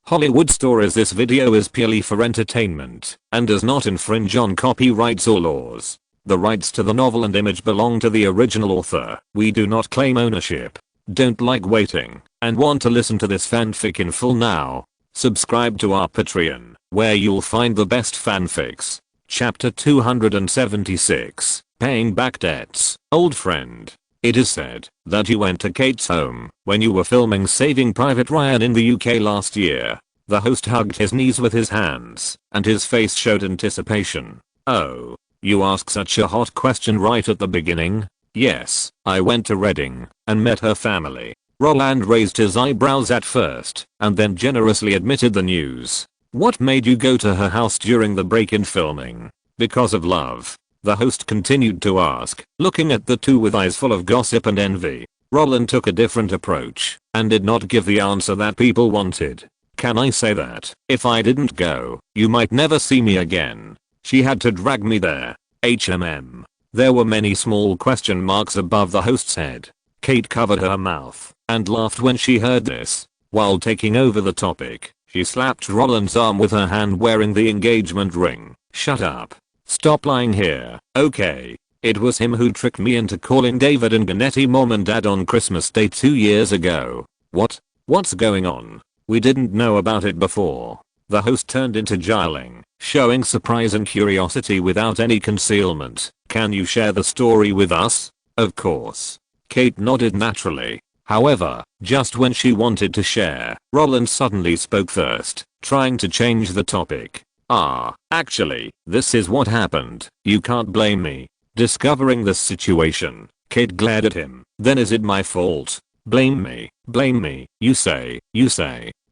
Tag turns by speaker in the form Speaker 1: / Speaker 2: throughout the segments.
Speaker 1: Hollywood Stories. This video is purely for entertainment and does not infringe on copyrights or laws. The rights to the novel and image belong to the original author. We do not claim ownership. Don't like waiting and want to listen to this fanfic in full now? Subscribe to our Patreon, where you'll find the best fanfics. Chapter 276, Paying Back Debts. Old friend. It is said that you went to Kate's home when you were filming Saving Private Ryan in the UK last year. The host hugged his knees with his hands, and his face showed anticipation. Oh, you ask such a hot question right at the beginning? Yes, I went to Reading and met her family. Roland raised his eyebrows at first, and then generously admitted the news. What made you go to her house during the break-in filming? Because of love. The host continued to ask, looking at the two with eyes full of gossip and envy. Roland took a different approach and did not give the answer that people wanted. Can I say that if I didn't go, you might never see me again? She had to drag me there. HMM. There were many small question marks above the host's head. Kate covered her mouth and laughed when she heard this. While taking over the topic, she slapped Roland's arm with her hand wearing the engagement ring. Shut up. Stop lying here, okay? It was him who tricked me into calling David and Ganetti mom and dad on Christmas Day 2 years ago. What? What's going on? We didn't know about it before. The host turned into giling, showing surprise and curiosity without any concealment. Can you share the story with us? Of course. Kate nodded naturally. However, just when she wanted to share, Roland suddenly spoke first, trying to change the topic. Actually, this is what happened. You can't blame me. Discovering this situation, Kate glared at him. Then is it my fault? Blame me, you say.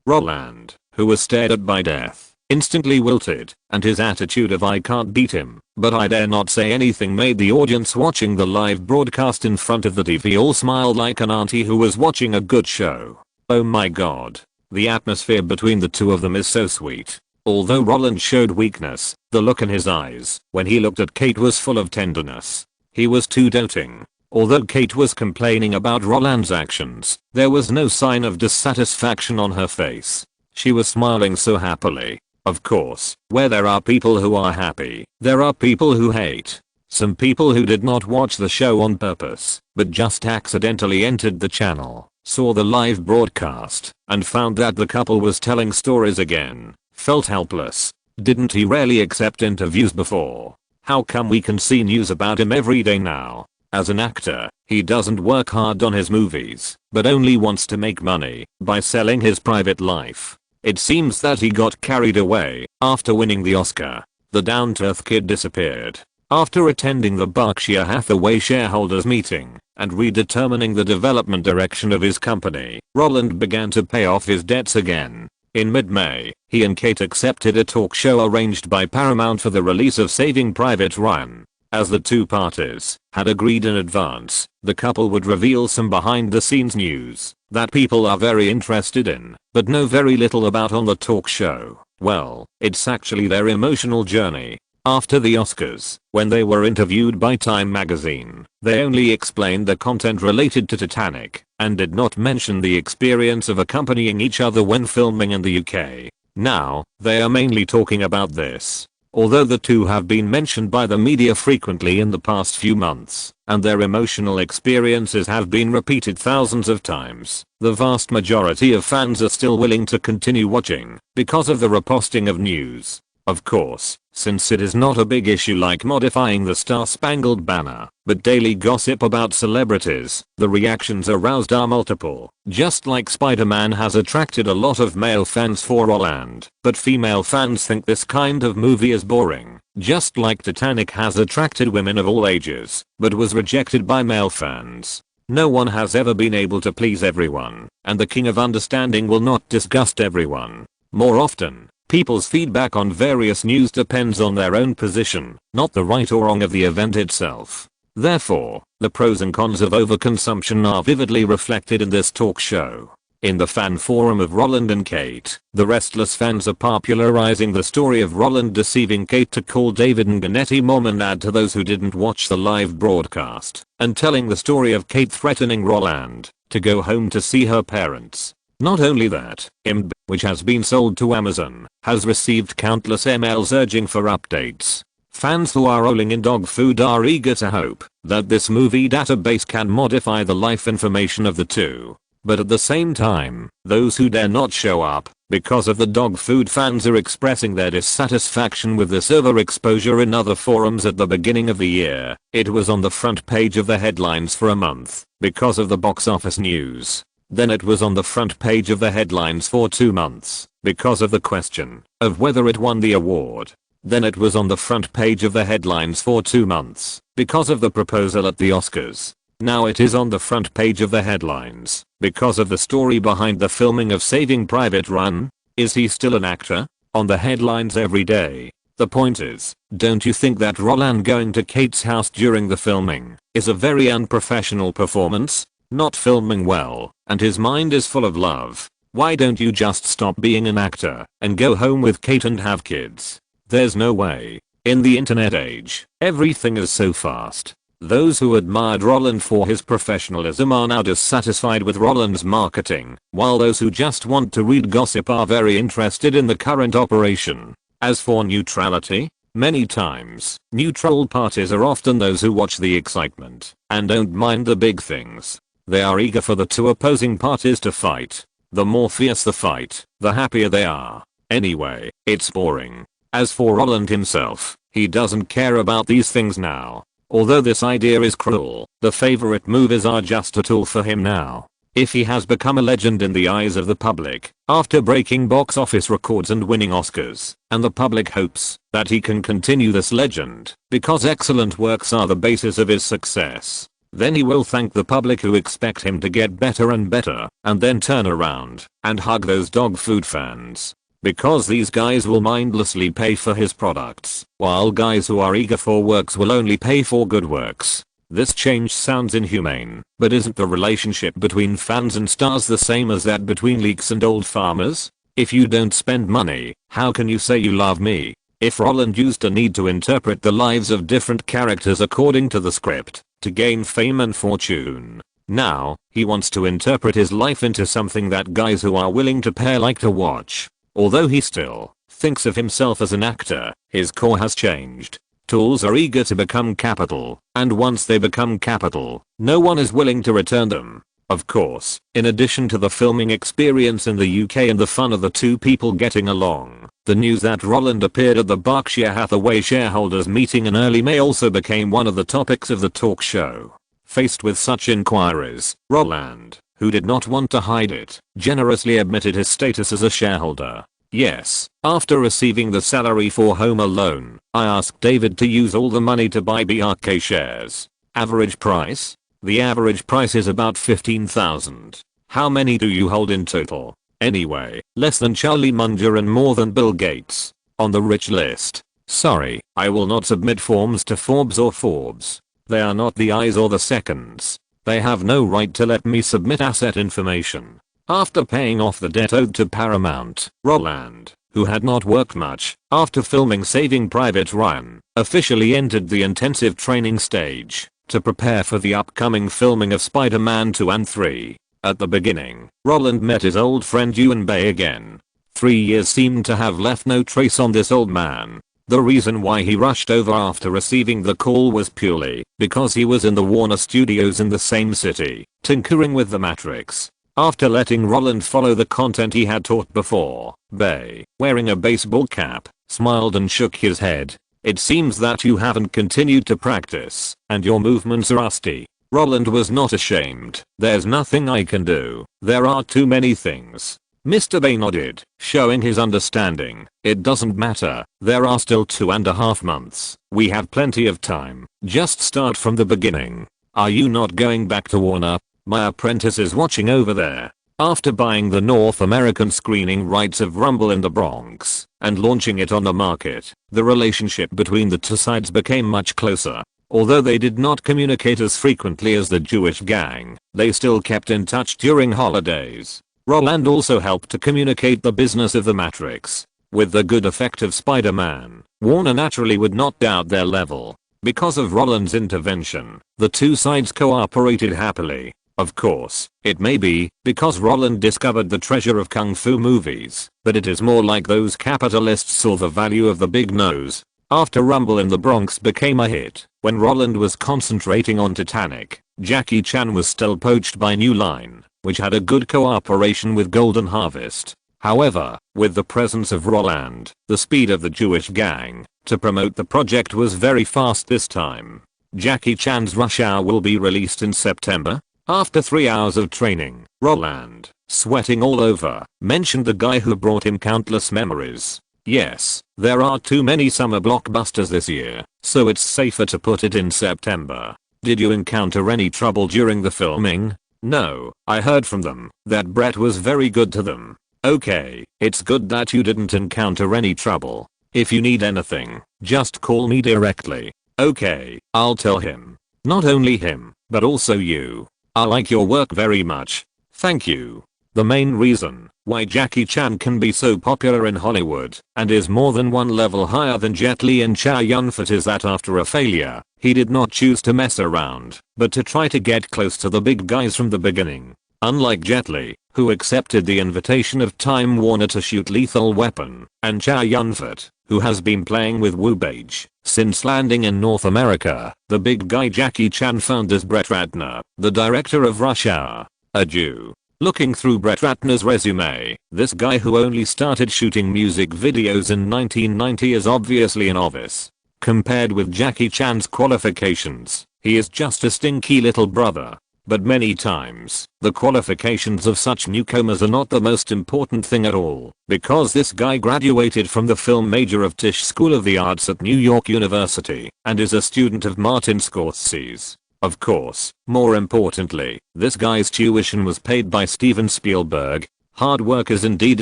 Speaker 1: Roland, who was stared at by death, instantly wilted, and his attitude of I can't beat him, but I dare not say anything made the audience watching the live broadcast in front of the TV all smile like an auntie who was watching a good show. Oh my god. The atmosphere between the two of them is so sweet. Although Roland showed weakness, the look in his eyes when he looked at Kate was full of tenderness. He was too doting. Although Kate was complaining about Roland's actions, there was no sign of dissatisfaction on her face. She was smiling so happily. Of course, where there are people who are happy, there are people who hate. Some people who did not watch the show on purpose, but just accidentally entered the channel, saw the live broadcast, and found that the couple was telling stories again. Felt helpless. Didn't he rarely accept interviews before? How come we can see news about him every day now? As an actor, he doesn't work hard on his movies, but only wants to make money by selling his private life. It seems that he got carried away after winning the Oscar. The down-to-earth kid disappeared. After attending the Berkshire Hathaway shareholders meeting and redetermining the development direction of his company, Roland began to pay off his debts again. In mid-May, he and Kate accepted a talk show arranged by Paramount for the release of Saving Private Ryan. As the two parties had agreed in advance, the couple would reveal some behind-the-scenes news that people are very interested in, but know very little about on the talk show. Well, it's actually their emotional journey. After the Oscars, when they were interviewed by Time magazine, they only explained the content related to Titanic and did not mention the experience of accompanying each other when filming in the UK. Now, they are mainly talking about this. Although the two have been mentioned by the media frequently in the past few months, and their emotional experiences have been repeated thousands of times, the vast majority of fans are still willing to continue watching because of the reposting of news. Of course, since it is not a big issue like modifying the Star-Spangled Banner, but daily gossip about celebrities, the reactions aroused are multiple. Just like Spider-Man has attracted a lot of male fans for Roland, but female fans think this kind of movie is boring. Just like Titanic has attracted women of all ages, but was rejected by male fans. No one has ever been able to please everyone, and the king of understanding will not disgust everyone. More often, people's feedback on various news depends on their own position, not the right or wrong of the event itself. Therefore, the pros and cons of overconsumption are vividly reflected in this talk show. In the fan forum of Roland and Kate, the restless fans are popularizing the story of Roland deceiving Kate to call David and Ganetti mom and dad to those who didn't watch the live broadcast, and telling the story of Kate threatening Roland to go home to see her parents. Not only that, IMDb, which has been sold to Amazon, has received countless emails urging for updates. Fans who are rolling in dog food are eager to hope that this movie database can modify the life information of the two. But at the same time, those who dare not show up because of the dog food fans are expressing their dissatisfaction with this overexposure in other forums at the beginning of the year. It was on the front page of the headlines for a month because of the box office news. Then it was on the front page of the headlines for 2 months because of the question of whether it won the award. Then it was on the front page of the headlines for 2 months because of the proposal at the Oscars. Now it is on the front page of the headlines because of the story behind the filming of Saving Private Ryan. Is he still an actor? On the headlines every day. The point is, don't you think that Roland going to Kate's house during the filming is a very unprofessional performance? Not filming well, and his mind is full of love. Why don't you just stop being an actor and go home with Kate and have kids? There's no way. In the internet age, everything is so fast. Those who admired Roland for his professionalism are now dissatisfied with Roland's marketing, while those who just want to read gossip are very interested in the current operation. As for neutrality, many times, neutral parties are often those who watch the excitement and don't mind the big things. They are eager for the two opposing parties to fight. The more fierce the fight, the happier they are. Anyway, it's boring. As for Roland himself, he doesn't care about these things now. Although this idea is cruel, the favorite movies are just a tool for him now. If he has become a legend in the eyes of the public, after breaking box office records and winning Oscars, and the public hopes that he can continue this legend, because excellent works are the basis of his success, then he will thank the public who expect him to get better and better, and then turn around and hug those dog food fans. Because these guys will mindlessly pay for his products, while guys who are eager for works will only pay for good works. This change sounds inhumane, but isn't the relationship between fans and stars the same as that between leeks and old farmers? If you don't spend money, how can you say you love me? If Roland used to need to interpret the lives of different characters according to the script to gain fame and fortune, now he wants to interpret his life into something that guys who are willing to pay like to watch. Although he still thinks of himself as an actor, his core has changed. Tools are eager to become capital, and once they become capital, no one is willing to return them. Of course, in addition to the filming experience in the UK and the fun of the two people getting along, the news that Roland appeared at the Berkshire Hathaway shareholders meeting in early May also became one of the topics of the talk show. Faced with such inquiries, Roland, who did not want to hide it, generously admitted his status as a shareholder. Yes, after receiving the salary for Home Alone, I asked David to use all the money to buy BRK shares. Average price? The average price is about 15,000. How many do you hold in total? Anyway, less than Charlie Munger and more than Bill Gates. On the rich list. Sorry, I will not submit forms to Forbes or Forbes. They are not the eyes or the seconds. They have no right to let me submit asset information. After paying off the debt owed to Paramount, Roland, who had not worked much after filming Saving Private Ryan, officially entered the intensive training stage to prepare for the upcoming filming of Spider-Man 2 and 3. At the beginning, Roland met his old friend Ewan Bay again. 3 years seemed to have left no trace on this old man. The reason why he rushed over after receiving the call was purely because he was in the Warner Studios in the same city, tinkering with the Matrix. After letting Roland follow the content he had taught before, Bay, wearing a baseball cap, smiled and shook his head. It seems that you haven't continued to practice, and your movements are rusty. Roland was not ashamed. There's nothing I can do. There are too many things. Mr. Bay nodded, showing his understanding. It doesn't matter. There are still 2.5 months. We have plenty of time. Just start from the beginning. Are you not going back to Warner? My apprentice is watching over there. After buying the North American screening rights of Rumble in the Bronx and launching it on the market, the relationship between the two sides became much closer. Although they did not communicate as frequently as the Jewish gang, they still kept in touch during holidays. Roland also helped to communicate the business of the Matrix. With the good effect of Spider-Man, Warner naturally would not doubt their level. Because of Roland's intervention, the two sides cooperated happily. Of course, it may be because Roland discovered the treasure of kung fu movies, but it is more like those capitalists saw the value of the big nose. After Rumble in the Bronx became a hit, when Roland was concentrating on Titanic, Jackie Chan was still poached by New Line, which had a good cooperation with Golden Harvest. However, with the presence of Roland, the speed of the Jewish gang to promote the project was very fast this time. Jackie Chan's Rush Hour will be released in September. After 3 hours of training, Roland, sweating all over, mentioned the guy who brought him countless memories. Yes, there are too many summer blockbusters this year, so it's safer to put it in September. Did you encounter any trouble during the filming? No, I heard from them that Brett was very good to them. Okay, it's good that you didn't encounter any trouble. If you need anything, just call me directly. Okay, I'll tell him. Not only him, but also you. I like your work very much. Thank you. The main reason why Jackie Chan can be so popular in Hollywood and is more than one level higher than Jet Li and Chow Yun-fat is that after a failure, he did not choose to mess around, but to try to get close to the big guys from the beginning. Unlike Jet Li, who accepted the invitation of Time Warner to shoot Lethal Weapon, and Chow Yun-fat, who has been playing with Wu Beige since landing in North America, the big guy Jackie Chan found as Brett Ratner, the director of Rush Hour, a Jew. Looking through Brett Ratner's resume, this guy who only started shooting music videos in 1990 is obviously a novice. Compared with Jackie Chan's qualifications, he is just a stinky little brother. But many times, the qualifications of such newcomers are not the most important thing at all, because this guy graduated from the film major of Tisch School of the Arts at New York University and is a student of Martin Scorsese's. Of course, more importantly, this guy's tuition was paid by Steven Spielberg. Hard work is indeed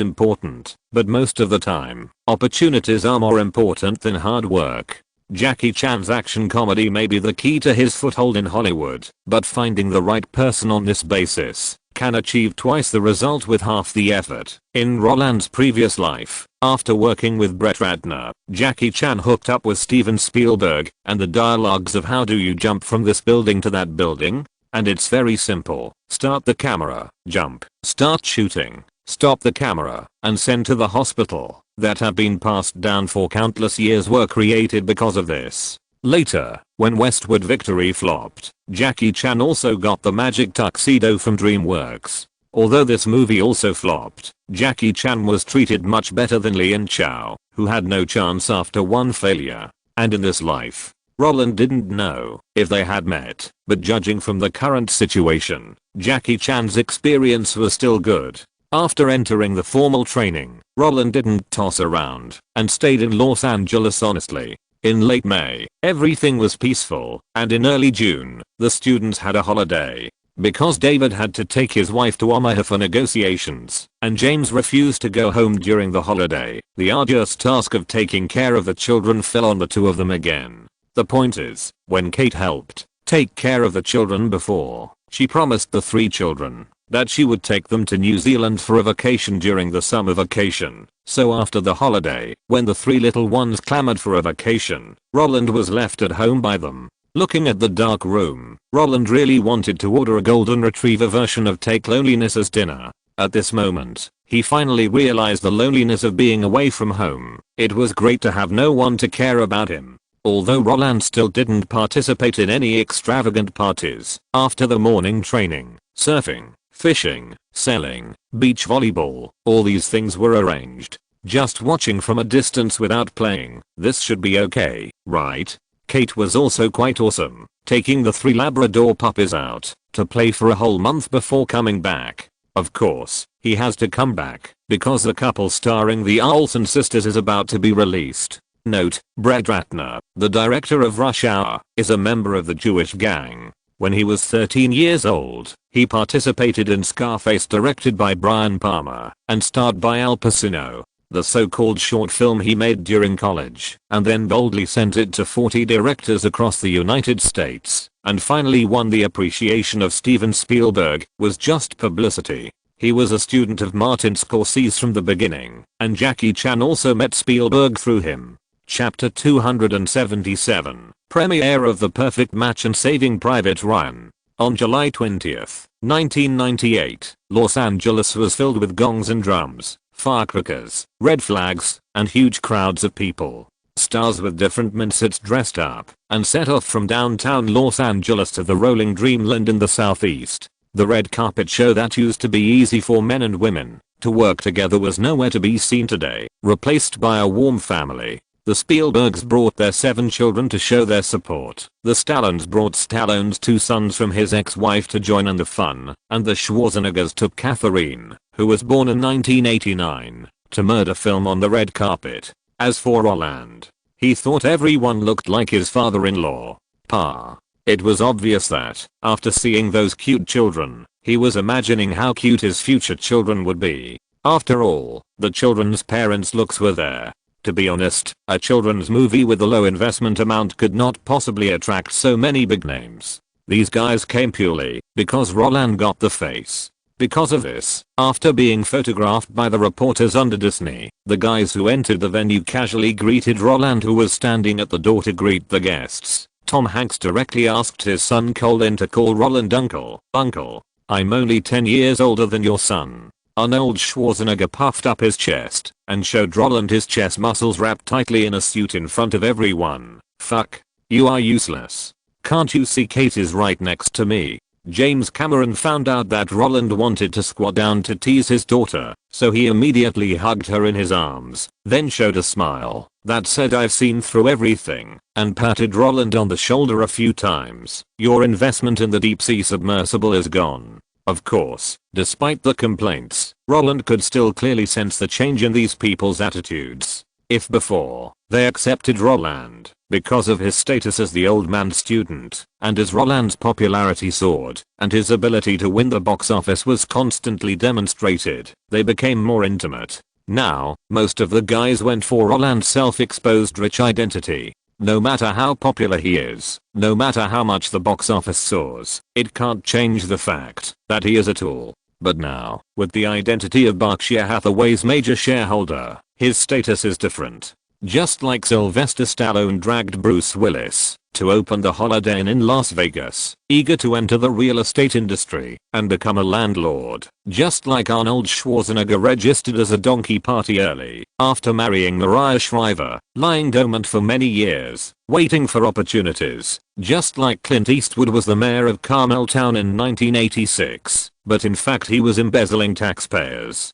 Speaker 1: important, but most of the time, opportunities are more important than hard work. Jackie Chan's action comedy may be the key to his foothold in Hollywood, but finding the right person on this basis can achieve twice the result with half the effort. In Roland's previous life, after working with Brett Ratner, Jackie Chan hooked up with Steven Spielberg, and the dialogues of how do you jump from this building to that building? And it's very simple. Start the camera, jump, start shooting, stop the camera, and send to the hospital, that have been passed down for countless years were created because of this. Later, when Westward Victory flopped, Jackie Chan also got the magic tuxedo from DreamWorks. Although this movie also flopped, Jackie Chan was treated much better than Lee and Chow, who had no chance after one failure. And in this life, Roland didn't know if they had met, but judging from the current situation, Jackie Chan's experience was still good. After entering the formal training, Roland didn't toss around and stayed in Los Angeles honestly. In late May, everything was peaceful, and in early June, the students had a holiday. Because David had to take his wife to Omaha for negotiations, and James refused to go home during the holiday, the arduous task of taking care of the children fell on the two of them again. The point is, when Kate helped take care of the children before, she promised the 3 children that she would take them to New Zealand for a vacation during the summer vacation. So after the holiday, when the 3 little ones clamored for a vacation, Roland was left at home by them. Looking at the dark room, Roland really wanted to order a golden retriever version of Take Loneliness as dinner. At this moment, he finally realized the loneliness of being away from home. It was great to have no one to care about him. Although Roland still didn't participate in any extravagant parties, after the morning training, surfing, fishing, sailing, beach volleyball, all these things were arranged. Just watching from a distance without playing, this should be okay, right? Kate was also quite awesome, taking the 3 Labrador puppies out to play for a whole month before coming back. Of course, he has to come back because the couple starring the Olsen sisters is about to be released. Note, Brett Ratner, the director of Rush Hour, is a member of the Jewish gang. When he was 13 years old, he participated in Scarface, directed by Brian Palmer and starred by Al Pacino, the so-called short film he made during college, and then boldly sent it to 40 directors across the United States, and finally won the appreciation of Steven Spielberg. Was just publicity. He was a student of Martin Scorsese from the beginning, and Jackie Chan also met Spielberg through him. Chapter 277, Premiere of The Perfect Match and Saving Private Ryan. On July 20th, 1998, Los Angeles was filled with gongs and drums, firecrackers, red flags, and huge crowds of people. Stars with different mindsets dressed up and set off from downtown Los Angeles to the rolling dreamland in the southeast. The red carpet show that used to be easy for men and women to work together was nowhere to be seen today, replaced by a warm family. The Spielbergs brought their 7 children to show their support. The Stallones brought Stallone's 2 sons from his ex-wife to join in the fun, and the Schwarzeneggers took Catherine, who was born in 1989, to murder film on the red carpet. As for Roland, he thought everyone looked like his father-in-law, Pa. It was obvious that, after seeing those cute children, he was imagining how cute his future children would be. After all, the children's parents' looks were there. To be honest, a children's movie with a low investment amount could not possibly attract so many big names. These guys came purely because Roland got the face. Because of this, after being photographed by the reporters under Disney, the guys who entered the venue casually greeted Roland, who was standing at the door to greet the guests. Tom Hanks directly asked his son Colin to call Roland uncle. Uncle, I'm only 10 years older than your son. Arnold Schwarzenegger puffed up his chest and showed Roland his chest muscles wrapped tightly in a suit in front of everyone. Fuck, you are useless. Can't you see Kate is right next to me? James Cameron found out that Roland wanted to squat down to tease his daughter, so he immediately hugged her in his arms, then showed a smile that said I've seen through everything, and patted Roland on the shoulder a few times. Your investment in the deep sea submersible is gone. Of course, despite the complaints, Roland could still clearly sense the change in these people's attitudes. If before, they accepted Roland because of his status as the old man student, and as Roland's popularity soared, and his ability to win the box office was constantly demonstrated, they became more intimate. Now, most of the guys went for Roland's self-exposed rich identity. No matter how popular he is, no matter how much the box office soars, it can't change the fact that he is a tool. But now, with the identity of Berkshire Hathaway's major shareholder, his status is different. Just like Sylvester Stallone dragged Bruce Willis to open the Holiday Inn in Las Vegas, eager to enter the real estate industry and become a landlord. Just like Arnold Schwarzenegger registered as a donkey party early after marrying Maria Shriver, lying dormant for many years, waiting for opportunities. Just like Clint Eastwood was the mayor of Carmel Town in 1986, but in fact he was embezzling taxpayers'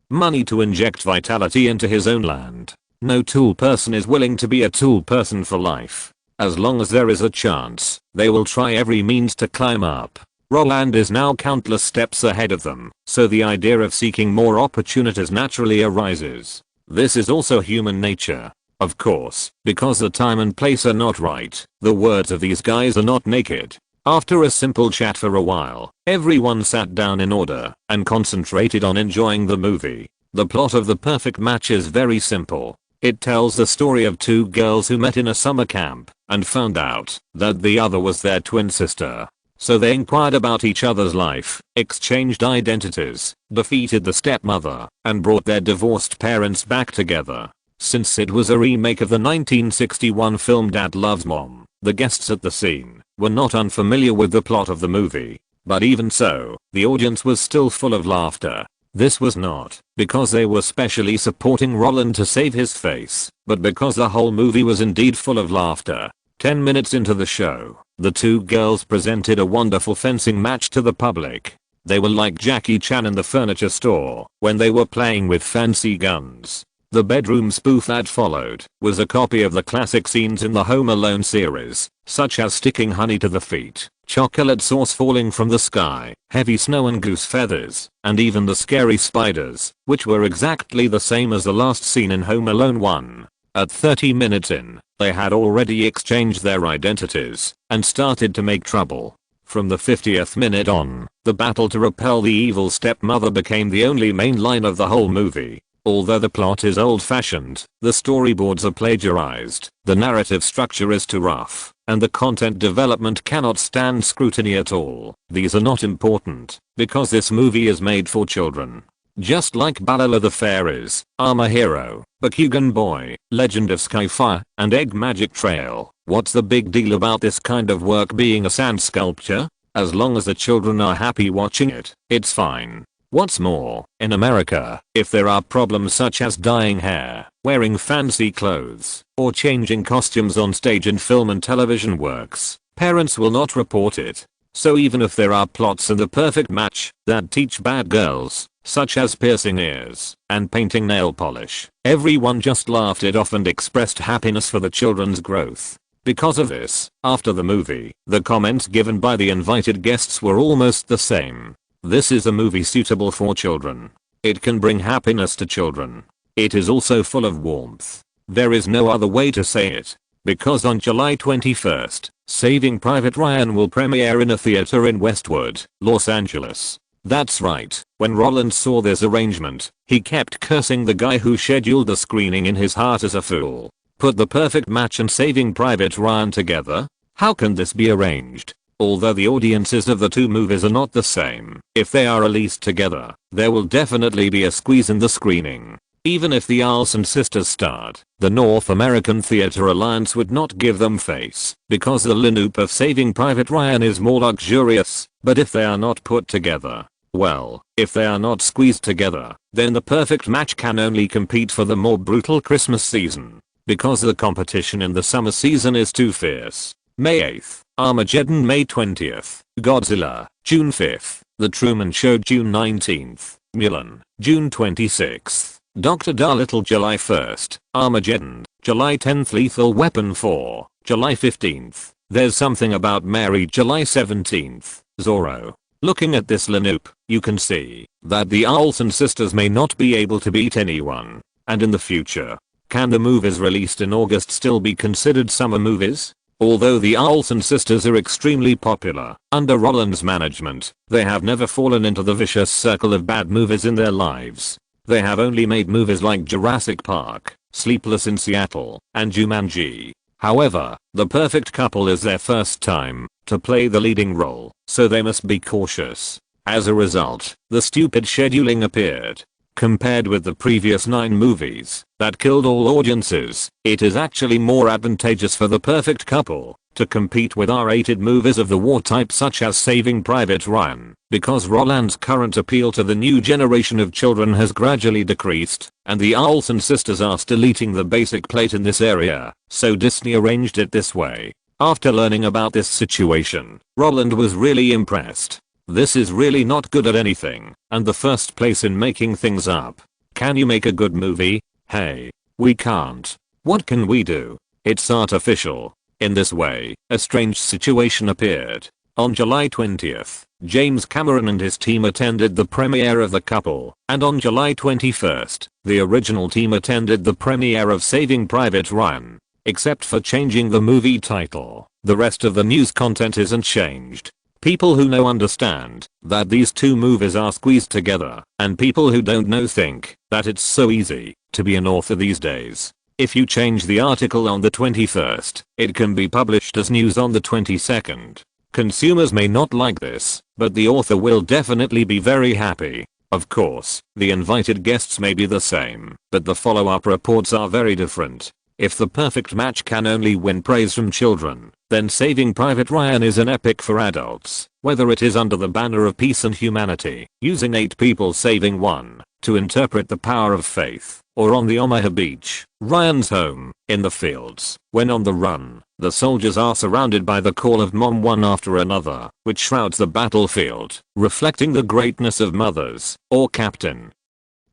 Speaker 1: money to inject vitality into his own land. No tool person is willing to be a tool person for life. As long as there is a chance, they will try every means to climb up. Roland is now countless steps ahead of them, so the idea of seeking more opportunities naturally arises. This is also human nature. Of course, because the time and place are not right, the words of these guys are not naked. After a simple chat for a while, everyone sat down in order and concentrated on enjoying the movie. The plot of The Perfect Match is very simple. It tells the story of 2 girls who met in a summer camp and found out that the other was their twin sister. So they inquired about each other's life, exchanged identities, defeated the stepmother, and brought their divorced parents back together. Since it was a remake of the 1961 film Dad Loves Mom, the guests at the scene were not unfamiliar with the plot of the movie. But even so, the audience was still full of laughter. This was not because they were specially supporting Roland to save his face, but because the whole movie was indeed full of laughter. 10 minutes into the show, the 2 girls presented a wonderful fencing match to the public. They were like Jackie Chan in the furniture store when they were playing with fancy guns. The bedroom spoof that followed was a copy of the classic scenes in the Home Alone series, such as sticking honey to the feet, chocolate sauce falling from the sky, heavy snow and goose feathers, and even the scary spiders, which were exactly the same as the last scene in Home Alone 1. At 30 minutes in, they had already exchanged their identities and started to make trouble. From the 50th minute on, the battle to repel the evil stepmother became the only main line of the whole movie. Although the plot is old-fashioned, the storyboards are plagiarized, the narrative structure is too rough, and the content development cannot stand scrutiny at all. These are not important, because this movie is made for children. Just like Balala the Fairies, I'm a Hero, Bakugan Boy, Legend of Skyfire, and Egg Magic Trail. What's the big deal about this kind of work being a sand sculpture? As long as the children are happy watching it, it's fine. What's more, in America, if there are problems such as dyeing hair, wearing fancy clothes, or changing costumes on stage in film and television works, parents will not report it. So even if there are plots in The Perfect Match that teach bad girls, such as piercing ears and painting nail polish, everyone just laughed it off and expressed happiness for the children's growth. Because of this, after the movie, the comments given by the invited guests were almost the same. This is a movie suitable for children. It can bring happiness to children. It is also full of warmth. There is no other way to say it. Because on July 21st, Saving Private Ryan will premiere in a theater in Westwood, Los Angeles. That's right, when Roland saw this arrangement, he kept cursing the guy who scheduled the screening in his heart as a fool. Put The Perfect Match and Saving Private Ryan together? How can this be arranged? Although the audiences of the two movies are not the same, if they are released together, there will definitely be a squeeze in the screening. Even if the Olsen sisters starred, the North American Theatre Alliance would not give them face, because the lineup of Saving Private Ryan is more luxurious, but if they are not put together, well, if they are not squeezed together, then The Perfect Match can only compete for the more brutal Christmas season, because the competition in the summer season is too fierce. May 8th, Armageddon May 20th, Godzilla, June 5th, The Truman Show June 19th, Mulan, June 26th, Dr. Dolittle July 1st, Armageddon, July 10th Lethal Weapon 4, July 15th, There's Something About Mary July 17th, Zorro. Looking at this lineup, you can see that the Olsen sisters may not be able to beat anyone. And in the future, can the movies released in August still be considered summer movies? Although the Olsen sisters are extremely popular under Roland's management, they have never fallen into the vicious circle of bad movies in their lives. They have only made movies like Jurassic Park, Sleepless in Seattle, and Jumanji. However, The Perfect Couple is their first time to play the leading role, so they must be cautious. As a result, the stupid scheduling appeared. Compared with the previous 9 movies that killed all audiences, it is actually more advantageous for The Perfect Couple to compete with R-rated movies of the war type such as Saving Private Ryan, because Roland's current appeal to the new generation of children has gradually decreased, and the Olsen sisters are still eating the basic plate in this area, so Disney arranged it this way. After learning about this situation, Roland was really impressed. This is really not good at anything, and the first place in making things up. Can you make a good movie? Hey, we can't. What can we do? It's artificial. In this way, a strange situation appeared. On July 20th, James Cameron and his team attended the premiere of The Couple, and on July 21st, the original team attended the premiere of Saving Private Ryan. Except for changing the movie title, the rest of the news content isn't changed. People who know understand that these two movies are squeezed together, and people who don't know think that it's so easy to be an author these days. If you change the article on the 21st, it can be published as news on the 22nd. Consumers may not like this, but the author will definitely be very happy. Of course, the invited guests may be the same, but the follow-up reports are very different. If The Perfect Match can only win praise from children, then Saving Private Ryan is an epic for adults, whether it is under the banner of peace and humanity, using 8 people saving one to interpret the power of faith, or on the Omaha beach, Ryan's home, in the fields, when on the run, the soldiers are surrounded by the call of mom one after another, which shrouds the battlefield, reflecting the greatness of mothers, or Captain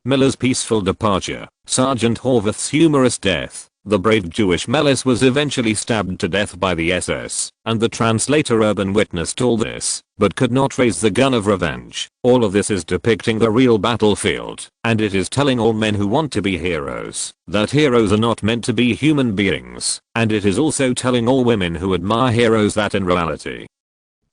Speaker 1: Miller's peaceful departure, Sergeant Horvath's humorous death. The brave Jewish Melis was eventually stabbed to death by the SS, and the translator Urban witnessed all this, but could not raise the gun of revenge. All of this is depicting the real battlefield, and it is telling all men who want to be heroes, that heroes are not meant to be human beings, and it is also telling all women who admire heroes that in reality,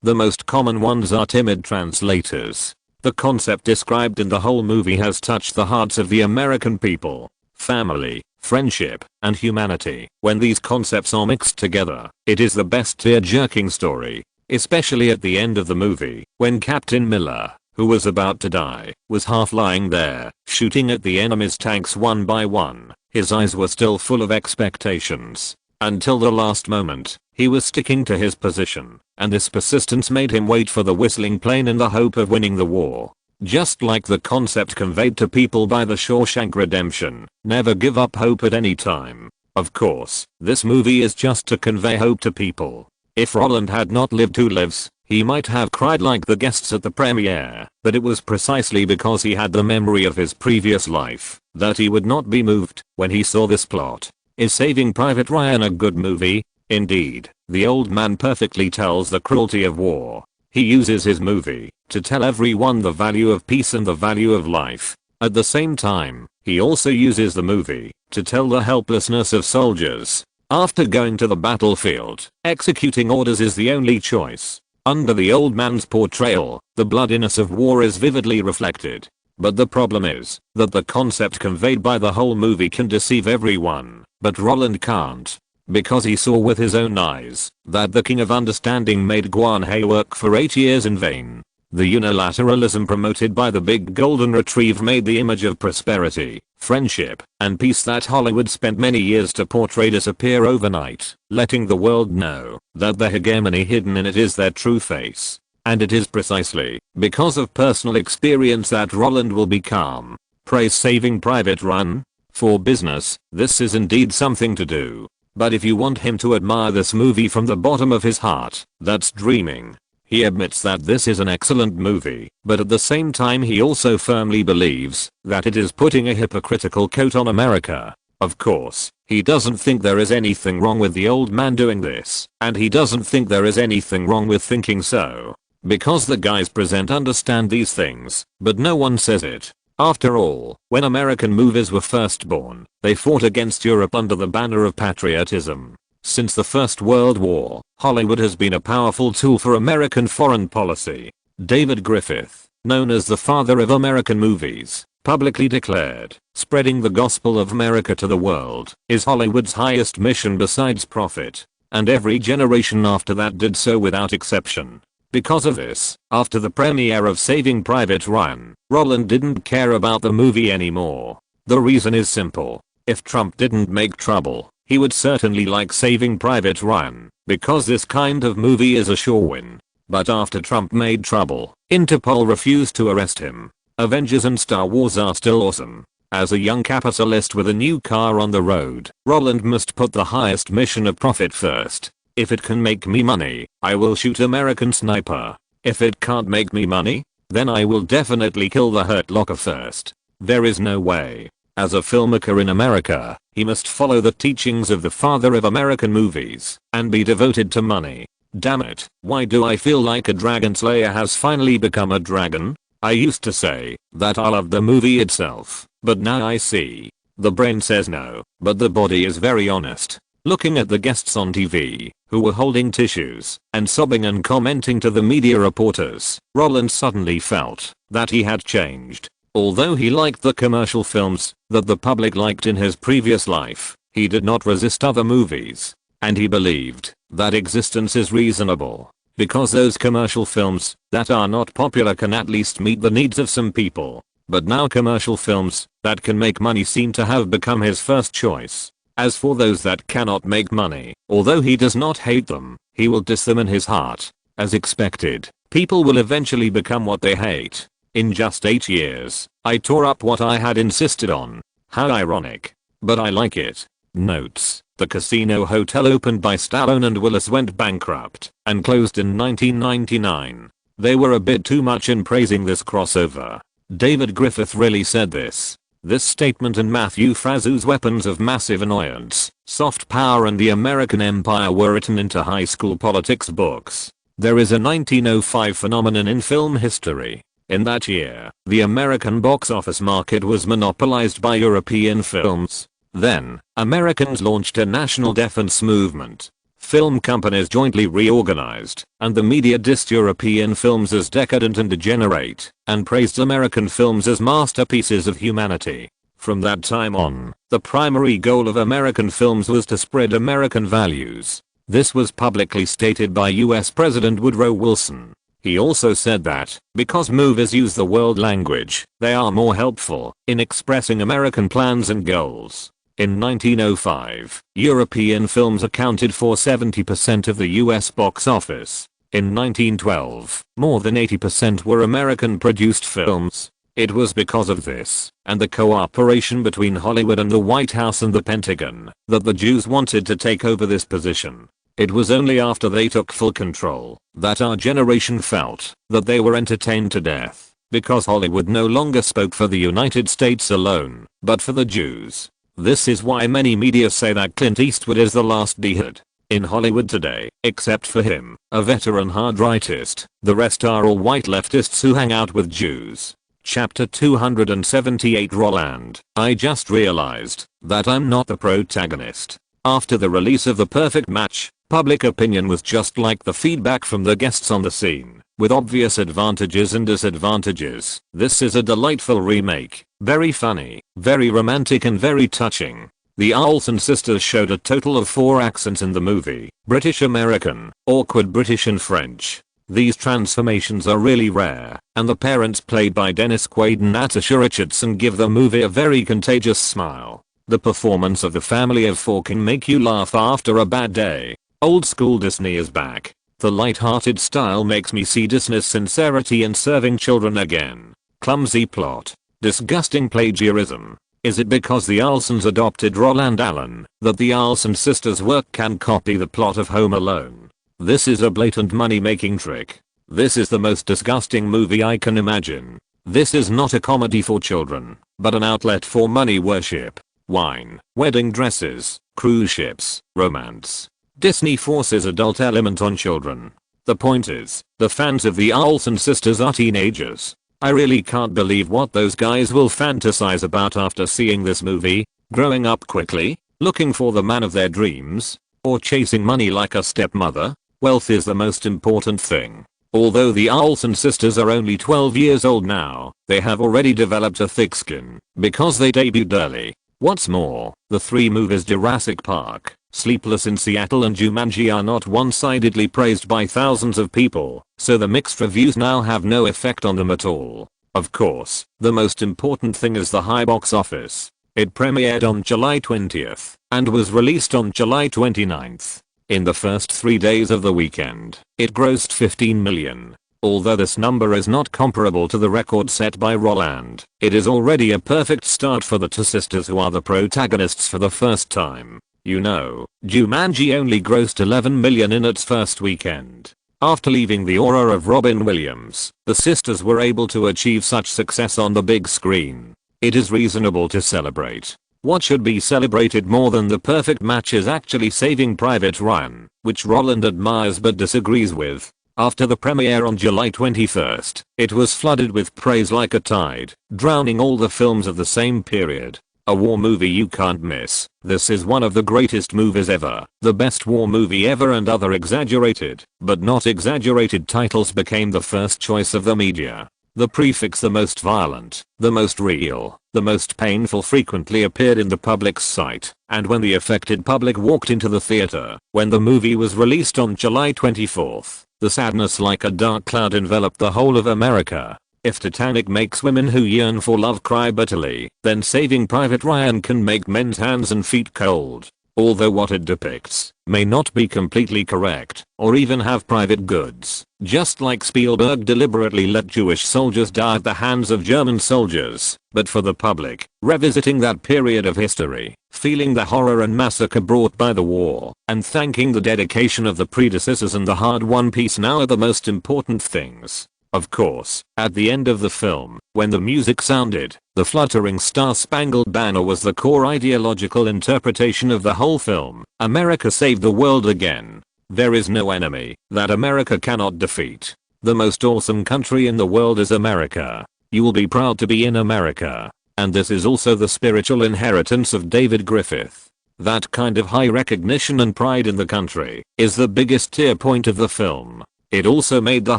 Speaker 1: the most common ones are timid translators. The concept described in the whole movie has touched the hearts of the American people. Family, friendship, and humanity. When these concepts are mixed together, it is the best tear-jerking story, especially at the end of the movie, when Captain Miller, who was about to die, was half lying there, shooting at the enemy's tanks one by one. His eyes were still full of expectations. Until the last moment, He was sticking to his position, and this persistence made him wait for the whistling plane in the hope of winning the war. Just like the concept conveyed to people by the Shawshank Redemption, never give up hope at any time. Of course, this movie is just to convey hope to people. If Roland had not lived 2 lives, he might have cried like the guests at the premiere, but it was precisely because he had the memory of his previous life that he would not be moved when he saw this plot. Is Saving Private Ryan a good movie? Indeed, the old man perfectly tells the cruelty of war. He uses his movie to tell everyone the value of peace and the value of life. At the same time, he also uses the movie to tell the helplessness of soldiers. After going to the battlefield, executing orders is the only choice. Under the old man's portrayal, the bloodiness of war is vividly reflected. But the problem is that the concept conveyed by the whole movie can deceive everyone, but Roland can't. Because he saw with his own eyes that the King of Understanding made Guan He work for 8 years in vain. The unilateralism promoted by the big golden retrieve made the image of prosperity, friendship, and peace that Hollywood spent many years to portray disappear overnight, letting the world know that the hegemony hidden in it is their true face. And it is precisely because of personal experience that Roland will be calm. Praise Saving Private Ryan. For business, this is indeed something to do. But if you want him to admire this movie from the bottom of his heart, that's dreaming. He admits that this is an excellent movie, but at the same time he also firmly believes that it is putting a hypocritical coat on America. Of course, he doesn't think there is anything wrong with the old man doing this, and he doesn't think there is anything wrong with thinking so. Because the guys present understand these things, but no one says it. After all, when American movies were first born, they fought against Europe under the banner of patriotism. Since the First World War, Hollywood has been a powerful tool for American foreign policy. David Griffith, known as the father of American movies, publicly declared, spreading the gospel of America to the world is Hollywood's highest mission besides profit. And every generation after that did so without exception. Because of this, after the premiere of Saving Private Ryan, Roland didn't care about the movie anymore. The reason is simple. If Trump didn't make trouble, he would certainly like Saving Private Ryan, because this kind of movie is a sure win. But after Trump made trouble, Interpol refused to arrest him. Avengers and Star Wars are still awesome. As a young capitalist with a new car on the road, Roland must put the highest mission of profit first. If it can make me money, I will shoot American Sniper. If it can't make me money, then I will definitely kill the Hurt Locker first. There is no way. As a filmmaker in America, he must follow the teachings of the father of American movies and be devoted to money. Damn it, why do I feel like a dragon slayer has finally become a dragon? I used to say that I loved the movie itself, but now I see. The brain says no, but the body is very honest. Looking at the guests on TV, who were holding tissues and sobbing and commenting to the media reporters, Roland suddenly felt that he had changed. Although he liked the commercial films that the public liked in his previous life, he did not resist other movies. And he believed that existence is reasonable, because those commercial films that are not popular can at least meet the needs of some people. But now commercial films that can make money seem to have become his first choice. As for those that cannot make money, although he does not hate them, he will diss them in his heart. As expected, people will eventually become what they hate. In just 8 years, I tore up what I had insisted on. How ironic. But I like it. Notes: the casino hotel opened by Stallone and Willis went bankrupt and closed in 1999. They were a bit too much in praising this crossover. David Griffith really said this. This statement and Matthew Frazu's Weapons of Massive Annoyance, Soft Power and the American Empire were written into high school politics books. There is a 1905 phenomenon in film history. In that year, the American box office market was monopolized by European films. Then, Americans launched a national defense movement. Film companies jointly reorganized, and the media dissed European films as decadent and degenerate, and praised American films as masterpieces of humanity. From that time on, the primary goal of American films was to spread American values. This was publicly stated by US President Woodrow Wilson. He also said that, because movies use the world language, they are more helpful in expressing American plans and goals. In 1905, European films accounted for 70% of the US box office. In 1912, more than 80% were American-produced films. It was because of this, and the cooperation between Hollywood and the White House and the Pentagon, that the Jews wanted to take over this position. It was only after they took full control that our generation felt that they were entertained to death, because Hollywood no longer spoke for the United States alone, but for the Jews. This is why many media say that Clint Eastwood is the last jihad in Hollywood today, except for him, a veteran hard rightist. The rest are all white leftists who hang out with Jews. Chapter 278 Roland, I just realized that I'm not the protagonist. After the release of The Perfect Match, public opinion was just like the feedback from the guests on the scene, with obvious advantages and disadvantages. This is a delightful remake, very funny, very romantic and very touching. The Olsen sisters showed a total of 4 accents in the movie: British American, awkward British and French. These transformations are really rare, and the parents played by Dennis Quaid and Natasha Richardson give the movie a very contagious smile. The performance of the family of 4 can make you laugh after a bad day. Old school Disney is back. The light-hearted style makes me see Disney's sincerity in serving children again. Clumsy plot. Disgusting plagiarism. Is it because the Olsens adopted Roland Allen that the Olsen sisters' work can copy the plot of Home Alone? This is a blatant money-making trick. This is the most disgusting movie I can imagine. This is not a comedy for children, but an outlet for money worship. Wine, wedding dresses, cruise ships, romance. Disney forces adult element on children. The point is, the fans of the Olsen sisters are teenagers. I really can't believe what those guys will fantasize about after seeing this movie. Growing up quickly, looking for the man of their dreams, or chasing money like a stepmother. Wealth is the most important thing. Although the Olsen sisters are only 12 years old now, they have already developed a thick skin because they debuted early. What's more, the 3 movies Jurassic Park, Sleepless in Seattle and Jumanji are not one-sidedly praised by thousands of people, so the mixed reviews now have no effect on them at all. Of course, the most important thing is the high box office. It premiered on July 20th and was released on July 29th. In the first 3 days of the weekend, it grossed 15 million. Although this number is not comparable to the record set by Roland, it is already a perfect start for the 2 sisters who are the protagonists for the first time. You know, Jumanji only grossed 11 million in its first weekend. After leaving the aura of Robin Williams, the sisters were able to achieve such success on the big screen. It is reasonable to celebrate. What should be celebrated more than The Perfect Match is actually Saving Private Ryan, which Roland admires but disagrees with. After the premiere on July 21st, it was flooded with praise like a tide, drowning all the films of the same period. A war movie you can't miss. This is one of the greatest movies ever, the best war movie ever, and other exaggerated, but not exaggerated titles became the first choice of the media. The prefix the most violent, the most real, the most painful frequently appeared in the public's sight, and when the affected public walked into the theater, when the movie was released on July 24th, the sadness like a dark cloud enveloped the whole of America. If Titanic makes women who yearn for love cry bitterly, then Saving Private Ryan can make men's hands and feet cold. Although what it depicts may not be completely correct, or even have private goods, just like Spielberg deliberately let Jewish soldiers die at the hands of German soldiers, but for the public, revisiting that period of history, feeling the horror and massacre brought by the war, and thanking the dedication of the predecessors and the hard-won peace now are the most important things. Of course, at the end of the film, when the music sounded, the fluttering Star-Spangled Banner was the core ideological interpretation of the whole film. America saved the world again. There is no enemy that America cannot defeat. The most awesome country in the world is America. You will be proud to be in America. And this is also the spiritual inheritance of David Griffith. That kind of high recognition and pride in the country is the biggest tier point of the film. It also made the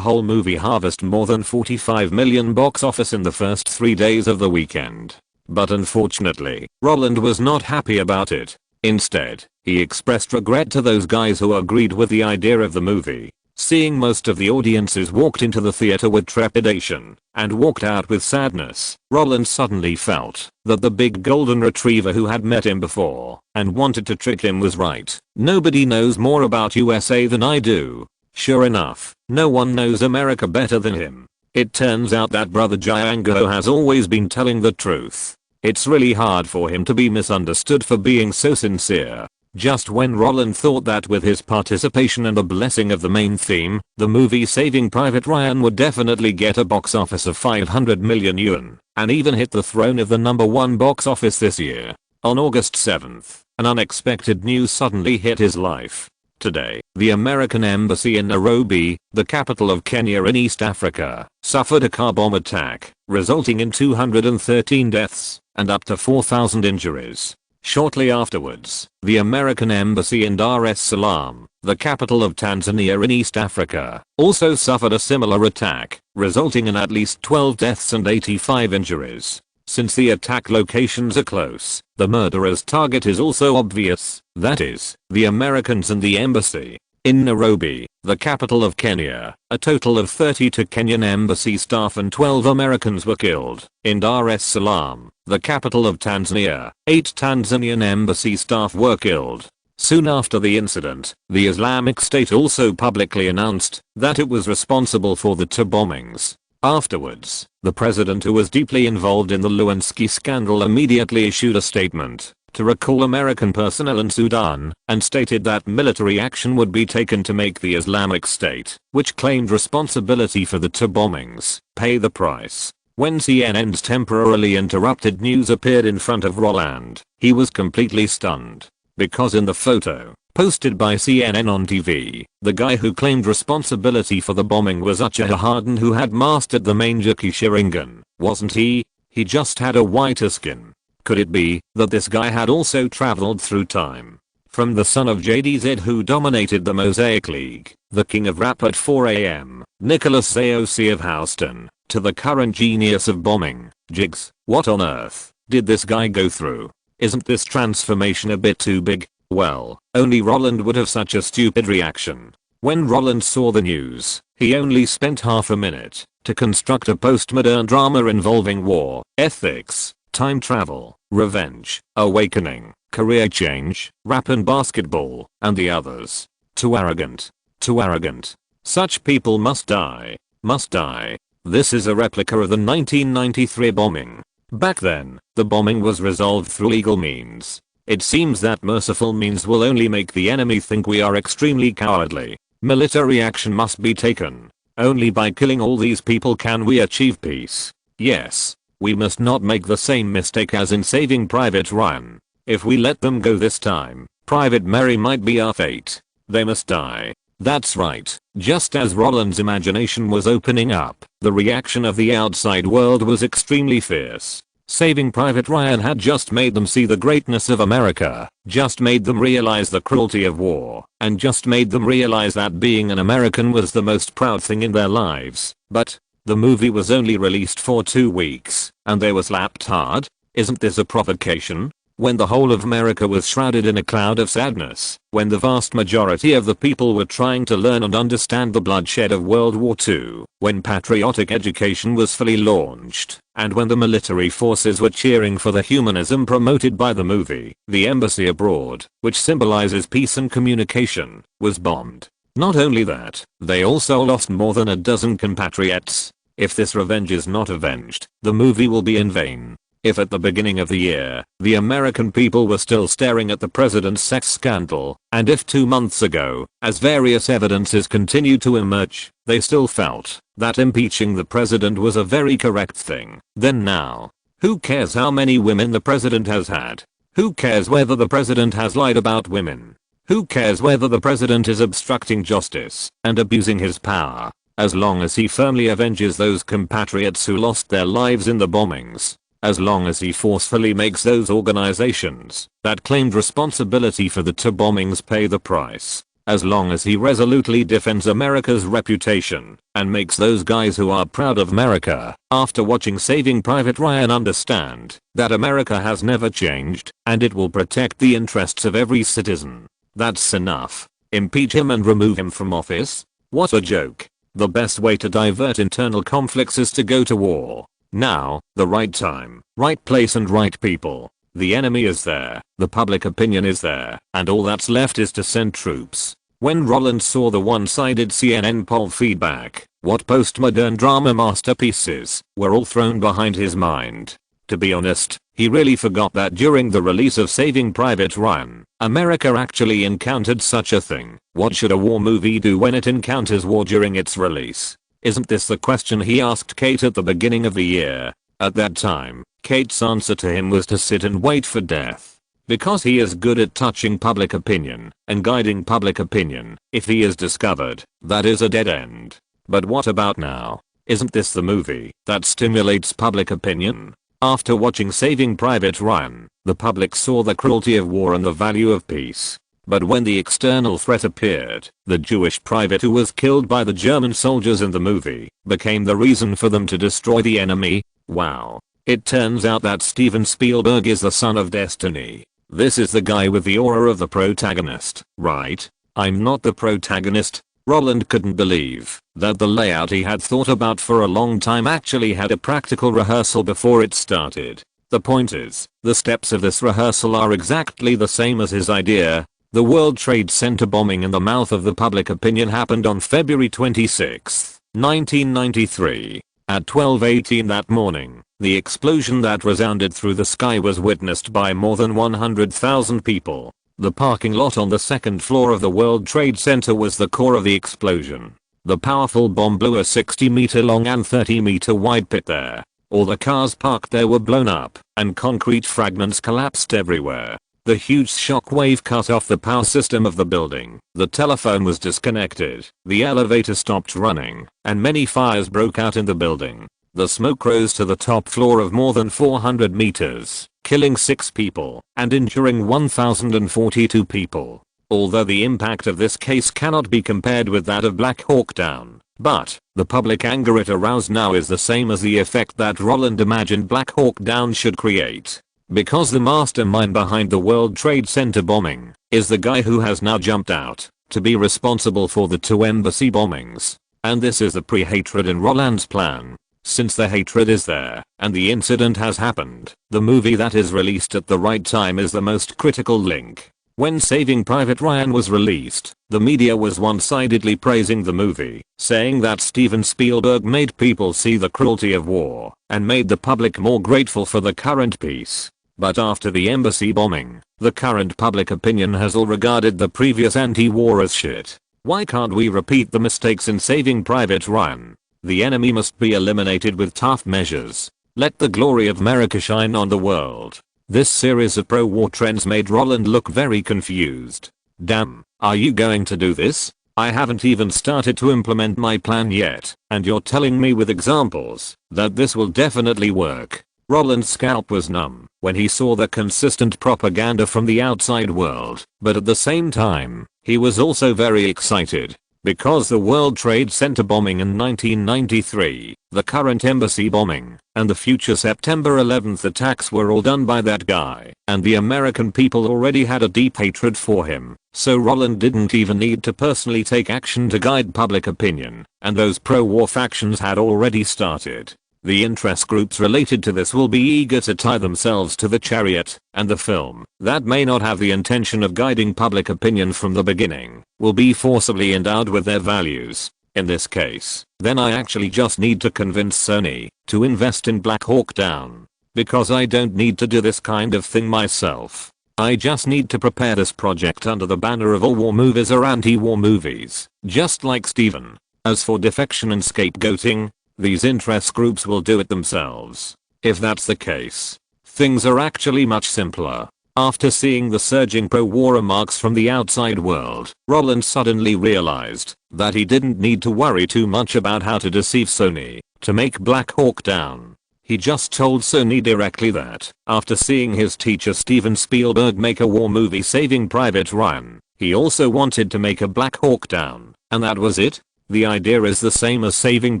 Speaker 1: whole movie harvest more than 45 million box office in the first 3 days of the weekend. But unfortunately, Roland was not happy about it. Instead, he expressed regret to those guys who agreed with the idea of the movie. Seeing most of the audiences walked into the theater with trepidation and walked out with sadness, Roland suddenly felt that the big golden retriever who had met him before and wanted to trick him was right. Nobody knows more about USA than I do. Sure enough, no one knows America better than him. It turns out that Brother Django has always been telling the truth. It's really hard for him to be misunderstood for being so sincere. Just when Roland thought that with his participation and the blessing of the main theme, the movie Saving Private Ryan would definitely get a box office of 500 million yuan and even hit the throne of the #1 box office this year. On August 7th, an unexpected news suddenly hit his life. Today, the American embassy in Nairobi, the capital of Kenya in East Africa, suffered a car bomb attack, resulting in 213 deaths and up to 4,000 injuries. Shortly afterwards, the American embassy in Dar es Salaam, the capital of Tanzania in East Africa, also suffered a similar attack, resulting in at least 12 deaths and 85 injuries. Since the attack locations are close, the murderer's target is also obvious, that is, the Americans and the embassy. In Nairobi, the capital of Kenya, a total of 32 Kenyan embassy staff and 12 Americans were killed. In Dar es Salaam, the capital of Tanzania, 8 Tanzanian embassy staff were killed. Soon after the incident, the Islamic State also publicly announced that it was responsible for the two bombings. Afterwards, the president, who was deeply involved in the Lewinsky scandal, immediately issued a statement to recall American personnel in Sudan and stated that military action would be taken to make the Islamic State, which claimed responsibility for the two bombings, pay the price. When CNN's temporarily interrupted news appeared in front of Roland, he was completely stunned. Because in the photo posted by CNN on TV, the guy who claimed responsibility for the bombing was Ucha Harden, who had mastered the Manjuki Sharingan, wasn't he? He just had a whiter skin. Could it be that this guy had also traveled through time? From the son of JDZ who dominated the Mosaic League, the king of rap at 4 AM, Nicholas Zaosi of Houston, to the current genius of bombing, Jigs, what on earth did this guy go through? Isn't this transformation a bit too big? Well, only Roland would have such a stupid reaction. When Roland saw the news, he only spent half a minute to construct a postmodern drama involving war, ethics, time travel, revenge, awakening, career change, rap and basketball, and the others. Too arrogant. Too arrogant. Such people must die. Must die. This is a replica of the 1993 bombing. Back then, the bombing was resolved through legal means. It seems that merciful means will only make the enemy think we are extremely cowardly. Military action must be taken. Only by killing all these people can we achieve peace. Yes. We must not make the same mistake as in Saving Private Ryan. If we let them go this time, Private Mary might be our fate. They must die. That's right. Just as Roland's imagination was opening up, the reaction of the outside world was extremely fierce. Saving Private Ryan had just made them see the greatness of America, just made them realize the cruelty of war, and just made them realize that being an American was the most proud thing in their lives. But the movie was only released for 2 weeks, and they were slapped hard? Isn't this a provocation? When the whole of America was shrouded in a cloud of sadness, when the vast majority of the people were trying to learn and understand the bloodshed of World War II, when patriotic education was fully launched, and when the military forces were cheering for the humanism promoted by the movie, the embassy abroad, which symbolizes peace and communication, was bombed. Not only that, they also lost more than a dozen compatriots. If this revenge is not avenged, the movie will be in vain. If at the beginning of the year, the American people were still staring at the president's sex scandal, and if 2 months ago, as various evidences continued to emerge, they still felt that impeaching the president was a very correct thing, then now, who cares how many women the president has had? Who cares whether the president has lied about women? Who cares whether the president is obstructing justice and abusing his power? As long as he firmly avenges those compatriots who lost their lives in the bombings. As long as he forcefully makes those organizations that claimed responsibility for the two bombings pay the price. As long as he resolutely defends America's reputation and makes those guys who are proud of America after watching Saving Private Ryan understand that America has never changed and it will protect the interests of every citizen. That's enough. Impeach him and remove him from office. What a joke. The best way to divert internal conflicts is to go to war. Now, the right time, right place and right people. The enemy is there, the public opinion is there, and all that's left is to send troops. When Roland saw the one-sided CNN poll feedback, what postmodern drama masterpieces were all thrown behind his mind. To be honest, he really forgot that during the release of Saving Private Ryan, America actually encountered such a thing. What should a war movie do when it encounters war during its release? Isn't this the question he asked Kate at the beginning of the year? At that time, Kate's answer to him was to sit and wait for death. Because he is good at touching public opinion and guiding public opinion, if he is discovered, that is a dead end. But what about now? Isn't this the movie that stimulates public opinion? After watching Saving Private Ryan, the public saw the cruelty of war and the value of peace. But when the external threat appeared, the Jewish private who was killed by the German soldiers in the movie became the reason for them to destroy the enemy. Wow. It turns out that Steven Spielberg is the son of destiny. This is the guy with the aura of the protagonist, right? I'm not the protagonist. Roland couldn't believe that the layout he had thought about for a long time actually had a practical rehearsal before it started. The point is, the steps of this rehearsal are exactly the same as his idea. The World Trade Center bombing in the mouth of the public opinion happened on February 26, 1993. At 12:18 that morning, the explosion that resounded through the sky was witnessed by more than 100,000 people. The parking lot on the second floor of the World Trade Center was the core of the explosion. The powerful bomb blew a 60-meter long and 30-meter wide pit there. All the cars parked there were blown up, and concrete fragments collapsed everywhere. The huge shock wave cut off the power system of the building. The telephone was disconnected, the elevator stopped running, and many fires broke out in the building. The smoke rose to the top floor of more than 400 meters, killing 6 people and injuring 1,042 people. Although the impact of this case cannot be compared with that of Black Hawk Down, but the public anger it aroused now is the same as the effect that Roland imagined Black Hawk Down should create. Because the mastermind behind the World Trade Center bombing is the guy who has now jumped out to be responsible for the 2 embassy bombings. And this is the pre-hatred in Roland's plan. Since the hatred is there and the incident has happened, the movie that is released at the right time is the most critical link. When Saving Private Ryan was released, the media was one-sidedly praising the movie, saying that Steven Spielberg made people see the cruelty of war and made the public more grateful for the current peace. But after the embassy bombing, the current public opinion has all regarded the previous anti-war as shit. Why can't we repeat the mistakes in Saving Private Ryan? The enemy must be eliminated with tough measures. Let the glory of America shine on the world. This series of pro-war trends made Roland look very confused. Damn, are you going to do this? I haven't even started to implement my plan yet, and you're telling me with examples that this will definitely work. Roland's scalp was numb when he saw the consistent propaganda from the outside world, but at the same time, he was also very excited. Because the World Trade Center bombing in 1993, the current embassy bombing, and the future September 11th attacks were all done by that guy, and the American people already had a deep hatred for him, so Roland didn't even need to personally take action to guide public opinion, and those pro-war factions had already started. The interest groups related to this will be eager to tie themselves to the chariot, and the film, that may not have the intention of guiding public opinion from the beginning, will be forcibly endowed with their values. In this case, then I actually just need to convince Sony to invest in Black Hawk Down. Because I don't need to do this kind of thing myself. I just need to prepare this project under the banner of all war movies or anti-war movies, just like Steven. As for defection and scapegoating, these interest groups will do it themselves. If that's the case, things are actually much simpler. After seeing the surging pro-war remarks from the outside world, Roland suddenly realized that he didn't need to worry too much about how to deceive Sony to make Black Hawk Down. He just told Sony directly that, after seeing his teacher Steven Spielberg make a war movie Saving Private Ryan, he also wanted to make a Black Hawk Down, and that was it. The idea is the same as Saving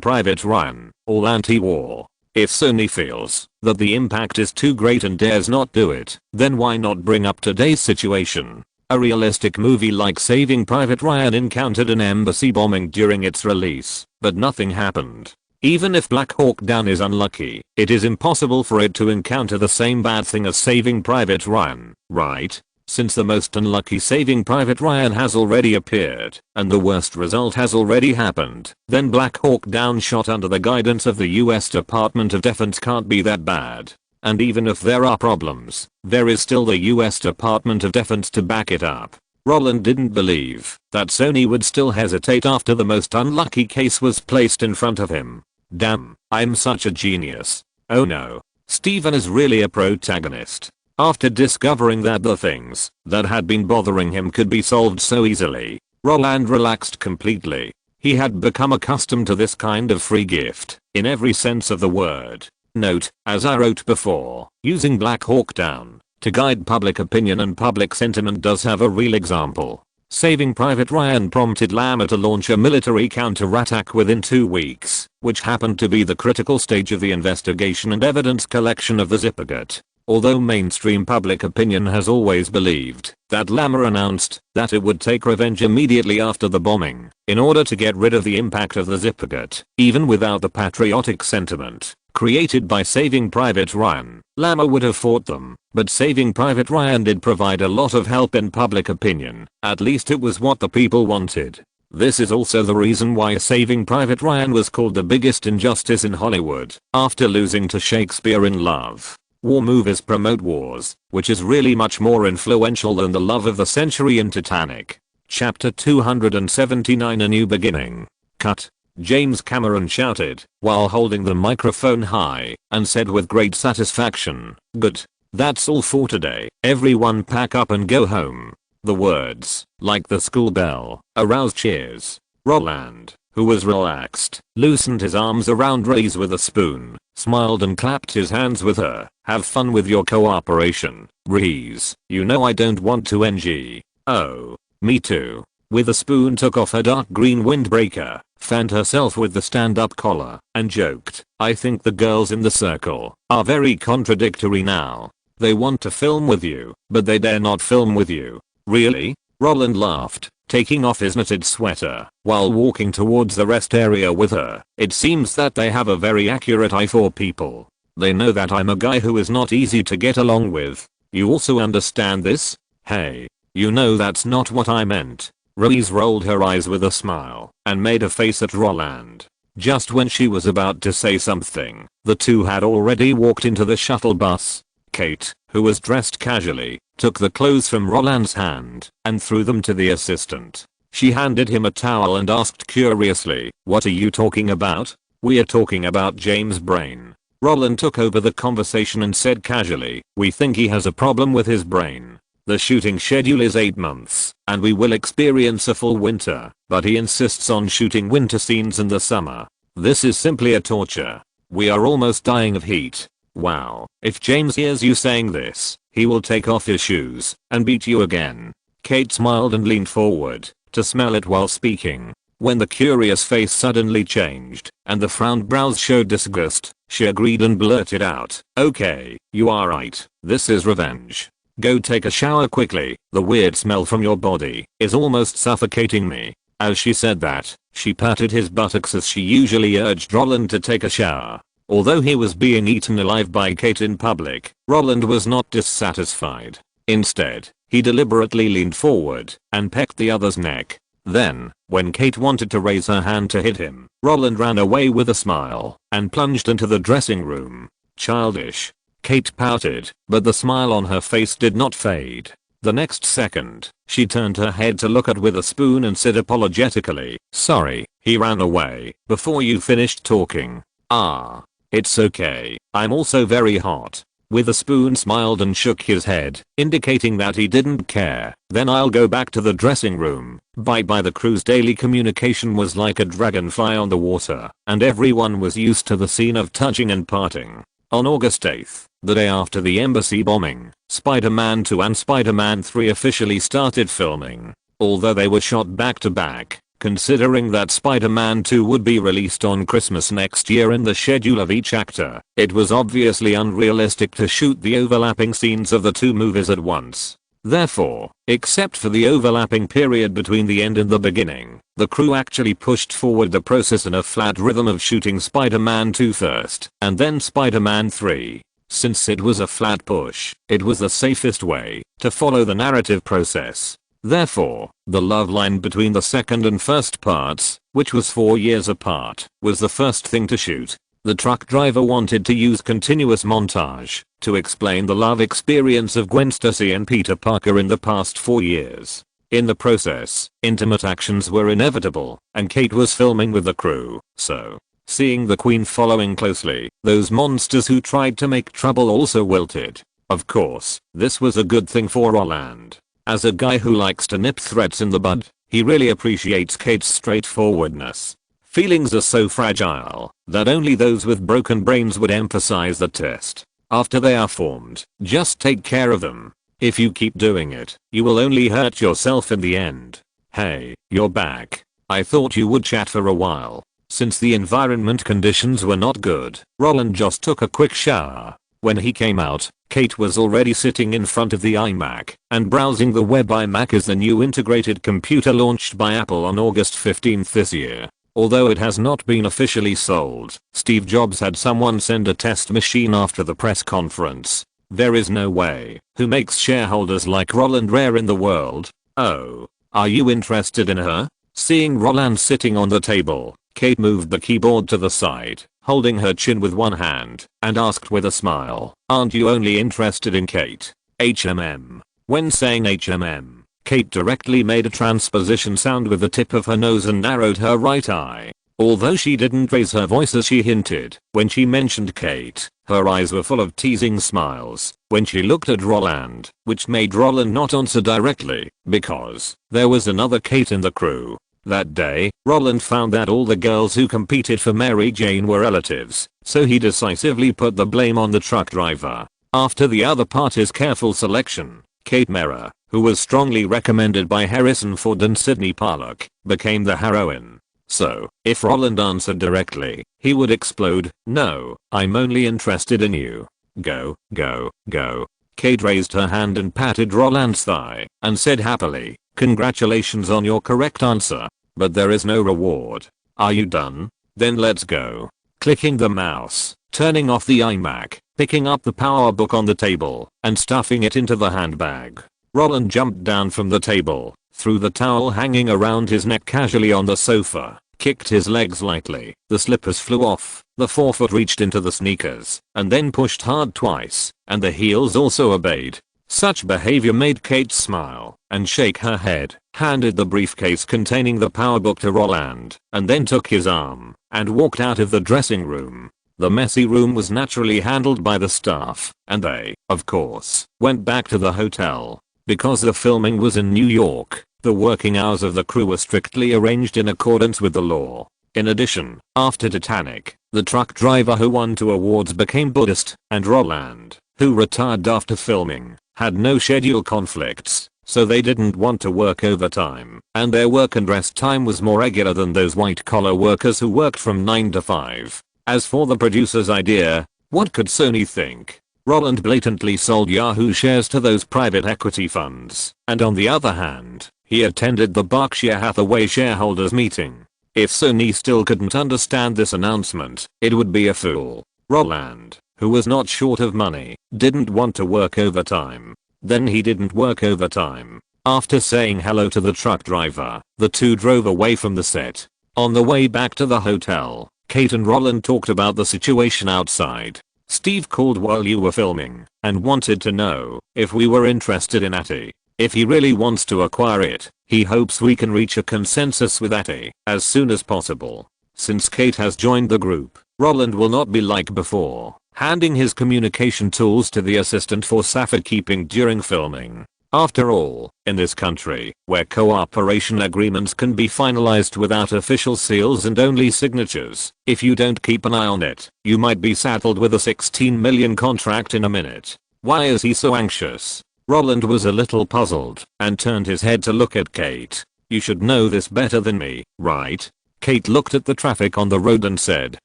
Speaker 1: Private Ryan, all anti-war. If Sony feels that the impact is too great and dares not do it, then why not bring up today's situation? A realistic movie like Saving Private Ryan encountered an embassy bombing during its release, but nothing happened. Even if Black Hawk Down is unlucky, it is impossible for it to encounter the same bad thing as Saving Private Ryan, right? Since the most unlucky Saving Private Ryan has already appeared, and the worst result has already happened, then Black Hawk Down shot under the guidance of the US Department of Defense can't be that bad. And even if there are problems, there is still the US Department of Defense to back it up. Roland didn't believe that Sony would still hesitate after the most unlucky case was placed in front of him. Damn, I'm such a genius. Oh no. Steven is really a protagonist. After discovering that the things that had been bothering him could be solved so easily, Roland relaxed completely. He had become accustomed to this kind of free gift, in every sense of the word. Note, as I wrote before, using Black Hawk Down to guide public opinion and public sentiment does have a real example. Saving Private Ryan prompted Glamour to launch a military counterattack within 2 weeks, which happened to be the critical stage of the investigation and evidence collection of the Zippergate. Although mainstream public opinion has always believed that Glamour announced that it would take revenge immediately after the bombing in order to get rid of the impact of the Zippergate, even without the patriotic sentiment created by Saving Private Ryan, Glamour would have fought them, but Saving Private Ryan did provide a lot of help in public opinion. At least it was what the people wanted. This is also the reason why Saving Private Ryan was called the biggest injustice in Hollywood, after losing to Shakespeare in Love. War movies promote wars, which is really much more influential than the love of the century in Titanic. Chapter 279 A New Beginning. Cut. James Cameron shouted, while holding the microphone high, and said with great satisfaction, "Good. That's all for today. Everyone pack up and go home." The words, like the school bell, aroused cheers. Roland, who was relaxed, loosened his arms around Reese with a spoon, smiled and clapped his hands with her. "Have fun with your cooperation, Reese. You know I don't want to NG. Oh, me too." With a spoon took off her dark green windbreaker, fanned herself with the stand-up collar, and joked, "I think the girls in the circle are very contradictory now. They want to film with you, but they dare not film with you." "Really?" Roland laughed, taking off his knitted sweater, while walking towards the rest area with her. "It seems that they have a very accurate eye for people. They know that I'm a guy who is not easy to get along with. You also understand this?" "Hey, you know that's not what I meant." Reese rolled her eyes with a smile and made a face at Roland. Just when she was about to say something, the two had already walked into the shuttle bus. Kate, who was dressed casually, took the clothes from Roland's hand and threw them to the assistant. She handed him a towel and asked curiously, "What are you talking about?" "We're talking about James' brain." Roland took over the conversation and said casually, "We think he has a problem with his brain. The shooting schedule is 8 months, and we will experience a full winter, but he insists on shooting winter scenes in the summer. This is simply a torture. We are almost dying of heat. Wow, if James hears you saying this, he will take off his shoes and beat you again." Kate smiled and leaned forward to smell it while speaking. When the curious face suddenly changed, and the frowned brows showed disgust, she agreed and blurted out, "Okay, you are right. This is revenge. Go take a shower quickly. The weird smell from your body is almost suffocating me." As she said that, she patted his buttocks as she usually urged Roland to take a shower. Although he was being eaten alive by Kate in public, Roland was not dissatisfied. Instead, he deliberately leaned forward and pecked the other's neck. Then, when Kate wanted to raise her hand to hit him, Roland ran away with a smile and plunged into the dressing room. "Childish." Kate pouted, but the smile on her face did not fade. The next second, she turned her head to look at Witherspoon and said apologetically, "Sorry, he ran away before you finished talking." "Ah, it's okay. I'm also very hot." Witherspoon smiled and shook his head, indicating that he didn't care. "Then I'll go back to the dressing room." Bye. The crew's daily communication was like a dragonfly on the water, and everyone was used to the scene of touching and parting. On August 8th, the day after the embassy bombing, Spider-Man 2 and Spider-Man 3 officially started filming. Although they were shot back to back, considering that Spider-Man 2 would be released on Christmas next year in the schedule of each actor, it was obviously unrealistic to shoot the overlapping scenes of the two movies at once. Therefore, except for the overlapping period between the end and the beginning, the crew actually pushed forward the process in a flat rhythm of shooting Spider-Man 2 first, and then Spider-Man 3. Since it was a flat push, it was the safest way to follow the narrative process. Therefore, the love line between the second and first parts, which was 4 years apart, was the first thing to shoot. The truck driver wanted to use continuous montage to explain the love experience of Gwen Stacy and Peter Parker in the past 4 years. In the process, intimate actions were inevitable, and Kate was filming with the crew, so seeing the Queen following closely, those monsters who tried to make trouble also wilted. Of course, this was a good thing for Roland. As a guy who likes to nip threats in the bud, he really appreciates Kate's straightforwardness. Feelings are so fragile that only those with broken brains would emphasize the test. After they are formed, just take care of them. If you keep doing it, you will only hurt yourself in the end. Hey, you're back. I thought you would chat for a while. Since the environment conditions were not good, Roland just took a quick shower. When he came out, Kate was already sitting in front of the iMac and browsing the web. iMac is the new integrated computer launched by Apple on August 15th this year. Although it has not been officially sold, Steve Jobs had someone send a test machine after the press conference. There is no way. Who makes shareholders like Roland rare in the world? Oh. Are you interested in her? Seeing Roland sitting on the table, Kate moved the keyboard to the side, holding her chin with one hand, and asked with a smile, "Aren't you only interested in Kate?" HMM. When saying HMM, Kate directly made a transposition sound with the tip of her nose and narrowed her right eye. Although she didn't raise her voice as she hinted, when she mentioned Kate, her eyes were full of teasing smiles when she looked at Roland, which made Roland not answer directly, because there was another Kate in the crew. That day, Roland found that all the girls who competed for Mary Jane were relatives, so he decisively put the blame on the truck driver. After the other party's careful selection, Kate Mara, who was strongly recommended by Harrison Ford and Sidney Pollack, became the heroine. So, if Roland answered directly, he would explode, "No, I'm only interested in you. Go, go, go." Kate raised her hand and patted Roland's thigh, and said happily, "Congratulations on your correct answer. But there is no reward. Are you done? Then let's go." Clicking the mouse, turning off the iMac, picking up the power book on the table, and stuffing it into the handbag, Roland jumped down from the table, threw the towel hanging around his neck casually on the sofa, kicked his legs lightly, the slippers flew off, the forefoot reached into the sneakers, and then pushed hard twice, and the heels also obeyed. Such behavior made Kate smile and shake her head, handed the briefcase containing the power book to Roland, and then took his arm and walked out of the dressing room. The messy room was naturally handled by the staff, and they, of course, went back to the hotel. Because the filming was in New York, the working hours of the crew were strictly arranged in accordance with the law. In addition, after Titanic, the truck driver who won 2 awards became Buddhist, and Roland, who retired after filming, had no schedule conflicts, so they didn't want to work overtime, and their work and rest time was more regular than those white-collar workers who worked from 9 to 5. As for the producer's idea, what could Sony think? Roland blatantly sold Yahoo shares to those private equity funds, and on the other hand, he attended the Berkshire Hathaway shareholders meeting. If Sony still couldn't understand this announcement, it would be a fool. Roland, who was not short of money, didn't want to work overtime. Then he didn't work overtime. After saying hello to the truck driver, the two drove away from the set. On the way back to the hotel, Kate and Roland talked about the situation outside. "Steve called while you were filming and wanted to know if we were interested in Atty. If he really wants to acquire it, he hopes we can reach a consensus with Atty as soon as possible." Since Kate has joined the group, Roland will not be like before, handing his communication tools to the assistant for safekeeping during filming. After all, in this country, where cooperation agreements can be finalized without official seals and only signatures, if you don't keep an eye on it, you might be saddled with a $16 million contract in a minute. Why is he so anxious? Roland was a little puzzled and turned his head to look at Kate. "You should know this better than me, right?" Kate looked at the traffic on the road and said,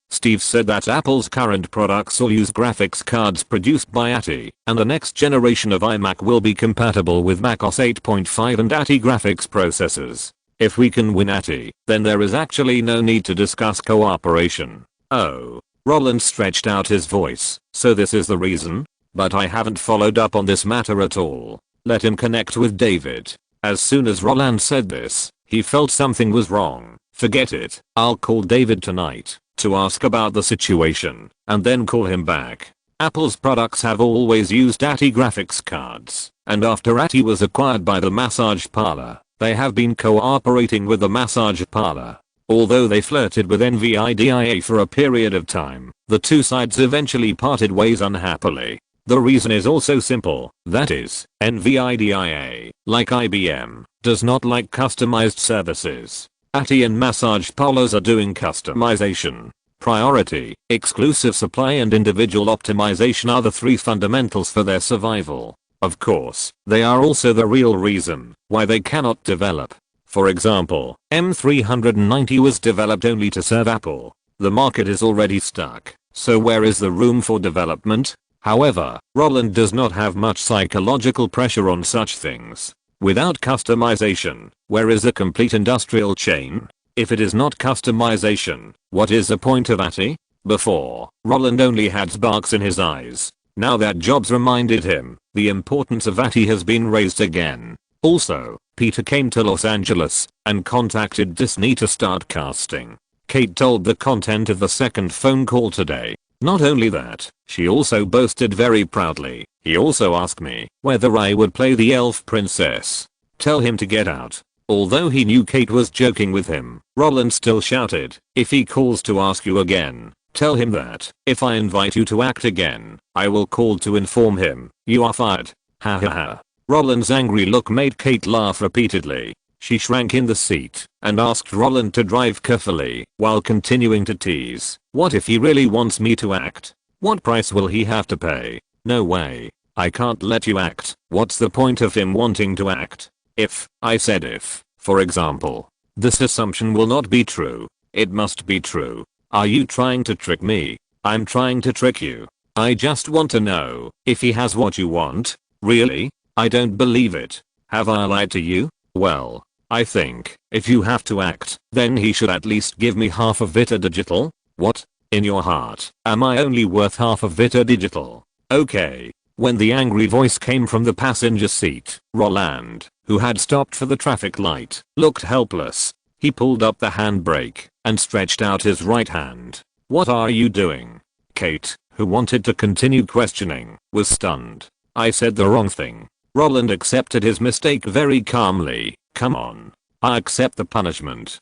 Speaker 1: Steve said that Apple's current products all use graphics cards produced by ATI, and the next generation of iMac will be compatible with macOS 8.5 and ATI graphics processors. If we can win ATI, then there is actually no need to discuss cooperation. Oh. Roland stretched out his voice. So this is the reason? But I haven't followed up on this matter at all. Let him connect with David. As soon as Roland said this, he felt something was wrong. Forget it. I'll call David tonight to ask about the situation and then call him back. Apple's products have always used ATI graphics cards, and after ATI was acquired by the massage parlor, they have been cooperating with the massage parlor. Although they flirted with NVIDIA for a period of time, the two sides eventually parted ways unhappily. The reason is also simple, that is, NVIDIA, like IBM, does not like customized services. ATI and massage parlors are doing customization. Priority, exclusive supply and individual optimization are the three fundamentals for their survival. Of course, they are also the real reason why they cannot develop. For example, M390 was developed only to serve Apple. The market is already stuck, so where is the room for development? However, Roland does not have much psychological pressure on such things. Without customization, where is the complete industrial chain? If it is not customization, what is the point of ATI? Before, Roland only had sparks in his eyes. Now that Jobs reminded him, the importance of ATI has been raised again. Also, Peter came to Los Angeles and contacted Disney to start casting. Kate told the content of the second phone call today. Not only that, she also boasted very proudly, he also asked me whether I would play the elf princess. Tell him to get out. Although he knew Kate was joking with him, Roland still shouted, if he calls to ask you again, tell him that if I invite you to act again, I will call to inform him you are fired. Ha ha ha. Roland's angry look made Kate laugh repeatedly. She shrank in the seat and asked Roland to drive carefully while continuing to tease. What if he really wants me to act? What price will he have to pay? No way. I can't let you act. What's the point of him wanting to act? If, I said if, for example. This assumption will not be true. It must be true. Are you trying to trick me? I'm trying to trick you. I just want to know if he has what you want. Really? I don't believe it. Have I lied to you? Well, I think, if you have to act, then he should at least give me half of Vita Digital. What? In your heart, am I only worth half of Vita Digital? Okay. When the angry voice came from the passenger seat, Roland, who had stopped for the traffic light, looked helpless. He pulled up the handbrake and stretched out his right hand. What are you doing? Kate, who wanted to continue questioning, was stunned. I said the wrong thing. Roland accepted his mistake very calmly. Come on. I accept the punishment.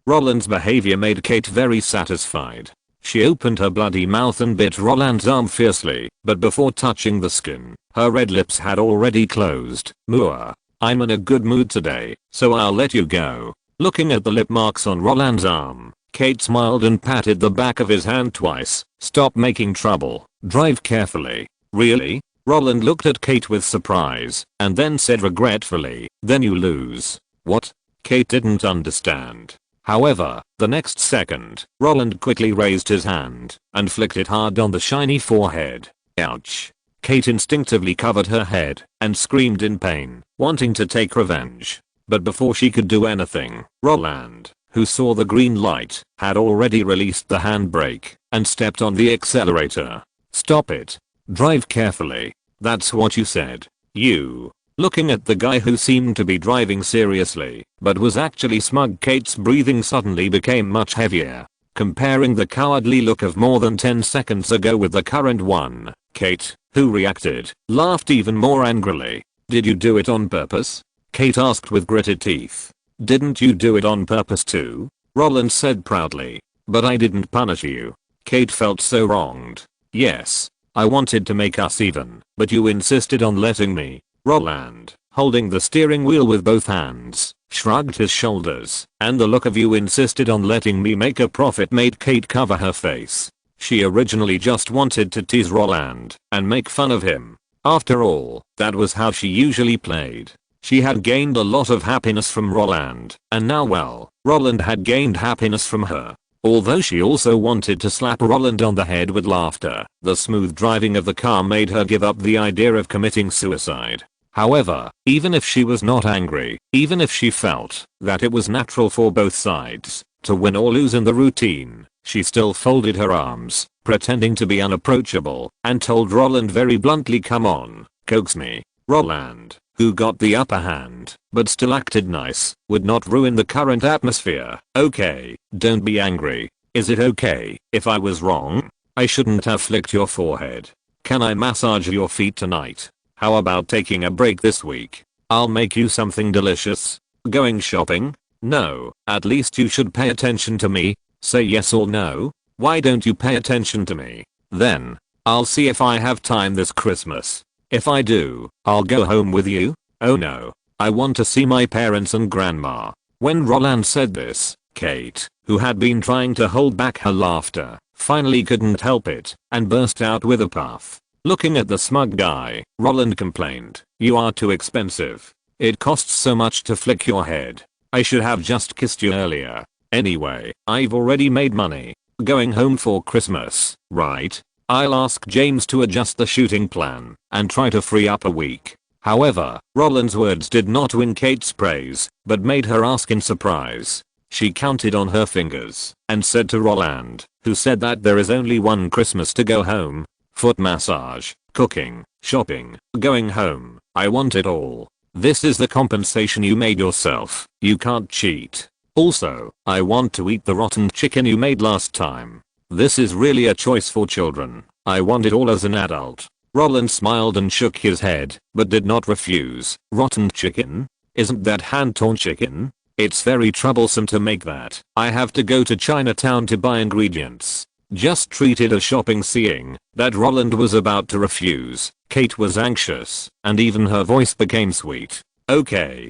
Speaker 1: Roland's behavior made Kate very satisfied. She opened her bloody mouth and bit Roland's arm fiercely, but before touching the skin, her red lips had already closed. Moore, I'm in a good mood today, so I'll let you go. Looking at the lip marks on Roland's arm, Kate smiled and patted the back of his hand twice. Stop making trouble. Drive carefully. Really? Roland looked at Kate with surprise and then said regretfully, then you lose. What? Kate didn't understand. However, the next second, Roland quickly raised his hand and flicked it hard on the shiny forehead. Ouch. Kate instinctively covered her head and screamed in pain, wanting to take revenge. But before she could do anything, Roland, who saw the green light, had already released the handbrake and stepped on the accelerator. Stop it. Drive carefully. That's what you said. You. Looking at the guy who seemed to be driving seriously, but was actually smug, Kate's breathing suddenly became much heavier. Comparing the cowardly look of more than 10 seconds ago with the current one, Kate, who reacted, laughed even more angrily. Did you do it on purpose? Kate asked with gritted teeth. Didn't you do it on purpose too? Roland said proudly. But I didn't punish you. Kate felt so wronged. Yes. I wanted to make us even, but you insisted on letting me. Roland, holding the steering wheel with both hands, shrugged his shoulders, and the look of you insisted on letting me make a profit made Kate cover her face. She originally just wanted to tease Roland and make fun of him. After all, that was how she usually played. She had gained a lot of happiness from Roland, and now well, Roland had gained happiness from her. Although she also wanted to slap Roland on the head with laughter, the smooth driving of the car made her give up the idea of committing suicide. However, even if she was not angry, even if she felt that it was natural for both sides to win or lose in the routine, she still folded her arms, pretending to be unapproachable, and told Roland very bluntly, "Come on, coax me." Roland, who got the upper hand, but still acted nice, would not ruin the current atmosphere. "Okay, don't be angry. Is it okay if I was wrong? I shouldn't have flicked your forehead. Can I massage your feet tonight? How about taking a break this week? I'll make you something delicious. Going shopping? No, at least you should pay attention to me. Say yes or no. Why don't you pay attention to me? Then, I'll see if I have time this Christmas. If I do, I'll go home with you. Oh no, I want to see my parents and grandma." When Roland said this, Kate, who had been trying to hold back her laughter, finally couldn't help it and burst out with a puff. Looking at the smug guy, Roland complained, "You are too expensive. It costs so much to flick your head. I should have just kissed you earlier. Anyway, I've already made money. Going home for Christmas, right? I'll ask James to adjust the shooting plan and try to free up a week." However, Roland's words did not win Kate's praise, but made her ask in surprise. She counted on her fingers and said to Roland, who said that there is only one Christmas to go home: foot massage, cooking, shopping, going home. I want it all. This is the compensation you made yourself. You can't cheat. Also, I want to eat the rotten chicken you made last time. This is really a choice for children. I want it all as an adult. Roland smiled and shook his head, but did not refuse. Rotten chicken? Isn't that hand-torn chicken? It's very troublesome to make that. I have to go to Chinatown to buy ingredients. Just treated as shopping. Seeing that Roland was about to refuse, Kate was anxious, and even her voice became sweet. Okay,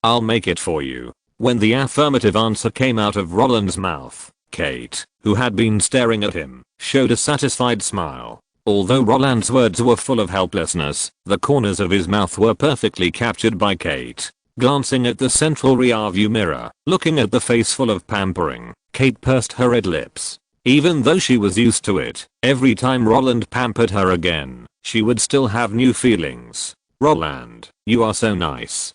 Speaker 1: I'll make it for you." When the affirmative answer came out of Roland's mouth, Kate, who had been staring at him, showed a satisfied smile. Although Roland's words were full of helplessness, the corners of his mouth were perfectly captured by Kate. Glancing at the central rearview mirror, looking at the face full of pampering, Kate pursed her red lips. Even though she was used to it, every time Roland pampered her again, she would still have new feelings. "Roland, you are so nice."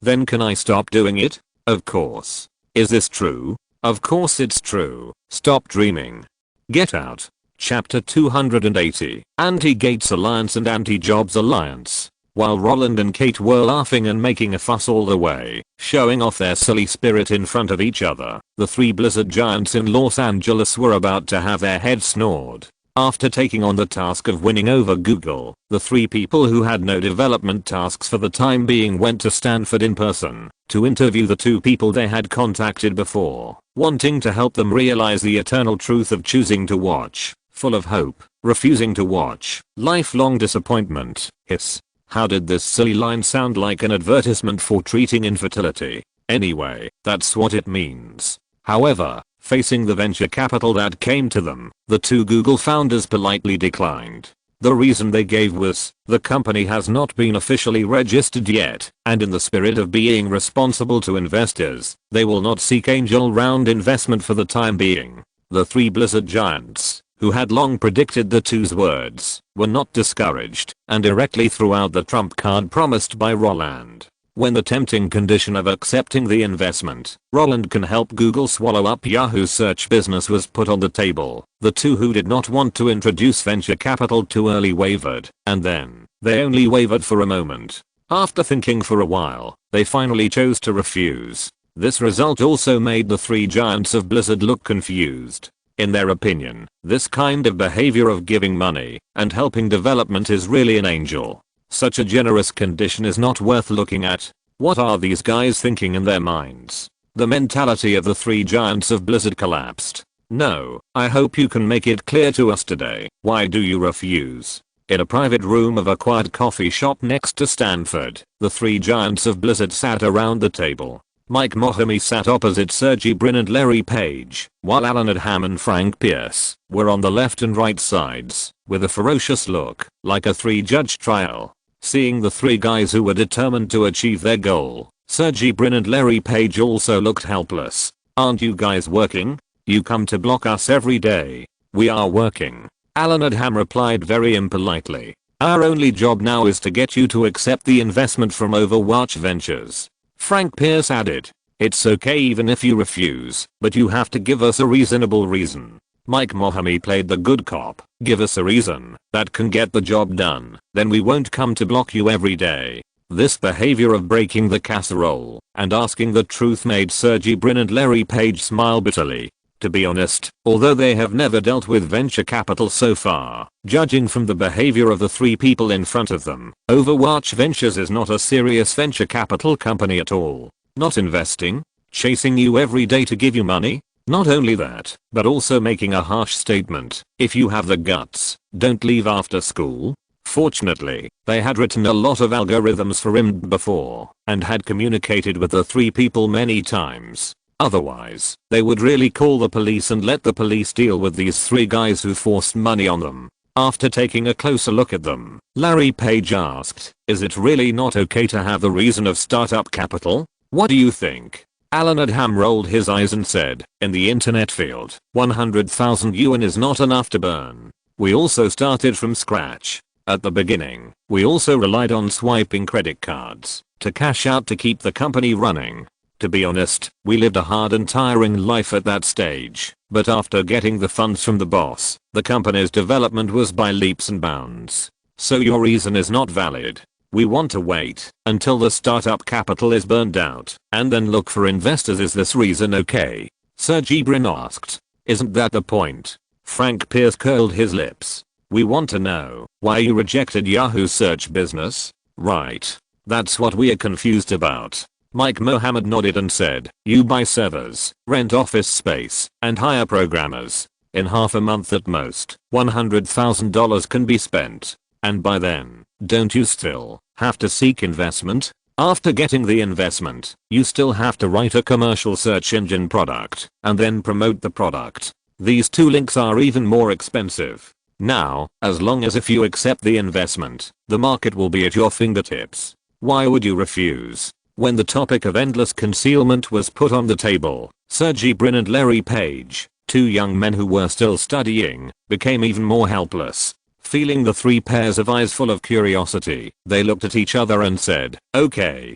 Speaker 1: Then can I stop doing it? Of course. Is this true? Of course it's true. Stop dreaming. Get out. Chapter 280. Anti-Gates Alliance and Anti-Jobs Alliance. While Roland and Kate were laughing and making a fuss all the way, showing off their silly spirit in front of each other, the three Blizzard giants in Los Angeles were about to have their heads snored. After taking on the task of winning over Google, the three people who had no development tasks for the time being went to Stanford in person to interview the two people they had contacted before, wanting to help them realize the eternal truth of choosing to watch, full of hope, refusing to watch, lifelong disappointment. Hiss. How did this silly line sound like an advertisement for treating infertility? Anyway, that's what it means. However, facing the venture capital that came to them, the two Google founders politely declined. The reason they gave was, the company has not been officially registered yet, and in the spirit of being responsible to investors, they will not seek angel round investment for the time being. The three Blizzard giants, who had long predicted the two's words, were not discouraged, and directly threw out the trump card promised by Roland. When the tempting condition of accepting the investment, Roland can help Google swallow up Yahoo's search business, was put on the table, the two who did not want to introduce venture capital too early wavered, and then, they only wavered for a moment. After thinking for a while, they finally chose to refuse. This result also made the three giants of Blizzard look confused. In their opinion, this kind of behavior of giving money and helping development is really an angel. Such a generous condition is not worth looking at. What are these guys thinking in their minds? The mentality of the three giants of Blizzard collapsed. No, I hope you can make it clear to us today. Why do you refuse? In a private room of a quiet coffee shop next to Stanford, the three giants of Blizzard sat around the table. Mike Mohomie sat opposite Sergey Brin and Larry Page, while Alan Adham and Frank Pierce were on the left and right sides, with a ferocious look, like a three-judge trial. Seeing the three guys who were determined to achieve their goal, Sergey Brin and Larry Page also looked helpless. "Aren't you guys working? You come to block us every day." "We are working," Alan Adham replied very impolitely. "Our only job now is to get you to accept the investment from Overwatch Ventures." Frank Pierce added, "It's okay even if you refuse, but you have to give us a reasonable reason." Mike Mohami played the good cop. "Give us a reason that can get the job done, then we won't come to block you every day." This behavior of breaking the casserole and asking the truth made Sergey Brin and Larry Page smile bitterly. To be honest, although they have never dealt with venture capital so far, judging from the behavior of the three people in front of them, Overwatch Ventures is not a serious venture capital company at all. Not investing, chasing you every day to give you money. Not only that, but also making a harsh statement: if you have the guts, don't leave after school. Fortunately, they had written a lot of algorithms for him before and had communicated with the three people many times. Otherwise, they would really call the police and let the police deal with these three guys who forced money on them. After taking a closer look at them, Larry Page asked, "Is it really not okay to have the reason of startup capital? What do you think?" Alan Adham rolled his eyes and said, "In the internet field, 100,000 yuan is not enough to burn. We also started from scratch. At the beginning, we also relied on swiping credit cards to cash out to keep the company running. To be honest, we lived a hard and tiring life at that stage, but after getting the funds from the boss, the company's development was by leaps and bounds. So your reason is not valid. We want to wait until the startup capital is burned out and then look for investors. Is this reason okay?" Sergey Brin asked. "Isn't that the point?" Frank Pierce curled his lips. "We want to know why you rejected Yahoo search business." "Right. That's what we are confused about." Mike Mohammed nodded and said, "You buy servers, rent office space, and hire programmers. In half a month at most, $100,000 can be spent. And by then, don't you still have to seek investment? After getting the investment, you still have to write a commercial search engine product and then promote the product. These two links are even more expensive. Now, as long as if you accept the investment, the market will be at your fingertips. Why would you refuse?" When the topic of endless concealment was put on the table, Sergey Brin and Larry Page, two young men who were still studying, became even more helpless. Feeling the three pairs of eyes full of curiosity, they looked at each other and said, okay,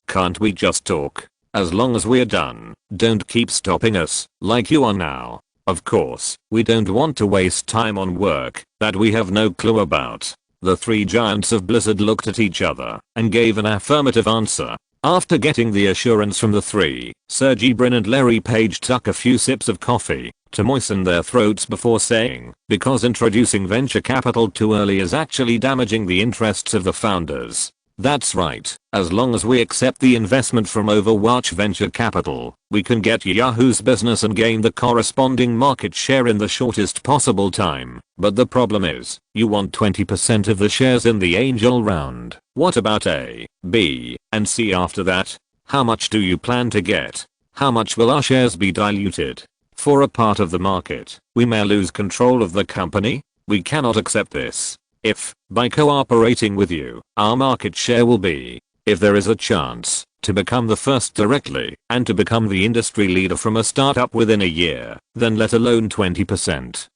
Speaker 1: can't we just talk? As long as we're done, don't keep stopping us, like you are now. Of course, we don't want to waste time on work that we have no clue about." The three giants of Blizzard looked at each other and gave an affirmative answer. After getting the assurance from the three, Sergey Brin and Larry Page took a few sips of coffee to moisten their throats before saying, "Because introducing venture capital too early is actually damaging the interests of the founders." "That's right. As long as we accept the investment from Overwatch Venture Capital, we can get Yahoo's business and gain the corresponding market share in the shortest possible time. But the problem is, you want 20% of the shares in the angel round. What about A, B, and C after that? How much do you plan to get? How much will our shares be diluted? For a part of the market, we may lose control of the company. We cannot accept this. If, by cooperating with you, our market share will be, if there is a chance, to become the first directly and to become the industry leader from a startup within a year, then let alone 20,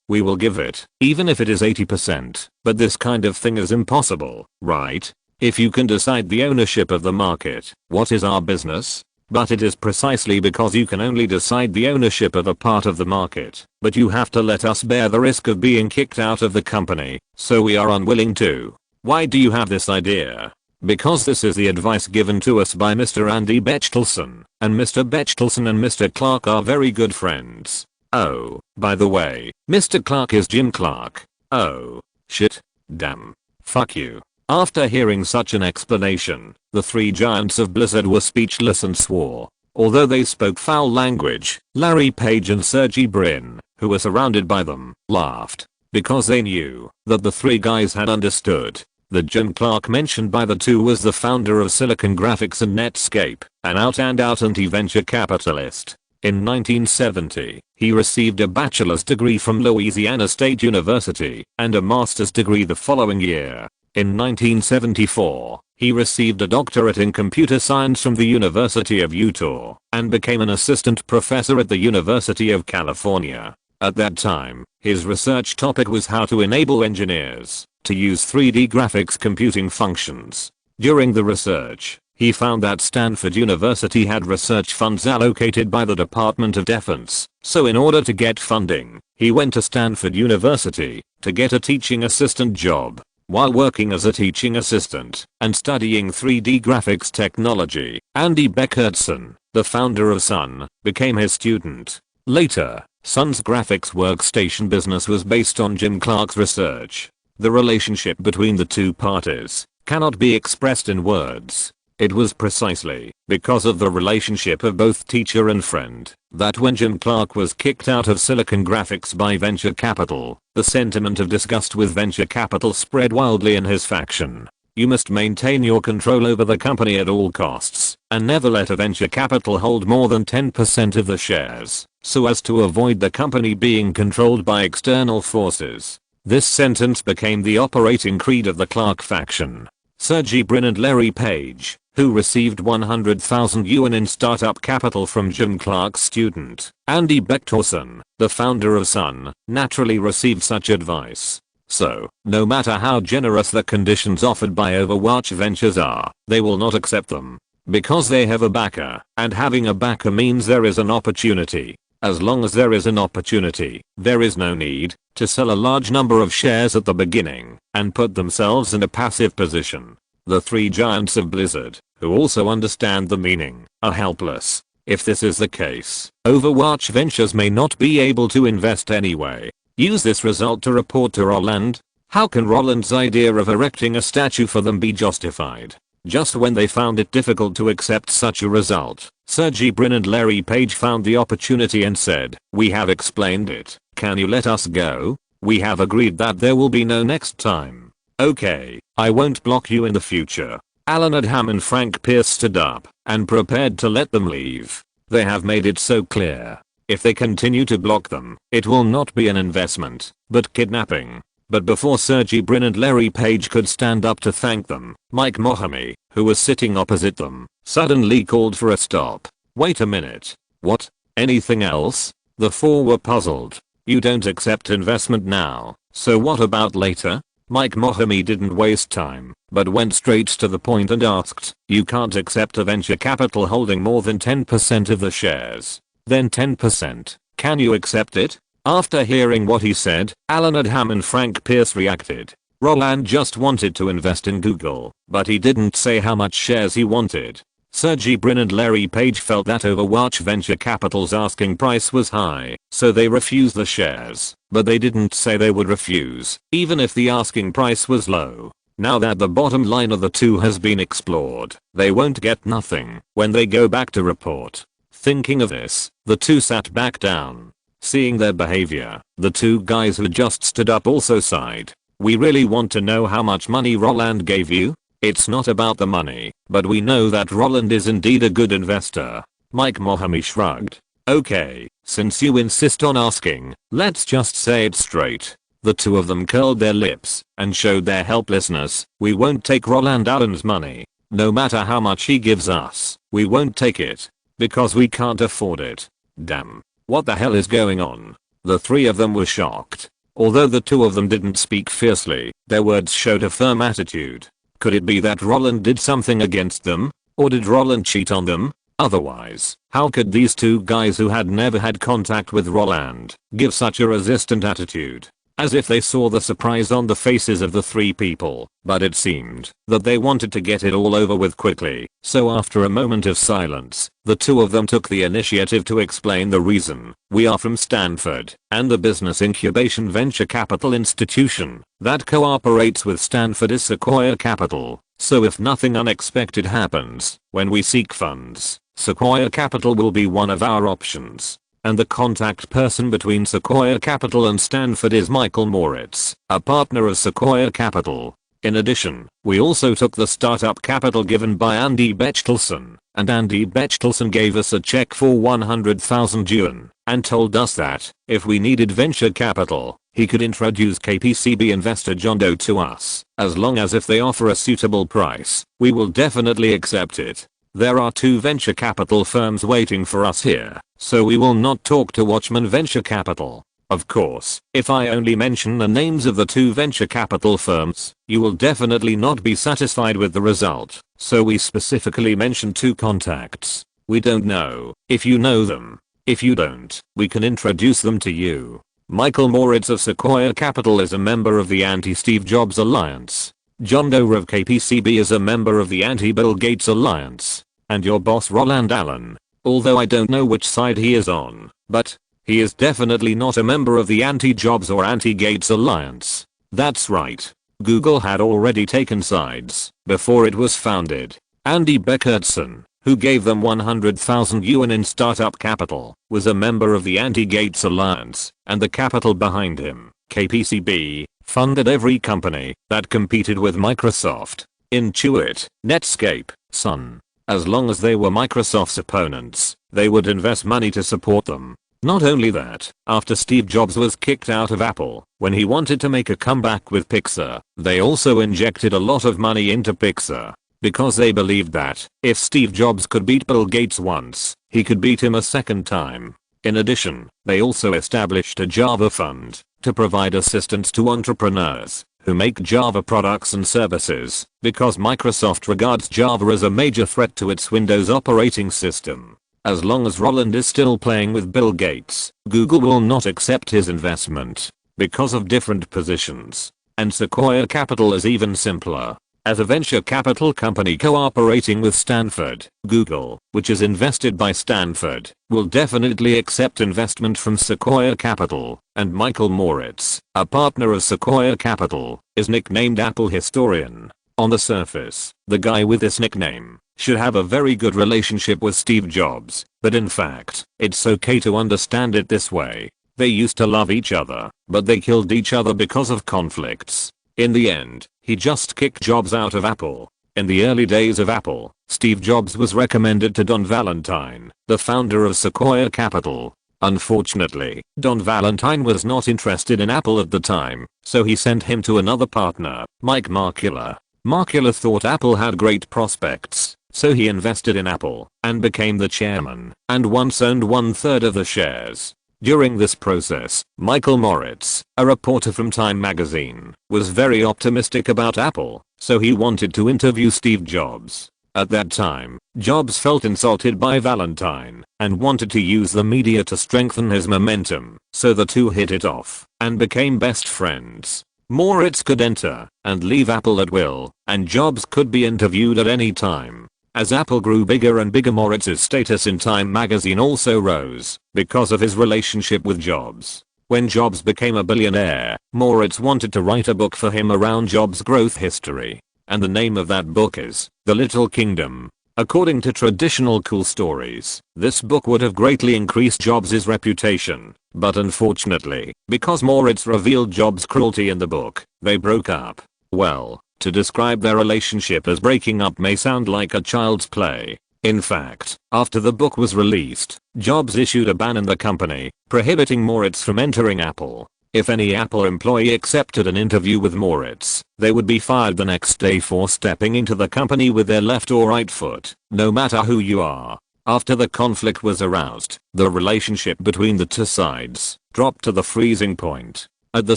Speaker 1: we will give it, even if it is 80%. But this kind of thing is impossible, right? If you can decide the ownership of the market, what is our business? But it is precisely because you can only decide the ownership of a part of the market, but you have to let us bear the risk of being kicked out of the company, so we are unwilling to. Why do you have this idea? Because this is the advice given to us by Mr. Andy Bechtelson, and Mr. Bechtelson and Mr. Clark are very good friends. Oh, by the way, Mr. Clark is Jim Clark. Oh, shit, damn, fuck you. After hearing such an explanation, the three giants of Blizzard were speechless and swore. Although they spoke foul language, Larry Page and Sergey Brin, who were surrounded by them, laughed. Because they knew that the three guys had understood. The Jim Clark mentioned by the two was the founder of Silicon Graphics and Netscape, an out-and-out anti-venture capitalist. In 1970, he received a bachelor's degree from Louisiana State University and a master's degree the following year. In 1974, he received a doctorate in computer science from the University of Utah and became an assistant professor at the University of California. At that time, his research topic was how to enable engineers to use 3D graphics computing functions. During the research, he found that Stanford University had research funds allocated by the Department of Defense, so in order to get funding, he went to Stanford University to get a teaching assistant job. While working as a teaching assistant and studying 3D graphics technology, Andy Beckertson, the founder of Sun, became his student. Later, Sun's graphics workstation business was based on Jim Clark's research. The relationship between the two parties cannot be expressed in words. It was precisely because of the relationship of both teacher and friend that when Jim Clark was kicked out of Silicon Graphics by venture capital, the sentiment of disgust with venture capital spread wildly in his faction. You must maintain your control over the company at all costs and never let a venture capital hold more than 10% of the shares, so as to avoid the company being controlled by external forces. This sentence became the operating creed of the Clark faction. Sergey Brin and Larry Page, who received 100,000 yuan in startup capital from Jim Clark's student, Andy Beckertson, the founder of Sun, naturally received such advice. So, no matter how generous the conditions offered by Overwatch Ventures are, they will not accept them. Because they have a backer, and having a backer means there is an opportunity. As long as there is an opportunity, there is no need to sell a large number of shares at the beginning and put themselves in a passive position. The three giants of Blizzard, who also understand the meaning, are helpless. If this is the case, Overwatch Ventures may not be able to invest anyway. Use this result to report to Roland. How can Roland's idea of erecting a statue for them be justified? Just when they found it difficult to accept such a result, Sergey Brin and Larry Page found the opportunity and said, "We have explained it. Can you let us go? We have agreed that there will be no next time." "Okay, I won't block you in the future." Alan Adham and Frank Pierce stood up and prepared to let them leave. They have made it so clear. If they continue to block them, it will not be an investment, but kidnapping. But before Sergey Brin and Larry Page could stand up to thank them, Mike Mohami, who was sitting opposite them, suddenly called for a stop. "Wait a minute. What? Anything else?" The four were puzzled. "You don't accept investment now, so what about later?" Mike Mohami didn't waste time, but went straight to the point and asked, "You can't accept a venture capital holding more than 10% of the shares. Then 10%. Can you accept it?" After hearing what he said, Alan Adham and Frank Pierce reacted. Roland just wanted to invest in Google, but he didn't say how much shares he wanted. Sergey Brin and Larry Page felt that Overwatch Venture Capital's asking price was high, so they refused the shares, but they didn't say they would refuse, even if the asking price was low. Now that the bottom line of the two has been explored, they won't get nothing when they go back to report. Thinking of this, the two sat back down. Seeing their behavior, the two guys who just stood up also sighed. "We really want to know how much money Roland gave you? It's not about the money, but we know that Roland is indeed a good investor." Mike Mohami shrugged. "Okay, since you insist on asking, let's just say it straight." The two of them curled their lips and showed their helplessness. "We won't take Roland Allen's money. No matter how much he gives us, we won't take it. Because we can't afford it." Damn. What the hell is going on? The three of them were shocked. Although the two of them didn't speak fiercely, their words showed a firm attitude. Could it be that Roland did something against them? Or did Roland cheat on them? Otherwise, how could these two guys who had never had contact with Roland give such a resistant attitude? As if they saw the surprise on the faces of the three people, but it seemed that they wanted to get it all over with quickly, so after a moment of silence, the two of them took the initiative to explain the reason. "We are from Stanford, and the business incubation venture capital institution that cooperates with Stanford is Sequoia Capital, so if nothing unexpected happens, when we seek funds, Sequoia Capital will be one of our options. And the contact person between Sequoia Capital and Stanford is Michael Moritz, a partner of Sequoia Capital." In addition, we also took the startup capital given by Andy Bechtelson, and Andy Bechtelson gave us a check for 100,000 yuan and told us that if we needed venture capital, he could introduce KPCB investor John Doe to us, as long as if they offer a suitable price, we will definitely accept it. There are 2 venture capital firms waiting for us here, so we will not talk to Watchman Venture Capital. Of course, if I only mention the names of the 2 venture capital firms, you will definitely not be satisfied with the result, so we specifically mention 2 contacts. We don't know if you know them. If you don't, we can introduce them to you. Michael Moritz of Sequoia Capital is a member of the Anti-Steve Jobs Alliance. John Doe of KPCB is a member of the Anti-Bill Gates Alliance. And your boss Roland Allen, although I don't know which side he is on, but he is definitely not a member of the Anti-Jobs or Anti-Gates Alliance. That's right. Google had already taken sides before it was founded. Andy Beckertson, who gave them 100,000 yuan in startup capital, was a member of the Anti-Gates Alliance, and the capital behind him, KPCB, funded every company that competed with Microsoft, Intuit, Netscape, Sun. As long as they were Microsoft's opponents, they would invest money to support them. Not only that, after Steve Jobs was kicked out of Apple, when he wanted to make a comeback with Pixar, they also injected a lot of money into Pixar. Because they believed that, if Steve Jobs could beat Bill Gates once, he could beat him a second time. In addition, they also established a Java fund to provide assistance to entrepreneurs who make Java products and services, because Microsoft regards Java as a major threat to its Windows operating system. As long as Roland is still playing with Bill Gates, Google will not accept his investment because of different positions. And Sequoia Capital is even simpler. As a venture capital company cooperating with Stanford, Google, which is invested by Stanford, will definitely accept investment from Sequoia Capital, and Michael Moritz, a partner of Sequoia Capital, is nicknamed Apple Historian. On the surface, the guy with this nickname should have a very good relationship with Steve Jobs, but in fact, it's okay to understand it this way. They used to love each other, but they killed each other because of conflicts. In the end, he just kicked Jobs out of Apple. In the early days of Apple, Steve Jobs was recommended to Don Valentine, the founder of Sequoia Capital. Unfortunately, Don Valentine was not interested in Apple at the time, so he sent him to another partner, Mike Markula. Markula thought Apple had great prospects, so he invested in Apple and became the chairman and once owned 1/3 of the shares. During this process, Michael Moritz, a reporter from Time magazine, was very optimistic about Apple, so he wanted to interview Steve Jobs. At that time, Jobs felt insulted by Valentine and wanted to use the media to strengthen his momentum, so the two hit it off and became best friends. Moritz could enter and leave Apple at will, and Jobs could be interviewed at any time. As Apple grew bigger and bigger, Moritz's status in Time magazine also rose because of his relationship with Jobs. When Jobs became a billionaire, Moritz wanted to write a book for him around Jobs' growth history, and the name of that book is The Little Kingdom. According to traditional cool stories, this book would have greatly increased Jobs' reputation, but unfortunately, because Moritz revealed Jobs' cruelty in the book, they broke up. Well, to describe their relationship as breaking up may sound like a child's play. In fact, after the book was released, Jobs issued a ban in the company, prohibiting Moritz from entering Apple. If any Apple employee accepted an interview with Moritz, they would be fired the next day for stepping into the company with their left or right foot, no matter who you are. After the conflict was aroused, the relationship between the two sides dropped to the freezing point. At the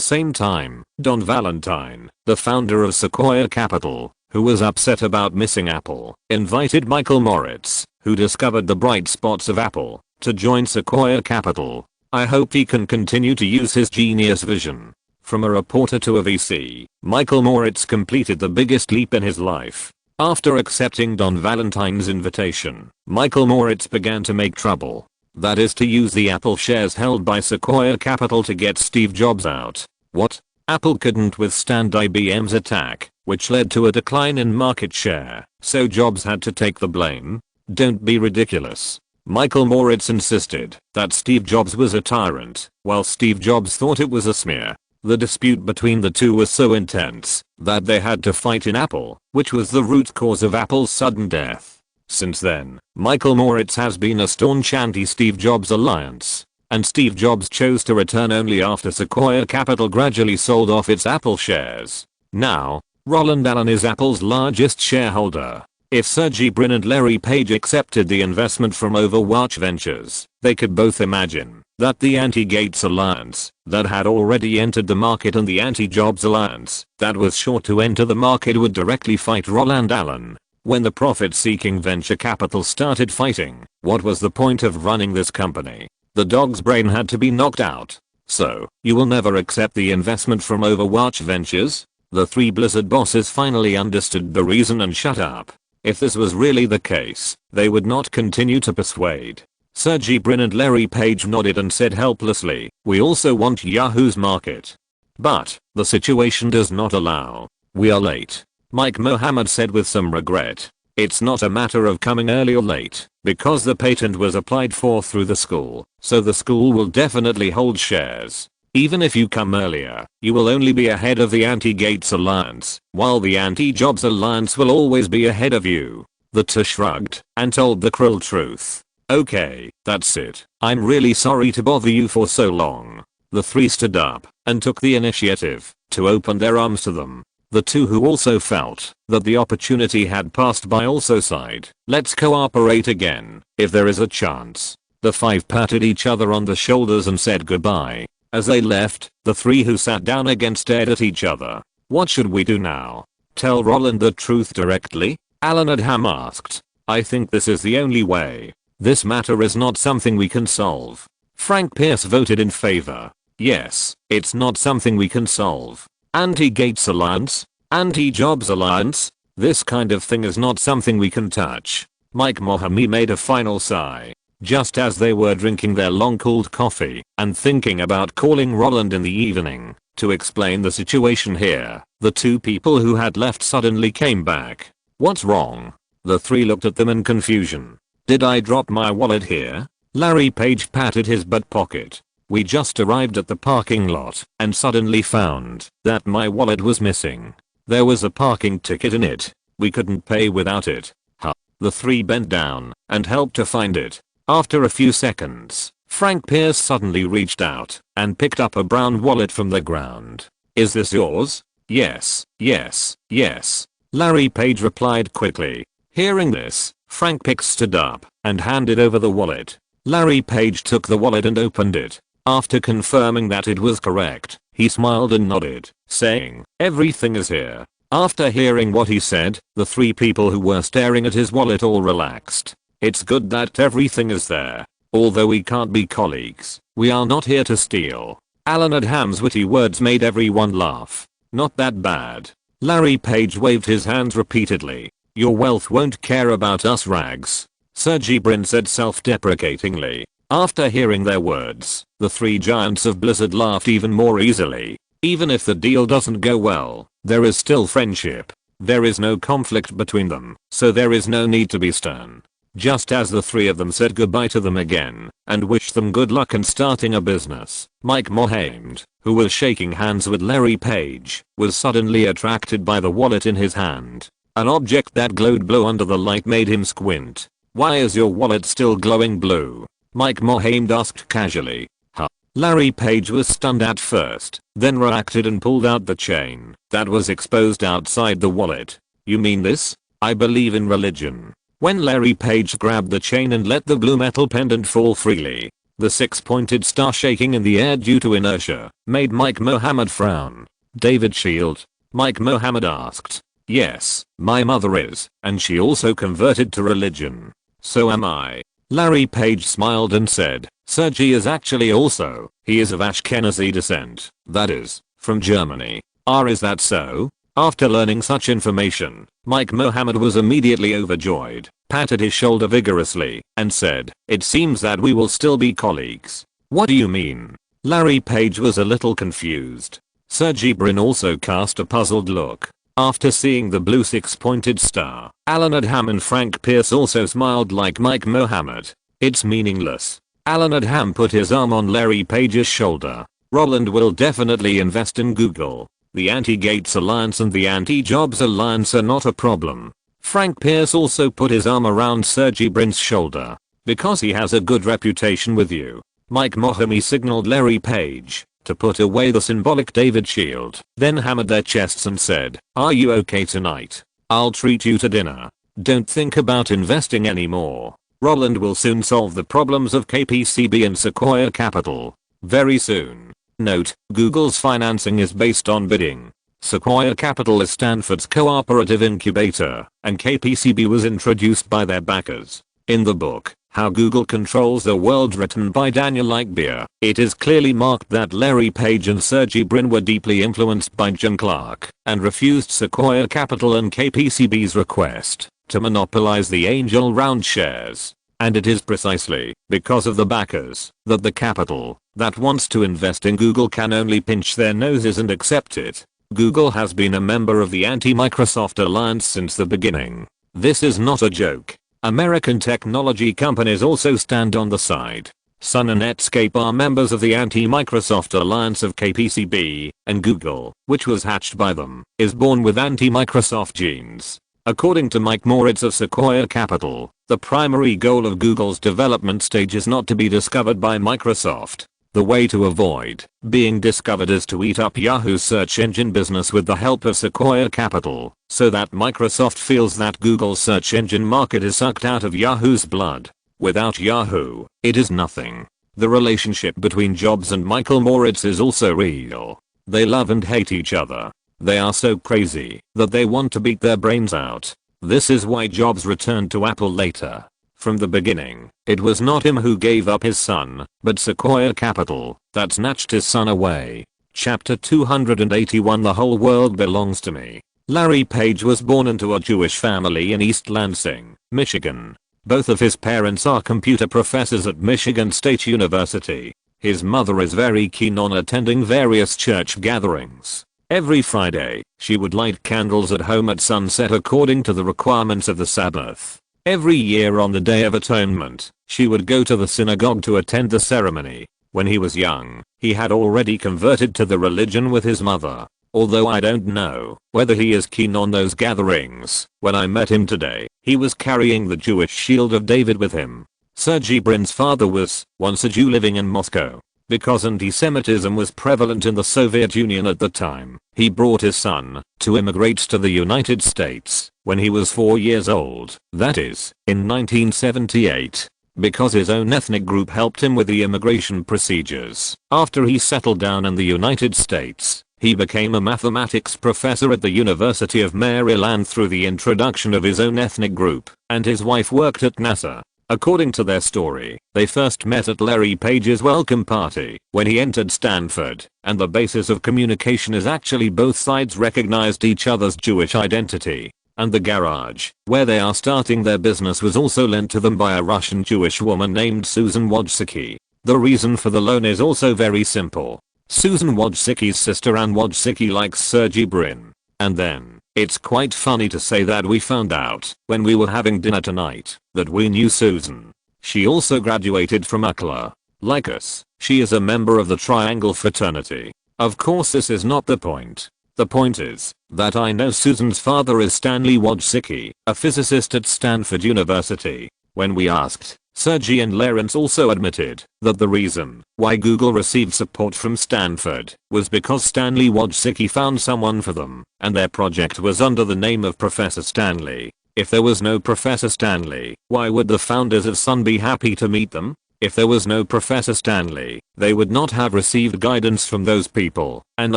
Speaker 1: same time, Don Valentine, the founder of Sequoia Capital, who was upset about missing Apple, invited Michael Moritz, who discovered the bright spots of Apple, to join Sequoia Capital. I hope he can continue to use his genius vision. From a reporter to a VC, Michael Moritz completed the biggest leap in his life. After accepting Don Valentine's invitation, Michael Moritz began to make trouble. That is, to use the Apple shares held by Sequoia Capital to get Steve Jobs out. What? Apple couldn't withstand IBM's attack, which led to a decline in market share, so Jobs had to take the blame? Don't be ridiculous. Michael Moritz insisted that Steve Jobs was a tyrant, while Steve Jobs thought it was a smear. The dispute between the two was so intense that they had to fight in Apple, which was the root cause of Apple's sudden death. Since then, Michael Moritz has been a staunch anti-Steve Jobs alliance, and Steve Jobs chose to return only after Sequoia Capital gradually sold off its Apple shares. Now, Roland Allen is Apple's largest shareholder. If Sergey Brin and Larry Page accepted the investment from Overwatch Ventures, they could both imagine that the anti-Gates alliance that had already entered the market and the anti-Jobs alliance that was sure to enter the market would directly fight Roland Allen. When the profit-seeking venture capital started fighting, what was the point of running this company? The dog's brain had to be knocked out. So, you will never accept the investment from Overwatch Ventures? The three Blizzard bosses finally understood the reason and shut up. If this was really the case, they would not continue to persuade. Sergey Brin and Larry Page nodded and said helplessly, "We also want Yahoo's market. But, the situation does not allow. We are late." Mike Mohammed said with some regret. "It's not a matter of coming early or late, because the patent was applied for through the school, so the school will definitely hold shares. Even if you come earlier, you will only be ahead of the anti-Gates alliance, while the anti-Jobs alliance will always be ahead of you." The two shrugged and told the cruel truth. "Okay, that's it. I'm really sorry to bother you for so long." The three stood up and took the initiative to open their arms to them. The two who also felt that the opportunity had passed by also sighed, "Let's cooperate again, if there is a chance." The five patted each other on the shoulders and said goodbye. As they left, the three who sat down again stared at each other. "What should we do now? Tell Roland the truth directly?" Alan Adham asked. "I think this is the only way. This matter is not something we can solve." Frank Pierce voted in favor. "Yes, it's not something we can solve. Anti-Gates alliance? Anti-Jobs alliance? This kind of thing is not something we can touch." Mike Mohammed made a final sigh. Just as they were drinking their long cooled coffee and thinking about calling Roland in the evening to explain the situation here, the two people who had left suddenly came back. "What's wrong?" The three looked at them in confusion. "Did I drop my wallet here?" Larry Page patted his butt pocket. "We just arrived at the parking lot and suddenly found that my wallet was missing. There was a parking ticket in it. We couldn't pay without it." Huh. The three bent down and helped to find it. After a few seconds, Frank Pierce suddenly reached out and picked up a brown wallet from the ground. "Is this yours?" "Yes, yes, yes," Larry Page replied quickly. Hearing this, Frank Pierce stood up and handed over the wallet. Larry Page took the wallet and opened it. After confirming that it was correct, he smiled and nodded, saying, "Everything is here." After hearing what he said, the three people who were staring at his wallet all relaxed. "It's good that everything is there. Although we can't be colleagues, we are not here to steal." Alan Adham's witty words made everyone laugh. "Not that bad." Larry Page waved his hands repeatedly. "Your wealth won't care about us rags," Sergey Brin said self-deprecatingly. After hearing their words, the three giants of Blizzard laughed even more easily. Even if the deal doesn't go well, there is still friendship. There is no conflict between them, so there is no need to be stern. Just as the three of them said goodbye to them again and wished them good luck in starting a business, Mike Mohammed, who was shaking hands with Larry Page, was suddenly attracted by the wallet in his hand. An object that glowed blue under the light made him squint. "Why is your wallet still glowing blue?" Mike Mohammed asked casually. "Huh?" Larry Page was stunned at first, then reacted and pulled out the chain that was exposed outside the wallet. "You mean this? I believe in religion." When Larry Page grabbed the chain and let the blue metal pendant fall freely, the six-pointed star shaking in the air due to inertia made Mike Mohammed frown. "David Shield?" Mike Mohammed asked. "Yes, my mother is, and she also converted to religion. So am I." Larry Page smiled and said, "Sergey is actually also. He is of Ashkenazi descent, that is, from Germany." Is that so?" After learning such information, Mike Mohammed was immediately overjoyed, patted his shoulder vigorously, and said, "It seems that we will still be colleagues." "What do you mean?" Larry Page was a little confused. Sergey Brin also cast a puzzled look. After seeing the blue six-pointed star, Alan Adham and Frank Pierce also smiled like Mike Mohammed. "It's meaningless." Alan Adham put his arm on Larry Page's shoulder. Roland will definitely invest in Google. The Anti-Gates Alliance and the Anti-Jobs Alliance are not a problem. Frank Pierce also put his arm around Sergey Brin's shoulder. Because he has a good reputation with you, Mike Mohomie signaled Larry Page to put away the symbolic David shield, then hammered their chests and said, "Are you okay tonight? I'll treat you to dinner. Don't think about investing anymore. Roland will soon solve the problems of KPCB and Sequoia Capital. Very soon." Note, Google's financing is based on bidding. Sequoia Capital is Stanford's cooperative incubator, and KPCB was introduced by their backers. In the book, How Google Controls the World, written by Daniel Lightbeer, it is clearly marked that Larry Page and Sergey Brin were deeply influenced by Jim Clark and refused Sequoia Capital and KPCB's request to monopolize the angel round shares. And it is precisely because of the backers that the capital that wants to invest in Google can only pinch their noses and accept it. Google has been a member of the anti-Microsoft alliance since the beginning. This is not a joke. American technology companies also stand on the side. Sun and Netscape are members of the anti-Microsoft alliance of KPCB, and Google, which was hatched by them, is born with anti-Microsoft genes. According to Mike Moritz of Sequoia Capital, the primary goal of Google's development stage is not to be discovered by Microsoft. The way to avoid being discovered is to eat up Yahoo's search engine business with the help of Sequoia Capital, so that Microsoft feels that Google's search engine market is sucked out of Yahoo's blood. Without Yahoo, it is nothing. The relationship between Jobs and Michael Moritz is also real. They love and hate each other. They are so crazy that they want to beat their brains out. This is why Jobs returned to Apple later. From the beginning, it was not him who gave up his son, but Sequoia Capital that snatched his son away. Chapter 281, The Whole World Belongs to Me. Larry Page was born into a Jewish family in East Lansing, Michigan. Both of his parents are computer professors at Michigan State University. His mother is very keen on attending various church gatherings. Every Friday, she would light candles at home at sunset according to the requirements of the Sabbath. Every year on the Day of Atonement, she would go to the synagogue to attend the ceremony. When he was young, he had already converted to the religion with his mother. Although I don't know whether he is keen on those gatherings. When I met him today, he was carrying the Jewish shield of David with him. Sergey Brin's father was once a Jew living in Moscow. Because anti-Semitism was prevalent in the Soviet Union at the time, he brought his son to immigrate to the United States when he was 4 years old, that is, in 1978. Because his own ethnic group helped him with the immigration procedures. After he settled down in the United States, he became a mathematics professor at the University of Maryland through the introduction of his own ethnic group, and his wife worked at NASA. According to their story, they first met at Larry Page's welcome party when he entered Stanford, and the basis of communication is actually both sides recognized each other's Jewish identity. And the garage, where they are starting their business, was also lent to them by a Russian Jewish woman named Susan Wojcicki. The reason for the loan is also very simple. Susan Wojcicki's sister Ann Wojcicki likes Sergey Brin. And then, it's quite funny to say that we found out, when we were having dinner tonight, that we knew Susan. She also graduated from UCLA. Like us, she is a member of the Triangle fraternity. Of course, this is not the point. The point is that I know Susan's father is Stanley Wojcicki, a physicist at Stanford University. When we asked, Sergey and Lawrence also admitted that the reason why Google received support from Stanford was because Stanley Wojcicki found someone for them, and their project was under the name of Professor Stanley. If there was no Professor Stanley, why would the founders of Sun be happy to meet them? If there was no Professor Stanley, they would not have received guidance from those people and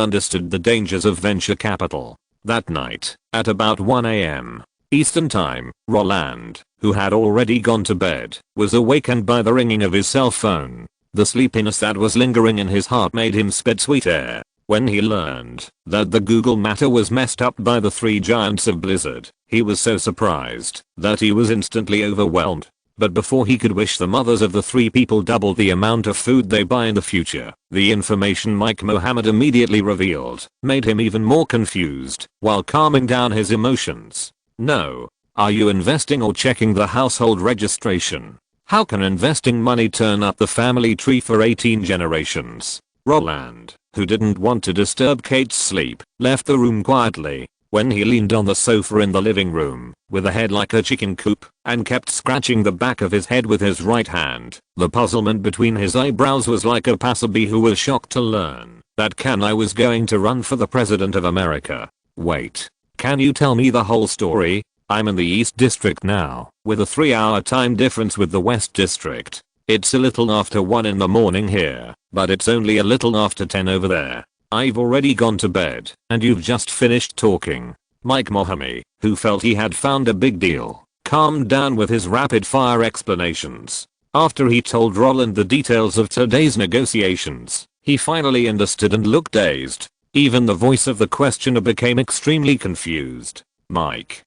Speaker 1: understood the dangers of venture capital. That night, at about 1 a.m. Eastern Time, Roland, who had already gone to bed, was awakened by the ringing of his cell phone. The sleepiness that was lingering in his heart made him spit sweet air. When he learned that the Google matter was messed up by the three giants of Blizzard, he was so surprised that he was instantly overwhelmed. But before he could wish the mothers of the three people double the amount of food they buy in the future, the information Mike Mohammed immediately revealed made him even more confused while calming down his emotions. No. Are you investing or checking the household registration? How can investing money turn up the family tree for 18 generations? Roland, who didn't want to disturb Kate's sleep, left the room quietly. When he leaned on the sofa in the living room, with a head like a chicken coop, and kept scratching the back of his head with his right hand, the puzzlement between his eyebrows was like a passerby who was shocked to learn that I was going to run for the president of America. Wait. Can you tell me the whole story? I'm in the East District now, with a 3-hour time difference with the West District. It's a little after 1 in the morning here, but it's only a little after 10 over there. I've already gone to bed, and you've just finished talking. Mike Mohammed, who felt he had found a big deal, calmed down with his rapid-fire explanations. After he told Roland the details of today's negotiations, he finally understood and looked dazed. Even the voice of the questioner became extremely confused. Mike.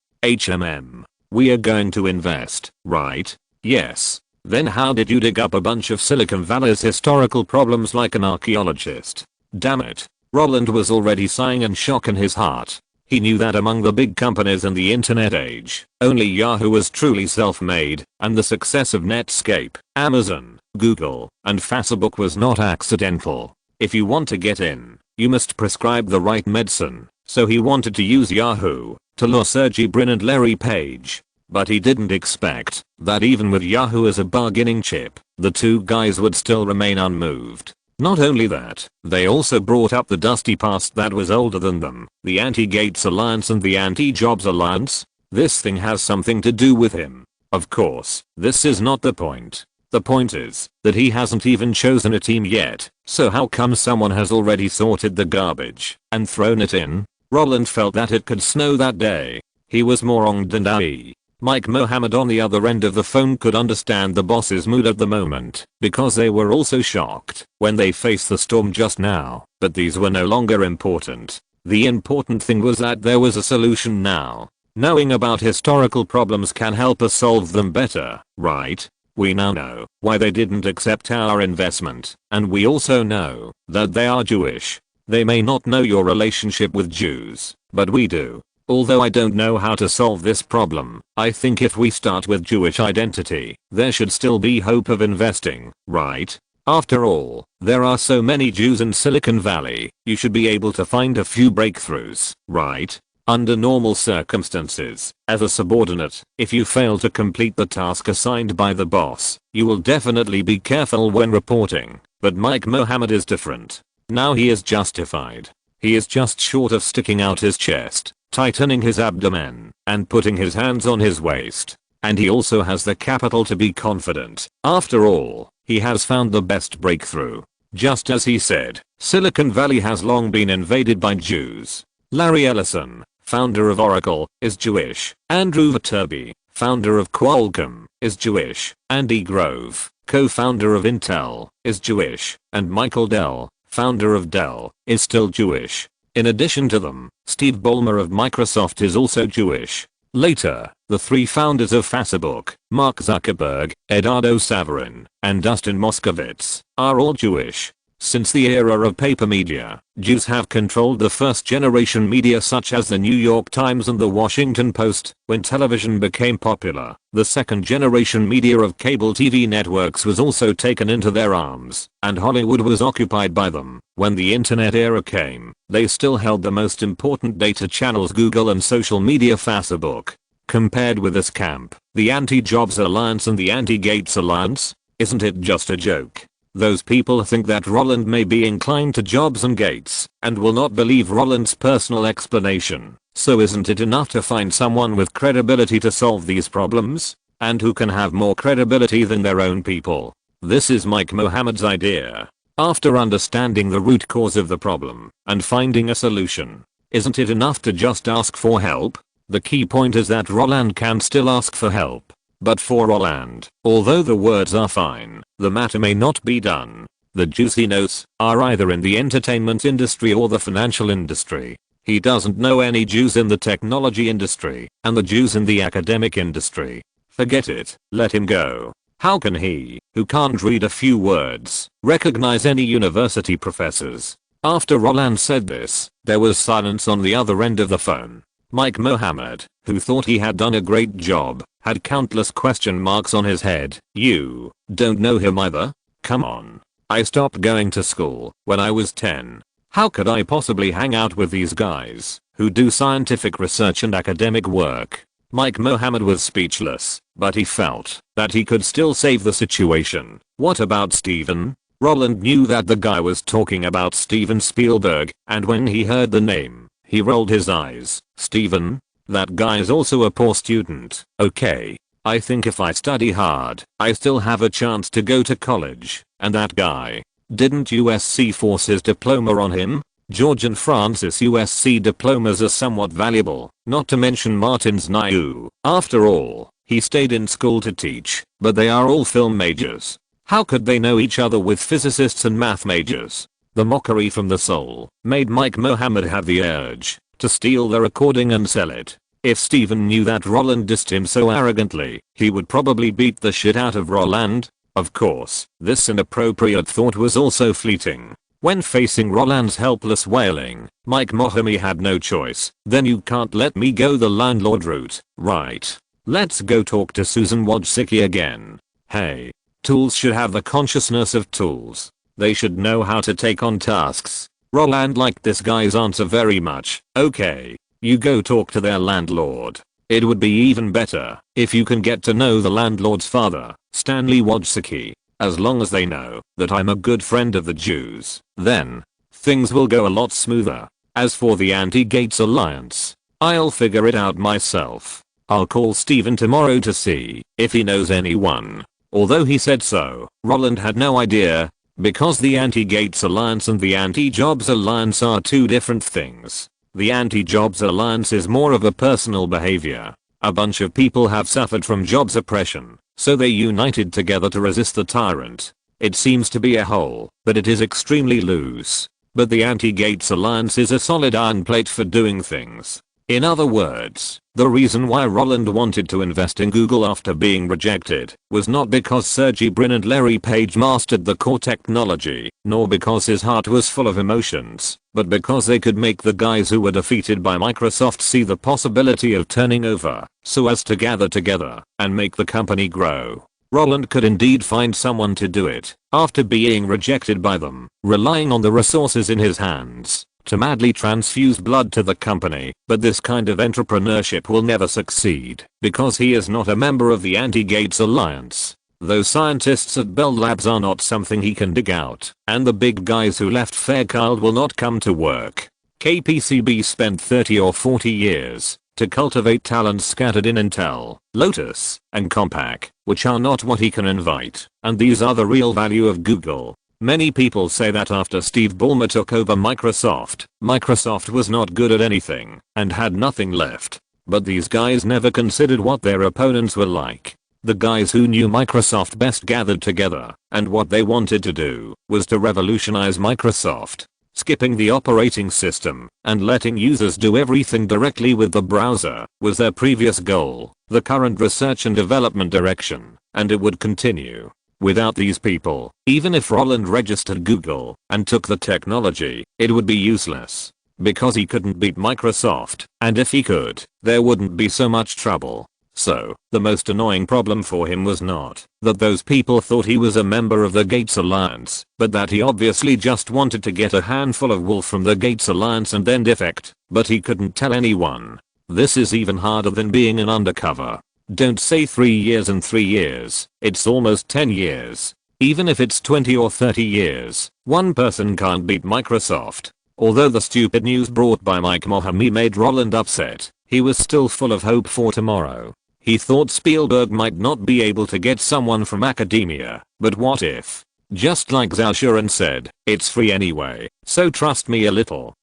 Speaker 1: We are going to invest, right? Yes. Then how did you dig up a bunch of Silicon Valley's historical problems like an archaeologist? Damn it. Roland was already sighing in shock in his heart. He knew that among the big companies in the internet age, only Yahoo was truly self-made, and the success of Netscape, Amazon, Google, and Facebook was not accidental. If you want to get in, you must prescribe the right medicine. So he wanted to use Yahoo to lure Sergey Brin and Larry Page. But he didn't expect that even with Yahoo as a bargaining chip, the two guys would still remain unmoved. Not only that, they also brought up the dusty past that was older than them, the Anti-Gates Alliance and the Anti-Jobs Alliance. This thing has something to do with him. Of course, this is not the point. The point is that he hasn't even chosen a team yet, so how come someone has already sorted the garbage and thrown it in? Roland felt that it could snow that day. He was moronged and aye. Mike Mohammed on the other end of the phone could understand the boss's mood at the moment, because they were also shocked when they faced the storm just now, but these were no longer important. The important thing was that there was a solution now. Knowing about historical problems can help us solve them better, right? We now know why they didn't accept our investment, and we also know that they are Jewish. They may not know your relationship with Jews, but we do. Although I don't know how to solve this problem, I think if we start with Jewish identity, there should still be hope of investing, right? After all, there are so many Jews in Silicon Valley, you should be able to find a few breakthroughs, right? Under normal circumstances, as a subordinate, if you fail to complete the task assigned by the boss, you will definitely be careful when reporting. But Mike Mohammed is different. Now he is justified. He is just short of sticking out his chest, tightening his abdomen, and putting his hands on his waist. And he also has the capital to be confident. After all, he has found the best breakthrough. Just as he said, Silicon Valley has long been invaded by Jews. Larry Ellison, founder of Oracle, is Jewish. Andrew Viterbi, founder of Qualcomm, is Jewish. Andy Grove, co-founder of Intel, is Jewish. And Michael Dell, founder of Dell, is still Jewish. In addition to them, Steve Ballmer of Microsoft is also Jewish. Later, the three founders of Facebook, Mark Zuckerberg, Eduardo Saverin, and Dustin Moskovitz, are all Jewish. Since the era of paper media, Jews have controlled the first generation media such as the New York Times and the Washington Post. When television became popular, the second generation media of cable TV networks was also taken into their arms, and Hollywood was occupied by them. When the internet era came, they still held the most important data channels, Google and social media Facebook. Compared with this camp, the Anti-Jobs Alliance and the Anti-Gates Alliance, isn't it just a joke? Those people think that Roland may be inclined to Jobs and Gates, and will not believe Roland's personal explanation. So isn't it enough to find someone with credibility to solve these problems? And who can have more credibility than their own people? This is Mike Mohammed's idea. After understanding the root cause of the problem, and finding a solution, isn't it enough to just ask for help? The key point is that Roland can still ask for help. But for Roland, although the words are fine, the matter may not be done. The juicy notes are either in the entertainment industry or the financial industry. He doesn't know any Jews in the technology industry, and the Jews in the academic industry. Forget it, let him go. How can he, who can't read a few words, recognize any university professors? After Roland said this, there was silence on the other end of the phone. Mike Mohammed, who thought he had done a great job, had countless question marks on his head. You don't know him either? Come on. I stopped going to school when I was 10. How could I possibly hang out with these guys who do scientific research and academic work? Mike Mohammed was speechless, but he felt that he could still save the situation. What about Steven? Roland knew that the guy was talking about Steven Spielberg, and when he heard the name, he rolled his eyes. Steven? That guy is also a poor student. Okay. I think if I study hard, I still have a chance to go to college. And that guy? Didn't USC force his diploma on him? George and Francis USC diplomas are somewhat valuable, not to mention Martin's NIU. After all, he stayed in school to teach, but they are all film majors. How could they know each other with physicists and math majors? The mockery from the soul made Mike Mohammed have the urge to steal the recording and sell it. If Steven knew that Roland dissed him so arrogantly, he would probably beat the shit out of Roland. Of course, this inappropriate thought was also fleeting. When facing Roland's helpless wailing, Mike Mohammed had no choice. Then you can't let me go the landlord route, right? Let's go talk to Susan Wojcicki again. Hey. Tools should have the consciousness of tools. They should know how to take on tasks. Roland liked this guy's answer very much. Okay. You go talk to their landlord. It would be even better if you can get to know the landlord's father, Stanley Wojcicki. As long as they know that I'm a good friend of the Jews, then things will go a lot smoother. As for the Anti-Gates Alliance, I'll figure it out myself. I'll call Steven tomorrow to see if he knows anyone. Although he said so, Roland had no idea, because the Anti-Gates Alliance and the Anti-Jobs Alliance are two different things. The Anti-Jobs Alliance is more of a personal behavior. A bunch of people have suffered from jobs oppression, so they united together to resist the tyrant. It seems to be a whole, but it is extremely loose. But the Anti-Gates Alliance is a solid iron plate for doing things. In other words, the reason why Roland wanted to invest in Google after being rejected was not because Sergey Brin and Larry Page mastered the core technology, nor because his heart was full of emotions, but because they could make the guys who were defeated by Microsoft see the possibility of turning over, so as to gather together and make the company grow. Roland could indeed find someone to do it, after being rejected by them, relying on the resources in his hands to madly transfuse blood to the company, but this kind of entrepreneurship will never succeed because he is not a member of the Anti-Gates Alliance. Those scientists at Bell Labs are not something he can dig out, and the big guys who left Fairchild will not come to work. KPCB spent 30 or 40 years to cultivate talents scattered in Intel, Lotus, and Compaq, which are not what he can invite, and these are the real value of Google. Many people say that after Steve Ballmer took over Microsoft, Microsoft was not good at anything and had nothing left. But these guys never considered what their opponents were like. The guys who knew Microsoft best gathered together, and what they wanted to do was to revolutionize Microsoft, skipping the operating system and letting users do everything directly with the browser was their previous goal, the current research and development direction, and it would continue. Without these people, even if Roland registered Google and took the technology, it would be useless. Because he couldn't beat Microsoft, and if he could, there wouldn't be so much trouble. So, the most annoying problem for him was not that those people thought he was a member of the Gates Alliance, but that he obviously just wanted to get a handful of wool from the Gates Alliance and then defect, but he couldn't tell anyone. This is even harder than being an undercover. Don't say 3 years and 3 years, it's almost 10 years. Even if it's 20 or 30 years, one person can't beat Microsoft. Although the stupid news brought by Mike Mohammed made Roland upset, he was still full of hope for tomorrow. He thought Spielberg might not be able to get someone from academia, but what if? Just like Zhao Shuren said, it's free anyway, so trust me a little.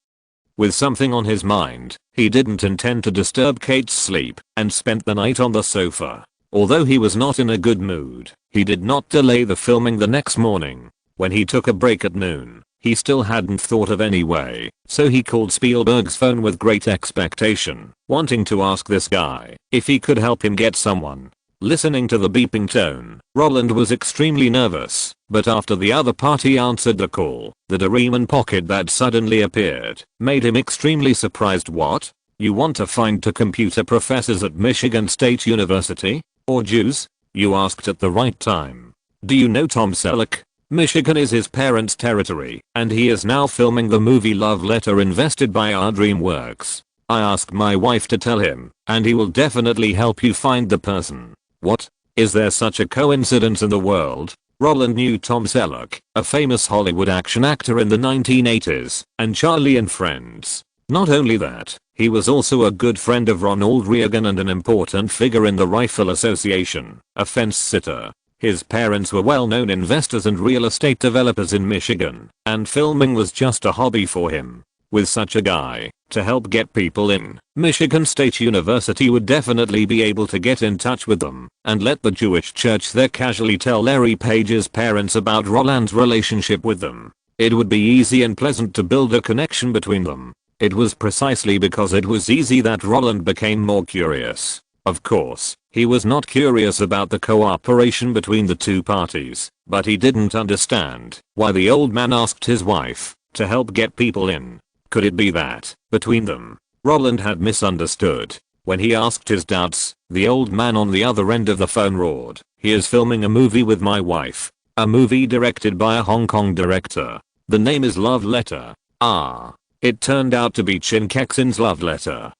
Speaker 1: With something on his mind, he didn't intend to disturb Kate's sleep and spent the night on the sofa. Although he was not in a good mood, he did not delay the filming the next morning. When he took a break at noon, he still hadn't thought of any way, so he called Spielberg's phone with great expectation, wanting to ask this guy if he could help him get someone. Listening to the beeping tone, Roland was extremely nervous, but after the other party answered the call, the Doraemon pocket that suddenly appeared made him extremely surprised. What? You want to find two computer professors at Michigan State University? Or Jews? You asked at the right time. Do you know Tom Selleck? Michigan is his parents' territory, and he is now filming the movie Love Letter invested by our DreamWorks. I asked my wife to tell him, and he will definitely help you find the person. What? Is there such a coincidence in the world? Roland knew Tom Selleck, a famous Hollywood action actor in the 1980s, and Charlie and Friends. Not only that, he was also a good friend of Ronald Reagan and an important figure in the Rifle Association, a fence sitter. His parents were well-known investors and real estate developers in Michigan, and filming was just a hobby for him. With such a guy to help get people in, Michigan State University would definitely be able to get in touch with them and let the Jewish church there casually tell Larry Page's parents about Roland's relationship with them. It would be easy and pleasant to build a connection between them. It was precisely because it was easy that Roland became more curious. Of course, he was not curious about the cooperation between the two parties, but he didn't understand why the old man asked his wife to help get people in. Could it be that, between them, Roland had misunderstood? When he asked his doubts, the old man on the other end of the phone roared, "He is filming a movie with my wife. A movie directed by a Hong Kong director. The name is Love Letter." It turned out to be Chin Kexin's Love Letter.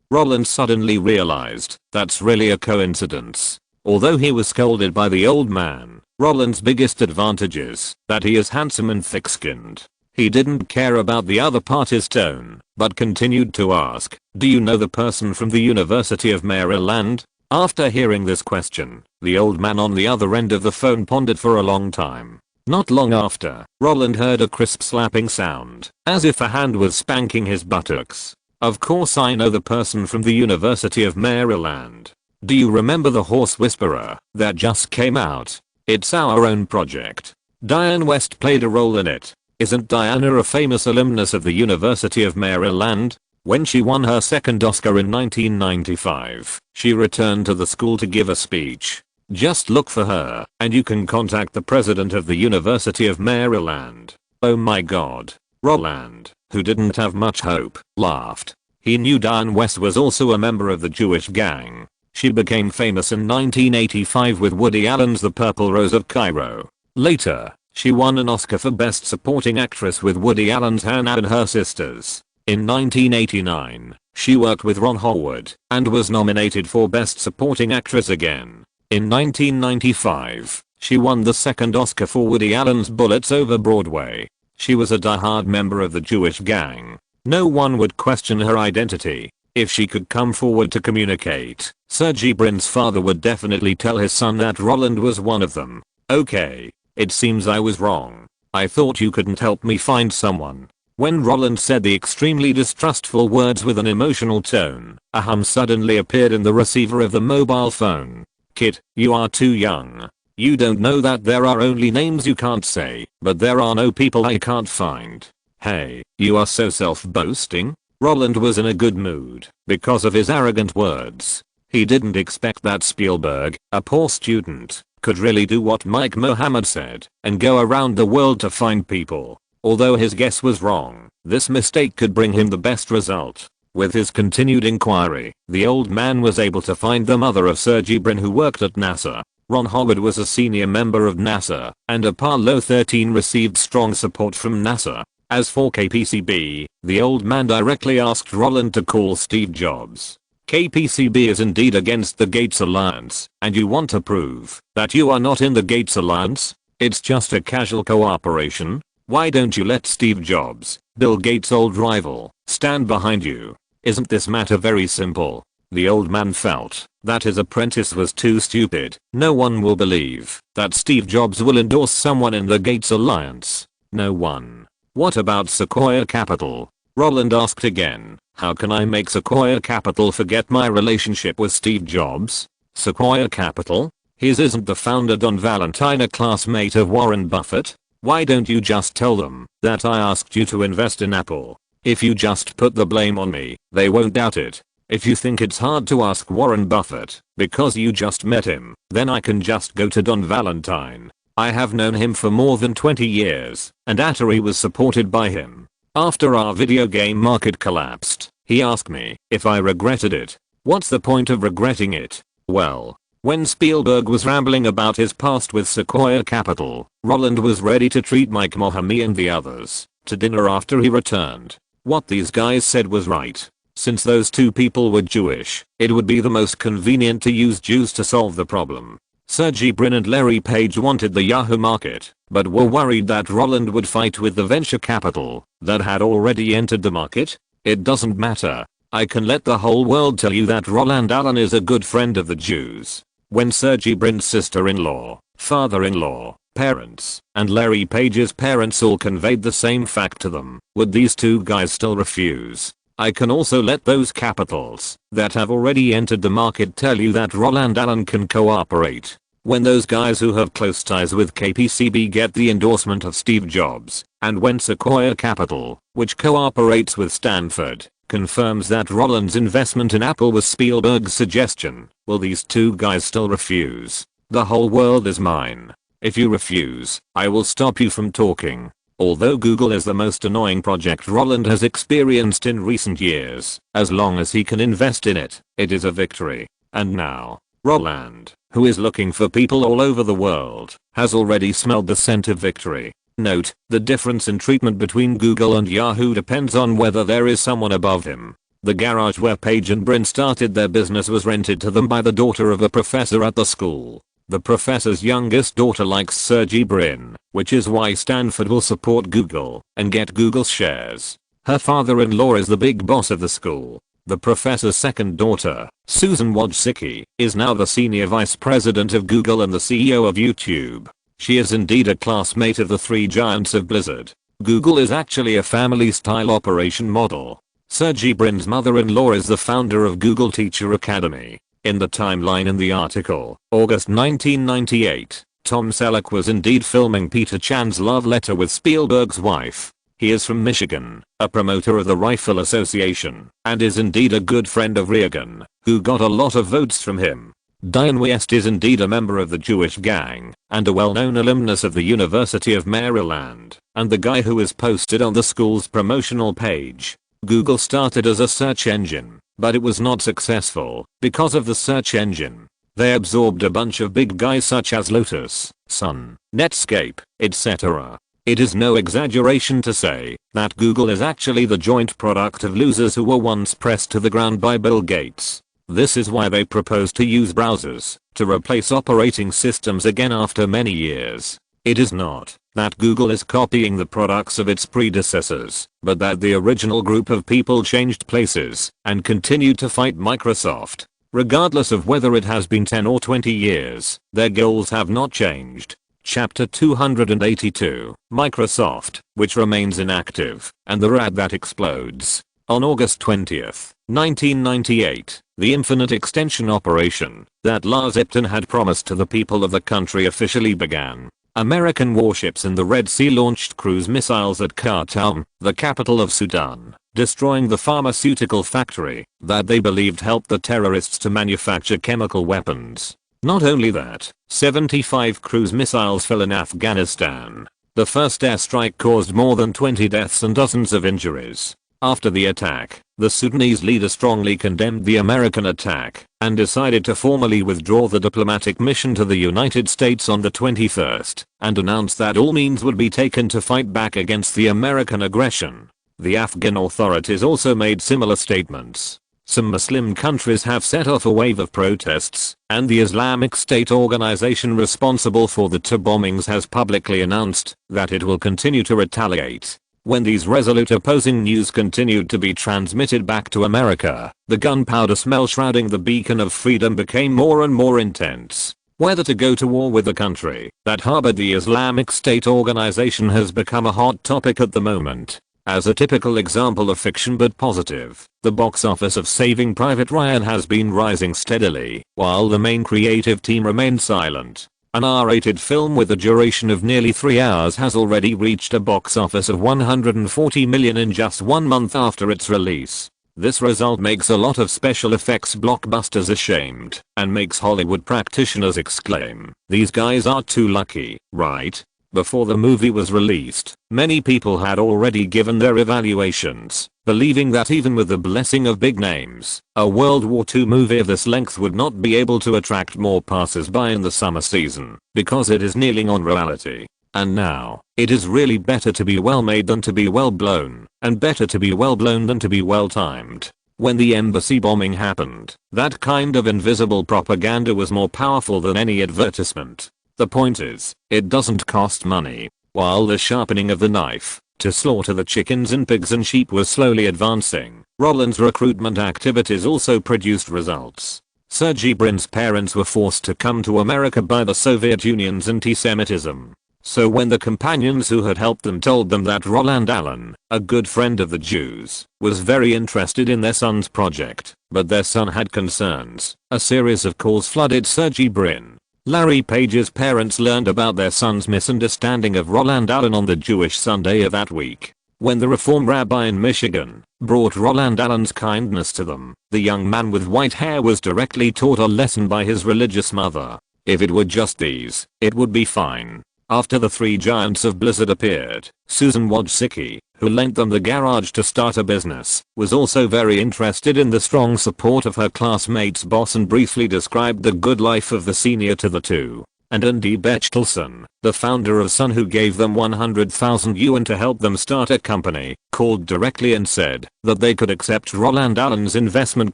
Speaker 1: Roland suddenly realized that's really a coincidence. Although he was scolded by the old man, Roland's biggest advantage is that he is handsome and thick-skinned. He didn't care about the other party's tone, but continued to ask, "Do you know the person from the University of Maryland?" After hearing this question, the old man on the other end of the phone pondered for a long time. Not long after, Roland heard a crisp slapping sound, as if a hand was spanking his buttocks. "Of course I know the person from the University of Maryland. Do you remember the Horse Whisperer that just came out? It's our own project. Diane West played a role in it. Isn't Diana a famous alumnus of the University of Maryland? When she won her second Oscar in 1995, she returned to the school to give a speech. Just look for her, and you can contact the president of the University of Maryland." Oh my god. Roland, who didn't have much hope, laughed. He knew Diane West was also a member of the Jewish gang. She became famous in 1985 with Woody Allen's The Purple Rose of Cairo. Later, she won an Oscar for Best Supporting Actress with Woody Allen's Hannah and Her Sisters. In 1989, she worked with Ron Howard and was nominated for Best Supporting Actress again. In 1995, she won the second Oscar for Woody Allen's Bullets Over Broadway. She was a diehard member of the Jewish gang. No one would question her identity. If she could come forward to communicate, Sergey Brin's father would definitely tell his son that Roland was one of them. Okay, it seems I was wrong. I thought you couldn't help me find someone. When Roland said the extremely distrustful words with an emotional tone, a hum suddenly appeared in the receiver of the mobile phone. "Kid, you are too young. You don't know that there are only names you can't say, but there are no people I can't find. Hey, you are so self-boasting." Roland was in a good mood because of his arrogant words. He didn't expect that Spielberg, a poor student, could really do what Mike Mohammed said and go around the world to find people. Although his guess was wrong, this mistake could bring him the best result. With his continued inquiry, the old man was able to find the mother of Sergey Brin, who worked at NASA. Ron Howard was a senior member of NASA, and Apollo 13 received strong support from NASA. As for KPCB, the old man directly asked Roland to call Steve Jobs. "KPCB is indeed against the Gates Alliance, and you want to prove that you are not in the Gates Alliance? It's just a casual cooperation. Why don't you let Steve Jobs, Bill Gates' old rival, stand behind you? Isn't this matter very simple?" The old man felt that his apprentice was too stupid. No one will believe that Steve Jobs will endorse someone in the Gates Alliance. No one. "What about Sequoia Capital?" Roland asked again. "How can I make Sequoia Capital forget my relationship with Steve Jobs?" "Sequoia Capital? His isn't the founder Don Valentine a classmate of Warren Buffett? Why don't you just tell them that I asked you to invest in Apple? If you just put the blame on me, they won't doubt it. If you think it's hard to ask Warren Buffett because you just met him, then I can just go to Don Valentine. I have known him for more than 20 years, and Atari was supported by him. After our video game market collapsed, he asked me if I regretted it. What's the point of regretting it? Well, When Spielberg was rambling about his past with Sequoia Capital, Roland was ready to treat Mike Mohamy and the others to dinner after he returned. What these guys said was right. Since those two people were Jewish, it would be the most convenient to use Jews to solve the problem. Sergey Brin and Larry Page wanted the Yahoo market, but were worried that Roland would fight with the venture capital that had already entered the market. It doesn't matter. I can let the whole world tell you that Roland Allen is a good friend of the Jews. When Sergey Brin's sister-in-law, father-in-law, parents, and Larry Page's parents all conveyed the same fact to them, would these two guys still refuse? I can also let those capitals that have already entered the market tell you that Roland Allen can cooperate. When those guys who have close ties with KPCB get the endorsement of Steve Jobs, and when Sequoia Capital, which cooperates with Stanford, confirms that Roland's investment in Apple was Spielberg's suggestion, will these two guys still refuse? The whole world is mine. If you refuse, I will stop you from talking. Although Google is the most annoying project Roland has experienced in recent years, as long as he can invest in it, it is a victory. And now, Roland, who is looking for people all over the world, has already smelled the scent of victory. Note, the difference in treatment between Google and Yahoo depends on whether there is someone above him. The garage where Page and Brin started their business was rented to them by the daughter of a professor at the school. The professor's youngest daughter likes Sergey Brin, which is why Stanford will support Google and get Google's shares. Her father-in-law is the big boss of the school. The professor's second daughter, Susan Wojcicki, is now the senior vice president of Google and the CEO of YouTube. She is indeed a classmate of the three giants of Blizzard. Google is actually a family-style operation model. Sergey Brin's mother-in-law is the founder of Google Teacher Academy. In the timeline in the article, August 1998, Tom Selleck was indeed filming Peter Chan's love letter with Spielberg's wife. He is from Michigan, a promoter of the Rifle Association, and is indeed a good friend of Reagan, who got a lot of votes from him. Diane West is indeed a member of the Jewish gang, and a well-known alumnus of the University of Maryland, and the guy who is posted on the school's promotional page. Google started as a search engine, but it was not successful because of the search engine. They absorbed a bunch of big guys such as Lotus, Sun, Netscape, etc. It is no exaggeration to say that Google is actually the joint product of losers who were once pressed to the ground by Bill Gates. This is why they propose to use browsers to replace operating systems again after many years. It is not that Google is copying the products of its predecessors, but that the original group of people changed places and continued to fight Microsoft. Regardless of whether it has been 10 or 20 years, their goals have not changed. Chapter 282, Microsoft, which remains inactive, and the rat that explodes. On August 20th, 1998, the infinite extension operation that Lars Ipton had promised to the people of the country officially began. American warships in the Red Sea launched cruise missiles at Khartoum, the capital of Sudan, destroying the pharmaceutical factory that they believed helped the terrorists to manufacture chemical weapons. Not only that, 75 cruise missiles fell in Afghanistan. The first airstrike caused more than 20 deaths and dozens of injuries. After the attack, the Sudanese leader strongly condemned the American attack and decided to formally withdraw the diplomatic mission to the United States on the 21st and announced that all means would be taken to fight back against the American aggression. The Afghan authorities also made similar statements. Some Muslim countries have set off a wave of protests, and the Islamic State organization responsible for the two bombings has publicly announced that it will continue to retaliate. When these resolute opposing news continued to be transmitted back to America, the gunpowder smell shrouding the beacon of freedom became more and more intense. Whether to go to war with the country that harbored the Islamic State organization has become a hot topic at the moment. As a typical example of fiction but positive, the box office of Saving Private Ryan has been rising steadily, while the main creative team remained silent. An R-rated film with a duration of nearly 3 hours has already reached a box office of $140 million in just 1 month after its release. This result makes a lot of special effects blockbusters ashamed and makes Hollywood practitioners exclaim, "These guys are too lucky, right?" Before the movie was released, many people had already given their evaluations. believing that even with the blessing of big names, a World War II movie of this length would not be able to attract more passers-by in the summer season, because it is kneeling on reality. And now, it is really better to be well made than to be well blown, and better to be well blown than to be well timed. When the embassy bombing happened, that kind of invisible propaganda was more powerful than any advertisement. The point is, it doesn't cost money. While the sharpening of the knife to slaughter the chickens and pigs and sheep was slowly advancing, Roland's recruitment activities also produced results. Sergey Brin's parents were forced to come to America by the Soviet Union's anti-Semitism. So when the companions who had helped them told them that Roland Allen, a good friend of the Jews, was very interested in their son's project, but their son had concerns, a series of calls flooded Sergey Brin. Larry Page's parents learned about their son's misunderstanding of Roland Allen on the Jewish Sunday of that week. When the Reform rabbi in Michigan brought Roland Allen's kindness to them, the young man with white hair was directly taught a lesson by his religious mother. If it were just these, it would be fine. After the three giants of Blizzard appeared, Susan Wojcicki, who lent them the garage to start a business, was also very interested in the strong support of her classmate's boss and briefly described the good life of the senior to the two. And Andy Bechtelson, the founder of Sun, who gave them 100,000 yuan to help them start a company, called directly and said that they could accept Roland Allen's investment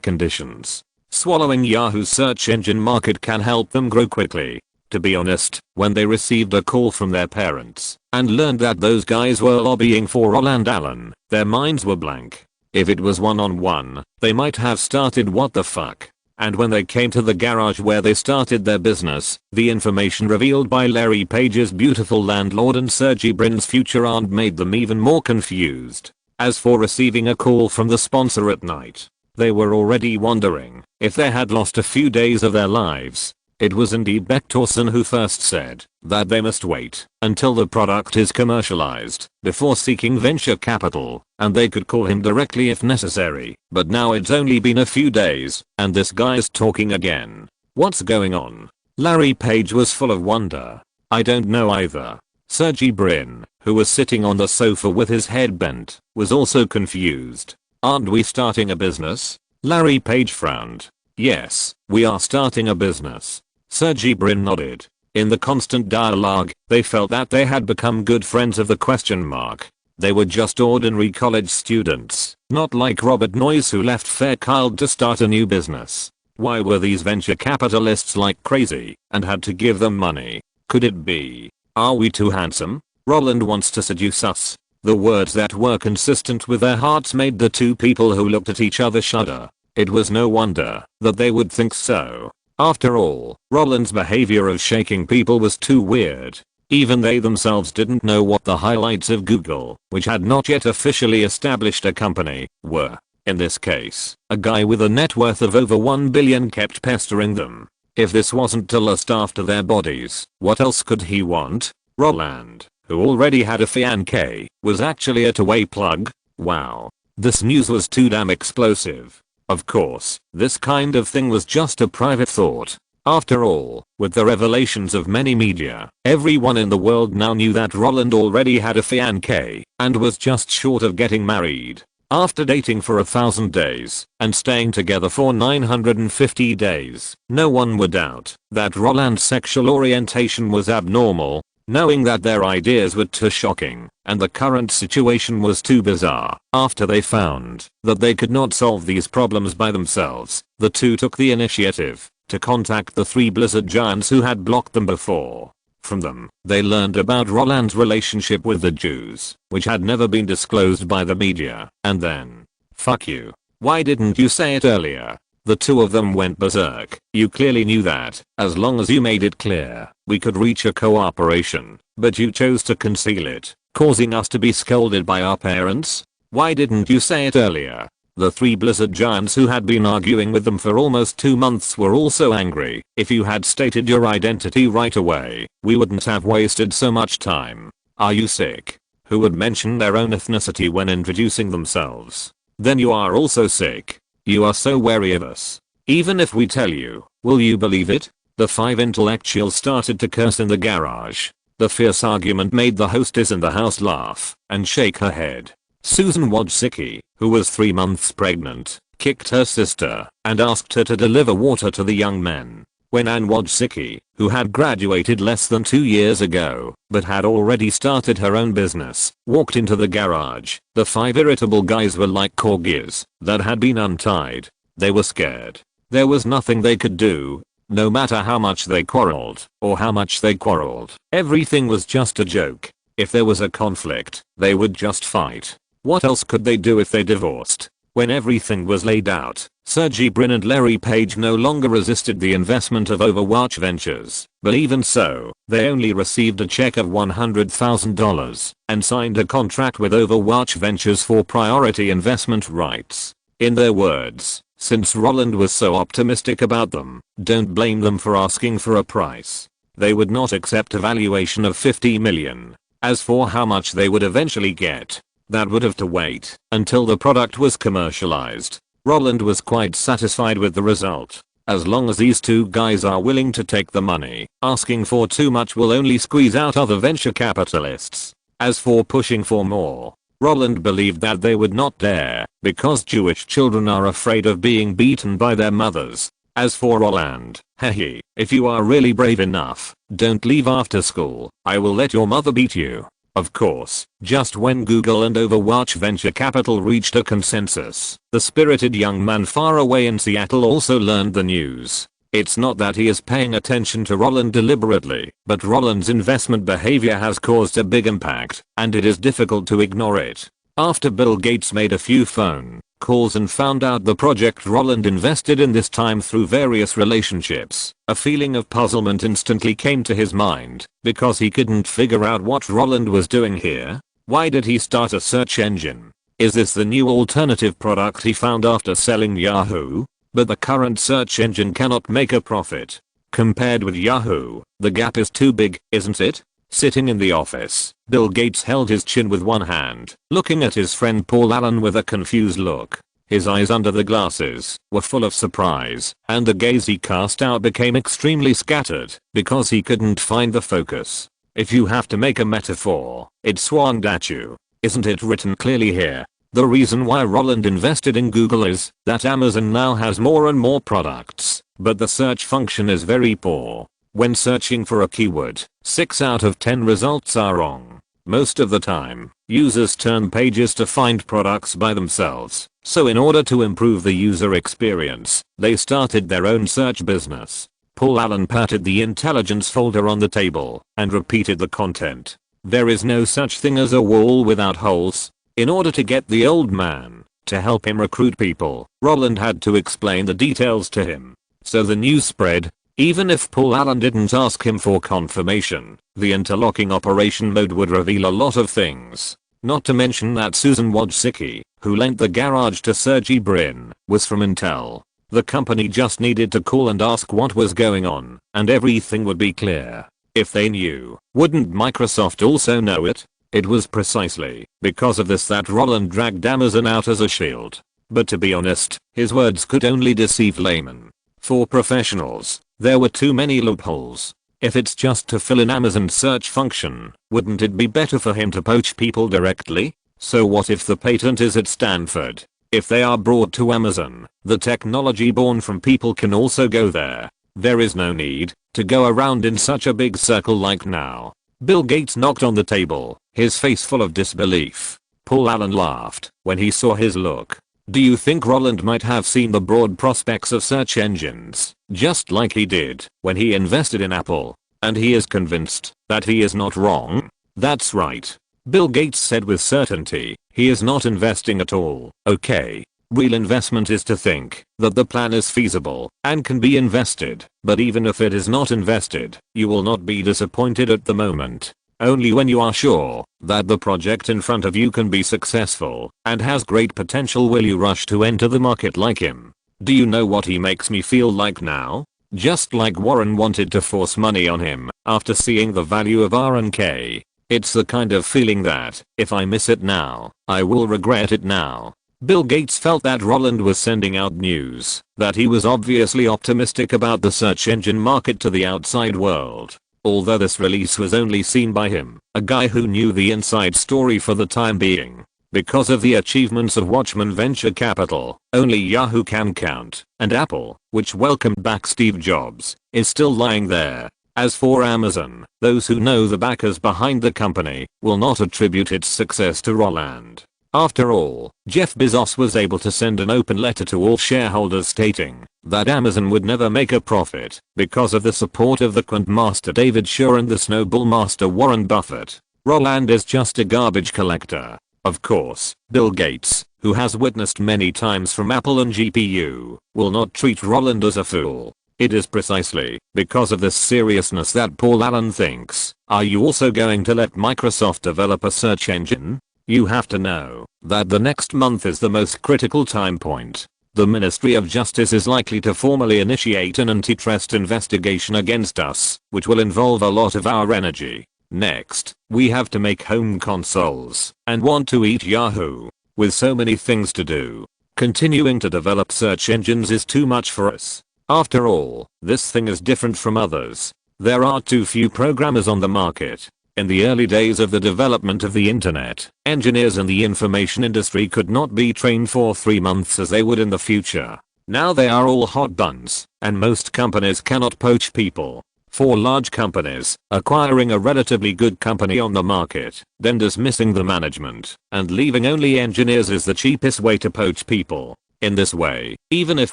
Speaker 1: conditions. Swallowing Yahoo's search engine market can help them grow quickly. To be honest, when they received a call from their parents and learned that those guys were lobbying for Roland Allen, their minds were blank. If it was one-on-one, they might have started what the fuck. And when they came to the garage where they started their business, the information revealed by Larry Page's beautiful landlord and Sergey Brin's future aunt made them even more confused. As for receiving a call from the sponsor at night, they were already wondering if they had lost a few days of their lives. It was Andy Bechtelson who first said that they must wait until the product is commercialized before seeking venture capital, and they could call him directly if necessary. But now it's only been a few days, and this guy's talking again. What's going on? Larry Page was full of wonder. I don't know either. Sergey Brin, who was sitting on the sofa with his head bent, was also confused. Aren't we starting a business? Larry Page frowned. Yes, we are starting a business. Sergey Brin nodded. In the constant dialogue, they felt that they had become good friends of the question mark. They were just ordinary college students, not like Robert Noyes who left Fairchild to start a new business. Why were these venture capitalists like crazy and had to give them money? Could it be, are we too handsome? Roland wants to seduce us. The words that were consistent with their hearts made the two people who looked at each other shudder. It was no wonder that they would think so. After all, Roland's behavior of shaking people was too weird. Even they themselves didn't know what the highlights of Google, which had not yet officially established a company, were. In this case, a guy with a net worth of over 1 billion kept pestering them. If this wasn't to lust after their bodies, what else could he want? Roland, who already had a fiancée, was actually a two-way plug? Wow. This news was too damn explosive. Of course, this kind of thing was just a private thought. After all, with the revelations of many media, everyone in the world now knew that Roland already had a fiancée and was just short of getting married. After dating for 1,000 days and staying together for 950 days, no one would doubt that Roland's sexual orientation was abnormal. Knowing that their ideas were too shocking and the current situation was too bizarre, after they found that they could not solve these problems by themselves, the two took the initiative to contact the three Blizzard giants who had blocked them before. From them, they learned about Roland's relationship with the Jews, which had never been disclosed by the media, and then, fuck you. Why didn't you say it earlier? The two of them went berserk. You clearly knew that, as long as you made it clear, we could reach a cooperation, but you chose to conceal it, causing us to be scolded by our parents? Why didn't you say it earlier? The three Blizzard giants who had been arguing with them for almost 2 months were also angry. If you had stated your identity right away, we wouldn't have wasted so much time. Are you sick? Who would mention their own ethnicity when introducing themselves? Then you are also sick. You are so wary of us. Even if we tell you, will you believe it? The 5 intellectuals started to curse in the garage. The fierce argument made the hostess in the house laugh and shake her head. Susan Wojcicki, who was 3 months pregnant, kicked her sister and asked her to deliver water to the young men. When Ann Wojcicki, who had graduated less than 2 years ago, but had already started her own business, walked into the garage, the 5 irritable guys were like corgis that had been untied. They were scared. There was nothing they could do. No matter how much they quarreled, or how much they quarreled, everything was just a joke. If there was a conflict, they would just fight. What else could they do if they divorced? When everything was laid out, Sergey Brin and Larry Page no longer resisted the investment of Overwatch Ventures, but even so, they only received a check of $100,000 and signed a contract with Overwatch Ventures for priority investment rights. In their words, since Roland was so optimistic about them, don't blame them for asking for a price. They would not accept a valuation of $50 million. As for how much they would eventually get, that would have to wait until the product was commercialized. Roland was quite satisfied with the result. As long as these 2 guys are willing to take the money, asking for too much will only squeeze out other venture capitalists. As for pushing for more, Roland believed that they would not dare, because Jewish children are afraid of being beaten by their mothers. As for Roland, hey, if you are really brave enough, don't leave after school. I will let your mother beat you. Of course, just when Google and Overwatch Venture Capital reached a consensus, the spirited young man far away in Seattle also learned the news. It's not that he is paying attention to Roland deliberately, but Roland's investment behavior has caused a big impact, and it is difficult to ignore it. After Bill Gates made a few phone calls and found out the project Roland invested in this time through various relationships, a feeling of puzzlement instantly came to his mind, because he couldn't figure out what Roland was doing here. Why did he start a search engine? Is this the new alternative product he found after selling Yahoo? But the current search engine cannot make a profit. Compared with Yahoo, the gap is too big, isn't it? Sitting in the office, Bill Gates held his chin with one hand, looking at his friend Paul Allen with a confused look. His eyes under the glasses were full of surprise, and the gaze he cast out became extremely scattered, because he couldn't find the focus. If you have to make a metaphor, it swung at you. Isn't it written clearly here? The reason why Roland invested in Google is that Amazon now has more and more products, but the search function is very poor. When searching for a keyword, 6 out of 10 results are wrong. Most of the time, users turn pages to find products by themselves, so in order to improve the user experience, they started their own search business. Paul Allen patted the intelligence folder on the table and repeated the content. There is no such thing as a wall without holes. In order to get the old man to help him recruit people, Roland had to explain the details to him. So the news spread. Even if Paul Allen didn't ask him for confirmation, the interlocking operation mode would reveal a lot of things. Not to mention that Susan Wojcicki, who lent the garage to Sergey Brin, was from Intel. The company just needed to call and ask what was going on, and everything would be clear. If they knew, wouldn't Microsoft also know it? It was precisely because of this that Roland dragged Amazon out as a shield. But to be honest, his words could only deceive laymen. For professionals, there were too many loopholes. If it's just to fill in Amazon's search function, wouldn't it be better for him to poach people directly? So what if the patent is at Stanford? If they are brought to Amazon, the technology born from people can also go there. There is no need to go around in such a big circle like now. Bill Gates knocked on the table, his face full of disbelief. Paul Allen laughed when he saw his look. Do you think Roland might have seen the broad prospects of search engines, just like he did when he invested in Apple? And he is convinced that he is not wrong? That's right. Bill Gates said with certainty, he is not investing at all. Okay. Real investment is to think that the plan is feasible and can be invested, but even if it is not invested, you will not be disappointed at the moment. Only when you are sure that the project in front of you can be successful and has great potential will you rush to enter the market like him. Do you know what he makes me feel like now? Just like Warren wanted to force money on him after seeing the value of R&K. It's the kind of feeling that, if I miss it now, I will regret it now. Bill Gates felt that Roland was sending out news that he was obviously optimistic about the search engine market to the outside world. Although this release was only seen by him, a guy who knew the inside story for the time being. Because of the achievements of Watchman Venture Capital, only Yahoo can count, and Apple, which welcomed back Steve Jobs, is still lying there. As for Amazon, those who know the backers behind the company will not attribute its success to Roland. After all, Jeff Bezos was able to send an open letter to all shareholders stating that Amazon would never make a profit because of the support of the quant master David Shore and the snowball master Warren Buffett. Roland is just a garbage collector. Of course, Bill Gates, who has witnessed many times from Apple and GPU, will not treat Roland as a fool. It is precisely because of this seriousness that Paul Allen thinks, are you also going to let Microsoft develop a search engine? You have to know that the next month is the most critical time point. The Ministry of Justice is likely to formally initiate an antitrust investigation against us, which will involve a lot of our energy. Next, we have to make home consoles and want to eat Yahoo. With so many things to do, continuing to develop search engines is too much for us. After all, this thing is different from others. There are too few programmers on the market. In the early days of the development of the internet, engineers in the information industry could not be trained for 3 months as they would in the future. Now they are all hot buns, and most companies cannot poach people. For large companies, acquiring a relatively good company on the market, then dismissing the management, and leaving only engineers is the cheapest way to poach people. In this way, even if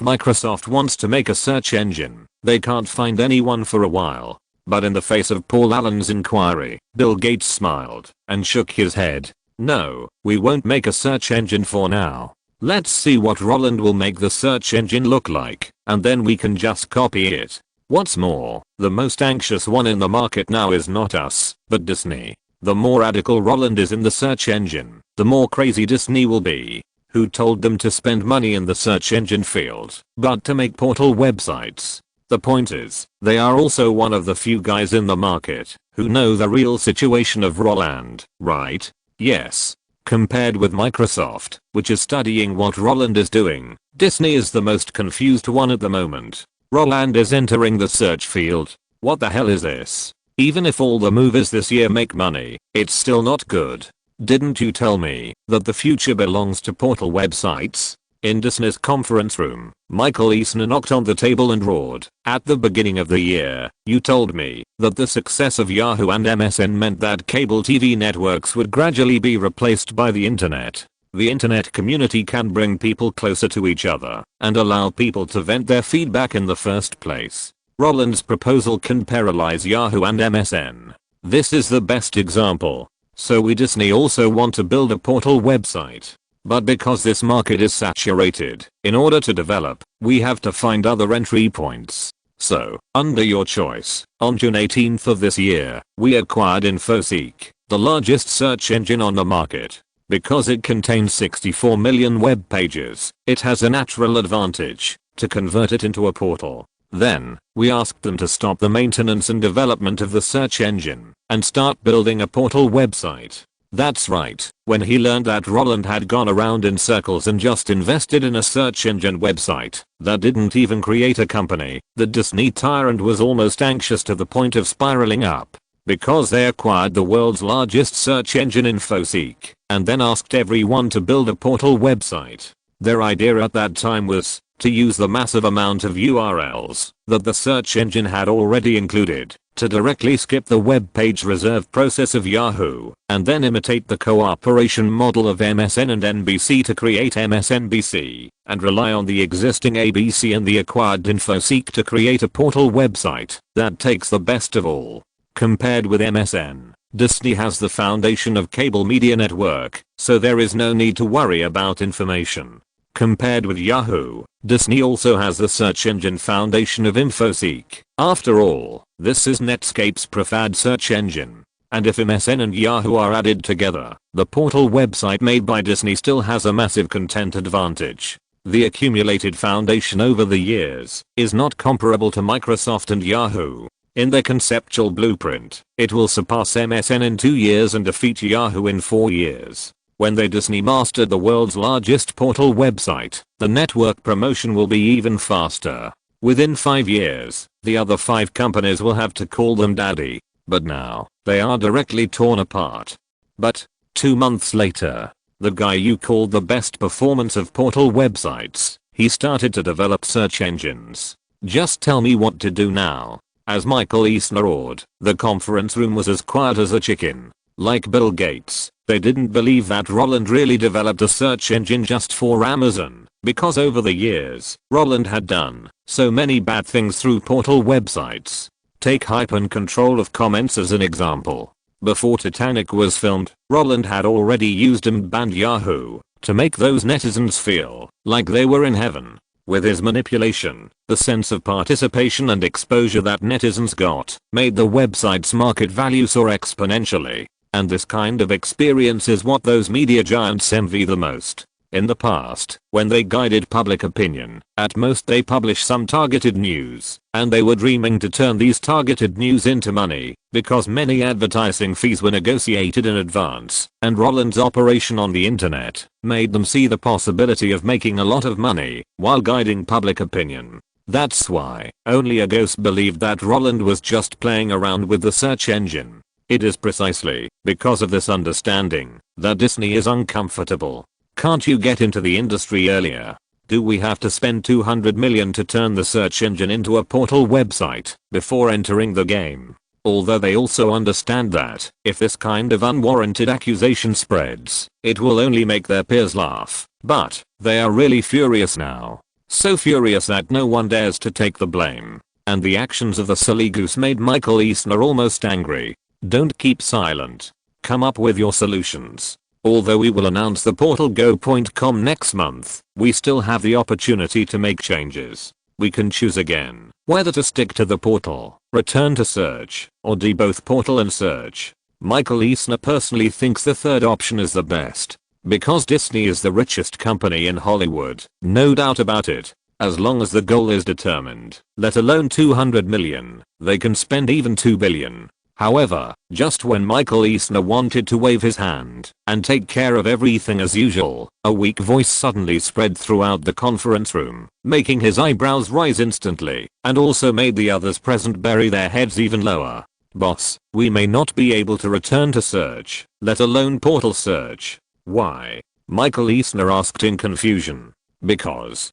Speaker 1: Microsoft wants to make a search engine, they can't find anyone for a while. But in the face of Paul Allen's inquiry, Bill Gates smiled and shook his head. No, we won't make a search engine for now. Let's see what Roland will make the search engine look like, and then we can just copy it. What's more, the most anxious one in the market now is not us, but Disney. The more radical Roland is in the search engine, the more crazy Disney will be. Who told them to spend money in the search engine field, but to make portal websites? The point is, they are also one of the few guys in the market who know the real situation of Roland, right? Yes. Compared with Microsoft, which is studying what Roland is doing, Disney is the most confused one at the moment. Roland is entering the search field. What the hell is this? Even if all the movies this year make money, it's still not good. Didn't you tell me that the future belongs to portal websites? In Disney's conference room, Michael Eisner knocked on the table and roared, "At the beginning of the year, you told me that the success of Yahoo and MSN meant that cable TV networks would gradually be replaced by the internet. The internet community can bring people closer to each other and allow people to vent their feedback in the first place. Roland's proposal can paralyze Yahoo and MSN. This is the best example. So we Disney also want to build a portal website. But because this market is saturated, in order to develop, we have to find other entry points. So, under your choice, on June 18th of this year, we acquired InfoSeek, the largest search engine on the market. Because it contains 64 million web pages, it has a natural advantage to convert it into a portal. Then, we asked them to stop the maintenance and development of the search engine and start building a portal website. That's right, when he learned that Roland had gone around in circles and just invested in a search engine website that didn't even create a company, the Disney tyrant was almost anxious to the point of spiraling up. Because they acquired the world's largest search engine InfoSeek, and then asked everyone to build a portal website. Their idea at that time was to use the massive amount of URLs that the search engine had already included to directly skip the web page reserve process of Yahoo, and then imitate the cooperation model of MSN and NBC to create MSNBC, and rely on the existing ABC and the acquired InfoSeek to create a portal website that takes the best of all. Compared with MSN, Disney has the foundation of cable media network, so there is no need to worry about information. Compared with Yahoo, Disney also has the search engine foundation of InfoSeek. After all, this is Netscape's preferred search engine. And if MSN and Yahoo are added together, the portal website made by Disney still has a massive content advantage. The accumulated foundation over the years is not comparable to Microsoft and Yahoo. In their conceptual blueprint, it will surpass MSN in 2 years and defeat Yahoo in 4 years. When they Disney mastered the world's largest portal website, the network promotion will be even faster. Within 5 years, the other 5 companies will have to call them daddy. But now, they are directly torn apart. But, 2 months later, the guy you called the best performance of portal websites, he started to develop search engines. Just tell me what to do now. As Michael Eisner roared, the conference room was as quiet as a chicken. Like Bill Gates, they didn't believe that Roland really developed a search engine just for Amazon, because over the years, Roland had done so many bad things through portal websites. Take hype and control of comments as an example. Before Titanic was filmed, Roland had already used and banned Yahoo to make those netizens feel like they were in heaven. With his manipulation, the sense of participation and exposure that netizens got made the website's market value soar exponentially. And this kind of experience is what those media giants envy the most. In the past, when they guided public opinion, at most they published some targeted news, and they were dreaming to turn these targeted news into money, because many advertising fees were negotiated in advance, and Roland's operation on the internet made them see the possibility of making a lot of money while guiding public opinion. That's why only a ghost believed that Roland was just playing around with the search engine. It is precisely because of this understanding that Disney is uncomfortable. Can't you get into the industry earlier? Do we have to spend $200 million to turn the search engine into a portal website before entering the game? Although they also understand that if this kind of unwarranted accusation spreads, it will only make their peers laugh. But they are really furious now. So furious that no one dares to take the blame. And the actions of the silly goose made Michael Eisner almost angry. Don't keep silent. Come up with your solutions. Although we will announce the portal go.com next month, we still have the opportunity to make changes. We can choose again whether to stick to the portal, return to search, or do both portal and search. Michael Eisner personally thinks the third option is the best. Because Disney is the richest company in Hollywood, no doubt about it. As long as the goal is determined, let alone $200 million, they can spend even $2 billion. However, just when Michael Eisner wanted to wave his hand and take care of everything as usual, a weak voice suddenly spread throughout the conference room, making his eyebrows rise instantly, and also made the others present bury their heads even lower. Boss, we may not be able to return to search, let alone portal search. Why? Michael Eisner asked in confusion. Because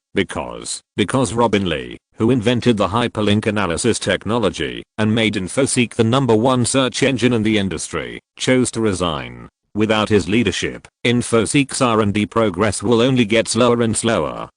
Speaker 1: Robin Lee, who invented the hyperlink analysis technology and made InfoSeek the #1 search engine in the industry, chose to resign. Without his leadership, InfoSeek's R&D progress will only get slower and slower.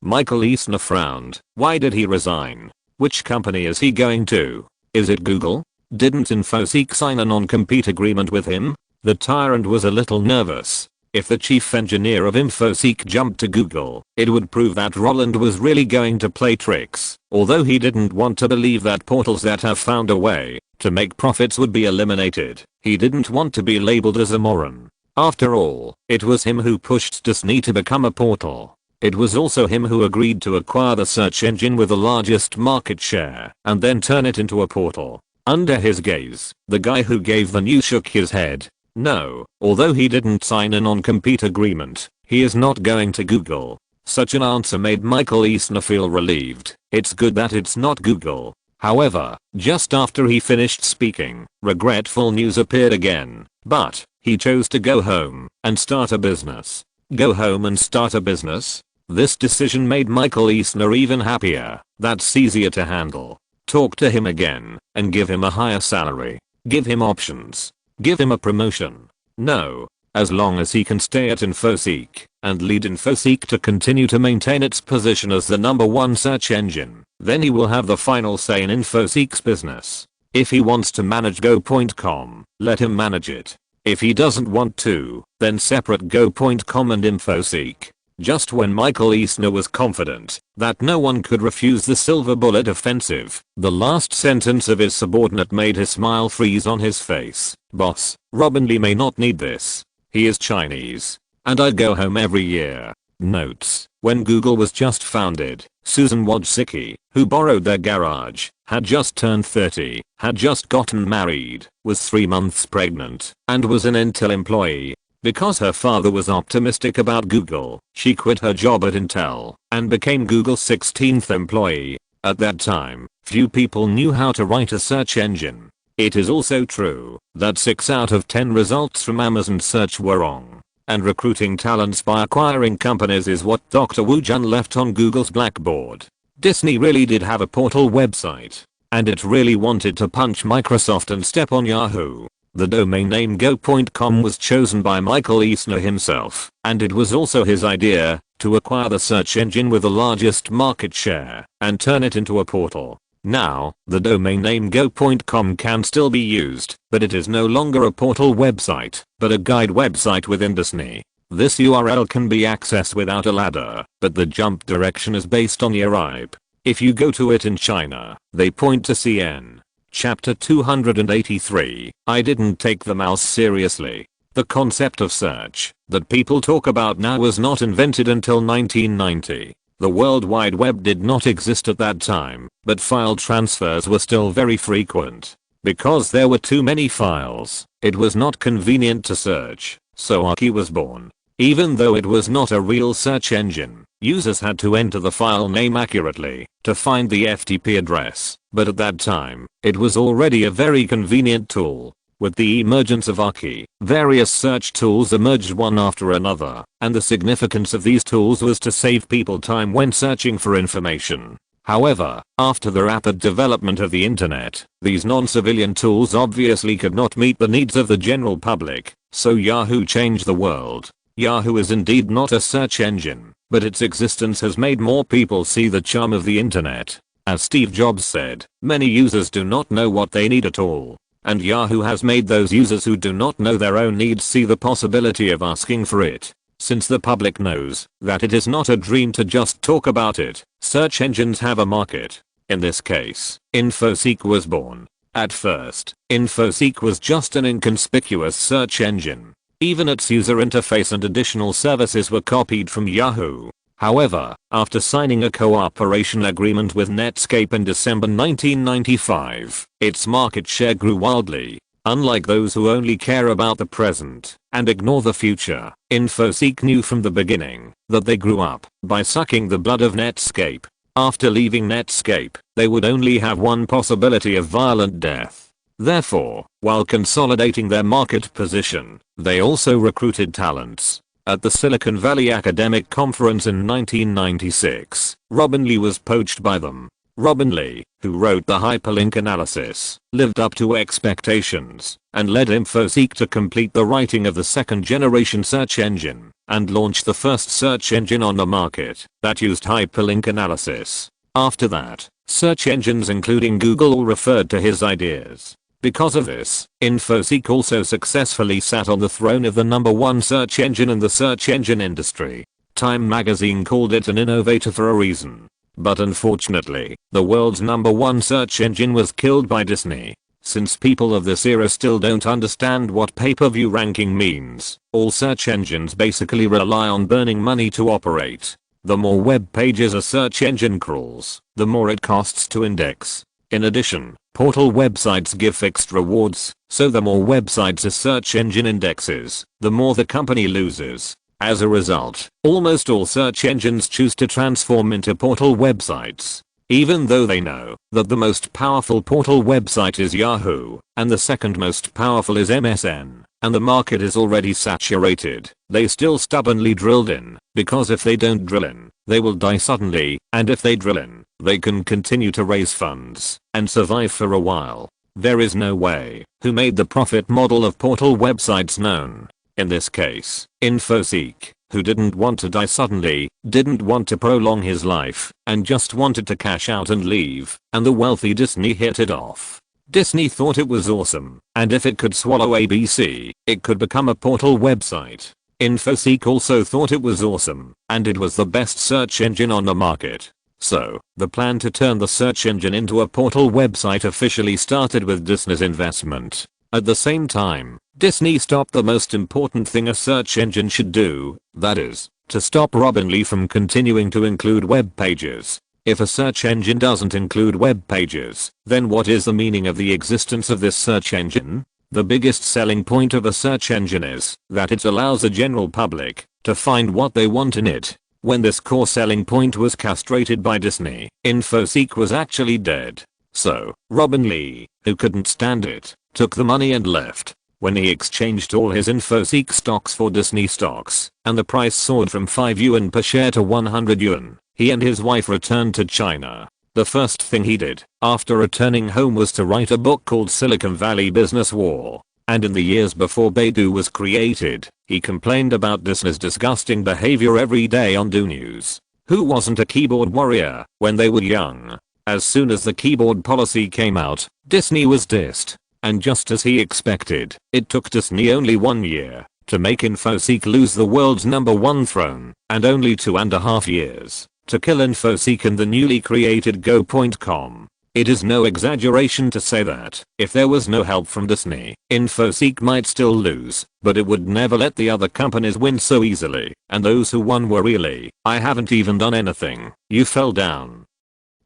Speaker 1: Michael Eisner frowned. Why did he resign? Which company is he going to? Is it Google? Didn't InfoSeek sign a non-compete agreement with him? The tyrant was a little nervous. If the chief engineer of InfoSeek jumped to Google, it would prove that Roland was really going to play tricks, although he didn't want to believe that portals that have found a way to make profits would be eliminated. He didn't want to be labeled as a moron. After all, it was him who pushed Disney to become a portal. It was also him who agreed to acquire the search engine with the largest market share and then turn it into a portal. Under his gaze, the guy who gave the news shook his head. No, although he didn't sign a non-compete agreement, he is not going to Google. Such an answer made Michael Eisner feel relieved. It's good that it's not Google. However, just after he finished speaking, regretful news appeared again. But he chose to go home and start a business. Go home and start a business? This decision made Michael Eisner even happier. That's easier to handle. Talk to him again and give him a higher salary. Give him options. Give him a promotion. No. As long as he can stay at InfoSeek and lead InfoSeek to continue to maintain its position as the #1 search engine, then he will have the final say in InfoSeek's business. If he wants to manage go.com, let him manage it. If he doesn't want to, then separate go.com and InfoSeek. Just when Michael Eisner was confident that no one could refuse the silver bullet offensive, the last sentence of his subordinate made his smile freeze on his face. Boss, Robin Lee may not need this. He is Chinese. And I'd go home every year. Notes: when Google was just founded, Susan Wojcicki, who borrowed their garage, had just turned 30, had just gotten married, was 3 months pregnant, and was an Intel employee. Because her father was optimistic about Google, she quit her job at Intel and became Google's 16th employee. At that time, few people knew how to write a search engine. It is also true that 6 out of 10 results from Amazon search were wrong. and recruiting talents by acquiring companies is what Dr. Wu Jun left on Google's blackboard. Disney really did have a portal website, and it really wanted to punch Microsoft and step on Yahoo. The domain name go.com was chosen by Michael Eisner himself, and it was also his idea to acquire the search engine with the largest market share and turn it into a portal. Now, the domain name go.com can still be used, but it is no longer a portal website, but a guide website within Disney. This URL can be accessed without a ladder, but the jump direction is based on your IB. If you go to it in China, they point to CN. Chapter 283, I didn't take the mouse seriously. The concept of search that people talk about now was not invented until 1990. The World Wide Web did not exist at that time, but file transfers were still very frequent. Because there were too many files, it was not convenient to search, so Archie was born. Even though it was not a real search engine, users had to enter the file name accurately to find the FTP address, but at that time, it was already a very convenient tool. With the emergence of Archie, various search tools emerged one after another, and the significance of these tools was to save people time when searching for information. However, after the rapid development of the internet, these non-civilian tools obviously could not meet the needs of the general public, so Yahoo changed the world. Yahoo is indeed not a search engine, but its existence has made more people see the charm of the internet. As Steve Jobs said, many users do not know what they need at all. And Yahoo has made those users who do not know their own needs see the possibility of asking for it. Since the public knows that it is not a dream to just talk about it, search engines have a market. In this case, InfoSeek was born. At first, InfoSeek was just an inconspicuous search engine. Even its user interface and additional services were copied from Yahoo. However, after signing a cooperation agreement with Netscape in December 1995, its market share grew wildly. Unlike those who only care about the present and ignore the future, InfoSeek knew from the beginning that they grew up by sucking the blood of Netscape. After leaving Netscape, they would only have one possibility of violent death. Therefore, while consolidating their market position, they also recruited talents. At the Silicon Valley Academic Conference in 1996, Robin Lee was poached by them. Robin Lee, who wrote the hyperlink analysis, lived up to expectations and led InfoSeek to complete the writing of the second-generation search engine and launch the first search engine on the market that used hyperlink analysis. After that, search engines including Google all referred to his ideas. Because of this, InfoSeek also successfully sat on the throne of the #1 search engine in the search engine industry. Time magazine called it an innovator for a reason. But unfortunately, the world's #1 search engine was killed by Disney. Since people of this era still don't understand what pay-per-view ranking means, all search engines basically rely on burning money to operate. The more web pages a search engine crawls, the more it costs to index. In addition, portal websites give fixed rewards, so the more websites a search engine indexes, the more the company loses. As a result, almost all search engines choose to transform into portal websites. Even though they know that the most powerful portal website is Yahoo, and the second most powerful is MSN, and the market is already saturated, they still stubbornly drilled in, because if they don't drill in, they will die suddenly, and if they drill in, they can continue to raise funds and survive for a while. There is no way who made the profit model of portal websites known. In this case, InfoSeek, who didn't want to die suddenly, didn't want to prolong his life, and just wanted to cash out and leave, and the wealthy Disney hit it off. Disney thought it was awesome, and if it could swallow ABC, it could become a portal website. InfoSeek also thought it was awesome, and it was the best search engine on the market. So, the plan to turn the search engine into a portal website officially started with Disney's investment. At the same time, Disney stopped the most important thing a search engine should do, that is, to stop Robin Lee from continuing to include web pages. If a search engine doesn't include web pages, then what is the meaning of the existence of this search engine? The biggest selling point of a search engine is that it allows the general public to find what they want in it. When this core selling point was castrated by Disney, InfoSeek was actually dead. So, Robin Lee, who couldn't stand it, took the money and left. when he exchanged all his InfoSeek stocks for Disney stocks, and the price soared from 5 yuan per share to 100 yuan, he and his wife returned to China. The first thing he did after returning home was to write a book called Silicon Valley Business War. And in the years before Baidu was created, he complained about Disney's disgusting behavior every day on Do News. Who wasn't a keyboard warrior when they were young? As soon as the keyboard policy came out, Disney was dissed. And just as he expected, it took Disney only 1 year to make InfoSeek lose the world's #1 throne, and only 2.5 years to kill InfoSeek and the newly created Go.com. It is no exaggeration to say that if there was no help from Disney, InfoSeek might still lose, but it would never let the other companies win so easily, and those who won were really, I haven't even done anything, you fell down.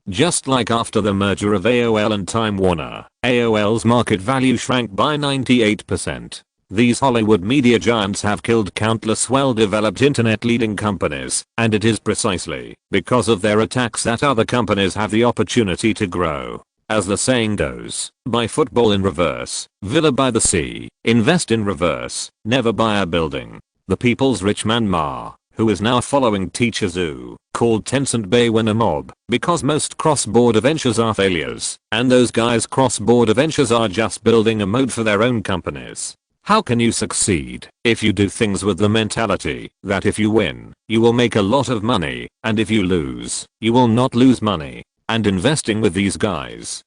Speaker 1: Just like after the merger of AOL and Time Warner, AOL's market value shrank by 98%. These Hollywood media giants have killed countless well-developed internet-leading companies, and it is precisely because of their attacks that other companies have the opportunity to grow. As the saying goes, buy football in reverse, villa by the sea, invest in reverse, never buy a building. The people's rich man Ma, who is now following Teacher Zhu, called Tencent Baywinner Mob because most cross-border ventures are failures, and those guys' cross-border ventures are just building a moat for their own companies. How can you succeed if you do things with the mentality that if you win, you will make a lot of money, and if you lose, you will not lose money? And investing with these guys.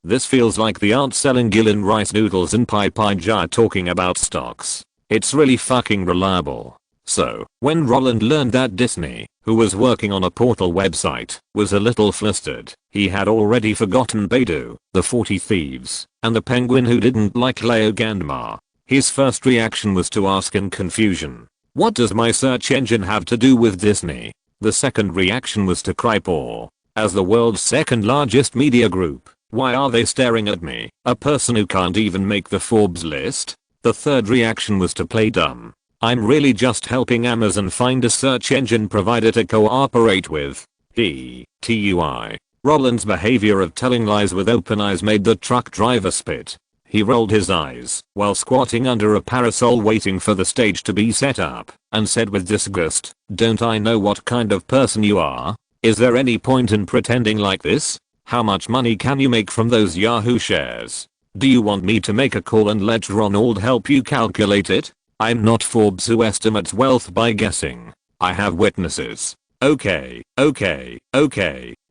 Speaker 1: This feels like the aunt selling Gillen rice noodles and Pai Pai Jai talking about stocks. It's really fucking reliable. So, when Roland learned that Disney, who was working on a portal website, was a little flustered, he had already forgotten Baidu, the 40 thieves, and the penguin who didn't like Leo Gandmar. His first reaction was to ask in confusion, "What does my search engine have to do with Disney?" The second reaction was to cry poor. As the world's second largest media group, why are they staring at me, a person who can't even make the Forbes list? The third reaction was to play dumb. I'm really just helping Amazon find a search engine provider to cooperate with. TUI. Roland's behavior of telling lies with open eyes made the truck driver spit. He rolled his eyes while squatting under a parasol waiting for the stage to be set up, and said with disgust, "Don't I know what kind of person you are? Is there any point in pretending like this? How much money can you make from those Yahoo shares? Do you want me to make a call and let Ronald help you calculate it? I'm not Forbes who estimates wealth by guessing. I have witnesses." Okay.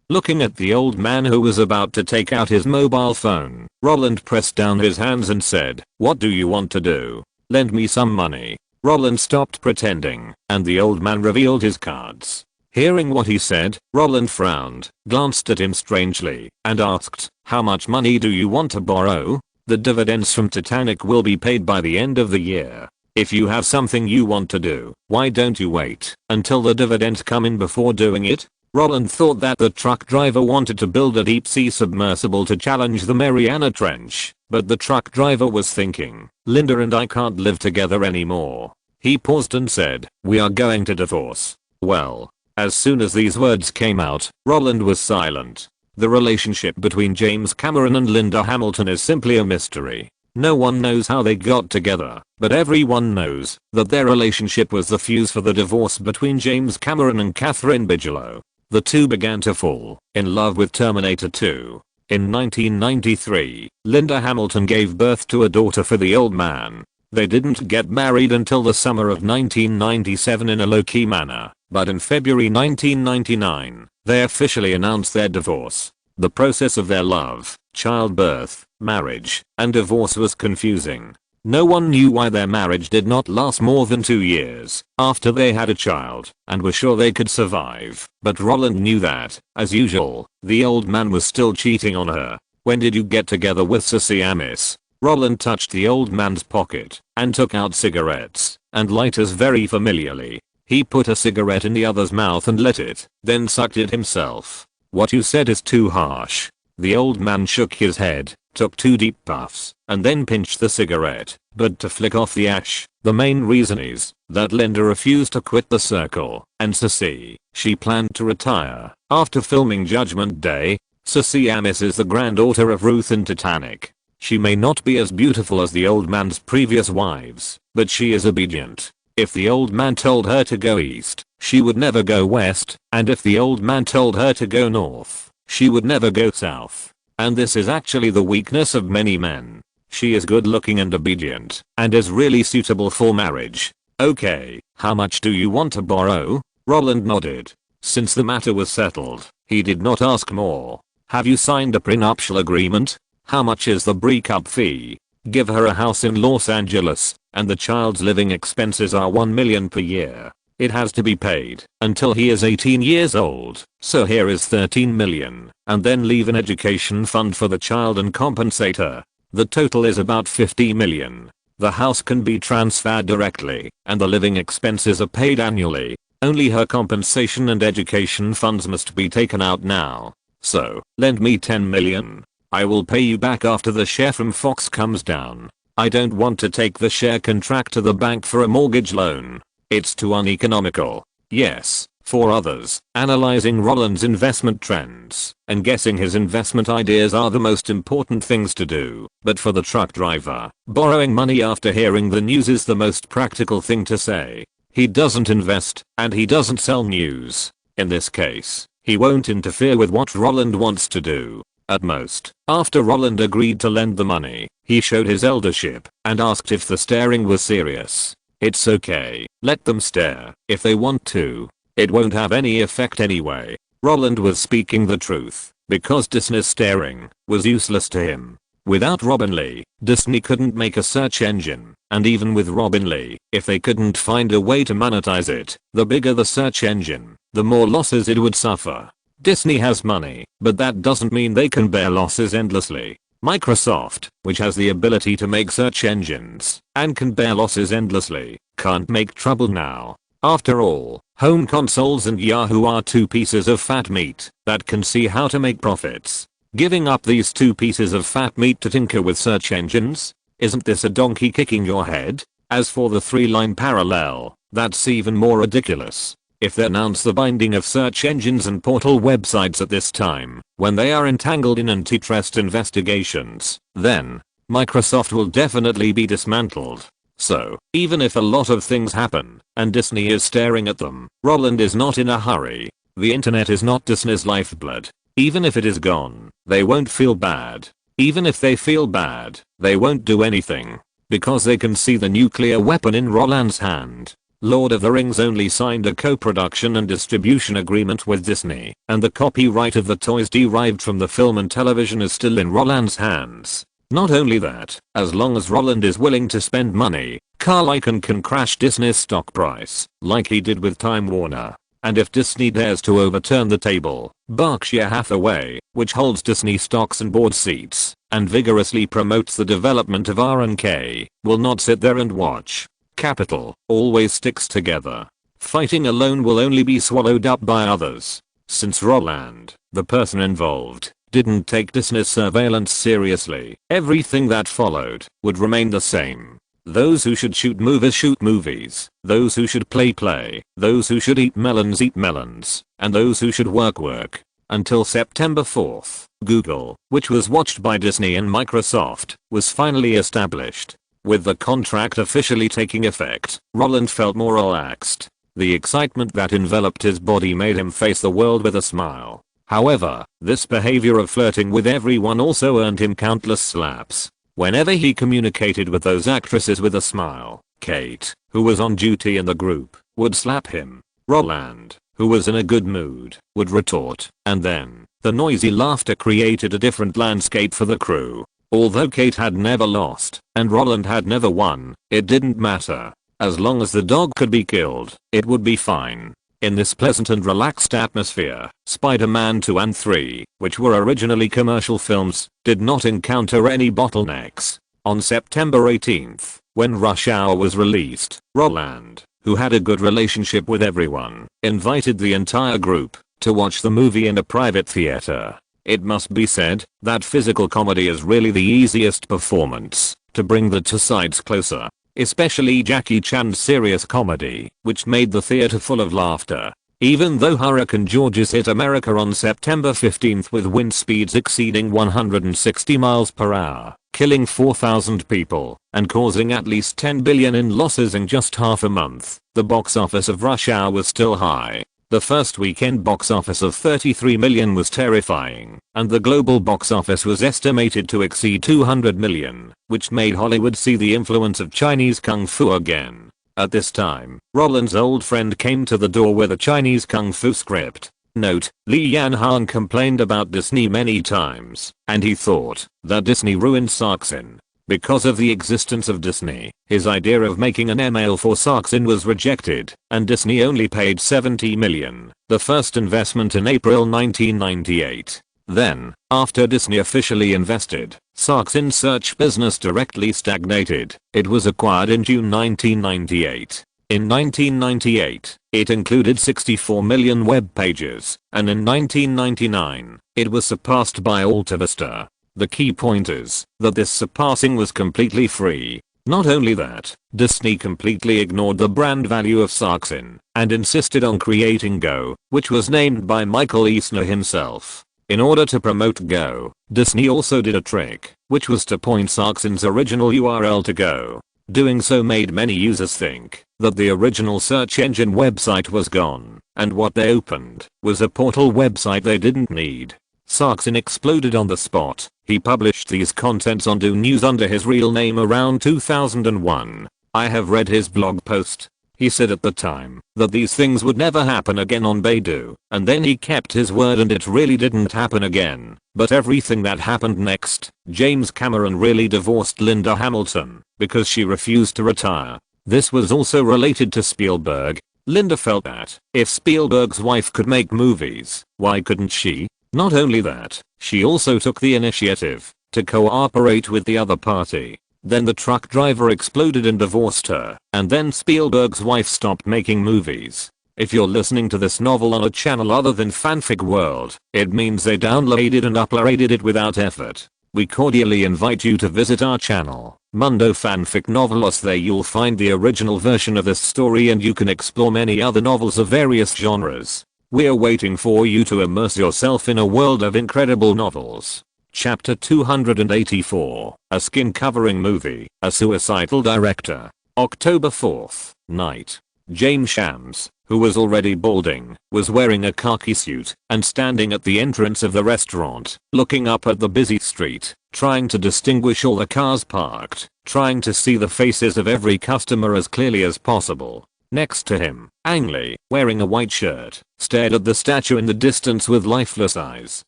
Speaker 1: Looking at the old man who was about to take out his mobile phone, Roland pressed down his hands and said, "What do you want to do? Lend me some money." Roland stopped pretending, and the old man revealed his cards. Hearing what he said, Roland frowned, glanced at him strangely, and asked, "How much money do you want to borrow? The dividends from Titanic will be paid by the end of the year. If you have something you want to do, why don't you wait until the dividends come in before doing it?" Roland thought that the truck driver wanted to build a deep sea submersible to challenge the Mariana Trench, but the truck driver was thinking, "Linda and I can't live together anymore." He paused and said, "We are going to divorce." Well, as soon as these words came out, Roland was silent. The relationship between James Cameron and Linda Hamilton is simply a mystery. No one knows how they got together, but everyone knows that their relationship was the fuse for the divorce between James Cameron and Catherine Bigelow. The two began to fall in love with Terminator 2. In 1993, Linda Hamilton gave birth to a daughter for the old man. They didn't get married until the summer of 1997 in a low-key manner, but in February 1999, they officially announced their divorce. The process of their love, childbirth, marriage, and divorce was confusing. No one knew why their marriage did not last more than 2 years after they had a child and were sure they could survive. But Roland knew that, as usual, the old man was still cheating on her. "When did you get together with Sissy Amis?" Roland touched the old man's pocket and took out cigarettes and lighters very familiarly. He put a cigarette in the other's mouth and lit it, then sucked it himself. "What you said is too harsh." The old man shook his head, took 2 deep puffs, and then pinched the cigarette, but to flick off the ash. "The main reason is that Linda refused to quit the circle, and Sissy, she planned to retire after filming Judgment Day. Sissy Amis is the granddaughter of Ruth in Titanic." She may not be as beautiful as the old man's previous wives, but she is obedient. If the old man told her to go east, she would never go west, and if the old man told her to go north, she would never go south. And this is actually the weakness of many men. She is good looking and obedient, and is really suitable for marriage. Okay, how much do you want to borrow? Roland nodded. Since the matter was settled, he did not ask more. Have you signed a prenuptial agreement? How much is the breakup fee? Give her a house in Los Angeles, and the child's living expenses are $1 million per year. It has to be paid until he is 18 years old, so here is $13 million, and then leave an education fund for the child and compensate her. The total is about $50 million. The house can be transferred directly, and the living expenses are paid annually. Only her compensation and education funds must be taken out now. So, lend me $10 million. I will pay you back after the share from Fox comes down. I don't want to take the share contract to the bank for a mortgage loan. It's too uneconomical. Yes, for others, analyzing Roland's investment trends and guessing his investment ideas are the most important things to do. But for the truck driver, borrowing money after hearing the news is the most practical thing to say. He doesn't invest, and he doesn't sell news. In this case, he won't interfere with what Roland wants to do. At most, after Roland agreed to lend the money, he showed his eldership and asked if the staring was serious. It's okay, let them stare if they want to. It won't have any effect anyway. Roland was speaking the truth, because Disney's staring was useless to him. Without Robin Lee, Disney couldn't make a search engine, and even with Robin Lee, if they couldn't find a way to monetize it, the bigger the search engine, the more losses it would suffer. Disney has money, but that doesn't mean they can bear losses endlessly. Microsoft, which has the ability to make search engines and can bear losses endlessly, can't make trouble now. After all, home consoles and Yahoo are two pieces of fat meat that can see how to make profits. Giving up these two pieces of fat meat to tinker with search engines? Isn't this a donkey kicking your head? As for the three-line parallel, that's even more ridiculous. If they announce the binding of search engines and portal websites at this time, when they are entangled in antitrust investigations, then Microsoft will definitely be dismantled. So, even if a lot of things happen, and Disney is staring at them, Roland is not in a hurry. The internet is not Disney's lifeblood. Even if it is gone, they won't feel bad. Even if they feel bad, they won't do anything. Because they can see the nuclear weapon in Roland's hand. Lord of the Rings only signed a co-production and distribution agreement with Disney, and the copyright of the toys derived from the film and television is still in Roland's hands. Not only that, as long as Roland is willing to spend money, Carl Icahn can crash Disney's stock price, like he did with Time Warner. And if Disney dares to overturn the table, Berkshire Hathaway, which holds Disney stocks and board seats, and vigorously promotes the development of R&K, will not sit there and watch. Capital always sticks together. Fighting alone will only be swallowed up by others. Since Roland, the person involved, didn't take Disney's surveillance seriously, everything that followed would remain the same. Those who should shoot movies, those who should play, those who should eat melons, and those who should work. Until September 4th, Google, which was watched by Disney and Microsoft, was finally established. With the contract officially taking effect, Roland felt more relaxed. The excitement that enveloped his body made him face the world with a smile. However, this behavior of flirting with everyone also earned him countless slaps. Whenever he communicated with those actresses with a smile, Kate, who was on duty in the group, would slap him. Roland, who was in a good mood, would retort, and then, the noisy laughter created a different landscape for the crew. Although Kate had never lost, and Roland had never won, it didn't matter. As long as the dog could be killed, it would be fine. In this pleasant and relaxed atmosphere, Spider-Man 2 and 3, which were originally commercial films, did not encounter any bottlenecks. On September 18th, when Rush Hour was released, Roland, who had a good relationship with everyone, invited the entire group to watch the movie in a private theater. It must be said that physical comedy is really the easiest performance to bring the two sides closer, especially Jackie Chan's serious comedy, which made the theater full of laughter. Even though Hurricane Georges hit America on September 15th with wind speeds exceeding 160 miles per hour, killing 4,000 people, and causing at least 10 billion in losses in just half a month, the box office of Rush Hour was still high. The first weekend box office of 33 million was terrifying, and the global box office was estimated to exceed 200 million, which made Hollywood see the influence of Chinese kung fu again. At this time, Roland's old friend came to the door with a Chinese kung fu script. Note, Li Yanhan complained about Disney many times, and he thought that Disney ruined Saksin. Because of the existence of Disney, his idea of making an ML for Saksin was rejected, and Disney only paid 70 million, the first investment in April 1998. Then, after Disney officially invested, Saksin's search business directly stagnated. It was acquired in June 1998. In 1998, it included 64 million web pages, and in 1999, it was surpassed by AltaVista. The key point is that this surpassing was completely free. Not only that, Disney completely ignored the brand value of Saksin and insisted on creating Go, which was named by Michael Eisner himself. In order to promote Go, Disney also did a trick, which was to point Saksin's original URL to Go. Doing so made many users think that the original search engine website was gone, and what they opened was a portal website they didn't need. Saksin exploded on the spot. He published these contents on Do News under his real name around 2001. I have read his blog post. He said at the time that these things would never happen again on Baidu, and then he kept his word and it really didn't happen again. But everything that happened next, James Cameron really divorced Linda Hamilton because she refused to retire. This was also related to Spielberg. Linda felt that if Spielberg's wife could make movies, why couldn't she? Not only that, she also took the initiative to cooperate with the other party. Then the truck driver exploded and divorced her, and then Spielberg's wife stopped making movies. If you're listening to this novel on a channel other than Fanfic World, it means they downloaded and uploaded it without effort. We cordially invite you to visit our channel, Mundo Fanfic Novelos. There you'll find the original version of this story and you can explore many other novels of various genres. We're waiting for you to immerse yourself in a world of incredible novels. Chapter 284, A Skin Covering Movie, A Suicidal Director. October 4th, night. James Shams, who was already balding, was wearing a khaki suit and standing at the entrance of the restaurant, looking up at the busy street, trying to distinguish all the cars parked, trying to see the faces of every customer as clearly as possible. Next to him, Ang Lee, wearing a white shirt, stared at the statue in the distance with lifeless eyes.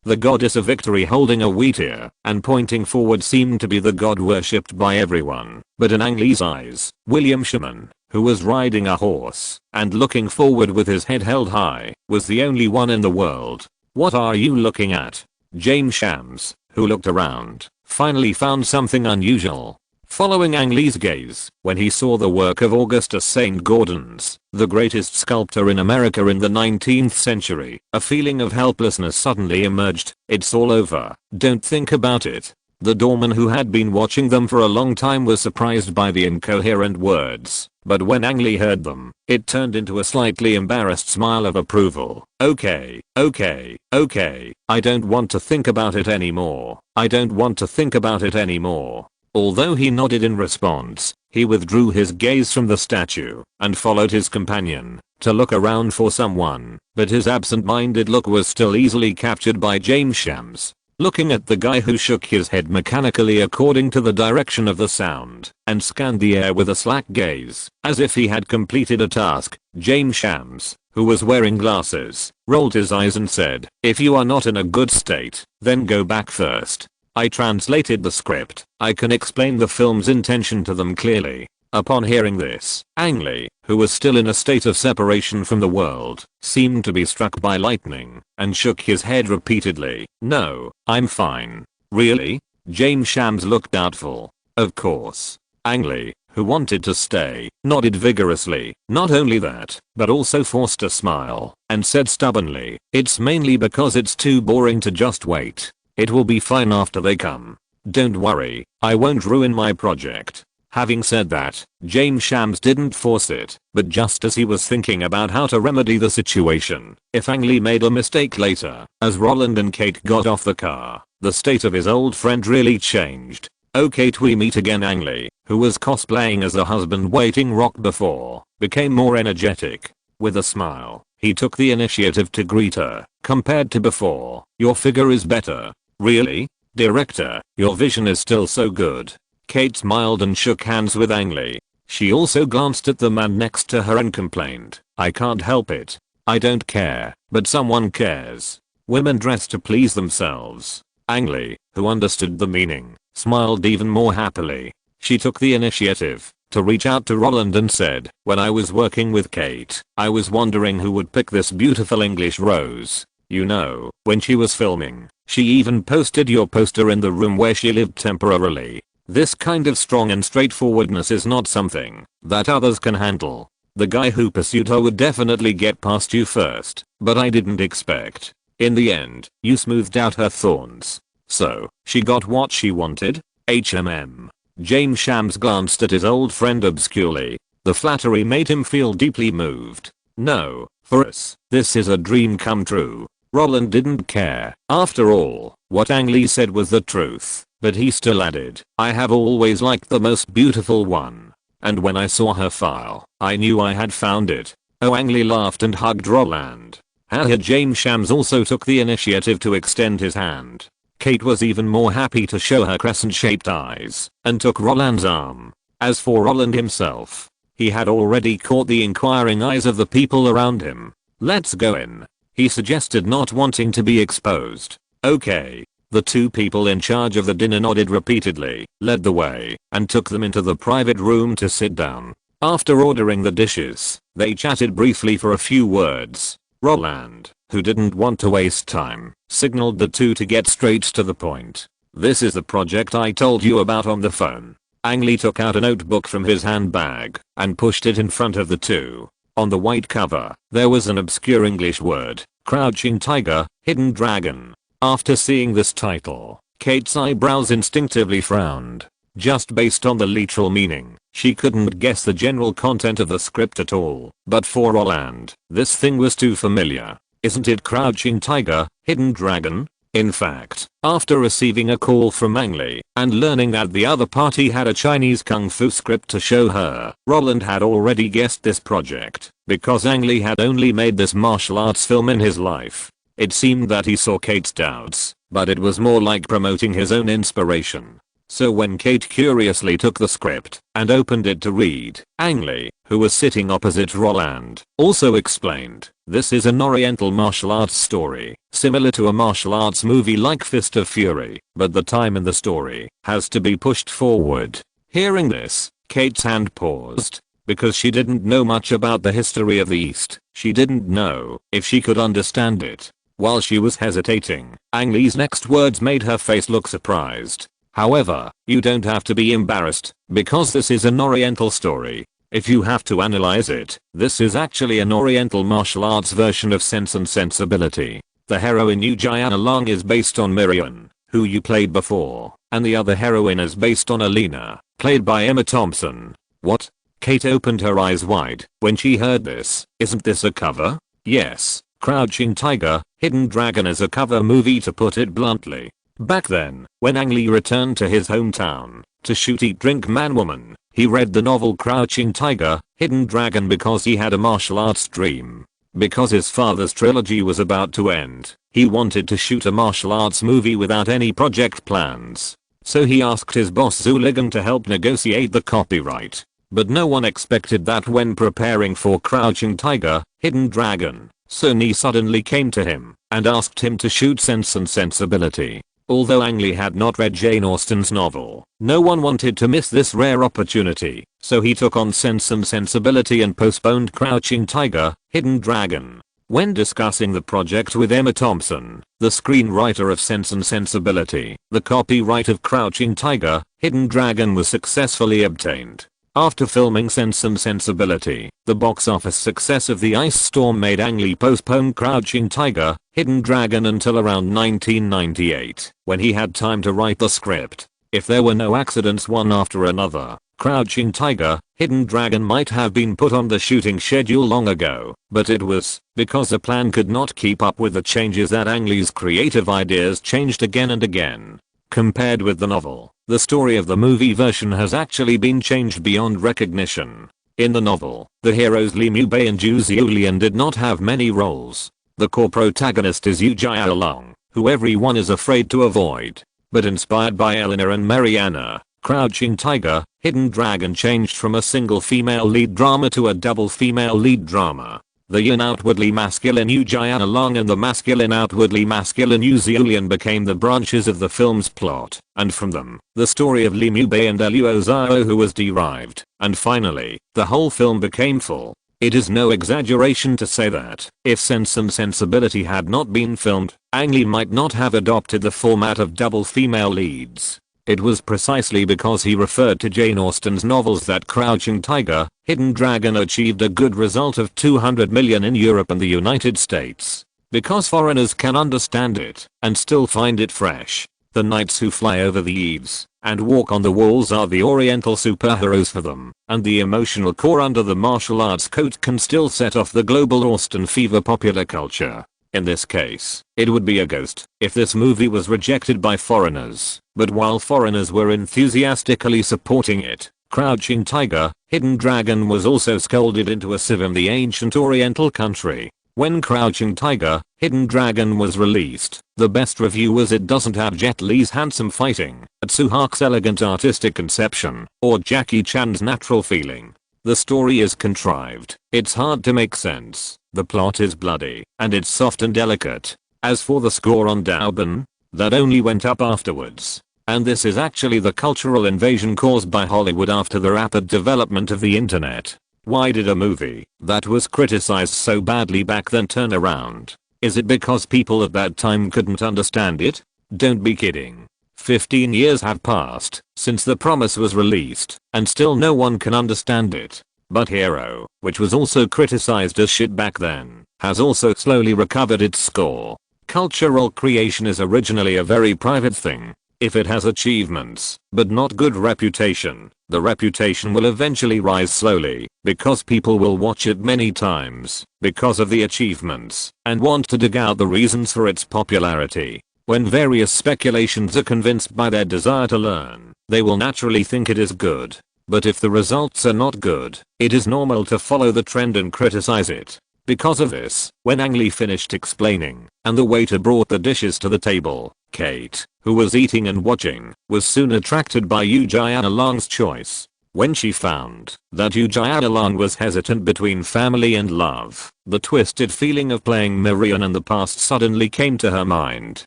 Speaker 1: The goddess of victory holding a wheat ear and pointing forward seemed to be the god worshipped by everyone, but in Ang Lee's eyes, William Sherman, who was riding a horse and looking forward with his head held high, was the only one in the world. What are you looking at? James Shams, who looked around, finally found something unusual. Following Ang Lee's gaze, when he saw the work of Augustus St. Gaudens, the greatest sculptor in America in the 19th century, a feeling of helplessness suddenly emerged. It's all over. Don't think about it. The doorman, who had been watching them for a long time, was surprised by the incoherent words, but when Ang Lee heard them, it turned into a slightly embarrassed smile of approval. Okay, I don't want to think about it anymore. I don't want to think about it anymore. Although he nodded in response, he withdrew his gaze from the statue and followed his companion to look around for someone, but his absent-minded look was still easily captured by James Shams. Looking at the guy who shook his head mechanically according to the direction of the sound and scanned the air with a slack gaze, as if he had completed a task, James Shams, who was wearing glasses, rolled his eyes and said, "If you are not in a good state, then go back first." I translated the script. I can explain the film's intention to them clearly. Upon hearing this, Ang Lee, who was still in a state of separation from the world, seemed to be struck by lightning and shook his head repeatedly. "No, I'm fine." "Really?" James Shams looked doubtful. "Of course." Ang Lee, who wanted to stay, nodded vigorously. Not only that, but also forced a smile and said stubbornly, "It's mainly because it's too boring to just wait. It will be fine after they come. Don't worry, I won't ruin my project." Having said that, James Shams didn't force it, but just as he was thinking about how to remedy the situation, if Ang Lee made a mistake later, as Roland and Kate got off the car, the state of his old friend really changed. Oh Kate, we meet again. Ang Lee, who was cosplaying as a husband waiting rock before, became more energetic. With a smile, he took the initiative to greet her. Compared to before, your figure is better. Really? Director, your vision is still so good. Kate smiled and shook hands with Ang Lee. She also glanced at the man next to her and complained, I can't help it. I don't care, but someone cares. Women dress to please themselves. Ang Lee, who understood the meaning, smiled even more happily. She took the initiative to reach out to Roland and said, when I was working with Kate, I was wondering who would pick this beautiful English rose. You know, when she was filming, she even posted your poster in the room where she lived temporarily. This kind of strong and straightforwardness is not something that others can handle. The guy who pursued her would definitely get past you first, but I didn't expect. In the end, you smoothed out her thorns. So, she got what she wanted? HMM. James Shams glanced at his old friend obscurely. The flattery made him feel deeply moved. No, for us, this is a dream come true. Roland didn't care. After all, what Ang Lee said was the truth. But he still added, I have always liked the most beautiful one. And when I saw her file, I knew I had found it. Oh, Ang Lee laughed and hugged Roland. Haha. James Shams also took the initiative to extend his hand. Kate was even more happy to show her crescent-shaped eyes, and took Roland's arm. As for Roland himself, he had already caught the inquiring eyes of the people around him. Let's go in, he suggested, not wanting to be exposed. Okay. The two people in charge of the dinner nodded repeatedly, led the way, and took them into the private room to sit down. After ordering the dishes, they chatted briefly for a few words. Roland, who didn't want to waste time, signaled the two to get straight to the point. This is the project I told you about on the phone. Ang Lee took out a notebook from his handbag and pushed it in front of the two. On the white cover, there was an obscure English word, Crouching Tiger, Hidden Dragon. After seeing this title, Kate's eyebrows instinctively frowned. Just based on the literal meaning, she couldn't guess the general content of the script at all. But for Roland, this thing was too familiar. Isn't it Crouching Tiger, Hidden Dragon? In fact, after receiving a call from Ang Lee and learning that the other party had a Chinese kung fu script to show her, Roland had already guessed this project, because Ang Lee had only made this martial arts film in his life. It seemed that he saw Kate's doubts, but it was more like promoting his own inspiration. So when Kate curiously took the script and opened it to read, Ang Lee, who was sitting opposite Roland, also explained, this is an Oriental martial arts story, similar to a martial arts movie like Fist of Fury, but the time in the story has to be pushed forward. Hearing this, Kate's hand paused. Because she didn't know much about the history of the East, she didn't know if she could understand it. While she was hesitating, Ang Lee's next words made her face look surprised. However, you don't have to be embarrassed, because this is an Oriental story. If you have to analyze it, this is actually an Oriental martial arts version of Sense and Sensibility. The heroine Yu Jian Long is based on Miriam, who you played before, and the other heroine is based on Alina, played by Emma Thompson. What? Kate opened her eyes wide when she heard this. Isn't this a cover? Yes. Crouching Tiger, Hidden Dragon is a cover movie, to put it bluntly. Back then, when Ang Lee returned to his hometown to shoot Eat Drink Man Woman, he read the novel Crouching Tiger, Hidden Dragon because he had a martial arts dream. Because his father's trilogy was about to end, he wanted to shoot a martial arts movie without any project plans. So he asked his boss Zuligan to help negotiate the copyright. But no one expected that when preparing for Crouching Tiger, Hidden Dragon, Sony suddenly came to him and asked him to shoot Sense and Sensibility. Although Ang Lee had not read Jane Austen's novel, no one wanted to miss this rare opportunity, so he took on Sense and Sensibility and postponed Crouching Tiger, Hidden Dragon. When discussing the project with Emma Thompson, the screenwriter of Sense and Sensibility, the copyright of Crouching Tiger, Hidden Dragon was successfully obtained. After filming Sense and Sensibility, the box office success of The Ice Storm made Ang Lee postpone Crouching Tiger, Hidden Dragon until around 1998, when he had time to write the script. If there were no accidents one after another, Crouching Tiger, Hidden Dragon might have been put on the shooting schedule long ago, but it was because the plan could not keep up with the changes that Ang Lee's creative ideas changed again and again. Compared with the novel, the story of the movie version has actually been changed beyond recognition. In the novel, the heroes Lee Mu-bae and Ju Zeolian did not have many roles. The core protagonist is Yu Jia-along, who everyone is afraid to avoid. But inspired by Eleanor and Mariana, Crouching Tiger, Hidden Dragon changed from a single female lead drama to a double female lead drama. The yin outwardly masculine Yu Jia-along and the masculine outwardly masculine Yu Zeolian became the branches of the film's plot, and from them, the story of Lee Mu-bae and Luo Zhao who was derived, and finally, the whole film became full. It is no exaggeration to say that, if Sense and Sensibility had not been filmed, Ang Lee might not have adopted the format of double female leads. It was precisely because he referred to Jane Austen's novels that Crouching Tiger, Hidden Dragon achieved a good result of 200 million in Europe and the United States. Because foreigners can understand it and still find it fresh. The knights who fly over the eaves and walk on the walls are the oriental superheroes for them, and the emotional core under the martial arts coat can still set off the global Austen fever popular culture. In this case, it would be a ghost if this movie was rejected by foreigners, but while foreigners were enthusiastically supporting it, Crouching Tiger, Hidden Dragon was also scolded into a sieve in the ancient oriental country. When Crouching Tiger, Hidden Dragon was released, the best review was it doesn't have Jet Li's handsome fighting, Tsuhak's elegant artistic conception, or Jackie Chan's natural feeling. The story is contrived, it's hard to make sense, the plot is bloody, and it's soft and delicate. As for the score on Daubin, that only went up afterwards. And this is actually the cultural invasion caused by Hollywood after the rapid development of the internet. Why did a movie that was criticized so badly back then turn around? Is it because people at that time couldn't understand it? Don't be kidding. 15 years have passed since The Promise was released, and still no one can understand it. But Hero, which was also criticized as shit back then, has also slowly recovered its score. Cultural creation is originally a very private thing. If it has achievements, but not good reputation, the reputation will eventually rise slowly, because people will watch it many times, because of the achievements, and want to dig out the reasons for its popularity. When various speculations are convinced by their desire to learn, they will naturally think it is good. But if the results are not good, it is normal to follow the trend and criticize it. Because of this, when Ang Lee finished explaining, and the waiter brought the dishes to the table, Kate, who was eating and watching, was soon attracted by Yu Jia-along's choice. When she found that Yu Jia-along was hesitant between family and love, the twisted feeling of playing Marion in the past suddenly came to her mind.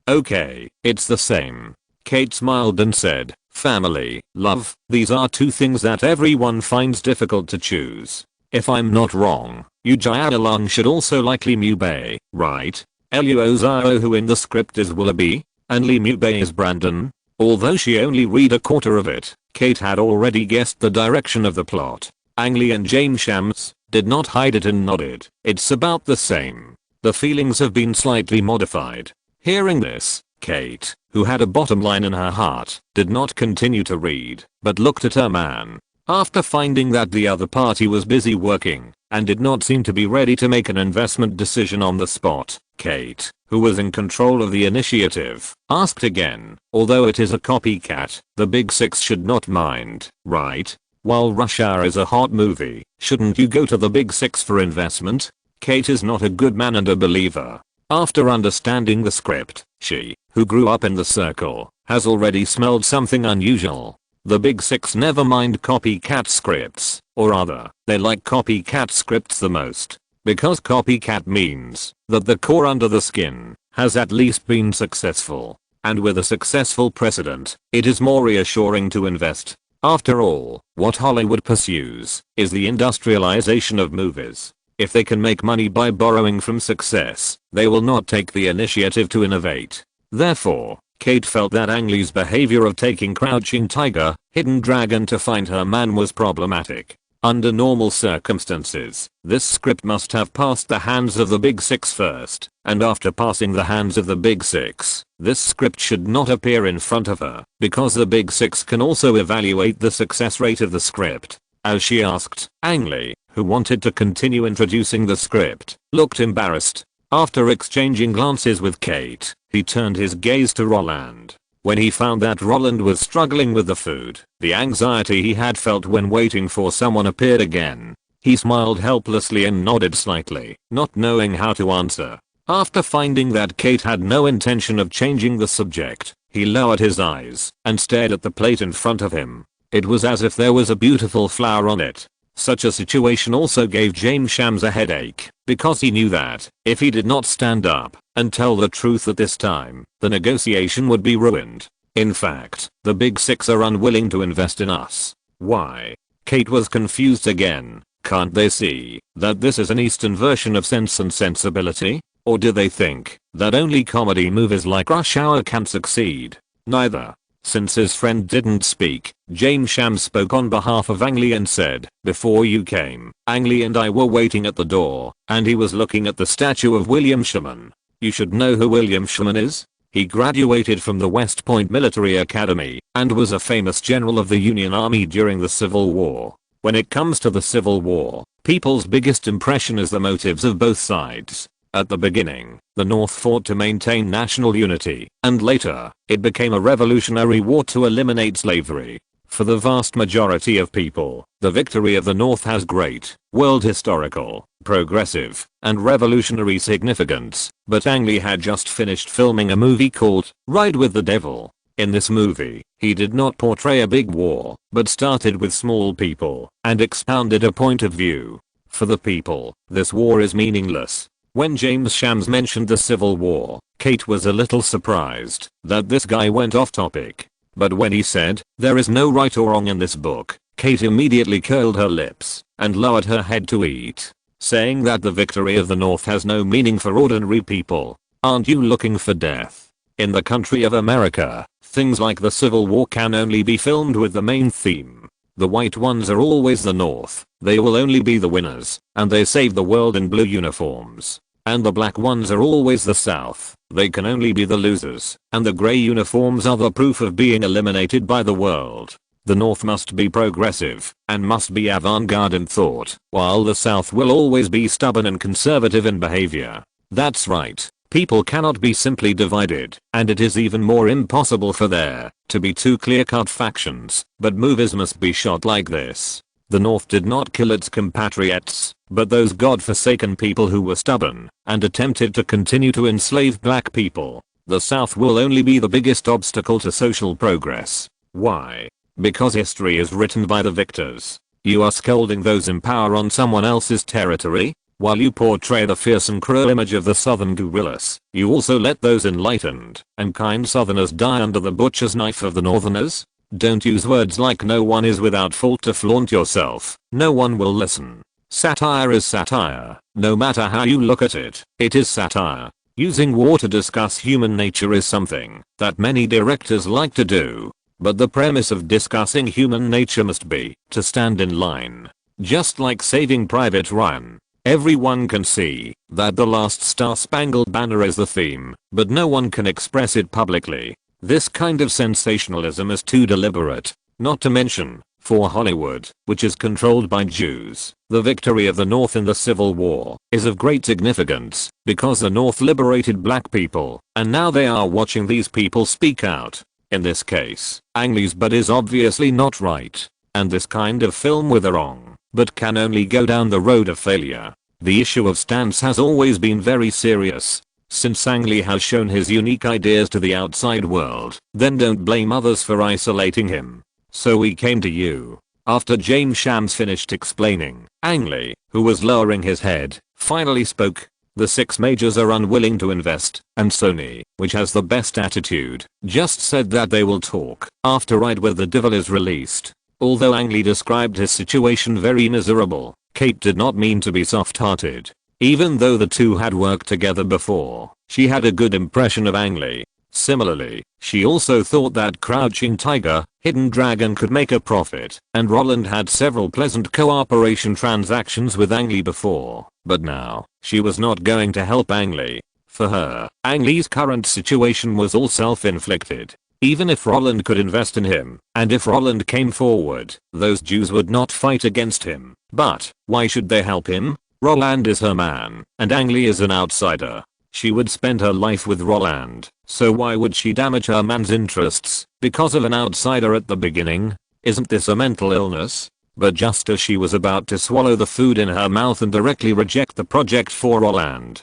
Speaker 1: Okay, it's the same. Kate smiled and said, family, love, these are two things that everyone finds difficult to choose. If I'm not wrong, Yu Jia-along should also like Lee Mu-bae, right? Luo Zhao who in the script is Willoughby, and Lee Mu-bae is Brandon. Although she only read a quarter of it, Kate had already guessed the direction of the plot. Ang Lee and James Shams did not hide it and nodded. It's about the same. The feelings have been slightly modified. Hearing this, Kate, who had a bottom line in her heart, did not continue to read, but looked at her man. After finding that the other party was busy working, and did not seem to be ready to make an investment decision on the spot, Kate, who was in control of the initiative, asked again, although it is a copycat, the Big Six should not mind, right? While Rush Hour is a hot movie, shouldn't you go to the Big Six for investment? Kate is not a good man and a believer. After understanding the script, she, who grew up in the circle, has already smelled something unusual. The Big Six never mind copycat scripts, or rather, they like copycat scripts the most. Because copycat means that the core under the skin has at least been successful. And with a successful precedent, it is more reassuring to invest. After all, what Hollywood pursues is the industrialization of movies. If they can make money by borrowing from success, they will not take the initiative to innovate. Therefore, Kate felt that Ang Lee's behavior of taking Crouching Tiger, Hidden Dragon to find her man was problematic. Under normal circumstances, this script must have passed the hands of the Big Six first, and after passing the hands of the Big Six, this script should not appear in front of her, because the Big Six can also evaluate the success rate of the script. As she asked, Ang Lee, who wanted to continue introducing the script, looked embarrassed. After exchanging glances with Kate, he turned his gaze to Roland. When he found that Roland was struggling with the food, the anxiety he had felt when waiting for someone appeared again. He smiled helplessly and nodded slightly, not knowing how to answer. After finding that Kate had no intention of changing the subject, he lowered his eyes and stared at the plate in front of him. It was as if there was a beautiful flower on it. Such a situation also gave James Shams a headache, because he knew that, if he did not stand up and tell the truth at this time, the negotiation would be ruined. In fact, the Big Six are unwilling to invest in us. Why? Kate was confused again. Can't they see that this is an Eastern version of Sense and Sensibility? Or do they think that only comedy movies like Rush Hour can succeed? Neither. Since his friend didn't speak, James Shams spoke on behalf of Ang Lee and said, "Before you came, Ang Lee and I were waiting at the door, and he was looking at the statue of William Sherman. You should know who William Sherman is. He graduated from the West Point Military Academy and was a famous general of the Union Army during the Civil War. When it comes to the Civil War, people's biggest impression is the motives of both sides. At the beginning, the North fought to maintain national unity, and later, it became a revolutionary war to eliminate slavery. For the vast majority of people, the victory of the North has great, world historical, progressive, and revolutionary significance. But Ang Lee had just finished filming a movie called Ride with the Devil. In this movie, he did not portray a big war, but started with small people, and expounded a point of view. For the people, this war is meaningless. When James Shams mentioned the Civil War, Kate was a little surprised that this guy went off topic. But when he said, "There is no right or wrong in this book," Kate immediately curled her lips and lowered her head to eat, saying that the victory of the North has no meaning for ordinary people. Aren't you looking for death? In the country of America, things like the Civil War can only be filmed with the main theme. The white ones are always the North, they will only be the winners, and they save the world in blue uniforms. And the black ones are always the South, they can only be the losers, and the gray uniforms are the proof of being eliminated by the world. The North must be progressive, and must be avant-garde in thought, while the South will always be stubborn and conservative in behavior. That's right, people cannot be simply divided, and it is even more impossible for there to be two clear-cut factions, but movies must be shot like this. The North did not kill its compatriots, but those god-forsaken people who were stubborn and attempted to continue to enslave black people. The South will only be the biggest obstacle to social progress. Why? Because history is written by the victors. You are scolding those in power on someone else's territory? While you portray the fierce and cruel image of the Southern guerrillas, you also let those enlightened and kind Southerners die under the butcher's knife of the Northerners? Don't use words like "no one is without fault" to flaunt yourself. No one will listen. Satire is satire. No matter how you look at it, it is satire. Using war to discuss human nature is something that many directors like to do. But the premise of discussing human nature must be to stand in line. Just like Saving Private Ryan. Everyone can see that the last Star-Spangled Banner is the theme, but no one can express it publicly. This kind of sensationalism is too deliberate. Not to mention, for Hollywood, which is controlled by Jews, the victory of the North in the Civil War is of great significance because the North liberated black people, and now they are watching these people speak out. In this case, Ang Lee's but is obviously not right, and this kind of film with a wrong, but can only go down the road of failure. The issue of stance has always been very serious. Since Ang Lee has shown his unique ideas to the outside world, then don't blame others for isolating him. So we came to you. After James Shams finished explaining, Ang Lee, who was lowering his head, finally spoke. The six majors are unwilling to invest, and Sony, which has the best attitude, just said that they will talk after Ride with the Devil is released. Although Ang Lee described his situation very miserable, Kate did not mean to be soft-hearted. Even though the two had worked together before, she had a good impression of Ang Lee. Similarly, she also thought that Crouching Tiger, Hidden Dragon could make a profit, and Roland had several pleasant cooperation transactions with Ang Lee before, but now, she was not going to help Ang Lee. For her, Ang Lee's current situation was all self-inflicted. Even if Roland could invest in him, and if Roland came forward, those Jews would not fight against him. But, why should they help him? Roland is her man, and Ang Lee is an outsider. She would spend her life with Roland, so why would she damage her man's interests because of an outsider at the beginning? Isn't this a mental illness? But just as she was about to swallow the food in her mouth and directly reject the project for Roland,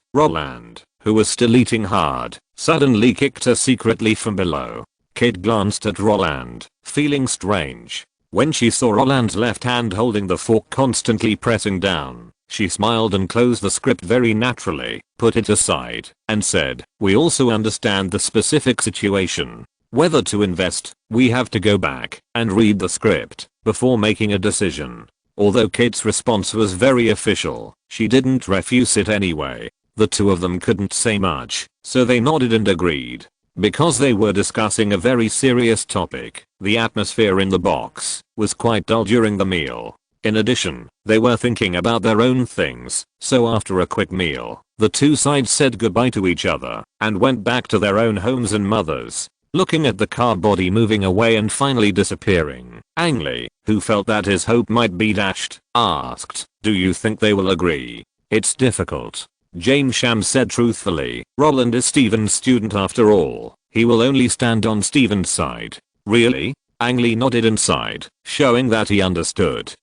Speaker 1: who was still eating hard, suddenly kicked her secretly from below. Kate glanced at Roland, feeling strange. When she saw Roland's left hand holding the fork constantly pressing down, she smiled and closed the script very naturally, put it aside, and said, "We also understand the specific situation. Whether to invest, we have to go back and read the script before making a decision." Although Kate's response was very official, she didn't refuse it anyway. The two of them couldn't say much, so they nodded and agreed. Because they were discussing a very serious topic, the atmosphere in the box was quite dull during the meal. In addition, they were thinking about their own things, so after a quick meal, the two sides said goodbye to each other and went back to their own homes and mothers. Looking at the car body moving away and finally disappearing, Ang Lee, who felt that his hope might be dashed, asked, "Do you think they will agree?" "It's difficult." James Sham said truthfully, "Roland is Steven's student after all. He will only stand on Steven's side." "Really?" Ang Lee nodded and sighed, showing that he understood.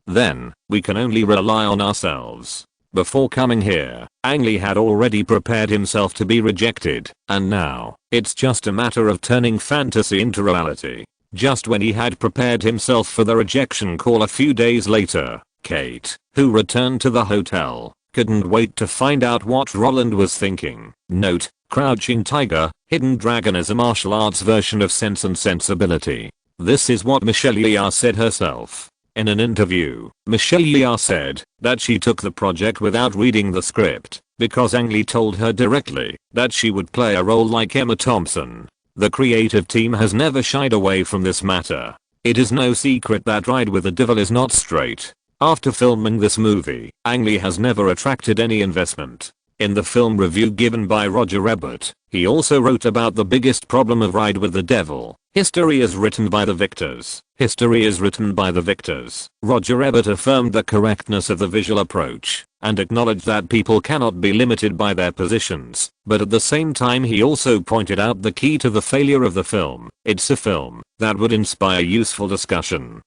Speaker 1: Then, we can only rely on ourselves." Before coming here, Ang Lee had already prepared himself to be rejected, and now, it's just a matter of turning fantasy into reality. Just when he had prepared himself for the rejection call a few days later, Kate, who returned to the hotel, couldn't wait to find out what Roland was thinking. Note, Crouching Tiger, Hidden Dragon is a martial arts version of Sense and Sensibility. This is what Michelle Yeoh said herself. In an interview, Michelle Yeoh said that she took the project without reading the script because Ang Lee told her directly that she would play a role like Emma Thompson. The creative team has never shied away from this matter. It is no secret that Ride with the Devil is not straight. After filming this movie, Ang Lee has never attracted any investment. In the film review given by Roger Ebert, he also wrote about the biggest problem of Ride with the Devil. History is written by the victors. History is written by the victors. Roger Ebert affirmed the correctness of the visual approach and acknowledged that people cannot be limited by their positions, but at the same time he also pointed out the key to the failure of the film. It's a film that would inspire useful discussion.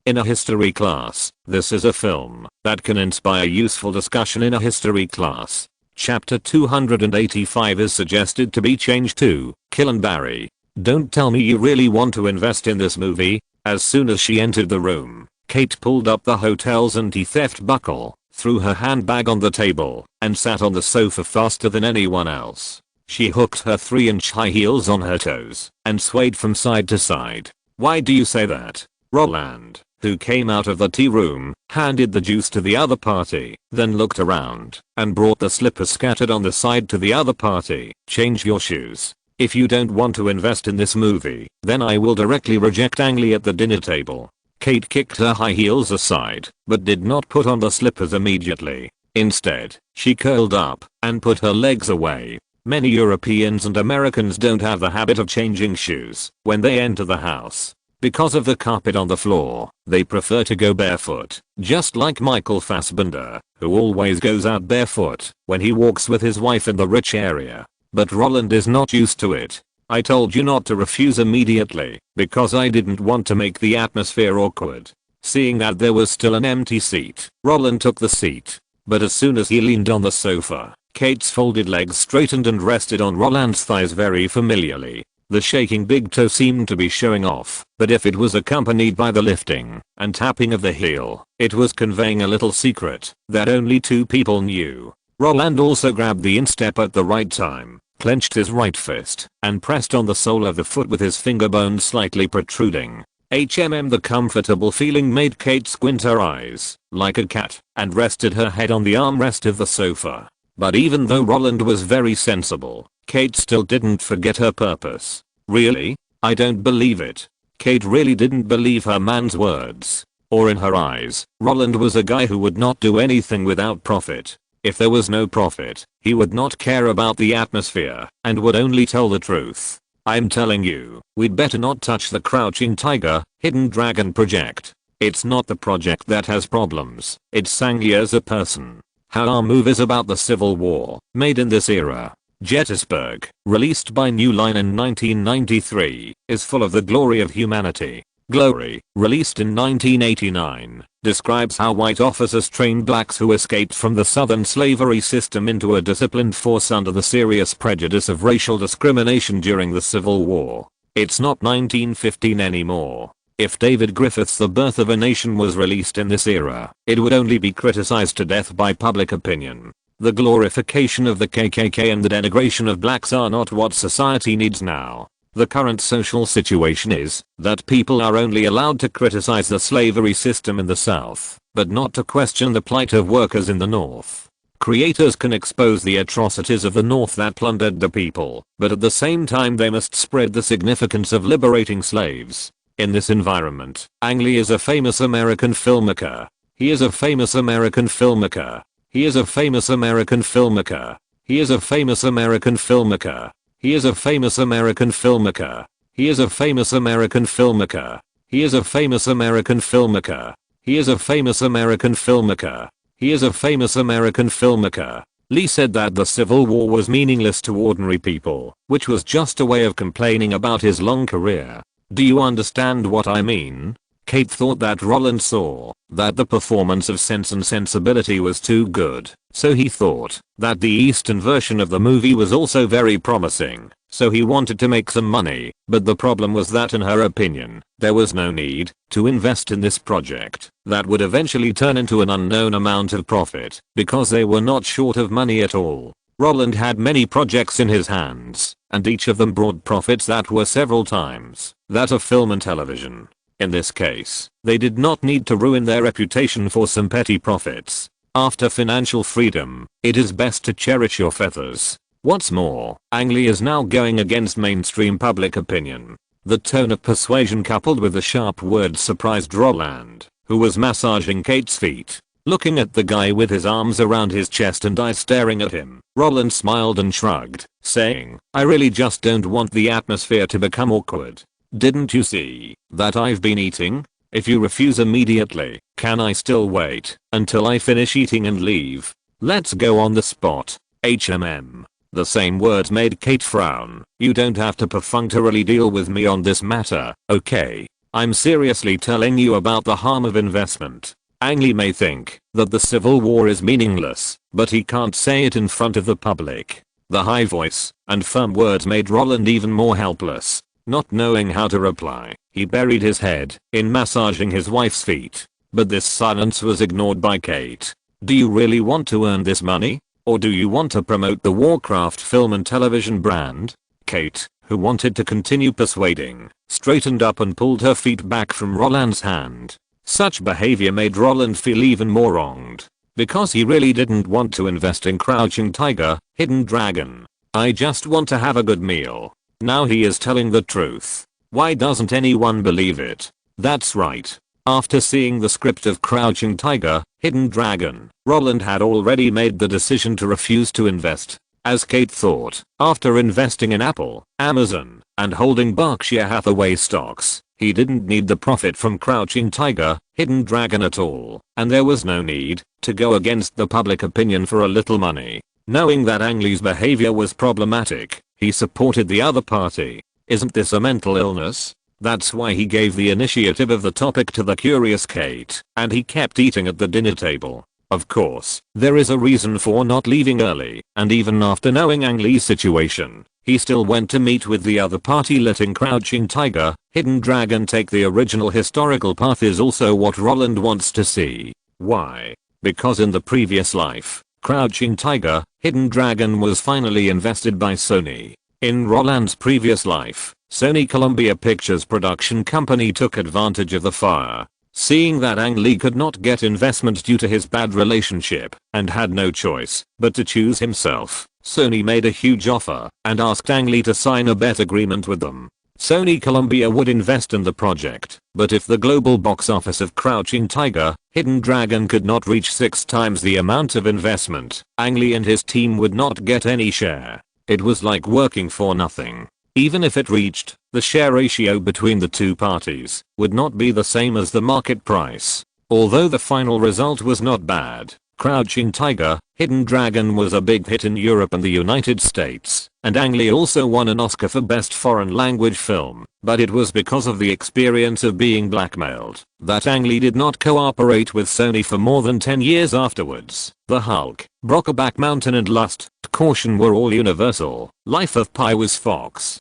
Speaker 1: In a history class, this is a film that can inspire useful discussion in a history class. Chapter 285 is suggested to be changed to Kill and Barry. Don't tell me you really want to invest in this movie. As soon as she entered the room, Kate pulled up the hotel's anti-theft buckle, threw her handbag on the table, and sat on the sofa faster than anyone else. She hooked her 3-inch high heels on her toes and swayed from side to side. "Why do you say that?" Roland, who came out of the tea room, handed the juice to the other party, then looked around and brought the slippers scattered on the side to the other party. "Change your shoes. If you don't want to invest in this movie, then I will directly reject Ang Lee at the dinner table." Kate kicked her high heels aside, but did not put on the slippers immediately. Instead, she curled up and put her legs away. Many Europeans and Americans don't have the habit of changing shoes when they enter the house. Because of the carpet on the floor, they prefer to go barefoot, just like Michael Fassbender, who always goes out barefoot when he walks with his wife in the rich area. But Roland is not used to it. "I told you not to refuse immediately, because I didn't want to make the atmosphere awkward." Seeing that there was still an empty seat, Roland took the seat. But as soon as he leaned on the sofa, Kate's folded legs straightened and rested on Roland's thighs very familiarly. The shaking big toe seemed to be showing off, but if it was accompanied by the lifting and tapping of the heel, it was conveying a little secret that only two people knew. Roland also grabbed the instep at the right time, clenched his right fist, and pressed on the sole of the foot with his finger bone slightly protruding. The comfortable feeling made Kate squint her eyes, like a cat, and rested her head on the armrest of the sofa. But even though Roland was very sensible, Kate still didn't forget her purpose. Really? I don't believe it. Kate really didn't believe her man's words. Or in her eyes, Roland was a guy who would not do anything without profit. If there was no profit, he would not care about the atmosphere and would only tell the truth. I'm telling you, we'd better not touch the Crouching Tiger, Hidden Dragon project. It's not the project that has problems, it's Sang-Lee as a person. How our movies about the Civil War, made in this era, Gettysburg, released by New Line in 1993, is full of the glory of humanity. Glory, released in 1989, describes how white officers trained blacks who escaped from the Southern slavery system into a disciplined force under the serious prejudice of racial discrimination during the Civil War. It's not 1915 anymore. If David Griffith's The Birth of a Nation was released in this era, it would only be criticized to death by public opinion. The glorification of the KKK and the denigration of blacks are not what society needs now. The current social situation is that people are only allowed to criticize the slavery system in the South, but not to question the plight of workers in the North. Creators can expose the atrocities of the North that plundered the people, but at the same time they must spread the significance of liberating slaves. In this environment, Ang Lee is a famous American filmmaker. He is a famous American filmmaker. He is a famous American filmmaker. He is a famous American filmmaker. He is a famous American filmmaker. He is a famous American filmmaker. He is a famous American filmmaker. He is a famous American filmmaker. He is a famous American filmmaker. Lee said that the Civil War was meaningless to ordinary people, which was just a way of complaining about his long career. Do you understand what I mean? Kate thought that Roland saw that the performance of Sense and Sensibility was too good, so he thought that the Eastern version of the movie was also very promising, so he wanted to make some money, but the problem was that in her opinion, there was no need to invest in this project that would eventually turn into an unknown amount of profit because they were not short of money at all. Roland had many projects in his hands, and each of them brought profits that were several times that of film and television. In this case, they did not need to ruin their reputation for some petty profits. After financial freedom, it is best to cherish your feathers. What's more, Ang Lee is now going against mainstream public opinion. The tone of persuasion coupled with the sharp words surprised Roland, who was massaging Kate's feet. Looking at the guy with his arms around his chest and eyes staring at him, Roland smiled and shrugged, saying, I really just don't want the atmosphere to become awkward. Didn't you see that I've been eating? If you refuse immediately, can I still wait until I finish eating and leave? Let's go on the spot. HMM. The same words made Kate frown. You don't have to perfunctorily deal with me on this matter, okay? I'm seriously telling you about the harm of investment. Ang Lee may think that the Civil War is meaningless, but he can't say it in front of the public. The high voice and firm words made Roland even more helpless. Not knowing how to reply, he buried his head in massaging his wife's feet. But this silence was ignored by Kate. Do you really want to earn this money? Or do you want to promote the Warcraft film and television brand? Kate, who wanted to continue persuading, straightened up and pulled her feet back from Roland's hand. Such behavior made Roland feel even more wronged. Because he really didn't want to invest in Crouching Tiger, Hidden Dragon. I just want to have a good meal. Now he is telling the truth. Why doesn't anyone believe it? That's right. After seeing the script of Crouching Tiger, Hidden Dragon, Roland had already made the decision to refuse to invest. As Kate thought, after investing in Apple, Amazon, and holding Berkshire Hathaway stocks, he didn't need the profit from Crouching Tiger, Hidden Dragon at all, and there was no need to go against the public opinion for a little money. Knowing that Ang Lee's behavior was problematic, he supported the other party. Isn't this a mental illness? That's why he gave the initiative of the topic to the curious Kate, and he kept eating at the dinner table. Of course, there is a reason for not leaving early, and even after knowing Ang Lee's situation, he still went to meet with the other party. Letting Crouching Tiger, Hidden Dragon take the original historical path is also what Roland wants to see. Why? Because in the previous life, Crouching Tiger, Hidden Dragon was finally invested by Sony. In Roland's previous life, Sony Columbia Pictures production company took advantage of the fire. Seeing that Ang Lee could not get investment due to his bad relationship and had no choice but to choose himself, Sony made a huge offer and asked Ang Lee to sign a bet agreement with them. Sony Columbia would invest in the project, but if the global box office of Crouching Tiger, Hidden Dragon could not reach 6 times the amount of investment, Ang Lee and his team would not get any share. It was like working for nothing. Even if it reached, the share ratio between the two parties would not be the same as the market price. Although the final result was not bad, Crouching Tiger, Hidden Dragon was a big hit in Europe and the United States, and Ang Lee also won an Oscar for Best Foreign Language Film, but it was because of the experience of being blackmailed that Ang Lee did not cooperate with Sony for more than 10 years afterwards. The Hulk, Brokeback Mountain and Lust, Caution were all Universal. Life of Pi was Fox.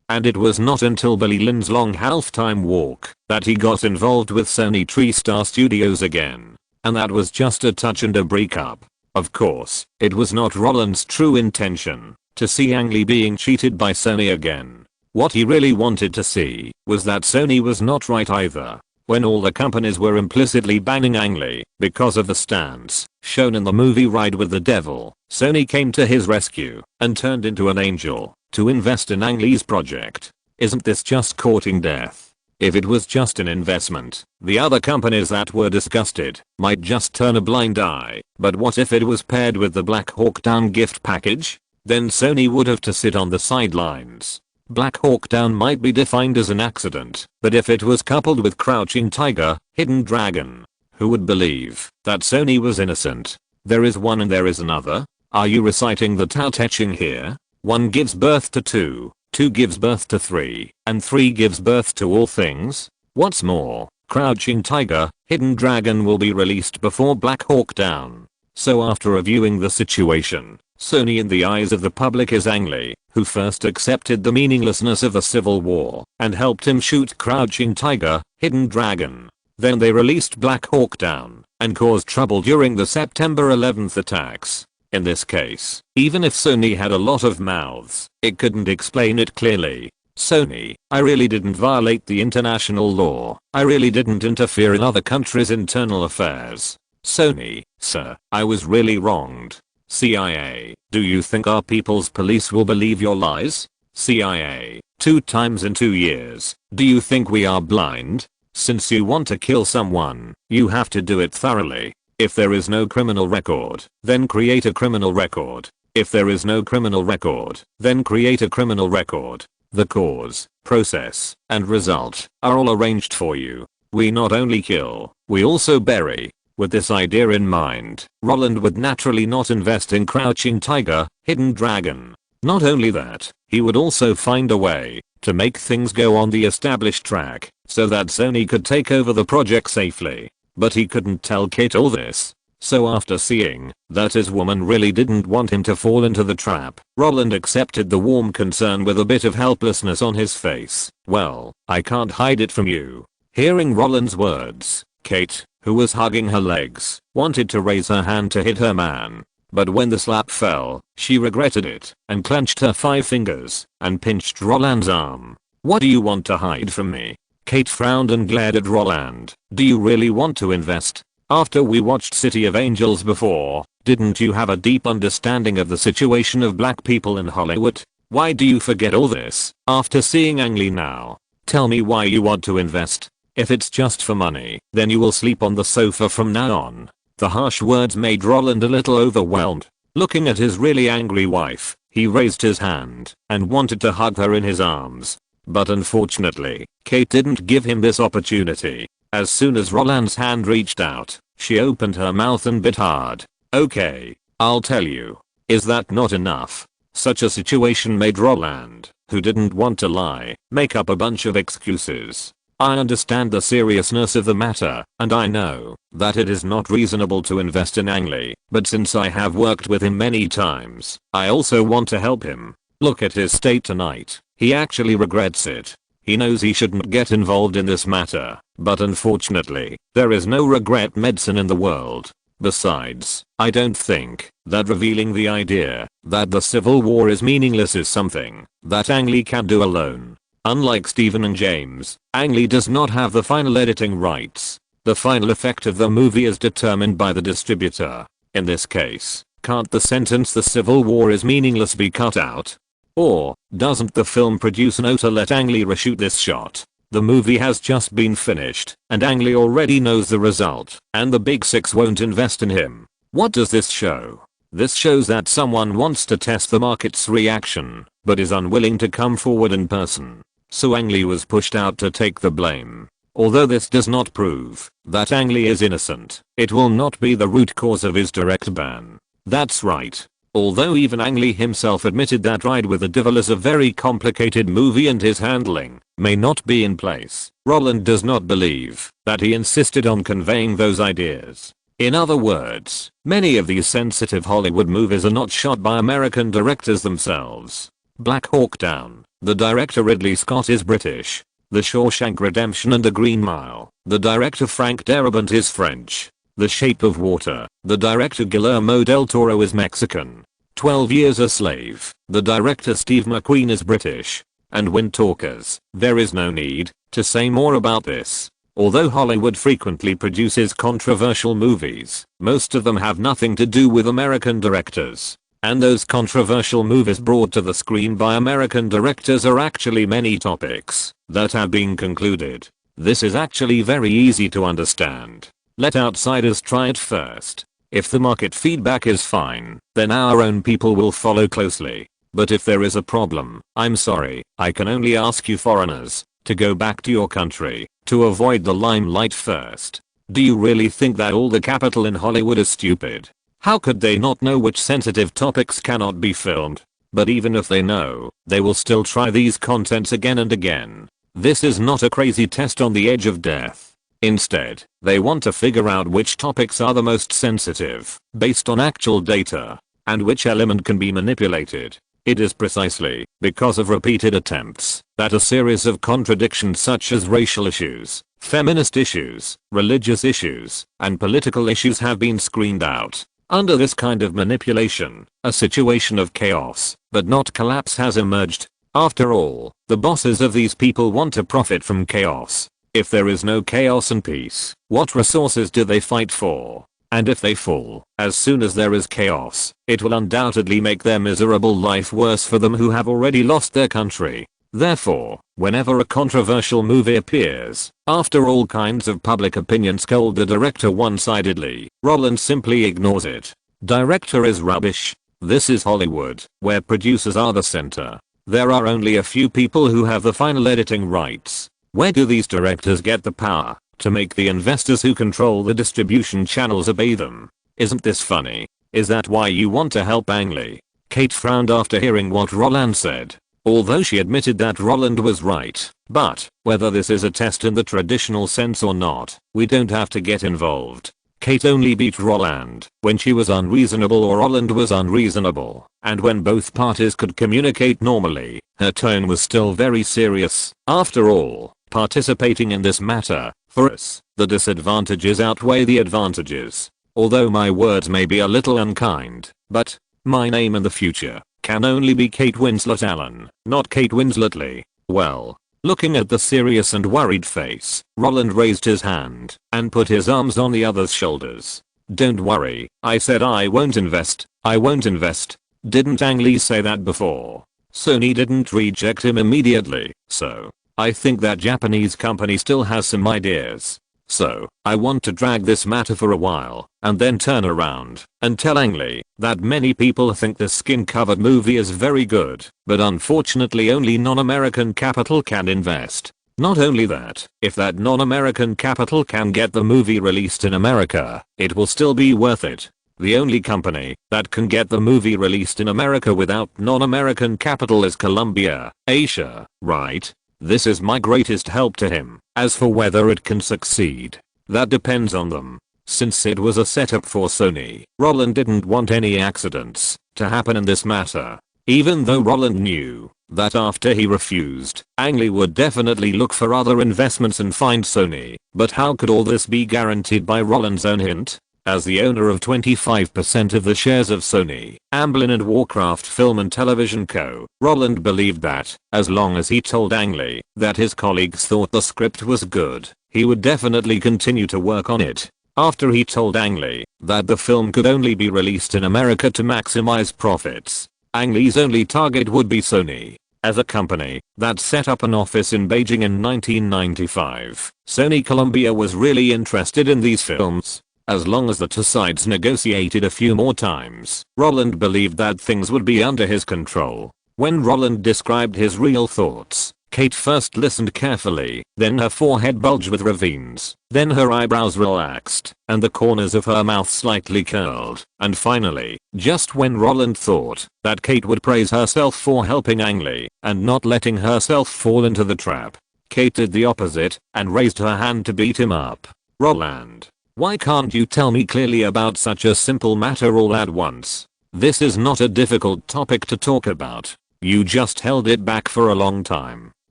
Speaker 1: And it was not until Billy Lynn's long halftime walk that he got involved with Sony TreeStar Studios again. And that was just a touch and a breakup. Of course, it was not Roland's true intention to see Ang Lee being cheated by Sony again. What he really wanted to see was that Sony was not right either. When all the companies were implicitly banning Ang Lee because of the stance shown in the movie Ride with the Devil, Sony came to his rescue and turned into an angel to invest in Ang Lee's project. Isn't this just courting death? If it was just an investment, the other companies that were disgusted might just turn a blind eye, but what if it was paired with the Black Hawk Down gift package? Then Sony would have to sit on the sidelines. Black Hawk Down might be defined as an accident, but if it was coupled with Crouching Tiger, Hidden Dragon, who would believe that Sony was innocent? There is one and there is another. Are you reciting the Tao Te Ching here? 1 gives birth to 2. 2 gives birth to 3, and 3 gives birth to all things? What's more, Crouching Tiger, Hidden Dragon will be released before Black Hawk Down. So after reviewing the situation, Sony in the eyes of the public is Ang Lee, who first accepted the meaninglessness of the Civil War and helped him shoot Crouching Tiger, Hidden Dragon. Then they released Black Hawk Down and caused trouble during the September 11th attacks. In this case, even if Sony had a lot of mouths, it couldn't explain it clearly. Sony, I really didn't violate the international law. I really didn't interfere in other countries' internal affairs. Sony, sir, I was really wronged. CIA, do you think our people's police will believe your lies? CIA, 2 times in 2 years, do you think we are blind? Since you want to kill someone, you have to do it thoroughly. If there is no criminal record, then create a criminal record. If there is no criminal record, then create a criminal record. The cause, process, and result are all arranged for you. We not only kill, we also bury. With this idea in mind, Roland would naturally not invest in Crouching Tiger, Hidden Dragon. Not only that, he would also find a way to make things go on the established track so that Sony could take over the project safely. But he couldn't tell Kate all this. So after seeing that his woman really didn't want him to fall into the trap, Roland accepted the warm concern with a bit of helplessness on his face. Well, I can't hide it from you. Hearing Roland's words, Kate, who was hugging her legs, wanted to raise her hand to hit her man. But when the slap fell, she regretted it and clenched her 5 fingers and pinched Roland's arm. What do you want to hide from me? Kate frowned and glared at Roland. Do you really want to invest? After we watched City of Angels before, didn't you have a deep understanding of the situation of black people in Hollywood? Why do you forget all this after seeing Ang Lee now? Tell me why you want to invest. If it's just for money, then you will sleep on the sofa from now on. The harsh words made Roland a little overwhelmed. Looking at his really angry wife, he raised his hand and wanted to hug her in his arms. But unfortunately, Kate didn't give him this opportunity. As soon as Roland's hand reached out, she opened her mouth and bit hard. Okay, I'll tell you. Is that not enough? Such a situation made Roland, who didn't want to lie, make up a bunch of excuses. I understand the seriousness of the matter, and I know that it is not reasonable to invest in Ang Lee, but since I have worked with him many times, I also want to help him. Look at his state tonight. He actually regrets it. He knows he shouldn't get involved in this matter, but unfortunately, there is no regret medicine in the world. Besides, I don't think that revealing the idea that the Civil War is meaningless is something that Ang Lee can do alone. Unlike Stephen and James, Ang Lee does not have the final editing rights. The final effect of the movie is determined by the distributor. In this case, can't the sentence "the Civil War is meaningless" be cut out? Or, doesn't the film producer know to let Ang Lee reshoot this shot? The movie has just been finished, and Ang Lee already knows the result, and the big six won't invest in him. What does this show? This shows that someone wants to test the market's reaction, but is unwilling to come forward in person. So Ang Lee was pushed out to take the blame. Although this does not prove that Ang Lee is innocent, it will not be the root cause of his direct ban. That's right. Although even Ang Lee himself admitted that Ride with the Devil is a very complicated movie and his handling may not be in place, Roland does not believe that he insisted on conveying those ideas. In other words, many of these sensitive Hollywood movies are not shot by American directors themselves. Black Hawk Down, the director Ridley Scott is British. The Shawshank Redemption and The Green Mile, the director Frank Darabont is French. The Shape of Water, the director Guillermo del Toro is Mexican. 12 Years a Slave, the director Steve McQueen is British. And Wind Talkers, there is no need to say more about this. Although Hollywood frequently produces controversial movies, most of them have nothing to do with American directors. And those controversial movies brought to the screen by American directors are actually many topics that have been concluded. This is actually very easy to understand. Let outsiders try it first. If the market feedback is fine, then our own people will follow closely. But if there is a problem, I'm sorry, I can only ask you foreigners to go back to your country to avoid the limelight first. Do you really think that all the capital in Hollywood is stupid? How could they not know which sensitive topics cannot be filmed? But even if they know, they will still try these contents again and again. This is not a crazy test on the edge of death. Instead, they want to figure out which topics are the most sensitive, based on actual data, and which element can be manipulated. It is precisely because of repeated attempts that a series of contradictions such as racial issues, feminist issues, religious issues, and political issues have been screened out. Under this kind of manipulation, a situation of chaos, but not collapse, has emerged. After all, the bosses of these people want to profit from chaos. If there is no chaos and peace, what resources do they fight for? And if they fall, as soon as there is chaos, it will undoubtedly make their miserable life worse for them who have already lost their country. Therefore, whenever a controversial movie appears, after all kinds of public opinion scold the director one-sidedly, Roland simply ignores it. Director is rubbish. This is Hollywood, where producers are the center. There are only a few people who have the final editing rights. Where do these directors get the power to make the investors who control the distribution channels obey them? Isn't this funny? Is that why you want to help Ang Lee? Kate frowned after hearing what Roland said, although she admitted that Roland was right. But, whether this is a test in the traditional sense or not, we don't have to get involved. Kate only beat Roland when she was unreasonable or Roland was unreasonable, and when both parties could communicate normally, her tone was still very serious. After all, participating in this matter, for us, the disadvantages outweigh the advantages. Although my words may be a little unkind, but my name in the future can only be Kate Winslet Allen, not Kate Winslet Lee. Well, looking at the serious and worried face, Roland raised his hand and put his arms on the other's shoulders. Don't worry, I said I won't invest. I won't invest. Didn't Ang Lee say that before? Sony didn't reject him immediately, so I think that Japanese company still has some ideas. So, I want to drag this matter for a while, and then turn around and tell Ang Lee that many people think the skin-covered movie is very good, but unfortunately only non-American capital can invest. Not only that, if that non-American capital can get the movie released in America, it will still be worth it. The only company that can get the movie released in America without non-American capital is Columbia Asia, right? This is my greatest help to him. As for whether it can succeed, that depends on them. Since it was a setup for Sony, Roland didn't want any accidents to happen in this matter. Even though Roland knew that after he refused, Ang Lee would definitely look for other investments and find Sony. But how could all this be guaranteed by Roland's own hint? As the owner of 25% of the shares of Sony, Amblin and Warcraft Film and Television Co., Roland believed that, as long as he told Ang Lee that his colleagues thought the script was good, he would definitely continue to work on it. after he told Ang Lee that the film could only be released in America to maximize profits. Ang Lee's only target would be Sony. As a company that set up an office in Beijing in 1995, Sony Columbia was really interested in these films. As long as the two sides negotiated a few more times, Roland believed that things would be under his control. When Roland described his real thoughts, Kate first listened carefully, then her forehead bulged with ravines, then her eyebrows relaxed, and the corners of her mouth slightly curled, and finally, just when Roland thought that Kate would praise herself for helping Ang Lee and not letting herself fall into the trap, Kate did the opposite and raised her hand to beat him up. Roland, why can't you tell me clearly about such a simple matter all at once? This is not a difficult topic to talk about. You just held it back for a long time.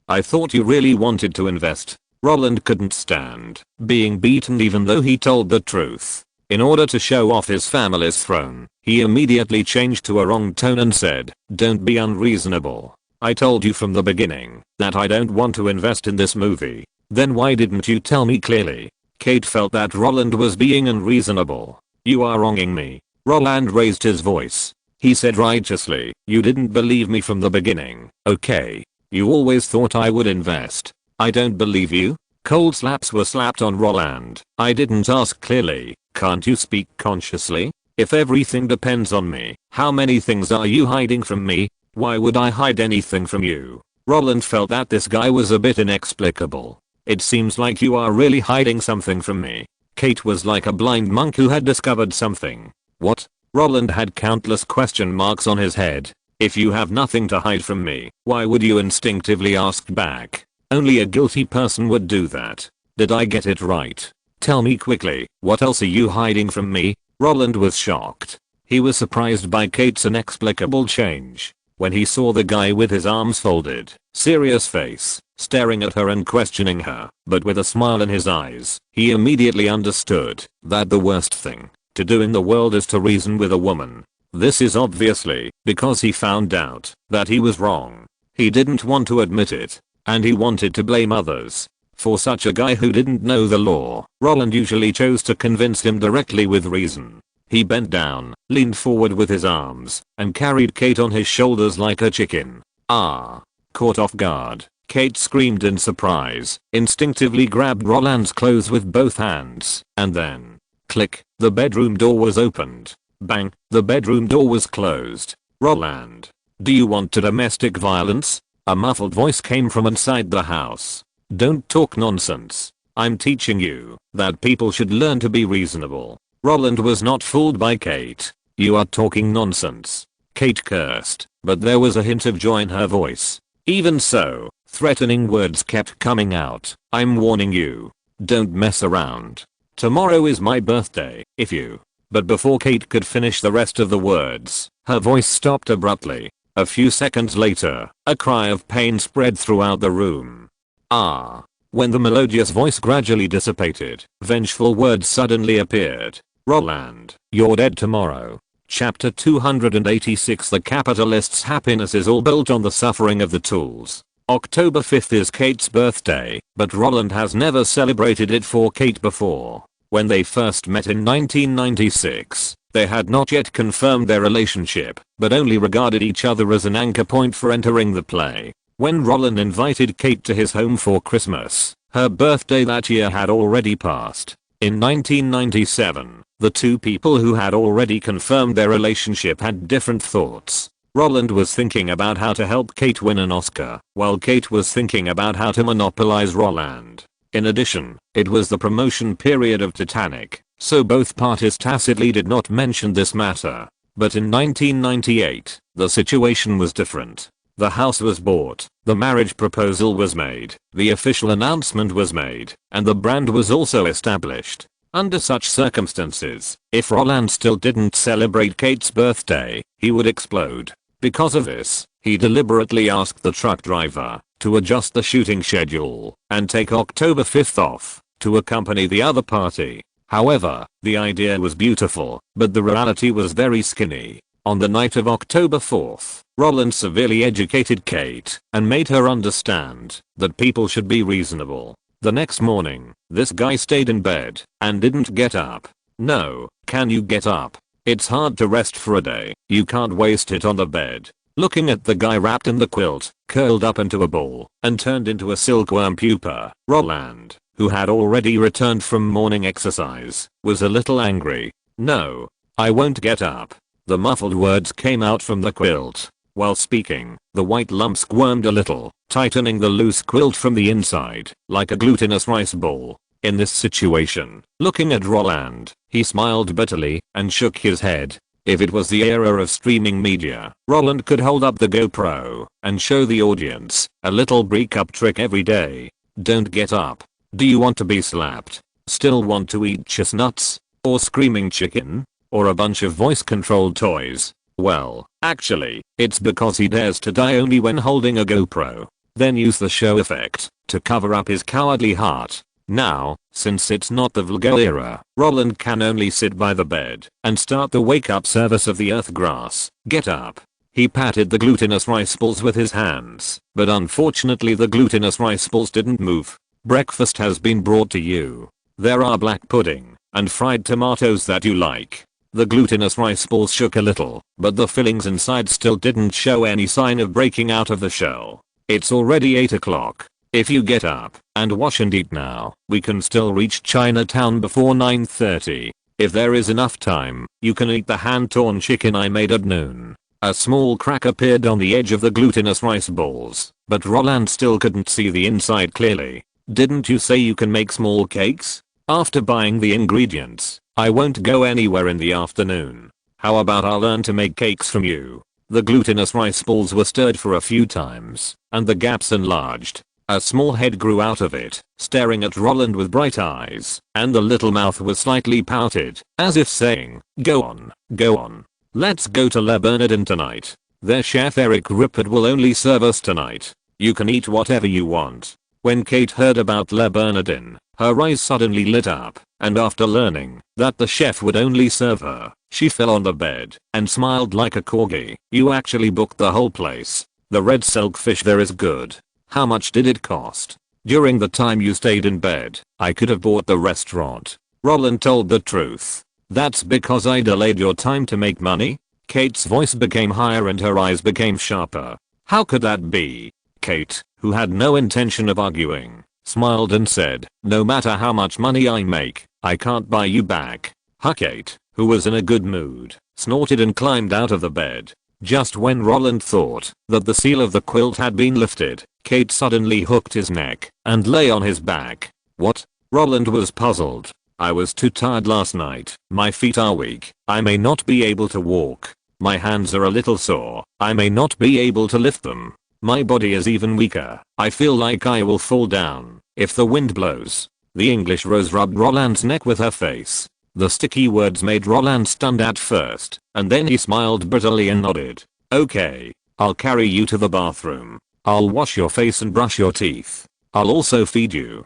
Speaker 1: I thought you really wanted to invest. Roland couldn't stand being beaten even though he told the truth. In order to show off his family's throne, he immediately changed to a wrong tone and said, "Don't be unreasonable. I told you from the beginning that I don't want to invest in this movie. Then why didn't you tell me clearly?" Kate felt that Roland was being unreasonable. "You are wronging me." Roland raised his voice. He said righteously, "You didn't believe me from the beginning, okay? You always thought I would invest. I don't believe you." Cold slaps were slapped on Roland. "I didn't ask clearly. Can't you speak consciously? If everything depends on me, how many things are you hiding from me? Why would I hide anything from you?" Roland felt that this guy was a bit inexplicable. "It seems like you are really hiding something from me." Kate was like a blind monk who had discovered something. "What?" Roland had countless question marks on his head. "If you have nothing to hide from me, why would you instinctively ask back? Only a guilty person would do that. Did I get it right? Tell me quickly, what else are you hiding from me?" Roland was shocked. He was surprised by Kate's inexplicable change. When he saw the guy with his arms folded, serious face, staring at her and questioning her, but with a smile in his eyes, he immediately understood that the worst thing to do in the world is to reason with a woman. This is obviously because he found out that he was wrong. He didn't want to admit it, and he wanted to blame others. For such a guy who didn't know the law, Roland usually chose to convince him directly with reason. He bent down, leaned forward with his arms, and carried Kate on his shoulders like a chicken. "Ah!" Caught off guard, Kate screamed in surprise, instinctively grabbed Roland's clothes with both hands, and then, click, the bedroom door was opened. Bang, the bedroom door was closed. "Roland, do you want to domestic violence?" A muffled voice came from inside the house. "Don't talk nonsense. I'm teaching you that people should learn to be reasonable." Roland was not fooled by Kate. "You are talking nonsense." Kate cursed, but there was a hint of joy in her voice. Even so, threatening words kept coming out. "I'm warning you. Don't mess around. Tomorrow is my birthday, if you..." But before Kate could finish the rest of the words, her voice stopped abruptly. A few seconds later, a cry of pain spread throughout the room. "Ah!" When the melodious voice gradually dissipated, vengeful words suddenly appeared. "Roland, you're dead tomorrow." Chapter 286. The capitalist's happiness is all built on the suffering of the tools. October 5th is Kate's birthday, but Roland has never celebrated it for Kate before. When they first met in 1996, they had not yet confirmed their relationship, but only regarded each other as an anchor point for entering the play. When Roland invited Kate to his home for Christmas, her birthday that year had already passed. In 1997, the two people who had already confirmed their relationship had different thoughts. Roland was thinking about how to help Kate win an Oscar, while Kate was thinking about how to monopolize Roland. In addition, it was the promotion period of Titanic, so both parties tacitly did not mention this matter. But in 1998, the situation was different. The house was bought, the marriage proposal was made, the official announcement was made, and the brand was also established. Under such circumstances, if Roland still didn't celebrate Kate's birthday, he would explode. Because of this, he deliberately asked the truck driver to adjust the shooting schedule and take October 5th off to accompany the other party. However, the idea was beautiful, but the reality was very skinny. On the night of October 4th, Roland severely educated Kate and made her understand that people should be reasonable. The next morning, this guy stayed in bed and didn't get up. No, can you get up? It's hard to rest for a day. You can't waste it on the bed. Looking at the guy wrapped in the quilt, curled up into a ball, and turned into a silkworm pupa, Roland, who had already returned from morning exercise, was a little angry. No, I won't get up. The muffled words came out from the quilt. While speaking, the white lump squirmed a little, tightening the loose quilt from the inside, like a glutinous rice ball. In this situation, looking at Roland, he smiled bitterly and shook his head. If it was the era of streaming media, Roland could hold up the GoPro and show the audience a little break-up trick every day. Don't get up. Do you want to be slapped? Still want to eat chestnuts? Or screaming chicken? Or a bunch of voice-controlled toys? Well, actually, it's because he dares to die only when holding a GoPro. Then use the show effect to cover up his cowardly heart. Now, since it's not the vulgar era, Roland can only sit by the bed and start the wake-up service of the earth grass. Get up. He patted the glutinous rice balls with his hands, but unfortunately the glutinous rice balls didn't move. Breakfast has been brought to you. There are black pudding and fried tomatoes that you like. The glutinous rice balls shook a little, but the fillings inside still didn't show any sign of breaking out of the shell. It's already 8 o'clock. If you get up and wash and eat now, we can still reach Chinatown before 9:30. If there is enough time, you can eat the hand-torn chicken I made at noon. A small crack appeared on the edge of the glutinous rice balls, but Roland still couldn't see the inside clearly. Didn't you say you can make small cakes? After buying the ingredients, I won't go anywhere in the afternoon. How about I'll learn to make cakes from you? The glutinous rice balls were stirred for a few times, and the gaps enlarged. A small head grew out of it, staring at Roland with bright eyes, and the little mouth was slightly pouted, as if saying, go on, go on. Let's go to Le Bernardin tonight. Their chef Eric Rippert will only serve us tonight. You can eat whatever you want. When Kate heard about Le Bernardin, her eyes suddenly lit up, and after learning that the chef would only serve her, she fell on the bed and smiled like a corgi. You actually booked the whole place. The red silk fish there is good. How much did it cost? During the time you stayed in bed, I could have bought the restaurant. Roland told the truth. That's because I delayed your time to make money? Kate's voice became higher and her eyes became sharper. How could that be? Kate, who had no intention of arguing, smiled and said, no matter how much money I make, I can't buy you back. Kate, who was in a good mood, snorted and climbed out of the bed. Just when Roland thought that the seal of the quilt had been lifted, Kate suddenly hooked his neck and lay on his back. What? Roland was puzzled. I was too tired last night. My feet are weak. I may not be able to walk. My hands are a little sore. I may not be able to lift them. My body is even weaker. I feel like I will fall down if the wind blows. The English Rose rubbed Roland's neck with her face. The sticky words made Roland stunned at first, and then he smiled bitterly and nodded. Okay, I'll carry you to the bathroom. I'll wash your face and brush your teeth. I'll also feed you.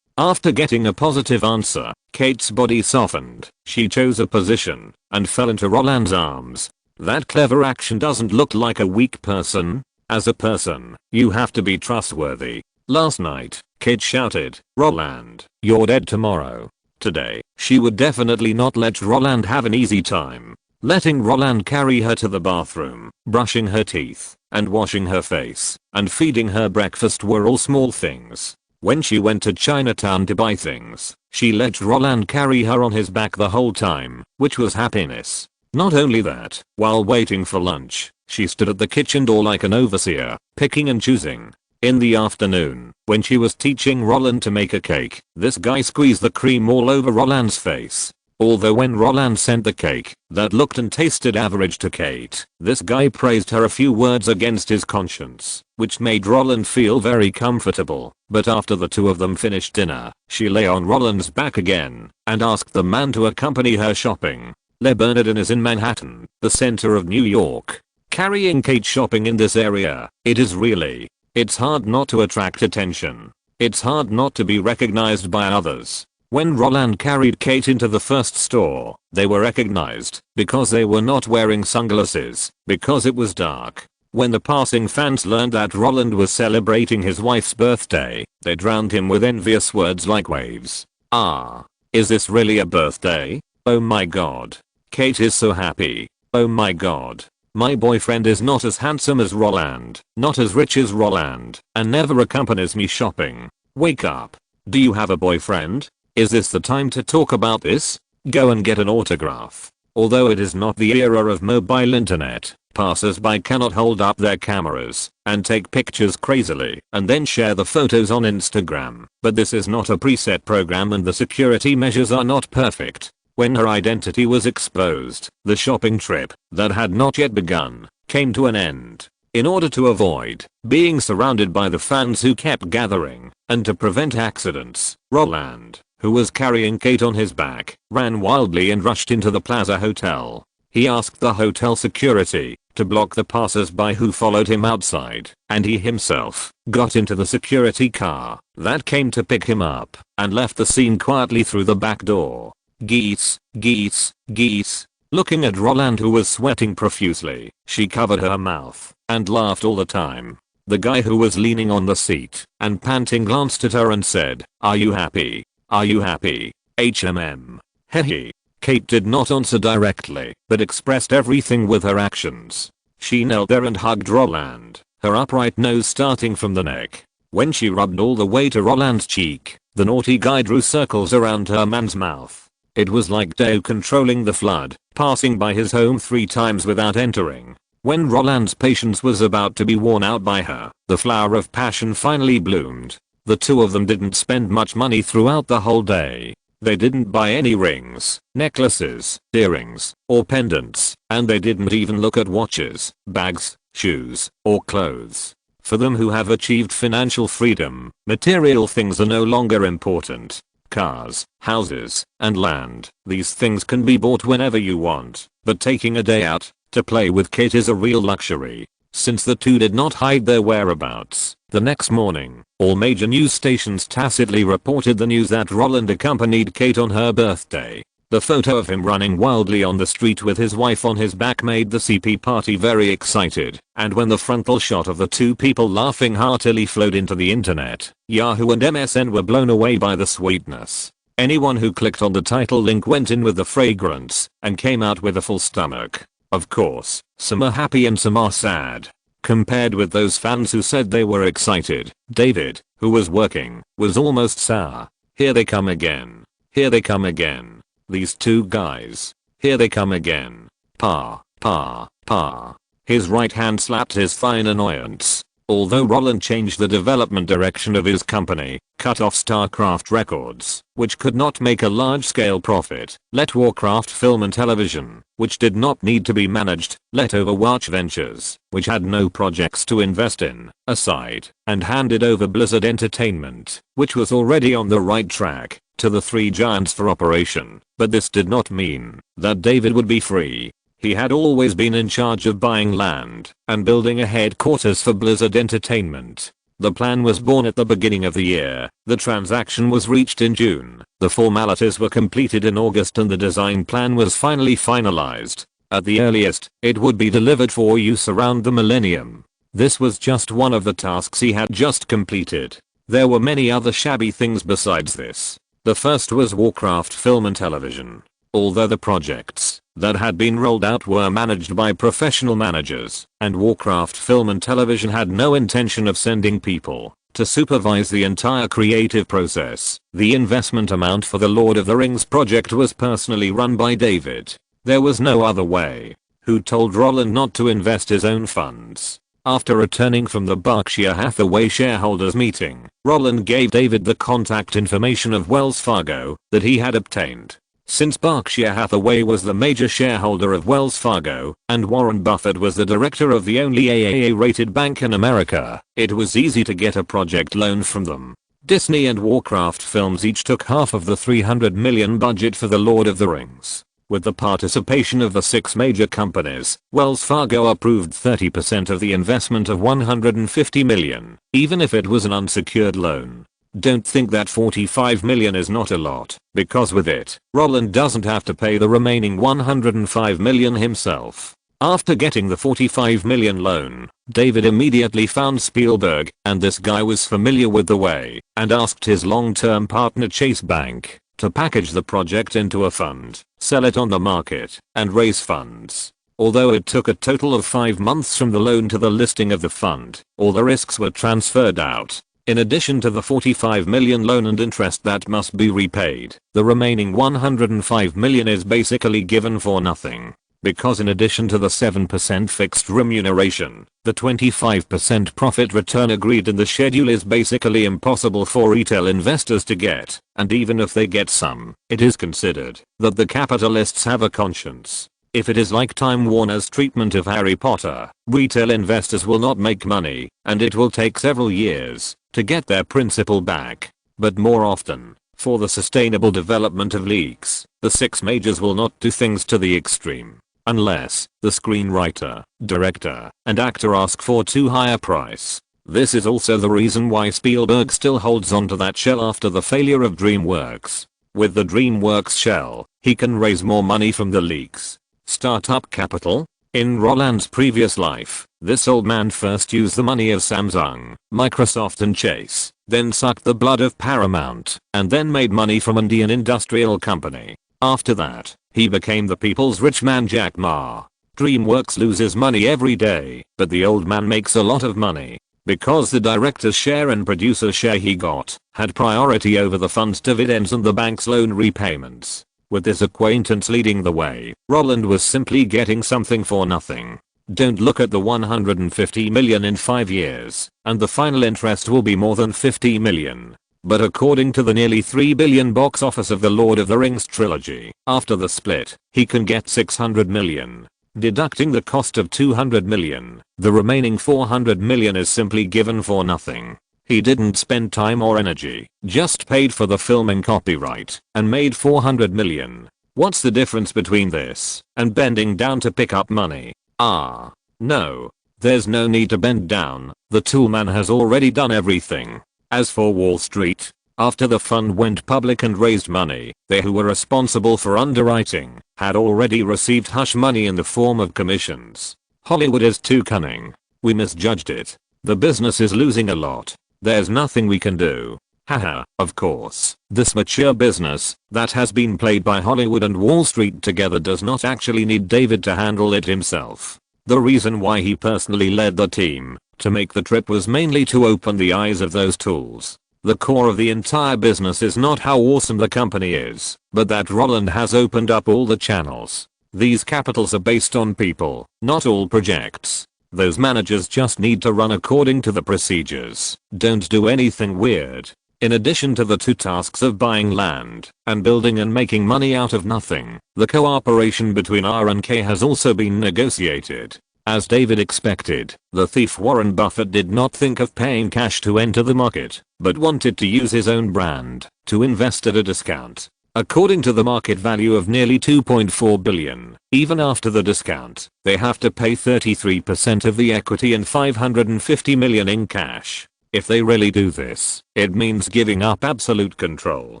Speaker 1: After getting a positive answer, Kate's body softened. She chose a position and fell into Roland's arms. That clever action doesn't look like a weak person. As a person, you have to be trustworthy. Last night, Kate shouted, Roland, you're dead tomorrow. Today, she would definitely not let Roland have an easy time. Letting Roland carry her to the bathroom, brushing her teeth, and washing her face, and feeding her breakfast were all small things. When she went to Chinatown to buy things, she let Roland carry her on his back the whole time, which was happiness. Not only that, while waiting for lunch, she stood at the kitchen door like an overseer, picking and choosing. In the afternoon, when she was teaching Roland to make a cake, this guy squeezed the cream all over Roland's face. Although when Roland sent the cake that looked and tasted average to Kate, this guy praised her a few words against his conscience, which made Roland feel very comfortable. But after the two of them finished dinner, she lay on Roland's back again and asked the man to accompany her shopping. Le Bernardin is in Manhattan, the center of New York. Carrying Kate shopping in this area, it's hard not to attract attention. It's hard not to be recognized by others. When Roland carried Kate into the first store, they were recognized because they were not wearing sunglasses, because it was dark. When the passing fans learned that Roland was celebrating his wife's birthday, they drowned him with envious words like waves. Ah. Is this really a birthday? Oh my god. Kate is so happy. Oh my god. My boyfriend is not as handsome as Roland, not as rich as Roland, and never accompanies me shopping. Wake up. Do you have a boyfriend? Is this the time to talk about this? Go and get an autograph. Although it is not the era of mobile internet, passers-by cannot hold up their cameras and take pictures crazily and then share the photos on Instagram. But this is not a preset program and the security measures are not perfect. When her identity was exposed, the shopping trip, that had not yet begun, came to an end. In order to avoid being surrounded by the fans who kept gathering, and to prevent accidents, Roland, who was carrying Kate on his back, ran wildly and rushed into the Plaza Hotel. He asked the hotel security to block the passers-by who followed him outside, and he himself got into the security car that came to pick him up and left the scene quietly through the back door. Geese, geese, geese. Looking at Roland who was sweating profusely, she covered her mouth and laughed all the time. The guy who was leaning on the seat and panting glanced at her and said, "Are you happy? Are you happy? HMM. Hehe." Kate did not answer directly, but expressed everything with her actions. She knelt there and hugged Roland, her upright nose starting from the neck. When she rubbed all the way to Roland's cheek, the naughty guy drew circles around her man's mouth. It was like Deo controlling the flood, passing by his home 3 times without entering. When Roland's patience was about to be worn out by her, the flower of passion finally bloomed. The two of them didn't spend much money throughout the whole day. They didn't buy any rings, necklaces, earrings, or pendants, and they didn't even look at watches, bags, shoes, or clothes. For them who have achieved financial freedom, material things are no longer important. Cars, houses, and land, these things can be bought whenever you want, but taking a day out to play with Kate is a real luxury. Since the two did not hide their whereabouts, the next morning, all major news stations tacitly reported the news that Roland accompanied Kate on her birthday. The photo of him running wildly on the street with his wife on his back made the CP party very excited, and when the frontal shot of the two people laughing heartily flowed into the internet, Yahoo and MSN were blown away by the sweetness. Anyone who clicked on the title link went in with the fragrance and came out with a full stomach. Of course, some are happy and some are sad. Compared with those fans who said they were excited, David, who was working, was almost sour. Here they come again. Here they come again. These two guys. Here they come again. Pa, pa, pa. His right hand slapped his thigh in annoyance. Although Roland changed the development direction of his company, cut off StarCraft Records, which could not make a large-scale profit, let Warcraft Film and Television, which did not need to be managed, let Overwatch Ventures, which had no projects to invest in, aside, and handed over Blizzard Entertainment, which was already on the right track, to the 3 giants for operation. But this did not mean that David would be free. He had always been in charge of buying land and building a headquarters for Blizzard Entertainment. The plan was born at the beginning of the year, the transaction was reached in June, the formalities were completed in August and the design plan was finally finalized. At the earliest, it would be delivered for use around the millennium. This was just one of the tasks he had just completed. There were many other shabby things besides this. The first was Warcraft Film and Television. Although the projects that had been rolled out were managed by professional managers, and Warcraft Film and Television had no intention of sending people to supervise the entire creative process, the investment amount for the Lord of the Rings project was personally run by David. There was no other way. Who told Roland not to invest his own funds? After returning from the Berkshire Hathaway shareholders meeting, Roland gave David the contact information of Wells Fargo that he had obtained. Since Berkshire Hathaway was the major shareholder of Wells Fargo, and Warren Buffett was the director of the only AAA-rated bank in America, it was easy to get a project loan from them. Disney and Warcraft Films each took half of the $300 million budget for The Lord of the Rings. With the participation of the 6 major companies, Wells Fargo approved 30% of the investment of $150 million, even if it was an unsecured loan. Don't think that $45 million is not a lot, because with it, Roland doesn't have to pay the remaining $105 million himself. After getting the 45 million loan, David immediately found Spielberg, and this guy was familiar with the way, and asked his long-term partner Chase Bank to package the project into a fund, sell it on the market, and raise funds. Although it took a total of 5 months from the loan to the listing of the fund, all the risks were transferred out. In addition to the 45 million loan and interest that must be repaid, the remaining 105 million is basically given for nothing. Because in addition to the 7% fixed remuneration, the 25% profit return agreed in the schedule is basically impossible for retail investors to get, and even if they get some, it is considered that the capitalists have a conscience. If it is like Time Warner's treatment of Harry Potter, retail investors will not make money, and it will take several years to get their principal back. But more often, for the sustainable development of leaks, the 6 majors will not do things to the extreme. Unless the screenwriter, director, and actor ask for too high a price. This is also the reason why Spielberg still holds on to that shell after the failure of DreamWorks. With the DreamWorks shell, he can raise more money from the leaks. Startup capital? In Roland's previous life, this old man first used the money of Samsung, Microsoft and Chase, then sucked the blood of Paramount, and then made money from Indian industrial company. After that, he became the people's rich man Jack Ma. DreamWorks loses money every day, but the old man makes a lot of money. Because the director's share and producer's share he got had priority over the fund's dividends and the bank's loan repayments. With this acquaintance leading the way, Roland was simply getting something for nothing. Don't look at the 150 million in 5 years, and the final interest will be more than 50 million. But according to the nearly 3 billion box office of the Lord of the Rings trilogy, after the split, he can get 600 million. Deducting the cost of 200 million, the remaining 400 million is simply given for nothing. He didn't spend time or energy, just paid for the film and copyright, and made 400 million. What's the difference between this and bending down to pick up money? No. There's no need to bend down, the toolman has already done everything. As for Wall Street, after the fund went public and raised money, they who were responsible for underwriting had already received hush money in the form of commissions. Hollywood is too cunning. We misjudged it. The business is losing a lot. There's nothing we can do. Haha, of course, this mature business that has been played by Hollywood and Wall Street together does not actually need David to handle it himself. The reason why he personally led the team to make the trip was mainly to open the eyes of those tools. The core of the entire business is not how awesome the company is, but that Roland has opened up all the channels. These capitals are based on people, not all projects. Those managers just need to run according to the procedures. Don't do anything weird. In addition to the 2 tasks of buying land and building and making money out of nothing, the cooperation between R&K has also been negotiated. As David expected, the thief Warren Buffett did not think of paying cash to enter the market, but wanted to use his own brand to invest at a discount. According to the market value of nearly 2.4 billion, even after the discount, they have to pay 33% of the equity and 550 million in cash. If they really do this, it means giving up absolute control.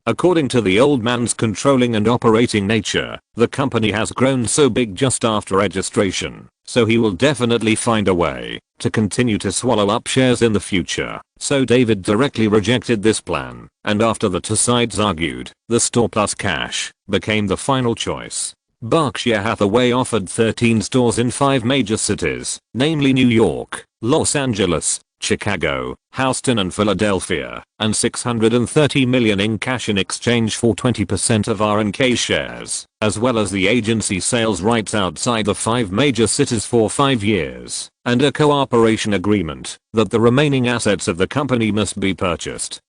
Speaker 1: According to the old man's controlling and operating nature, the company has grown so big just after registration, so he will definitely find a way to continue to swallow up shares in the future. So David directly rejected this plan, and after the 2 sides argued, the store plus cash became the final choice. Berkshire Hathaway offered 13 stores in 5 major cities, namely New York, Los Angeles, Chicago, Houston and Philadelphia, and 630 million in cash in exchange for 20% of R&K shares, as well as the agency sales rights outside the 5 major cities for 5 years, and a cooperation agreement that the remaining assets of the company must be purchased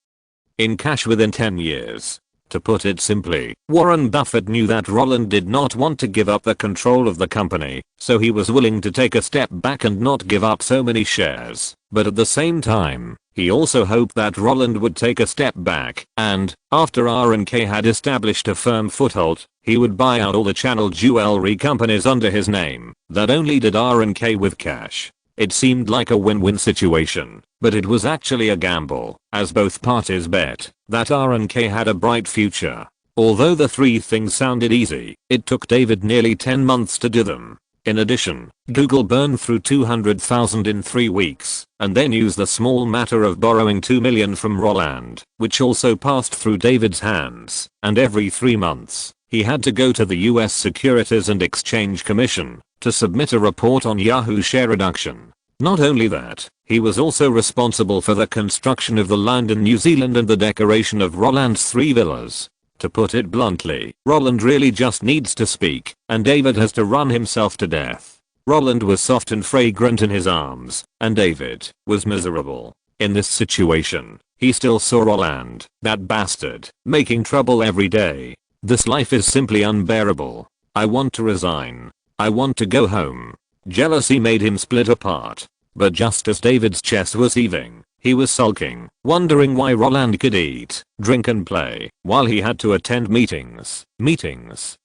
Speaker 1: in cash within 10 years. To put it simply, Warren Buffett knew that Roland did not want to give up the control of the company, so he was willing to take a step back and not give up so many shares. But at the same time, he also hoped that Roland would take a step back, and, after R&K had established a firm foothold, he would buy out all the channel jewelry companies under his name that only did R&K with cash. It seemed like a win-win situation, but it was actually a gamble, as both parties bet that R&K had a bright future. Although the 3 things sounded easy, it took David nearly 10 months to do them. In addition, Google burned through 200,000 in 3 weeks, and then used the small matter of borrowing 2 million from Roland, which also passed through David's hands, and every 3 months, he had to go to the US Securities and Exchange Commission to submit a report on Yahoo share reduction. Not only that, he was also responsible for the construction of the land in New Zealand and the decoration of Roland's 3 villas. To put it bluntly, Roland really just needs to speak, and David has to run himself to death. Roland was soft and fragrant in his arms, and David was miserable. In this situation, he still saw Roland, that bastard, making trouble every day. This life is simply unbearable. I want to resign. I want to go home. Jealousy made him split apart. But just as David's chest was heaving, he was sulking, wondering why Roland could eat, drink and play, while he had to attend meetings. The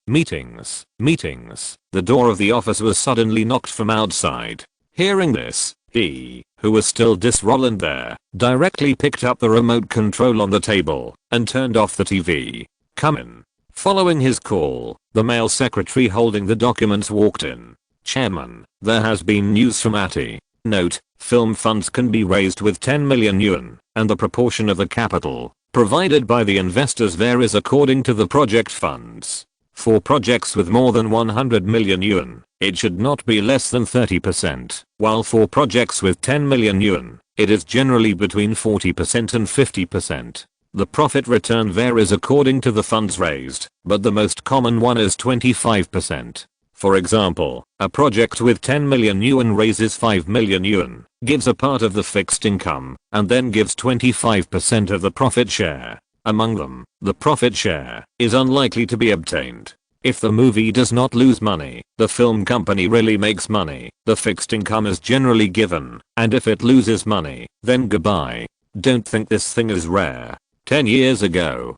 Speaker 1: door of the office was suddenly knocked from outside. Hearing this, he, who was still Roland there, directly picked up the remote control on the table, and turned off the TV. Come in. Following his call, the male secretary holding the documents walked in. Chairman, there has been news from ATI. Note, film funds can be raised with 10 million yuan, and the proportion of the capital provided by the investors varies according to the project funds. For projects with more than 100 million yuan, it should not be less than 30%, while for projects with 10 million yuan, it is generally between 40% and 50%. The profit return varies according to the funds raised, but the most common one is 25%. For example, a project with 10 million yuan raises 5 million yuan, gives a part of the fixed income, and then gives 25% of the profit share. Among them, the profit share is unlikely to be obtained. If the movie does not lose money, the film company really makes money, the fixed income is generally given, and if it loses money, then goodbye. Don't think this thing is rare. 10 years ago,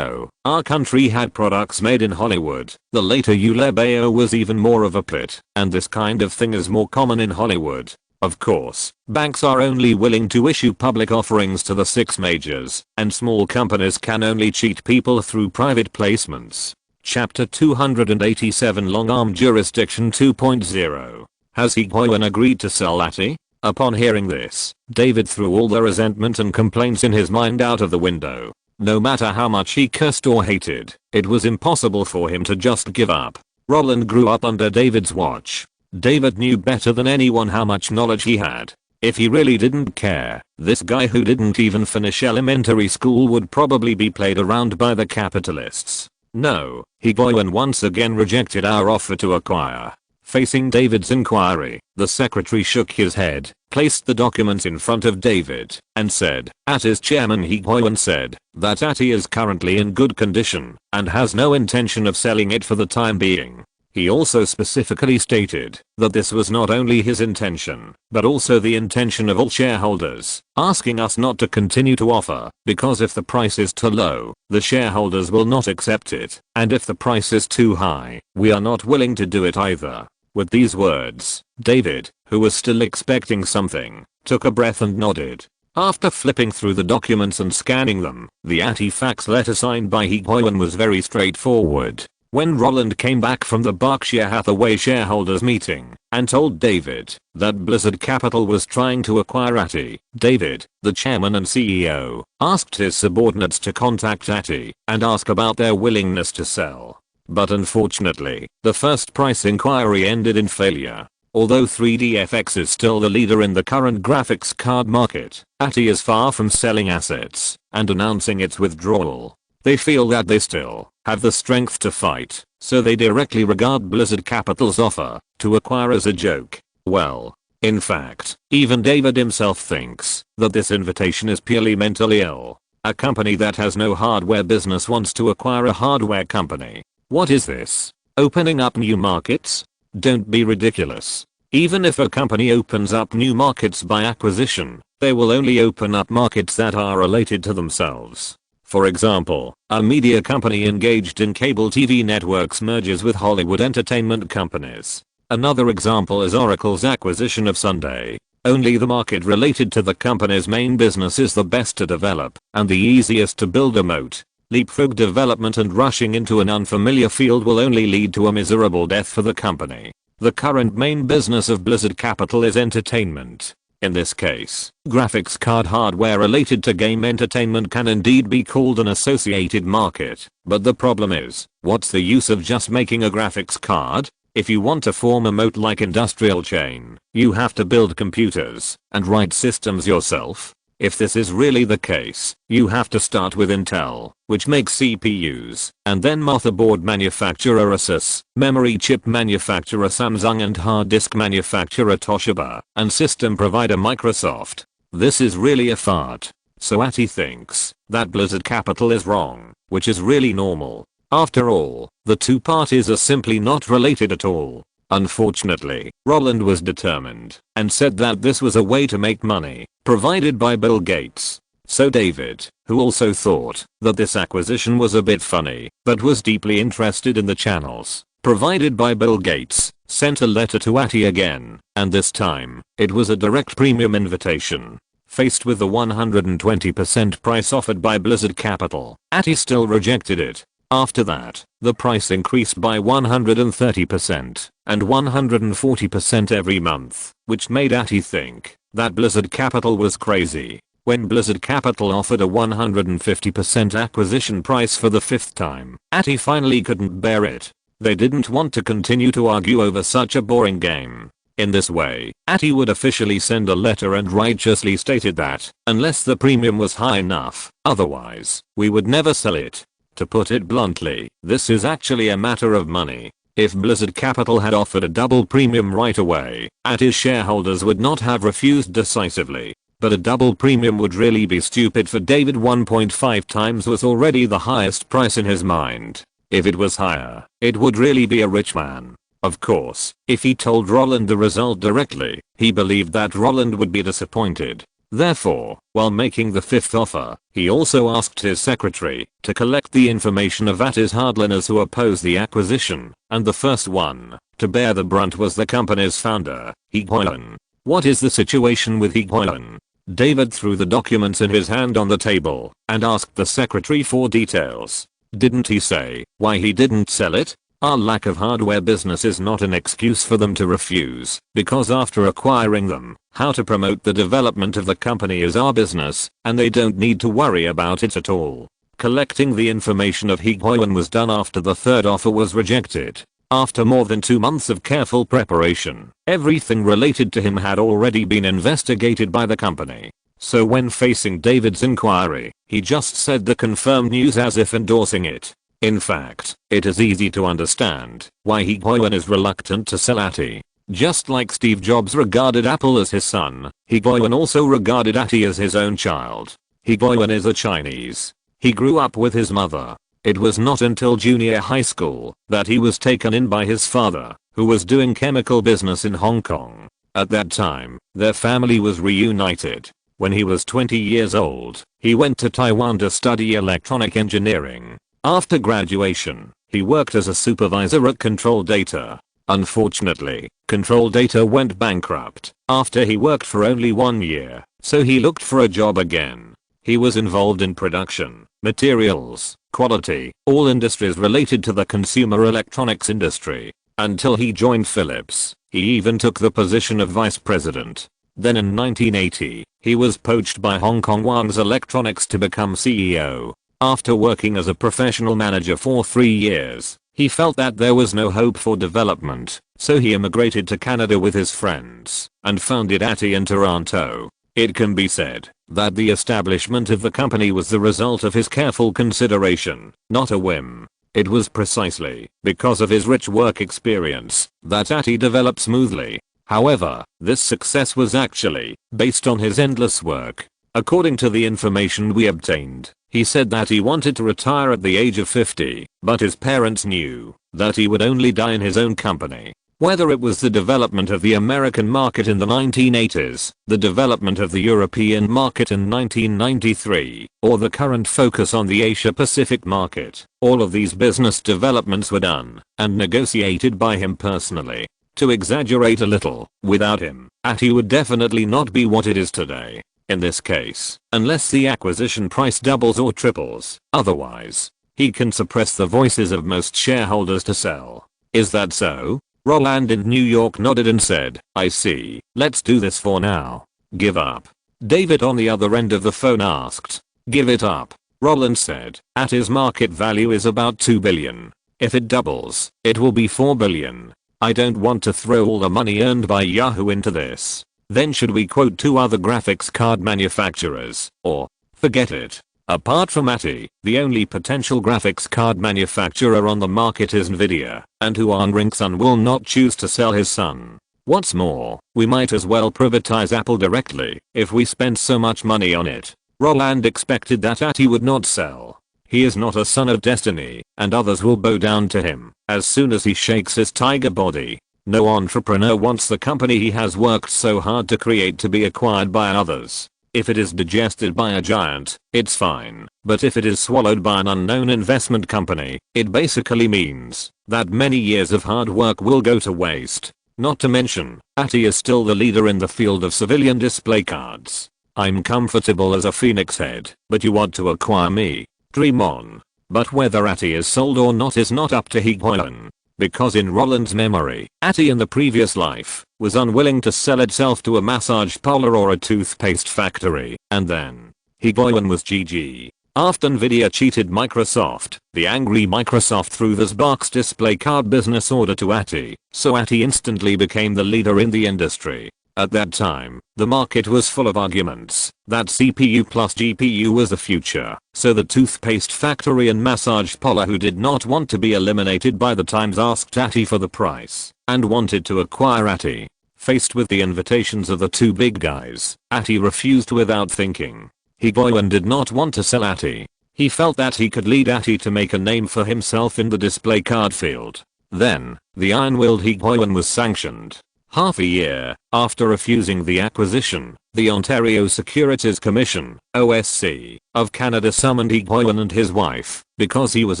Speaker 1: our country had products made in Hollywood. The later Ulebao was even more of a pit, and this kind of thing is more common in Hollywood. Of course, banks are only willing to issue public offerings to the 6 majors, and small companies can only cheat people through private placements. Chapter 287 Long-Arm Jurisdiction 2.0. Has Higuain agreed to sell ATI? Upon hearing this, David threw all the resentment and complaints in his mind out of the window. No matter how much he cursed or hated, it was impossible for him to just give up. Roland grew up under David's watch. David knew better than anyone how much knowledge he had. If he really didn't care, this guy who didn't even finish elementary school would probably be played around by the capitalists. No, Higuain once again rejected our offer to acquire. Facing David's inquiry, the secretary shook his head, placed the documents in front of David, and said, ATI's chairman Higuain said that ATI is currently in good condition and has no intention of selling it for the time being. He also specifically stated that this was not only his intention, but also the intention of all shareholders, asking us not to continue to offer, because if the price is too low, the shareholders will not accept it, and if the price is too high, we are not willing to do it either. With these words, David, who was still expecting something, took a breath and nodded. After flipping through the documents and scanning them, the ATI fax letter signed by Higuain was very straightforward. When Roland came back from the Berkshire Hathaway shareholders meeting and told David that Blizzard Capital was trying to acquire ATI, David, the chairman and CEO, asked his subordinates to contact ATI and ask about their willingness to sell. But unfortunately, the first price inquiry ended in failure. Although 3DFX is still the leader in the current graphics card market, ATI is far from selling assets and announcing its withdrawal. They feel that they still have the strength to fight, so they directly regard Blizzard Capital's offer to acquire as a joke. Well, in fact, even David himself thinks that this invitation is purely mentally ill. A company that has no hardware business wants to acquire a hardware company. What is this? Opening up new markets? Don't be ridiculous. Even if a company opens up new markets by acquisition, they will only open up markets that are related to themselves. For example, a media company engaged in cable TV networks merges with Hollywood entertainment companies. Another example is Oracle's acquisition of Sunday. Only the market related to the company's main business is the best to develop and the easiest to build a moat. Leapfrog development and rushing into an unfamiliar field will only lead to a miserable death for the company. The current main business of Blizzard Capital is entertainment. In this case, graphics card hardware related to game entertainment can indeed be called an associated market, but the problem is, what's the use of just making a graphics card? If you want to form a moat-like industrial chain, you have to build computers and write systems yourself. If this is really the case, you have to start with Intel, which makes CPUs, and then motherboard manufacturer Asus, memory chip manufacturer Samsung, and hard disk manufacturer Toshiba, and system provider Microsoft. This is really a fart. So Atty thinks that Blizzard Capital is wrong, which is really normal. After all, the two parties are simply not related at all. Unfortunately, Roland was determined and said that this was a way to make money, provided by Bill Gates. So David, who also thought that this acquisition was a bit funny, but was deeply interested in the channels provided by Bill Gates, sent a letter to Atty again, and this time, it was a direct premium invitation. Faced with the 120% price offered by Blizzard Capital, Atty still rejected it. After that, the price increased by 130% and 140% every month, which made Atty think that Blizzard Capital was crazy. When Blizzard Capital offered a 150% acquisition price for the 5th time, Atty finally couldn't bear it. They didn't want to continue to argue over such a boring game. In this way, Atty would officially send a letter and righteously stated that, unless the premium was high enough, otherwise, we would never sell it. To put it bluntly, this is actually a matter of money. If Blizzard Capital had offered a double premium right away, Atty's shareholders would not have refused decisively. But a double premium would really be stupid for David. 1.5 times was already the highest price in his mind. If it was higher, it would really be a rich man. Of course, if he told Roland the result directly, he believed that Roland would be disappointed. Therefore, while making the 5th offer, he also asked his secretary to collect the information of Atty's hardliners who opposed the acquisition, and the first one to bear the brunt was the company's founder, Higuain. What is the situation with Higuain? David threw the documents in his hand on the table and asked the secretary for details. Didn't he say why he didn't sell it? Our lack of hardware business is not an excuse for them to refuse, because after acquiring them, how to promote the development of the company is our business, and they don't need to worry about it at all. Collecting the information of Higuain was done after the 3rd offer was rejected. After more than 2 months of careful preparation, everything related to him had already been investigated by the company. So when facing David's inquiry, he just said the confirmed news as if endorsing it. In fact, it is easy to understand why Higuain is reluctant to sell Atty. Just like Steve Jobs regarded Apple as his son, Higuain also regarded Atty as his own child. Higuain is a Chinese. He grew up with his mother. It was not until junior high school that he was taken in by his father, who was doing chemical business in Hong Kong. At that time, their family was reunited. When he was 20 years old, he went to Taiwan to study electronic engineering. After graduation, he worked as a supervisor at Control Data. Unfortunately, Control Data went bankrupt after he worked for only 1 year, so he looked for a job again. He was involved in production, materials, quality, all industries related to the consumer electronics industry, until he joined Philips. He even took the position of vice president. Then in 1980, he was poached by Hong Kong One's Electronics to become CEO. After working as a professional manager for 3 years, he felt that there was no hope for development, so he immigrated to Canada with his friends and founded Atty in Toronto. It can be said that the establishment of the company was the result of his careful consideration, not a whim. It was precisely because of his rich work experience that Atty developed smoothly. However, this success was actually based on his endless work. According to the information we obtained, he said that he wanted to retire at the age of 50, but his parents knew that he would only die in his own company. Whether it was the development of the American market in the 1980s, the development of the European market in 1993, or the current focus on the Asia-Pacific market, all of these business developments were done and negotiated by him personally. To exaggerate a little, without him, Atty would definitely not be what it is today. In this case, unless the acquisition price doubles or triples, otherwise, he can suppress the voices of most shareholders to sell. Is that so? Roland in New York nodded and said, I see, let's do this for now. Give up. David on the other end of the phone asked, give it up. Roland said, his market value is about 2 billion. If it doubles, it will be 4 billion. I don't want to throw all the money earned by Yahoo into this. Then should we quote 2 other graphics card manufacturers, or forget it? Apart from ATI, the only potential graphics card manufacturer on the market is Nvidia, and Huang Son will not choose to sell his son. What's more, we might as well privatize Apple directly if we spend so much money on it. Roland expected that ATI would not sell. He is not a son of destiny, and others will bow down to him as soon as he shakes his tiger body. No entrepreneur wants the company he has worked so hard to create to be acquired by others. If it is digested by a giant, it's fine, but if it is swallowed by an unknown investment company, it basically means that many years of hard work will go to waste. Not to mention, ATI is still the leader in the field of civilian display cards. I'm comfortable as a phoenix head, but you want to acquire me? Dream on. But whether ATI is sold or not is not up to Higuain. Because in Roland's memory, ATI in the previous life was unwilling to sell itself to a massage parlor or a toothpaste factory, and then Higuain was GG. After Nvidia cheated Microsoft, the angry Microsoft threw the Xbox display card business order to ATI, so ATI instantly became the leader in the industry. At that time, the market was full of arguments that CPU plus GPU was the future, so the toothpaste factory and massage parlor who did not want to be eliminated by the times asked ATI for the price and wanted to acquire ATI. Faced with the invitations of the 2 big guys, ATI refused without thinking. Higuain did not want to sell ATI. He felt that he could lead ATI to make a name for himself in the display card field. Then, the iron-willed Higuain was sanctioned. Half a year after refusing the acquisition, the Ontario Securities Commission, OSC, of Canada summoned Higuain and his wife because he was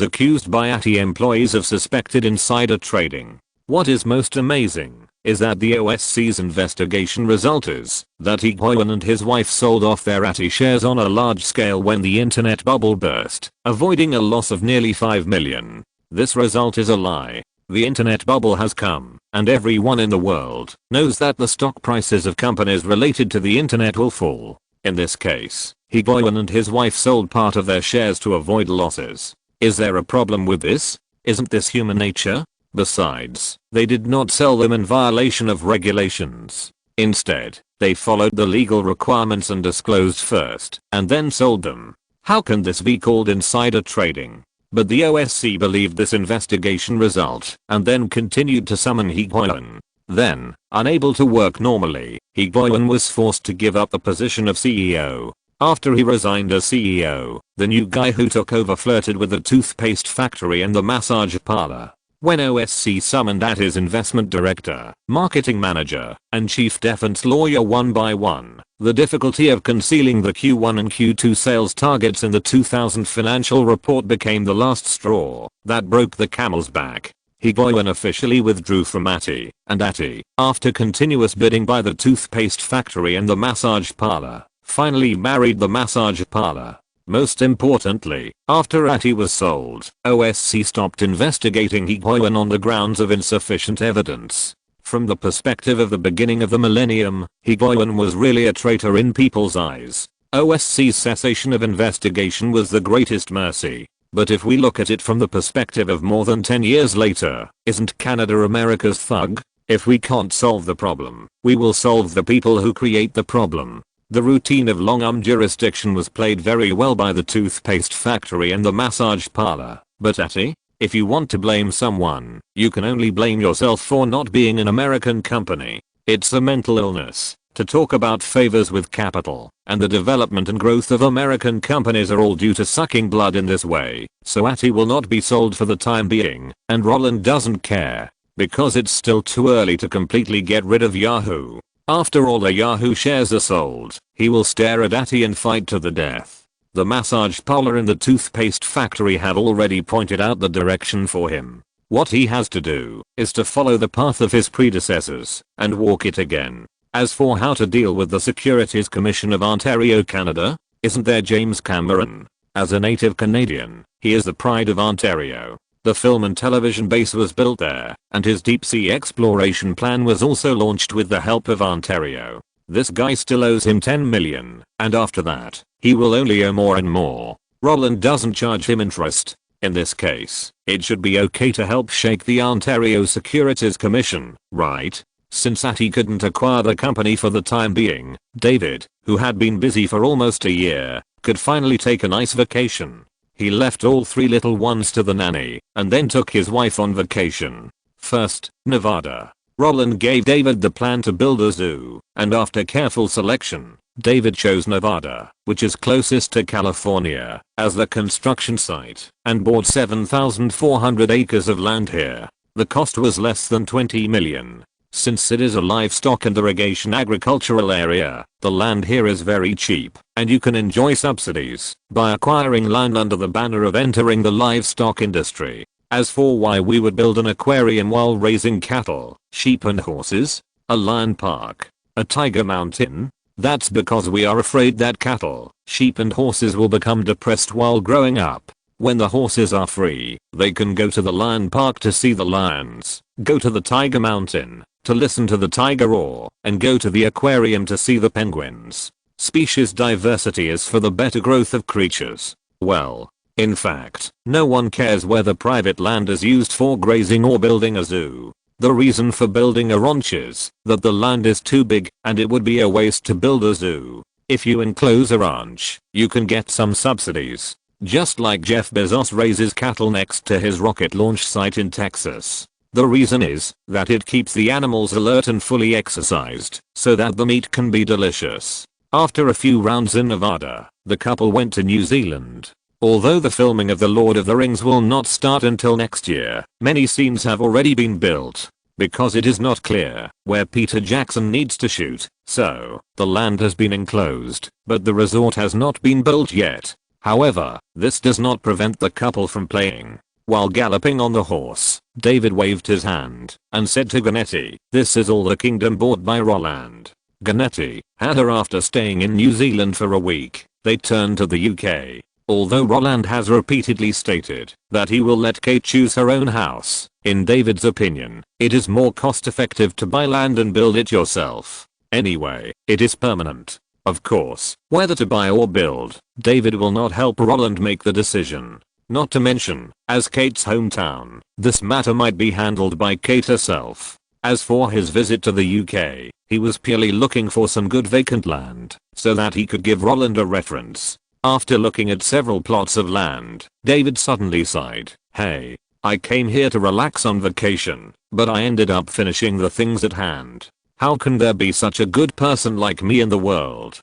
Speaker 1: accused by ATI employees of suspected insider trading. What is most amazing is that the OSC's investigation result is that Higuain and his wife sold off their ATI shares on a large scale when the internet bubble burst, avoiding a loss of nearly 5 million. This result is a lie. The internet bubble has come, and everyone in the world knows that the stock prices of companies related to the internet will fall. In this case, Higuain and his wife sold part of their shares to avoid losses. Is there a problem with this? Isn't this human nature? Besides, they did not sell them in violation of regulations. Instead, they followed the legal requirements and disclosed first, and then sold them. How can this be called insider trading? But the OSC believed this investigation result and then continued to summon Higuain. Then, unable to work normally, Higuain was forced to give up the position of CEO. After he resigned as CEO, the new guy who took over flirted with the toothpaste factory and the massage parlor. When OSC summoned ATI's investment director, marketing manager, and chief defense lawyer one by one, the difficulty of concealing the Q1 and Q2 sales targets in the 2000 financial report became the last straw that broke the camel's back. Higuain officially withdrew from ATI, and ATI, after continuous bidding by the toothpaste factory and the massage parlor, finally married the massage parlor. Most importantly, after ATI was sold, OSC stopped investigating Higuain on the grounds of insufficient evidence. From the perspective of the beginning of the millennium, Higuain was really a traitor in people's eyes. OSC's cessation of investigation was the greatest mercy. But if we look at it from the perspective of more than 10 years later, isn't Canada America's thug? If we can't solve the problem, we will solve the people who create the problem. The routine of long-arm jurisdiction was played very well by the toothpaste factory and the massage parlor, but ATI? If you want to blame someone, you can only blame yourself for not being an American company. It's a mental illness to talk about favors with capital, and the development and growth of American companies are all due to sucking blood in this way. So ATI will not be sold for the time being, and Roland doesn't care, because it's still too early to completely get rid of Yahoo. After all the Yahoo shares are sold, he will stare at ATI and fight to the death. The massage parlor and the toothpaste factory have already pointed out the direction for him. What he has to do is to follow the path of his predecessors and walk it again. As for how to deal with the Securities Commission of Ontario, Canada, isn't there James Cameron? As a native Canadian, he is the pride of Ontario. The film and television base was built there, and his deep sea exploration plan was also launched with the help of Ontario. This guy still owes him 10 million, and after that, he will only owe more and more. Roland doesn't charge him interest. In this case, it should be okay to help shake the Ontario Securities Commission, right? Since Atty couldn't acquire the company for the time being, David, who had been busy for almost a year, could finally take a nice vacation. He left all 3 little ones to the nanny, and then took his wife on vacation. First, Nevada. Roland gave David the plan to build a zoo, and after careful selection, David chose Nevada, which is closest to California, as the construction site, and bought 7,400 acres of land here. The cost was less than 20 million. Since it is a livestock and irrigation agricultural area, the land here is very cheap, and you can enjoy subsidies by acquiring land under the banner of entering the livestock industry. As for why we would build an aquarium while raising cattle, sheep and horses, a lion park, a tiger mountain, that's because we are afraid that cattle, sheep and horses will become depressed while growing up. When the horses are free, they can go to the lion park to see the lions, go to the tiger mountain to listen to the tiger roar, and go to the aquarium to see the penguins. Species diversity is for the better growth of creatures. Well, in fact, no one cares whether private land is used for grazing or building a zoo. The reason for building a ranch is that the land is too big and it would be a waste to build a zoo. If you enclose a ranch, you can get some subsidies. Just like Jeff Bezos raises cattle next to his rocket launch site in Texas. The reason is that it keeps the animals alert and fully exercised so that the meat can be delicious. After a few rounds in Nevada, the couple went to New Zealand. Although the filming of The Lord of the Rings will not start until next year, many scenes have already been built. Because it is not clear where Peter Jackson needs to shoot, so the land has been enclosed, but the resort has not been built yet. However, this does not prevent the couple from playing. While galloping on the horse, David waved his hand and said to Ganetti, "This is all the kingdom bought by Roland." Ganetti had her after staying in New Zealand for a week. They turned to the UK. Although Roland has repeatedly stated that he will let Kate choose her own house, in David's opinion, it is more cost effective to buy land and build it yourself. Anyway, it is permanent. Of course, whether to buy or build, David will not help Roland make the decision. Not to mention, as Kate's hometown, this matter might be handled by Kate herself. As for his visit to the UK, he was purely looking for some good vacant land, so that he could give Roland a reference. After looking at several plots of land, David suddenly sighed. "Hey, I came here to relax on vacation, but I ended up finishing the things at hand. How can there be such a good person like me in the world?"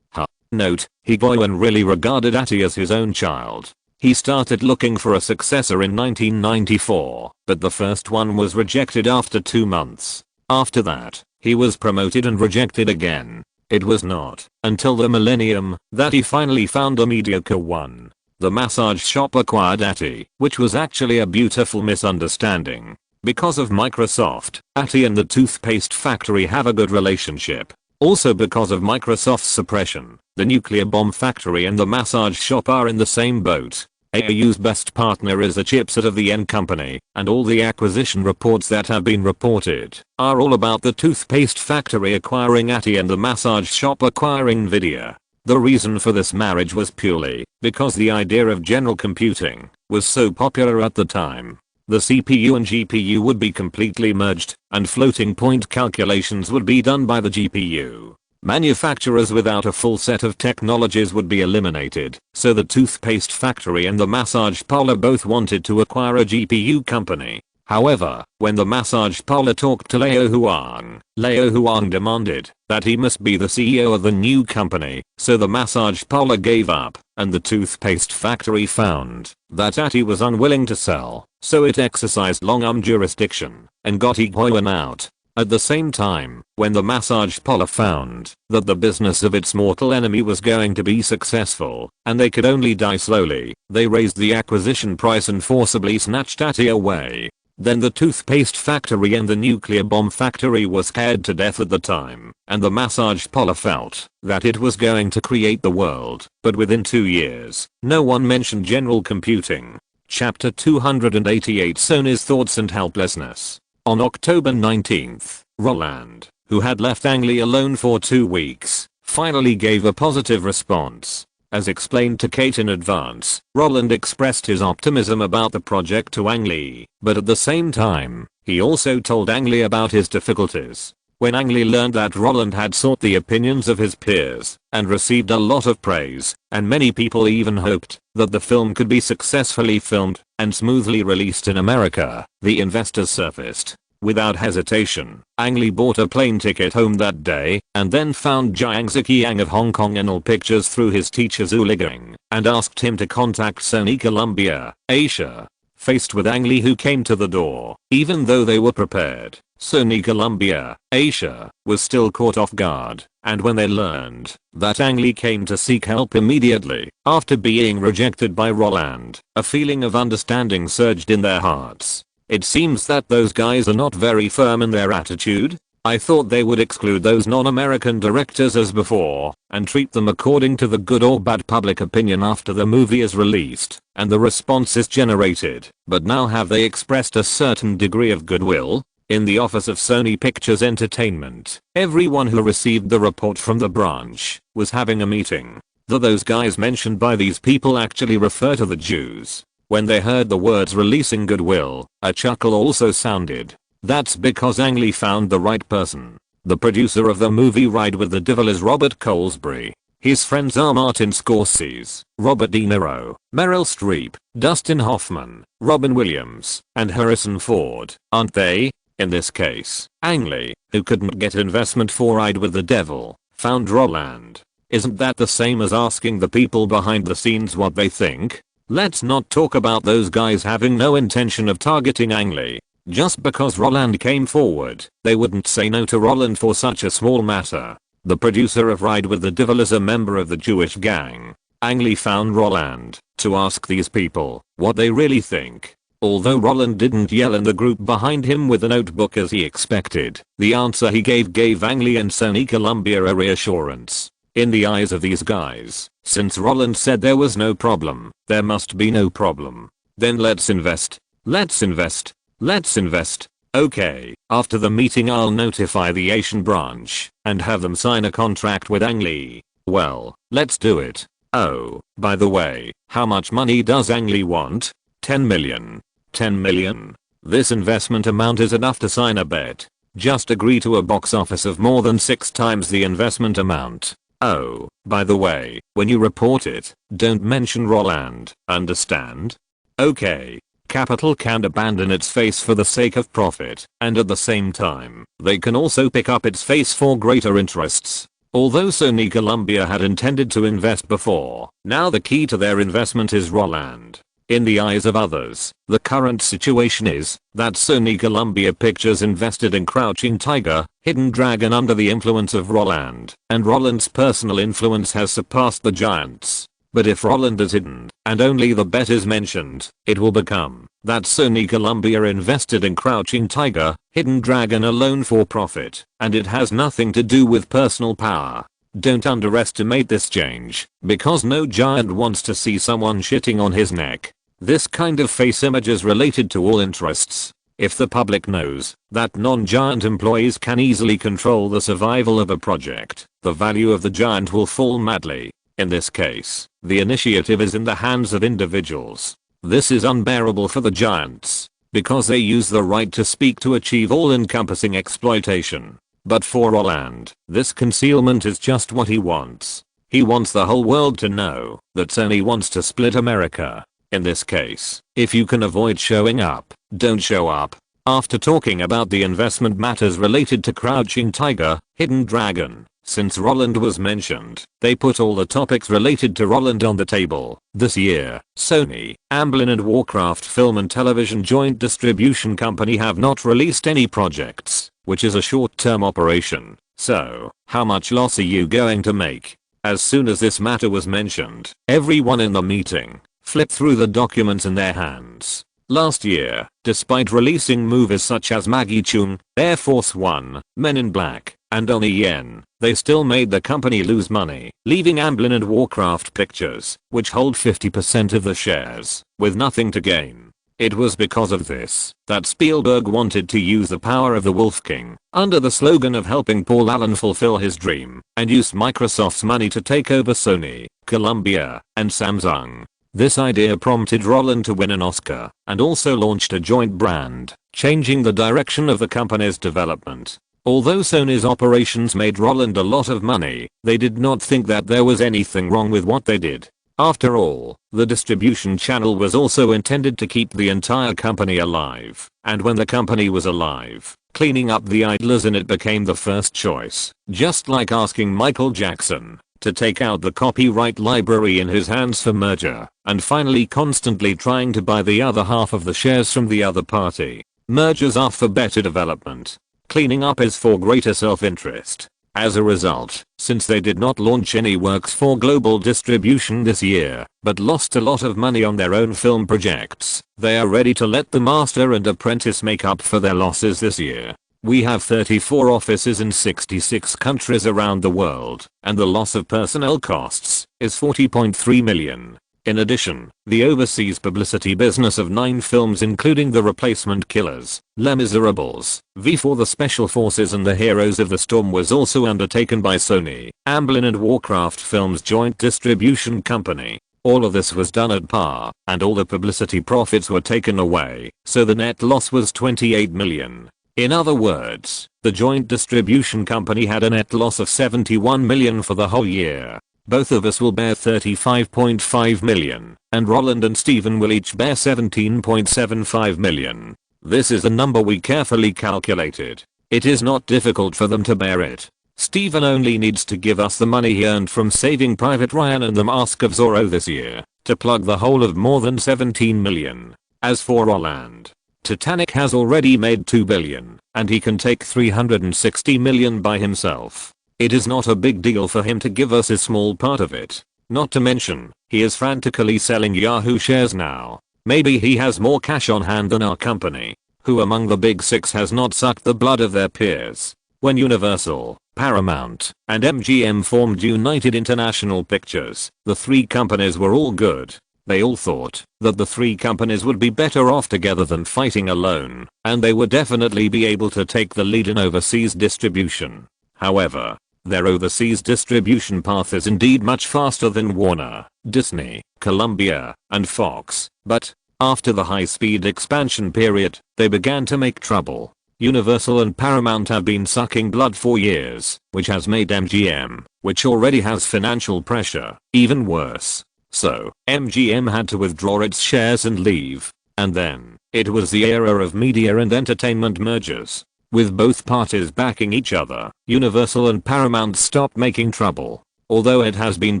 Speaker 1: Note, Higuain really regarded Atty as his own child. He started looking for a successor in 1994, but the first one was rejected after 2 months. After that, he was promoted and rejected again. It was not until the millennium that he finally found a mediocre one. The massage shop acquired Atty, which was actually a beautiful misunderstanding. Because of Microsoft, Atty and the toothpaste factory have a good relationship. Also because of Microsoft's suppression, the nuclear bomb factory and the massage shop are in the same boat. AAU's best partner is a chipset of the N company, and all the acquisition reports that have been reported are all about the toothpaste factory acquiring Atty and the massage shop acquiring Nvidia. The reason for this marriage was purely because the idea of general computing was so popular at the time. The CPU and GPU would be completely merged, and floating point calculations would be done by the GPU. Manufacturers without a full set of technologies would be eliminated, so the toothpaste factory and the massage parlor both wanted to acquire a GPU company. However, when the massage parlor talked to Leo Huang demanded that he must be the CEO of the new company, so the massage parlor gave up, and the toothpaste factory found that Atty was unwilling to sell, so it exercised long-arm jurisdiction and got Higuain out. At the same time, when the massage parlor found that the business of its mortal enemy was going to be successful, and they could only die slowly, they raised the acquisition price and forcibly snatched Atty away. Then the toothpaste factory and the nuclear bomb factory was scared to death at the time, and the massage parlor felt that it was going to create the world, but within 2 years, no one mentioned general computing. Chapter 288 Sony's Thoughts and Helplessness. On October 19th, Roland, who had left Ang Lee alone for 2 weeks, finally gave a positive response. As explained to Kate in advance, Roland expressed his optimism about the project to Ang Lee, but at the same time, he also told Ang Lee about his difficulties. When Ang Lee learned that Roland had sought the opinions of his peers and received a lot of praise, and many people even hoped that the film could be successfully filmed and smoothly released in America, the investors surfaced. Without hesitation, Ang Lee bought a plane ticket home that day and then found Jiang Ziqiang of Hong Kong Enel Pictures through his teacher Zhu Ligang and asked him to contact Sony Columbia Asia. Faced with Ang Lee, who came to the door, even though they were prepared, Sony Columbia Asia was still caught off guard, and when they learned that Ang Lee came to seek help immediately after being rejected by Roland, a feeling of understanding surged in their hearts. It seems that those guys are not very firm in their attitude. I thought they would exclude those non-American directors as before and treat them according to the good or bad public opinion after the movie is released and the response is generated, but now have they expressed a certain degree of goodwill? In the office of Sony Pictures Entertainment, everyone who received the report from the branch was having a meeting. Those guys mentioned by these people actually refer to the Jews. When they heard the words releasing goodwill, a chuckle also sounded. That's because Ang Lee found the right person. The producer of the movie Ride with the Devil is Robert Colesbury. His friends are Martin Scorsese, Robert De Niro, Meryl Streep, Dustin Hoffman, Robin Williams, and Harrison Ford, aren't they? In this case, Ang Lee, who couldn't get investment for Ride with the Devil, found Roland. Isn't that the same as asking the people behind the scenes what they think? Let's not talk about those guys having no intention of targeting Ang Lee. Just because Roland came forward, they wouldn't say no to Roland for such a small matter. The producer of Ride with the Devil is a member of the Jewish gang. Ang Lee found Roland to ask these people what they really think. Although Roland didn't yell in the group behind him with a notebook as he expected, the answer he gave Ang Lee and Sony Columbia a reassurance. In the eyes of these guys, since Roland said there was no problem, there must be no problem. Then let's invest. Let's invest. Let's invest. Okay, after the meeting I'll notify the Asian branch and have them sign a contract with Ang Lee. Well, let's do it. Oh, by the way, how much money does Ang Lee want? 10 million. 10 million? This investment amount is enough to sign a bet. Just agree to a box office of more than 6 times the investment amount. Oh, by the way, when you report it, don't mention Roland, understand? Okay. Capital can abandon its face for the sake of profit, and at the same time, they can also pick up its face for greater interests. Although Sony Columbia had intended to invest before, now the key to their investment is Roland. In the eyes of others, the current situation is that Sony Columbia Pictures invested in Crouching Tiger, Hidden Dragon under the influence of Roland, and Roland's personal influence has surpassed the giants. But if Roland is hidden, and only the bet is mentioned, it will become that Sony Columbia invested in Crouching Tiger, Hidden Dragon alone for profit, and it has nothing to do with personal power. Don't underestimate this change, because no giant wants to see someone shitting on his neck. This kind of face image is related to all interests. If the public knows that non-giant employees can easily control the survival of a project, the value of the giant will fall madly. In this case, the initiative is in the hands of individuals. This is unbearable for the giants, because they use the right to speak to achieve all-encompassing exploitation. But for Roland, this concealment is just what he wants. He wants the whole world to know that Sony wants to split America. In this case, if you can avoid showing up, don't show up. After talking about the investment matters related to Crouching Tiger, Hidden Dragon, since Roland was mentioned, they put all the topics related to Roland on the table. This year, Sony, Amblin and Warcraft Film and Television Joint Distribution Company have not released any projects, which is a short-term operation. So, how much loss are you going to make? As soon as this matter was mentioned, everyone in the meeting flipped through the documents in their hands. Last year, despite releasing movies such as Maggie Cheung, Air Force One, Men in Black, and on a yen, they still made the company lose money, leaving Amblin and Warcraft Pictures, which hold 50% of the shares, with nothing to gain. It was because of this that Spielberg wanted to use the power of the Wolf King, under the slogan of helping Paul Allen fulfill his dream, and use Microsoft's money to take over Sony, Columbia, and Samsung. This idea prompted Roland to win an Oscar, and also launched a joint brand, changing the direction of the company's development. Although Sony's operations made Roland a lot of money, they did not think that there was anything wrong with what they did. After all, the distribution channel was also intended to keep the entire company alive, and when the company was alive, cleaning up the idlers in it became the first choice, just like asking Michael Jackson to take out the copyright library in his hands for merger, and finally constantly trying to buy the other half of the shares from the other party. Mergers are for better development. Cleaning up is for greater self-interest. As a result, since they did not launch any works for global distribution this year, but lost a lot of money on their own film projects, they are ready to let The Master and Apprentice make up for their losses this year. We have 34 offices in 66 countries around the world, and the loss of personnel costs is 40.3 million. In addition, the overseas publicity business of 9 films including The Replacement Killers, Les Miserables, V for the Special Forces and The Heroes of the Storm was also undertaken by Sony, Amblin and Warcraft Films joint distribution company. All of this was done at par, and all the publicity profits were taken away, so the net loss was 28 million. In other words, the joint distribution company had a net loss of 71 million for the whole year. Both of us will bear 35.5 million, and Roland and Steven will each bear 17.75 million. This is a number we carefully calculated. It is not difficult for them to bear it. Steven only needs to give us the money he earned from Saving Private Ryan and The Mask of Zorro this year, to plug the hole of more than 17 million. As for Roland, Titanic has already made 2 billion, and he can take 360 million by himself. It is not a big deal for him to give us a small part of it. Not to mention, he is frantically selling Yahoo shares now. Maybe he has more cash on hand than our company. Who among the big 6 has not sucked the blood of their peers? When Universal, Paramount, and MGM formed United International Pictures, the 3 companies were all good. They all thought that the 3 companies would be better off together than fighting alone, and they would definitely be able to take the lead in overseas distribution. However, their overseas distribution path is indeed much faster than Warner, Disney, Columbia, and Fox, but after the high-speed expansion period, they began to make trouble. Universal and Paramount have been sucking blood for years, which has made MGM, which already has financial pressure, even worse. So, MGM had to withdraw its shares and leave. And then, it was the era of media and entertainment mergers. With both parties backing each other, Universal and Paramount stopped making trouble. Although it has been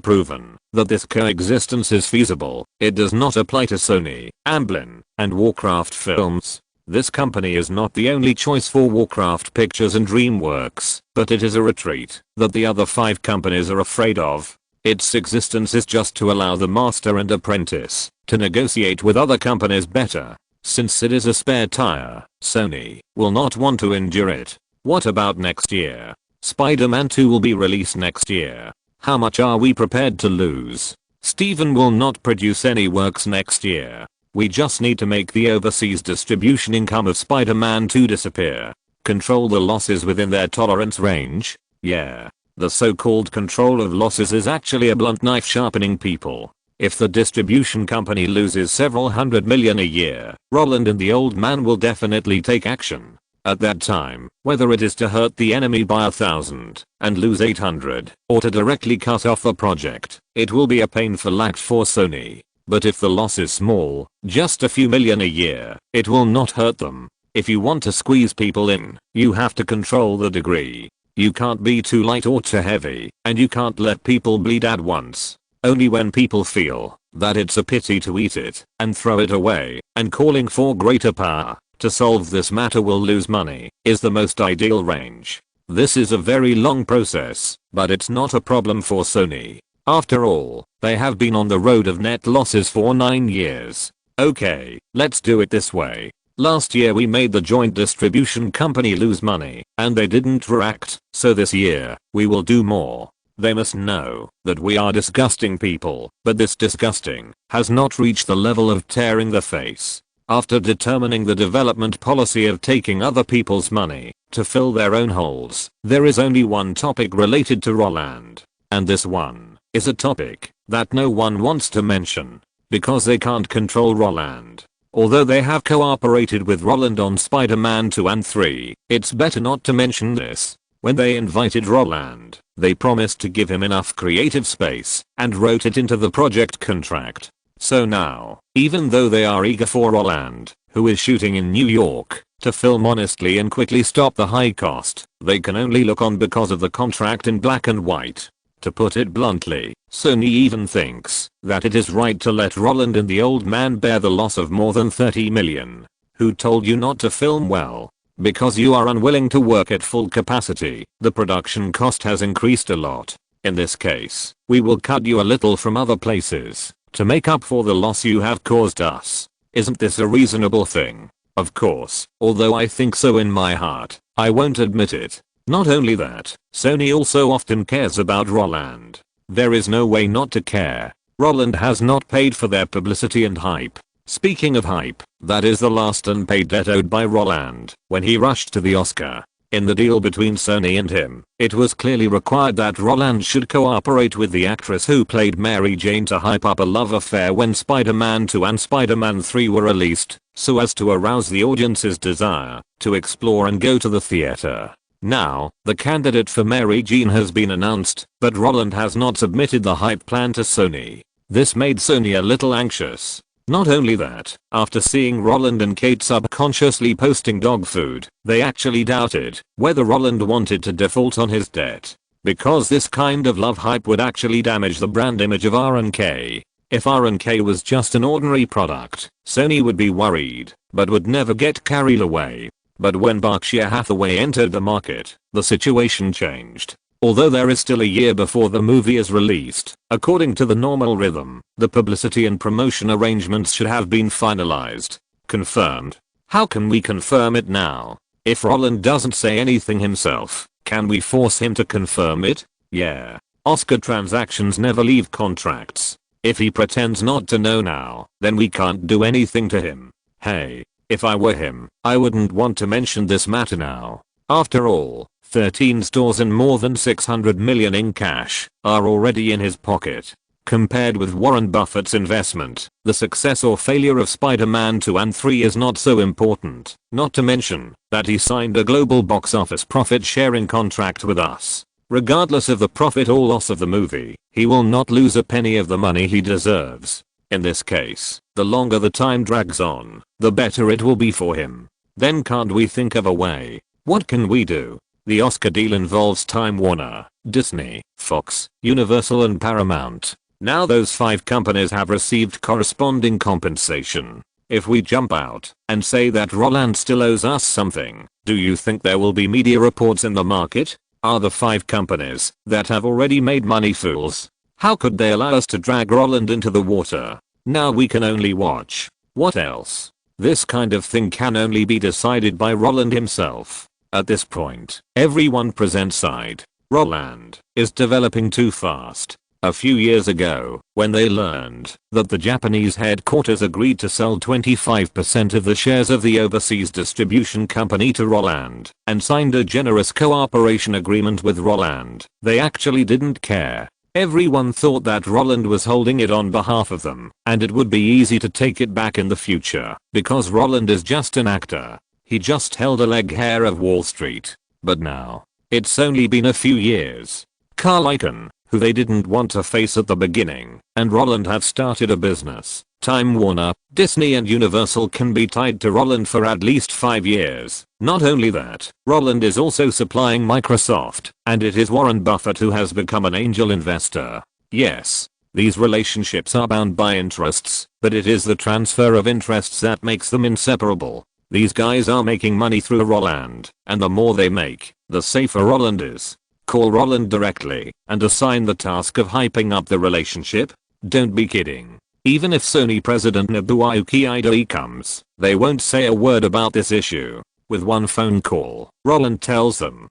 Speaker 1: proven that this coexistence is feasible, it does not apply to Sony, Amblin, and Warcraft Films. This company is not the only choice for Warcraft Pictures and DreamWorks, but it is a retreat that the other 5 companies are afraid of. Its existence is just to allow The Master and Apprentice to negotiate with other companies better. Since it is a spare tire, Sony will not want to endure it. What about next year? Spider-Man 2 will be released next year. How much are we prepared to lose? Steven will not produce any works next year. We just need to make the overseas distribution income of Spider-Man 2 disappear. Control the losses within their tolerance range. Yeah. The so-called control of losses is actually a blunt knife sharpening people. If the distribution company loses several hundred million a year, Roland and the old man will definitely take action. At that time, whether it is to hurt the enemy by 1,000 and lose 800, or to directly cut off the project, it will be a painful act for Sony. But if the loss is small, just a few million a year, it will not hurt them. If you want to squeeze people in, you have to control the degree. You can't be too light or too heavy, and you can't let people bleed at once. Only when people feel that it's a pity to eat it and throw it away, and calling for greater power to solve this matter will lose money, is the most ideal range. This is a very long process, but it's not a problem for Sony. After all, they have been on the road of net losses for 9 years. Okay, let's do it this way. Last year we made the joint distribution company lose money, and they didn't react, so this year, we will do more. They must know that we are disgusting people, but this disgusting has not reached the level of tearing the face. After determining the development policy of taking other people's money to fill their own holes, there is only one topic related to Roland. And this one is a topic that no one wants to mention because they can't control Roland. Although they have cooperated with Roland on Spider-Man 2 and 3, it's better not to mention this. When they invited Roland, they promised to give him enough creative space and wrote it into the project contract. So now, even though they are eager for Roland, who is shooting in New York, to film honestly and quickly stop the high cost, they can only look on because of the contract in black and white. To put it bluntly, Sony even thinks that it is right to let Roland and the old man bear the loss of more than 30 million. Who told you not to film well? Because you are unwilling to work at full capacity, the production cost has increased a lot. In this case, we will cut you a little from other places to make up for the loss you have caused us. Isn't this a reasonable thing? Of course, although I think so in my heart, I won't admit it. Not only that, Sony also often cares about Roland. There is no way not to care. Roland has not paid for their publicity and hype. Speaking of hype, that is the last unpaid debt owed by Roland when he rushed to the Oscar. In the deal between Sony and him, it was clearly required that Roland should cooperate with the actress who played Mary Jane to hype up a love affair when Spider-Man 2 and Spider-Man 3 were released, so as to arouse the audience's desire to explore and go to the theater. Now, the candidate for Mary Jane has been announced, but Roland has not submitted the hype plan to Sony. This made Sony a little anxious. Not only that, after seeing Roland and Kate subconsciously posting dog food, they actually doubted whether Roland wanted to default on his debt. Because this kind of love hype would actually damage the brand image of R&K. If R&K was just an ordinary product, Sony would be worried, but would never get carried away. But when Berkshire Hathaway entered the market, the situation changed. Although there is still a year before the movie is released, according to the normal rhythm, the publicity and promotion arrangements should have been finalized. Confirmed. How can we confirm it now? If Roland doesn't say anything himself, can we force him to confirm it? Yeah. Oscar transactions never leave contracts. If he pretends not to know now, then we can't do anything to him. Hey, if I were him, I wouldn't want to mention this matter now. After all, 13 stores and more than 600 million in cash are already in his pocket. Compared with Warren Buffett's investment, the success or failure of Spider-Man 2 and 3 is not so important, not to mention that he signed a global box office profit sharing contract with us. Regardless of the profit or loss of the movie, he will not lose a penny of the money he deserves. In this case, the longer the time drags on, the better it will be for him. Then can't we think of a way? What can we do? The Oscar deal involves Time Warner, Disney, Fox, Universal and Paramount. Now those 5 companies have received corresponding compensation. If we jump out and say that Roland still owes us something, do you think there will be media reports in the market? Are the 5 companies that have already made money fools? How could they allow us to drag Roland into the water? Now we can only watch. What else? This kind of thing can only be decided by Roland himself. At this point, everyone presents side. Roland is developing too fast. A few years ago, when they learned that the Japanese headquarters agreed to sell 25% of the shares of the overseas distribution company to Roland and signed a generous cooperation agreement with Roland, they actually didn't care. Everyone thought that Roland was holding it on behalf of them, and it would be easy to take it back in the future, because Roland is just an actor. He just held a leg hair of Wall Street. But now, it's only been a few years. Carl Icahn, who they didn't want to face at the beginning, and Roland have started a business. Time Warner, Disney and Universal can be tied to Roland for at least 5 years. Not only that, Roland is also supplying Microsoft, and it is Warren Buffett who has become an angel investor. Yes, these relationships are bound by interests, but it is the transfer of interests that makes them inseparable. These guys are making money through Roland, and the more they make, the safer Roland is. Call Roland directly and assign the task of hyping up the relationship. Don't be kidding. Even if Sony president Nobuaki Idoi comes, they won't say a word about this issue. With one phone call, Roland tells them,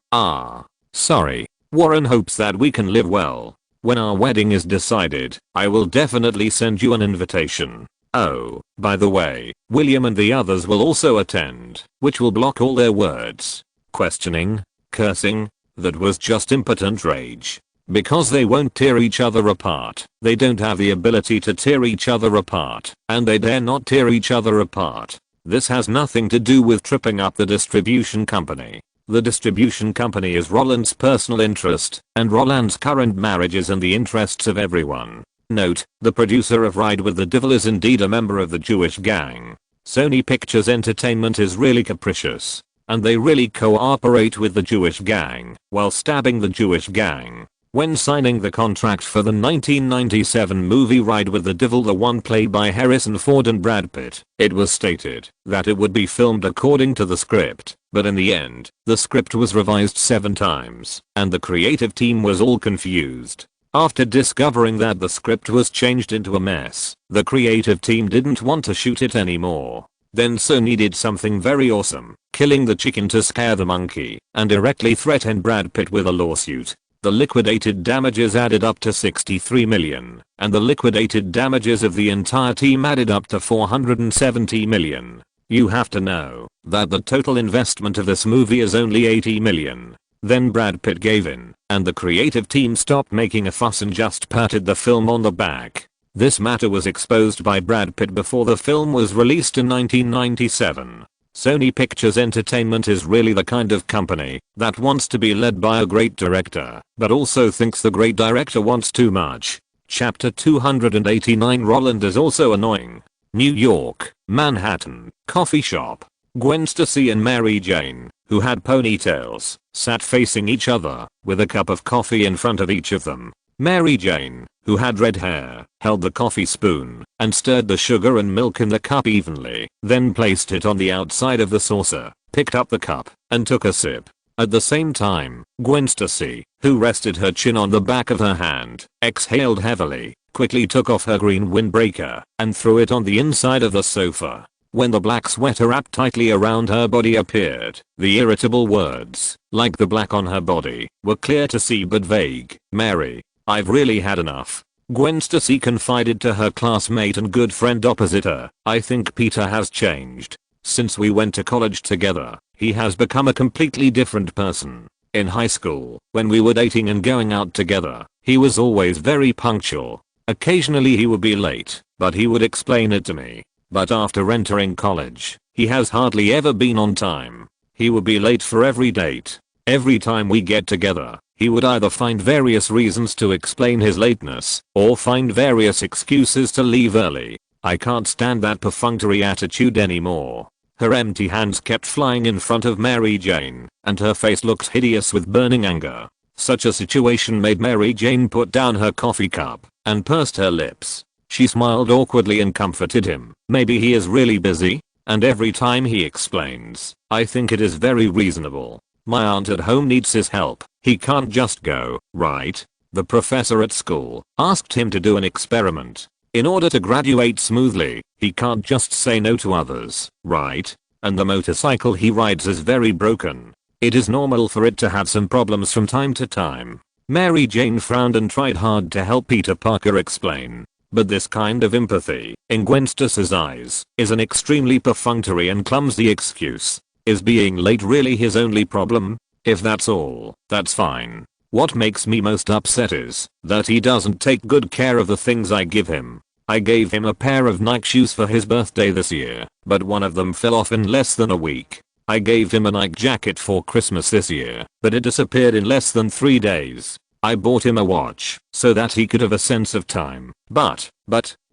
Speaker 1: sorry, Warren hopes that we can live well. When our wedding is decided, I will definitely send you an invitation. Oh, by the way, William and the others will also attend, which will block all their words, questioning, cursing. That was just impotent rage. Because they won't tear each other apart. They don't have the ability to tear each other apart, and they dare not tear each other apart. This has nothing to do with tripping up the distribution company. The distribution company is Roland's personal interest, and Roland's current marriage is in the interests of everyone. Note, the producer of Ride with the Devil is indeed a member of the Jewish gang. Sony Pictures Entertainment is really capricious, and they really cooperate with the Jewish gang while stabbing the Jewish gang. When signing the contract for the 1997 movie Ride with the Devil, the one played by Harrison Ford and Brad Pitt, it was stated that it would be filmed according to the script, but in the end, the script was revised 7 times, and the creative team was all confused. After discovering that the script was changed into a mess, the creative team didn't want to shoot it anymore. Then Sony did something very awesome, killing the chicken to scare the monkey, and directly threatened Brad Pitt with a lawsuit. The liquidated damages added up to $63 million, and the liquidated damages of the entire team added up to $470 million. You have to know that the total investment of this movie is only $80 million. Then Brad Pitt gave in, and the creative team stopped making a fuss and just patted the film on the back. This matter was exposed by Brad Pitt before the film was released in 1997. Sony Pictures Entertainment is really the kind of company that wants to be led by a great director, but also thinks the great director wants too much. Chapter 289. Roland is also annoying. New York, Manhattan, coffee shop. Gwen Stacy and Mary Jane, who had ponytails, sat facing each other, with a cup of coffee in front of each of them. Mary Jane, who had red hair, held the coffee spoon and stirred the sugar and milk in the cup evenly, then placed it on the outside of the saucer, picked up the cup, and took a sip. At the same time, Gwen Stacy, who rested her chin on the back of her hand, exhaled heavily, quickly took off her green windbreaker, and threw it on the inside of the sofa. When the black sweater wrapped tightly around her body appeared, the irritable words, like the black on her body, were clear to see but vague. Mary, I've really had enough. Gwen Stacy confided to her classmate and good friend opposite her. I think Peter has changed. Since we went to college together, he has become a completely different person. In high school, when we were dating and going out together, he was always very punctual. Occasionally he would be late, but he would explain it to me. But after entering college, he has hardly ever been on time. He would be late for every date. Every time we get together, he would either find various reasons to explain his lateness, or find various excuses to leave early. I can't stand that perfunctory attitude anymore. Her empty hands kept flying in front of Mary Jane, and her face looked hideous with burning anger. Such a situation made Mary Jane put down her coffee cup, and pursed her lips. She smiled awkwardly and comforted him. Maybe he is really busy, and every time he explains, I think it is very reasonable. My aunt at home needs his help. He can't just go, right? The professor at school asked him to do an experiment. In order to graduate smoothly, he can't just say no to others, right? And the motorcycle he rides is very broken. It is normal for it to have some problems from time to time. Mary Jane frowned and tried hard to help Peter Parker explain. But this kind of empathy, in Gwen Stacy's eyes, is an extremely perfunctory and clumsy excuse. Is being late really his only problem? If that's all, that's fine. What makes me most upset is that he doesn't take good care of the things I give him. I gave him a pair of Nike shoes for his birthday this year, but one of them fell off in less than a week. I gave him a Nike jacket for Christmas this year, but it disappeared in less than 3 days. I bought him a watch so that he could have a sense of time, but,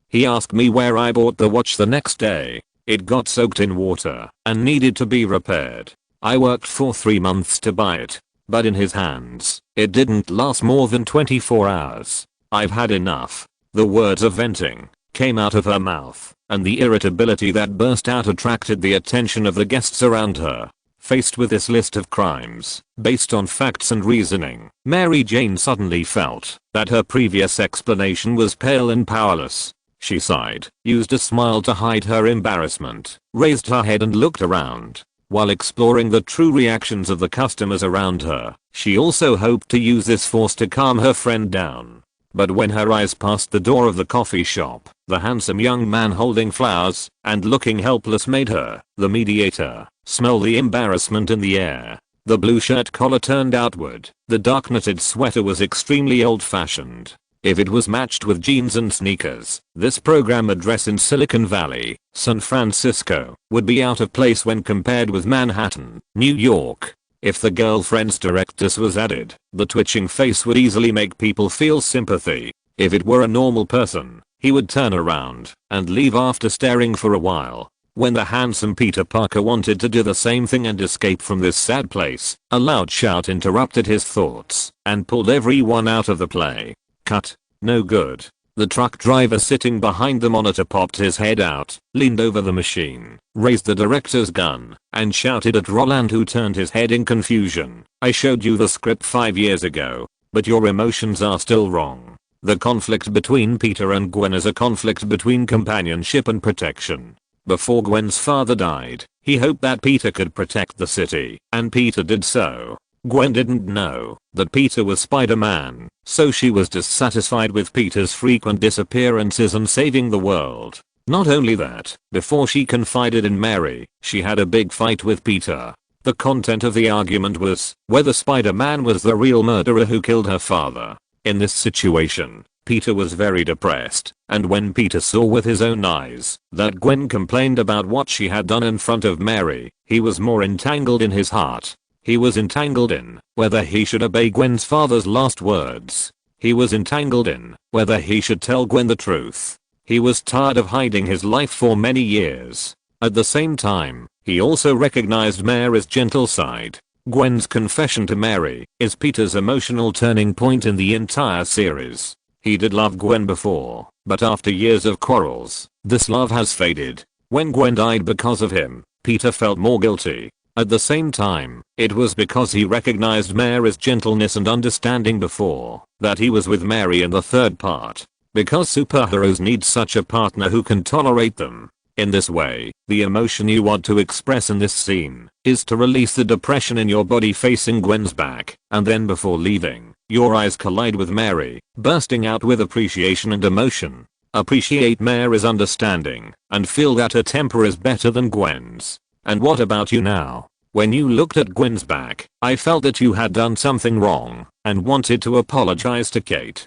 Speaker 1: he asked me where I bought the watch the next day. It got soaked in water and needed to be repaired. I worked for 3 months to buy it, but in his hands, it didn't last more than 24 hours. I've had enough. The words of venting came out of her mouth, and the irritability that burst out attracted the attention of the guests around her. Faced with this list of crimes, based on facts and reasoning, Mary Jane suddenly felt that her previous explanation was pale and powerless. She sighed, used a smile to hide her embarrassment, raised her head and looked around. While exploring the true reactions of the customers around her, she also hoped to use this force to calm her friend down. But when her eyes passed the door of the coffee shop, the handsome young man holding flowers and looking helpless made her, the mediator, smell the embarrassment in the air. The blue shirt collar turned outward, the dark knitted sweater was extremely old-fashioned. If it was matched with jeans and sneakers, this program address in Silicon Valley, San Francisco, would be out of place when compared with Manhattan, New York. If the girlfriend's directus was added, the twitching face would easily make people feel sympathy. If it were a normal person, he would turn around and leave after staring for a while. When the handsome Peter Parker wanted to do the same thing and escape from this sad place, a loud shout interrupted his thoughts and pulled everyone out of the play. Cut. No good. The truck driver sitting behind the monitor popped his head out, leaned over the machine, raised the director's gun, and shouted at Roland, who turned his head in confusion. I showed you the script 5 years ago, but your emotions are still wrong. The conflict between Peter and Gwen is a conflict between companionship and protection. Before Gwen's father died, he hoped that Peter could protect the city, and Peter did so. Gwen didn't know that Peter was Spider-Man, so she was dissatisfied with Peter's frequent disappearances and saving the world. Not only that, before she confided in Mary, she had a big fight with Peter. The content of the argument was whether Spider-Man was the real murderer who killed her father. In this situation, Peter was very depressed, and when Peter saw with his own eyes that Gwen complained about what she had done in front of Mary, he was more entangled in his heart. He was entangled in whether he should obey Gwen's father's last words. He was entangled in whether he should tell Gwen the truth. He was tired of hiding his life for many years. At the same time, he also recognized Mary's gentle side. Gwen's confession to Mary is Peter's emotional turning point in the entire series. He did love Gwen before, but after years of quarrels, this love has faded. When Gwen died because of him, Peter felt more guilty. At the same time, it was because he recognized Mary's gentleness and understanding before that he was with Mary in the third part. Because superheroes need such a partner who can tolerate them. In this way, the emotion you want to express in this scene is to release the depression in your body facing Gwen's back, and then before leaving, your eyes collide with Mary, bursting out with appreciation and emotion. Appreciate Mary's understanding, and feel that her temper is better than Gwen's. And what about you now? When you looked at Gwen's back, I felt that you had done something wrong, and wanted to apologize to Kate.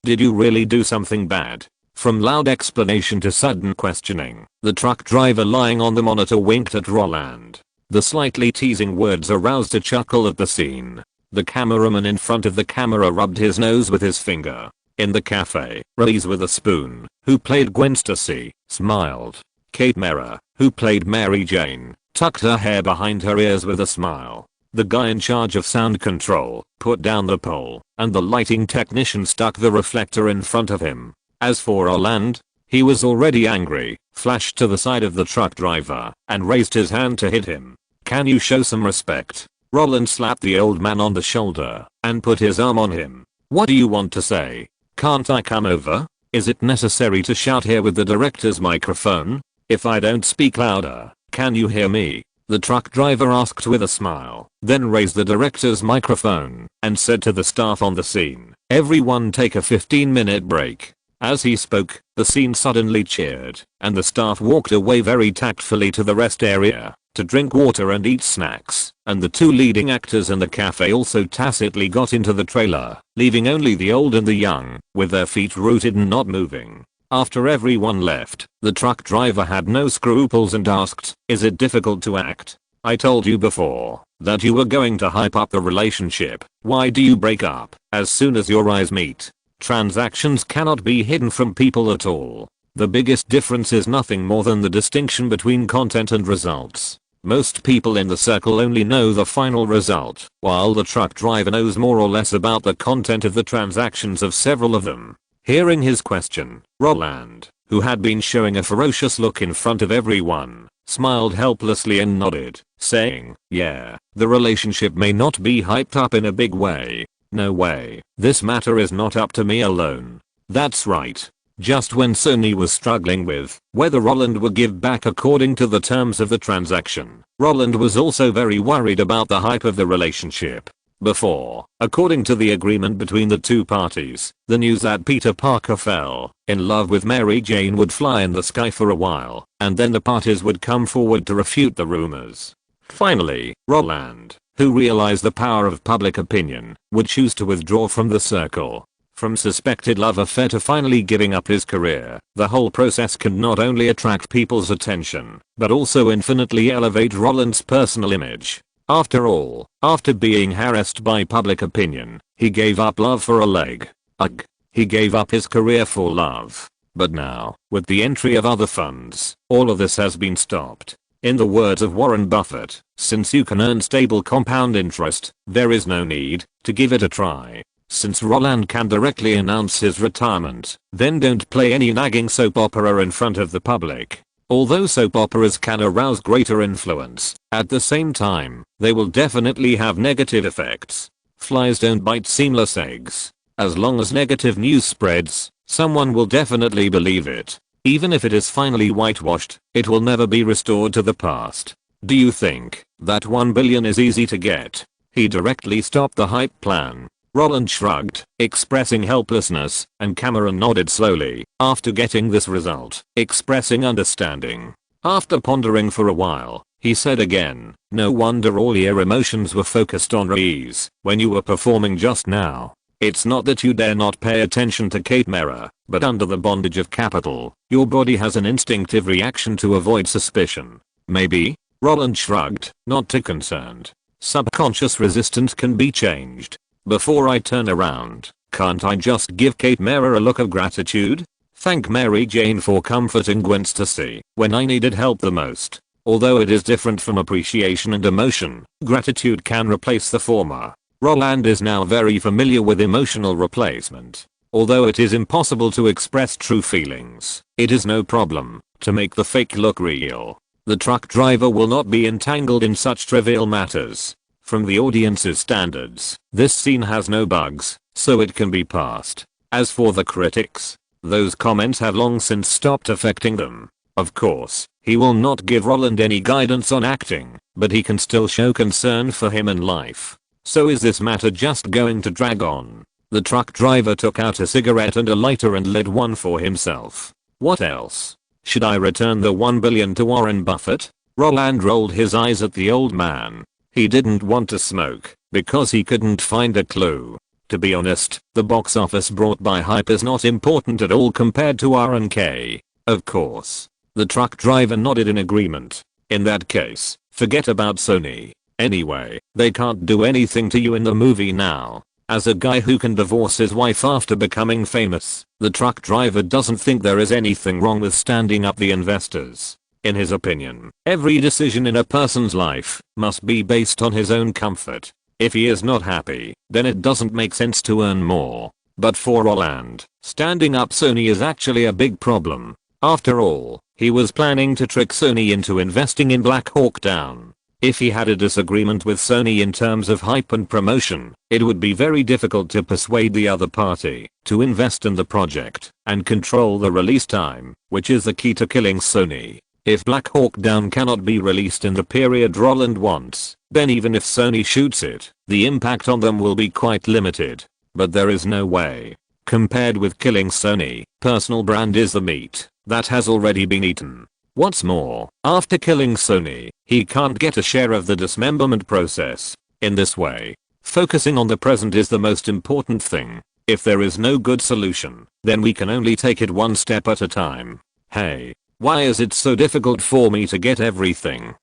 Speaker 1: Did you really do something bad? From loud explanation to sudden questioning, the truck driver lying on the monitor winked at Roland. The slightly teasing words aroused a chuckle at the scene. The cameraman in front of the camera rubbed his nose with his finger. In the cafe, Reese with a spoon, who played Gwen Stacy, smiled. Kate Mara, who played Mary Jane, tucked her hair behind her ears with a smile. The guy in charge of sound control put down the pole, and the lighting technician stuck the reflector in front of him. As for Roland, he was already angry, flashed to the side of the truck driver, and raised his hand to hit him. Can you show some respect? Roland slapped the old man on the shoulder, and put his arm on him. What do you want to say? Can't I come over? Is it necessary to shout here with the director's microphone? If I don't speak louder, can you hear me? The truck driver asked with a smile, then raised the director's microphone and said to the staff on the scene, everyone take a 15-minute break. As he spoke, the scene suddenly cheered, and the staff walked away very tactfully to the rest area to drink water and eat snacks, and the two leading actors in the cafe also tacitly got into the trailer, leaving only the old and the young, with their feet rooted and not moving. After everyone left, the truck driver had no scruples and asked, is it difficult to act? I told you before that you were going to hype up the relationship. Why do you break up as soon as your eyes meet? Transactions cannot be hidden from people at all. The biggest difference is nothing more than the distinction between content and results. Most people in the circle only know the final result, while the truck driver knows more or less about the content of the transactions of several of them. Hearing his question, Roland, who had been showing a ferocious look in front of everyone, smiled helplessly and nodded, saying, yeah, the relationship may not be hyped up in a big way. No way, this matter is not up to me alone. That's right. just when Sony was struggling with whether Roland would give back according to the terms of the transaction. Roland was also very worried about the hype of the relationship. Before, according to the agreement between the two parties, the news that Peter Parker fell in love with Mary Jane would fly in the sky for a while, and then the parties would come forward to refute the rumors. Finally, Roland, who realized the power of public opinion, would choose to withdraw from the circle. From suspected love affair to finally giving up his career, the whole process can not only attract people's attention, but also infinitely elevate Roland's personal image. After all, after being harassed by public opinion, he gave up love for a leg. Ugh. He gave up his career for love. But now, with the entry of other funds, all of this has been stopped. In the words of Warren Buffett, since you can earn stable compound interest, there is no need to give it a try. Since Roland can directly announce his retirement, then don't play any nagging soap opera in front of the public. Although soap operas can arouse greater influence, at the same time, they will definitely have negative effects. Flies don't bite seamless eggs. As long as negative news spreads, someone will definitely believe it. Even if it is finally whitewashed, it will never be restored to the past. Do you think that 1 billion is easy to get? He directly stopped the hype plan. Roland shrugged, expressing helplessness, and Cameron nodded slowly, after getting this result, expressing understanding. After pondering for a while, he said again, no wonder all your emotions were focused on Reese when you were performing just now. It's not that you dare not pay attention to Kate Mara, but under the bondage of capital, your body has an instinctive reaction to avoid suspicion. Maybe? Roland shrugged, not too concerned. Subconscious resistance can be changed. Before I turn around, can't I just give Kate Mara a look of gratitude? Thank Mary Jane for comforting Gwen Stacy when I needed help the most. Although it is different from appreciation and emotion, gratitude can replace the former. Roland is now very familiar with emotional replacement. Although it is impossible to express true feelings, it is no problem to make the fake look real. The truck driver will not be entangled in such trivial matters. From the audience's standards, this scene has no bugs, so it can be passed. As for the critics, those comments have long since stopped affecting them. Of course, he will not give Roland any guidance on acting, but he can still show concern for him in life. So is this matter just going to drag on? The truck driver took out a cigarette and a lighter and lit one for himself. What else? Should I return the 1 billion to Warren Buffett? Roland rolled his eyes at the old man. He didn't want to smoke, because he couldn't find a clue. To be honest, the box office brought by hype is not important at all compared to R&K. Of course. The truck driver nodded in agreement. In that case, forget about Sony. Anyway, they can't do anything to you in the movie now. As a guy who can divorce his wife after becoming famous, the truck driver doesn't think there is anything wrong with standing up the investors. In his opinion, every decision in a person's life must be based on his own comfort. If he is not happy, then it doesn't make sense to earn more. But for Roland, standing up Sony is actually a big problem. After all, he was planning to trick Sony into investing in Black Hawk Down. If he had a disagreement with Sony in terms of hype and promotion, it would be very difficult to persuade the other party to invest in the project and control the release time, which is the key to killing Sony. If Black Hawk Down cannot be released in the period Roland wants, then even if Sony shoots it, the impact on them will be quite limited. But there is no way. Compared with killing Sony, personal brand is the meat that has already been eaten. What's more, after killing Sony, he can't get a share of the dismemberment process. In this way, focusing on the present is the most important thing. If there is no good solution, then we can only take it one step at a time. Hey. Why is it so difficult for me to get everything?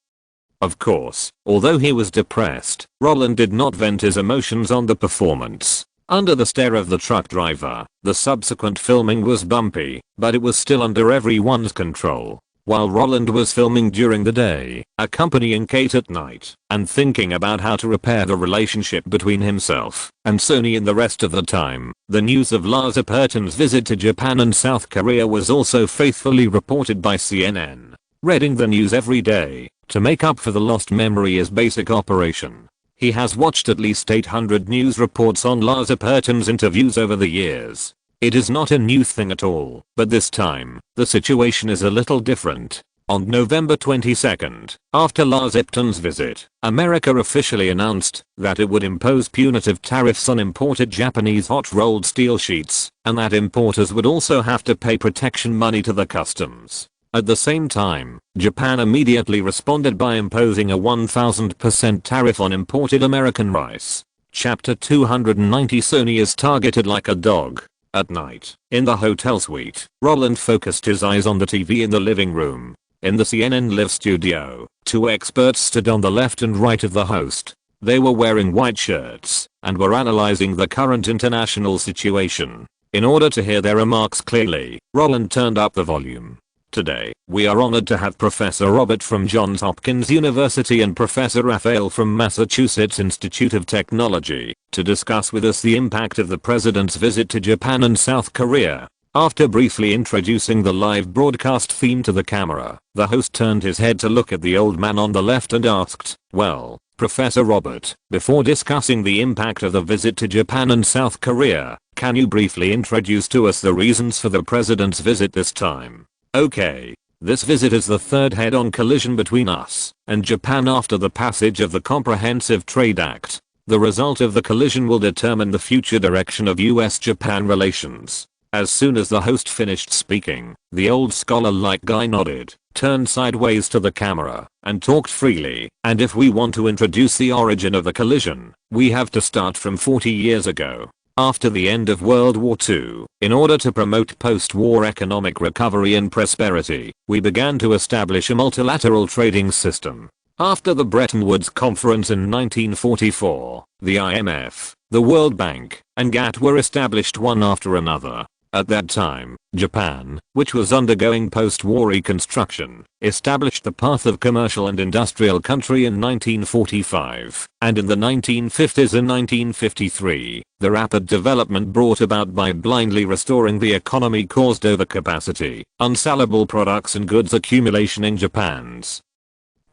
Speaker 1: Of course, although he was depressed, Roland did not vent his emotions on the performance. Under the stare of the truck driver, the subsequent filming was bumpy, but it was still under everyone's control. While Roland was filming during the day, accompanying Kate at night, and thinking about how to repair the relationship between himself and Sony in the rest of the time, the news of Lars Putin's visit to Japan and South Korea was also faithfully reported by CNN. Reading the news every day to make up for the lost memory is basic operation. He has watched at least 800 news reports on Lars Putin's interviews over the years. It is not a new thing at all, but this time, the situation is a little different. On November 22nd, after Lars Ipton's visit, America officially announced that it would impose punitive tariffs on imported Japanese hot-rolled steel sheets, and that importers would also have to pay protection money to the customs. At the same time, Japan immediately responded by imposing a 1000% tariff on imported American rice. Chapter 290. Sony is targeted like a dog. At night, in the hotel suite, Roland focused his eyes on the TV in the living room. In the CNN Live studio, two experts stood on the left and right of the host. They were wearing white shirts and were analyzing the current international situation. In order to hear their remarks clearly, Roland turned up the volume. Today, we are honored to have Professor Robert from Johns Hopkins University and Professor Raphael from Massachusetts Institute of Technology to discuss with us the impact of the president's visit to Japan and South Korea. After briefly introducing the live broadcast theme to the camera, the host turned his head to look at the old man on the left and asked, "Well, Professor Robert, before discussing the impact of the visit to Japan and South Korea, can you briefly introduce to us the reasons for the president's visit this time?" Okay. This visit is the third head-on collision between us and Japan after the passage of the Comprehensive Trade Act. The result of the collision will determine the future direction of US-Japan relations. As soon as the host finished speaking, the old scholar-like guy nodded, turned sideways to the camera, and talked freely. And if we want to introduce the origin of the collision, we have to start from 40 years ago. After the end of World War II, in order to promote post-war economic recovery and prosperity, we began to establish a multilateral trading system. After the Bretton Woods Conference in 1944, the IMF, the World Bank, and GATT were established one after another. At that time, Japan, which was undergoing post-war reconstruction, established the path of commercial and industrial country in 1945, and in the 1950s and 1953, the rapid development brought about by blindly restoring the economy caused overcapacity, unsellable products and goods accumulation in Japan's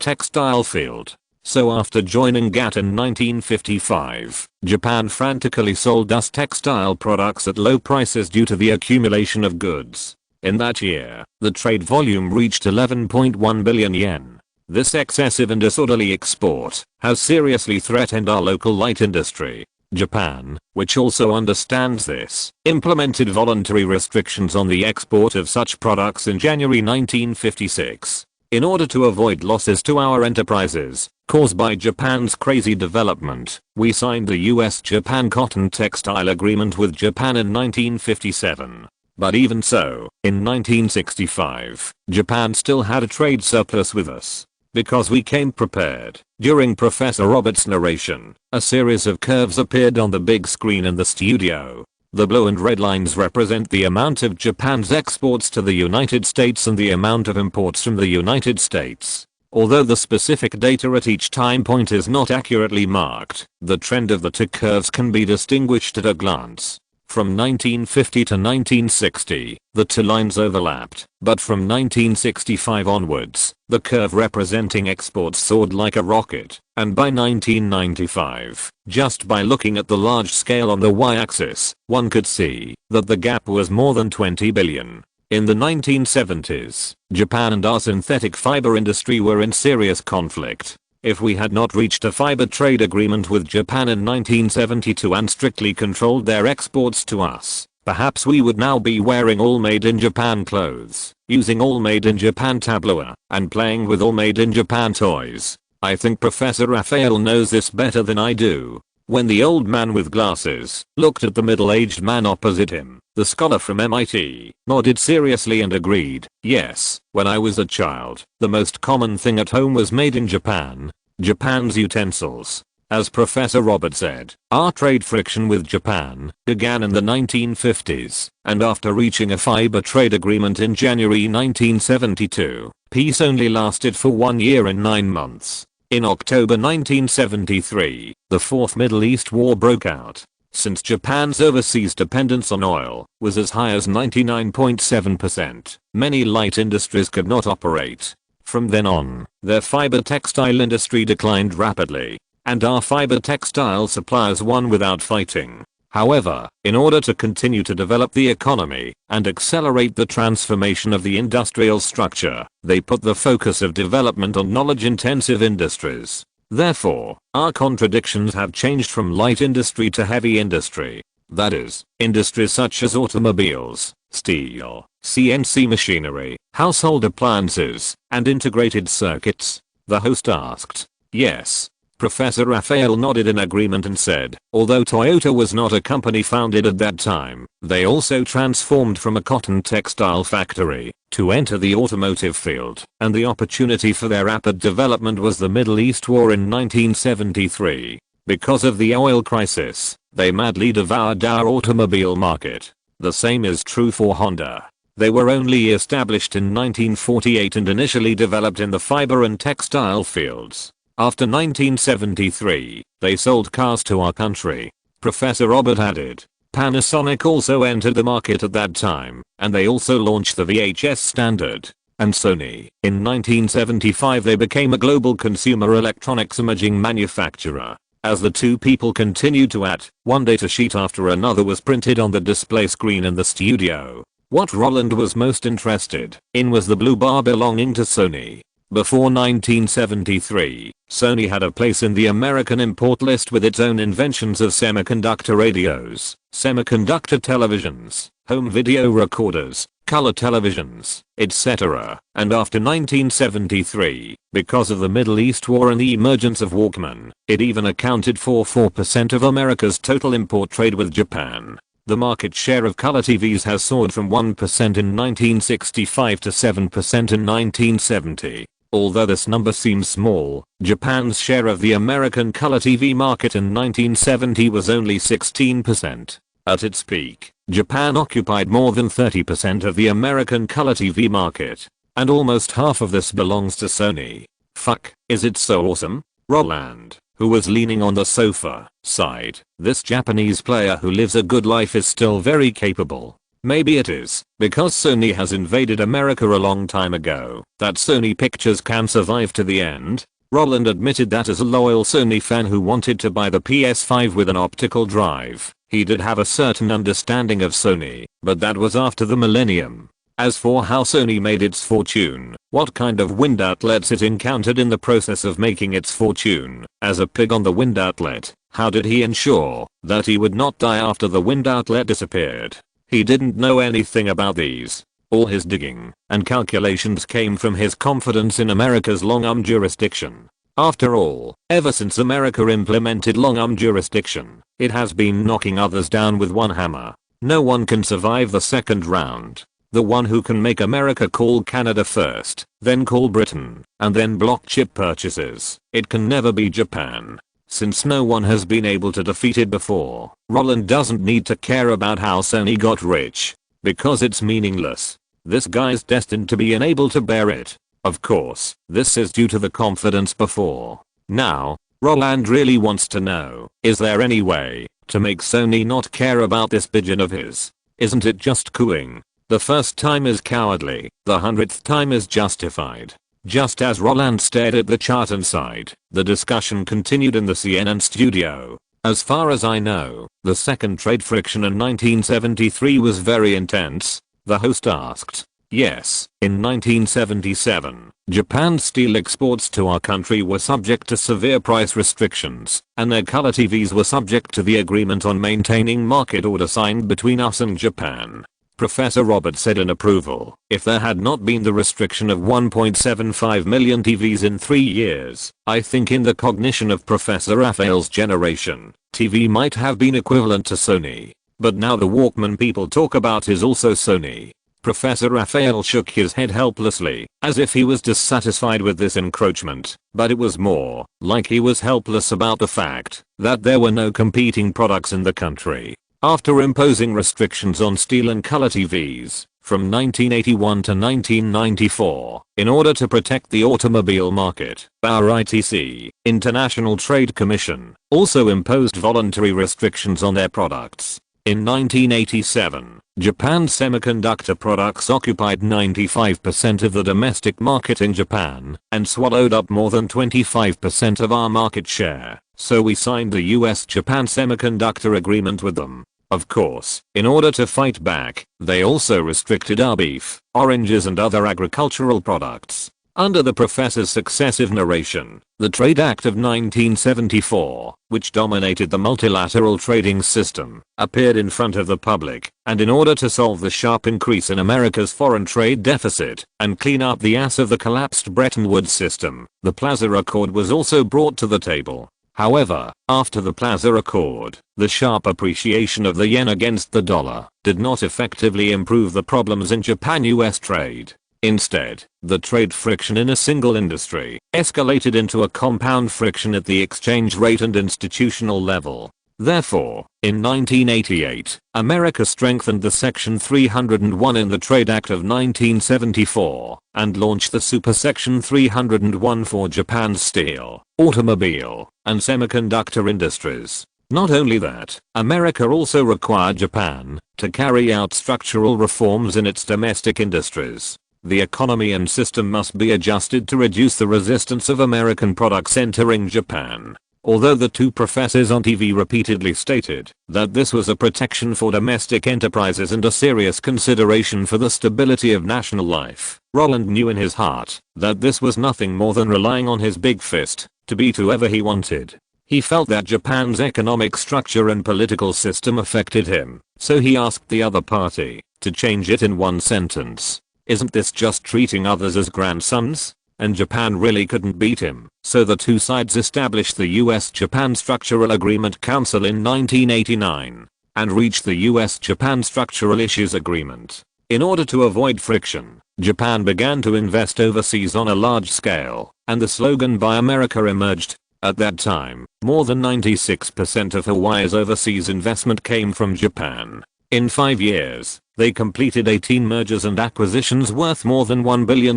Speaker 1: textile field. So after joining GATT in 1955, Japan frantically sold us textile products at low prices due to the accumulation of goods. In that year, the trade volume reached 11.1 billion yen. This excessive and disorderly export has seriously threatened our local light industry. Japan, which also understands this, implemented voluntary restrictions on the export of such products in January 1956. In order to avoid losses to our enterprises caused by Japan's crazy development, we signed the US-Japan Cotton Textile Agreement with Japan in 1957. But even so, in 1965, Japan still had a trade surplus with us. Because we came prepared, during Professor Robert's narration, a series of curves appeared on the big screen in the studio. The blue and red lines represent the amount of Japan's exports to the United States and the amount of imports from the United States. Although the specific data at each time point is not accurately marked, the trend of the two curves can be distinguished at a glance. From 1950 to 1960, the two lines overlapped, but from 1965 onwards, the curve representing exports soared like a rocket, and by 1995, just by looking at the large scale on the y-axis, one could see that the gap was more than 20 billion. In the 1970s, Japan and our synthetic fiber industry were in serious conflict. If we had not reached a fiber trade agreement with Japan in 1972 and strictly controlled their exports to us, perhaps we would now be wearing all made in Japan clothes, using all made in Japan tabloid, and playing with all made in Japan toys. I think Professor Raphael knows this better than I do. When the old man with glasses looked at the middle-aged man opposite him, the scholar from MIT nodded seriously and agreed, yes, when I was a child, the most common thing at home was made in Japan. Japan's utensils. As Professor Robert said, our trade friction with Japan began in the 1950s, and after reaching a fiber trade agreement in January 1972, peace only lasted for 1 year and 9 months. In October 1973, the Fourth Middle East War broke out. Since Japan's overseas dependence on oil was as high as 99.7%, many light industries could not operate. From then on, their fiber textile industry declined rapidly, and our fiber textile suppliers won without fighting. However, in order to continue to develop the economy and accelerate the transformation of the industrial structure, they put the focus of development on knowledge-intensive industries. Therefore, our contradictions have changed from light industry to heavy industry. That is, industries such as automobiles, steel, CNC machinery, household appliances, and integrated circuits. The host asked. Yes. Professor Raphael nodded in agreement and said, although Toyota was not a company founded at that time, they also transformed from a cotton textile factory to enter the automotive field, and the opportunity for their rapid development was the Middle East War in 1973. Because of the oil crisis, they madly devoured our automobile market. The same is true for Honda. They were only established in 1948 and initially developed in the fiber and textile fields. After 1973, they sold cars to our country. Professor Robert added. Panasonic also entered the market at that time, and they also launched the VHS standard. And Sony. In 1975 they became a global consumer electronics imaging manufacturer. As the two people continued to act, one data sheet after another was printed on the display screen in the studio. What Roland was most interested in was the blue bar belonging to Sony. Before 1973, Sony had a place in the American import list with its own inventions of semiconductor radios, semiconductor televisions, home video recorders, color televisions, etc. And after 1973, because of the Middle East War and the emergence of Walkman, it even accounted for 4% of America's total import trade with Japan. The market share of color TVs has soared from 1% in 1965 to 7% in 1970. Although this number seems small, Japan's share of the American color TV market in 1970 was only 16%. At its peak, Japan occupied more than 30% of the American color TV market. And almost half of this belongs to Sony. Fuck, is it so awesome? Roland, who was leaning on the sofa, sighed. This Japanese player who lives a good life is still very capable. Maybe it is, because Sony has invaded America a long time ago, that Sony pictures can survive to the end. Roland admitted that as a loyal Sony fan who wanted to buy the PS5 with an optical drive, he did have a certain understanding of Sony, but that was after the millennium. As for how Sony made its fortune, what kind of wind outlets it encountered in the process of making its fortune, as a pig on the wind outlet, how did he ensure that he would not die after the wind outlet disappeared? He didn't know anything about these. All his digging and calculations came from his confidence in America's long-arm jurisdiction. After all, ever since America implemented long-arm jurisdiction, it has been knocking others down with one hammer. No one can survive the second round. The one who can make America call Canada first, then call Britain, and then block chip purchases, it can never be Japan. Since no one has been able to defeat it before, Roland doesn't need to care about how Sony got rich, because it's meaningless. This guy's destined to be unable to bear it. Of course, this is due to the confidence before. Now, Roland really wants to know, is there any way to make Sony not care about this pigeon of his? Isn't it just cooing? The first time is cowardly, the 100th time is justified. Just as Roland stared at the chart and sighed, the discussion continued in the CNN studio. As far as I know, the second trade friction in 1973 was very intense, the host asked. Yes, in 1977, Japan's steel exports to our country were subject to severe price restrictions, and their color TVs were subject to the agreement on maintaining market order signed between us and Japan. Professor Robert said in approval, if there had not been the restriction of 1.75 million TVs in 3 years, I think in the cognition of Professor Raphael's generation, TV might have been equivalent to Sony. But now the Walkman people talk about is also Sony. Professor Raphael shook his head helplessly, as if he was dissatisfied with this encroachment, but it was more like he was helpless about the fact that there were no competing products in the country. After imposing restrictions on steel and color TVs from 1981 to 1994 in order to protect the automobile market, our ITC, International Trade Commission, also imposed voluntary restrictions on their products. In 1987, Japan's semiconductor products occupied 95% of the domestic market in Japan and swallowed up more than 25% of our market share, so we signed the US-Japan Semiconductor Agreement with them. Of course, in order to fight back, they also restricted our beef, oranges and other agricultural products. Under the professor's successive narration, the Trade Act of 1974, which dominated the multilateral trading system, appeared in front of the public, and in order to solve the sharp increase in America's foreign trade deficit and clean up the ass of the collapsed Bretton Woods system, the Plaza Accord was also brought to the table. However, after the Plaza Accord, the sharp appreciation of the yen against the dollar did not effectively improve the problems in Japan-US trade. Instead, the trade friction in a single industry escalated into a compound friction at the exchange rate and institutional level. Therefore, in 1988, America strengthened the Section 301 in the Trade Act of 1974 and launched the Super Section 301 for Japan's steel, automobile, and semiconductor industries. Not only that, America also required Japan to carry out structural reforms in its domestic industries. The economy and system must be adjusted to reduce the resistance of American products entering Japan. Although the two professors on TV repeatedly stated that this was a protection for domestic enterprises and a serious consideration for the stability of national life, Roland knew in his heart that this was nothing more than relying on his big fist to beat whoever he wanted. He felt that Japan's economic structure and political system affected him, so he asked the other party to change it in one sentence. Isn't this just treating others as grandsons? And Japan really couldn't beat him, so the two sides established the US-Japan Structural Agreement Council in 1989 and reached the US-Japan Structural Issues Agreement. In order to avoid friction, Japan began to invest overseas on a large scale, and the slogan "Buy America" emerged. At that time, more than 96% of Hawaii's overseas investment came from Japan. In 5 years, they completed 18 mergers and acquisitions worth more than $1 billion.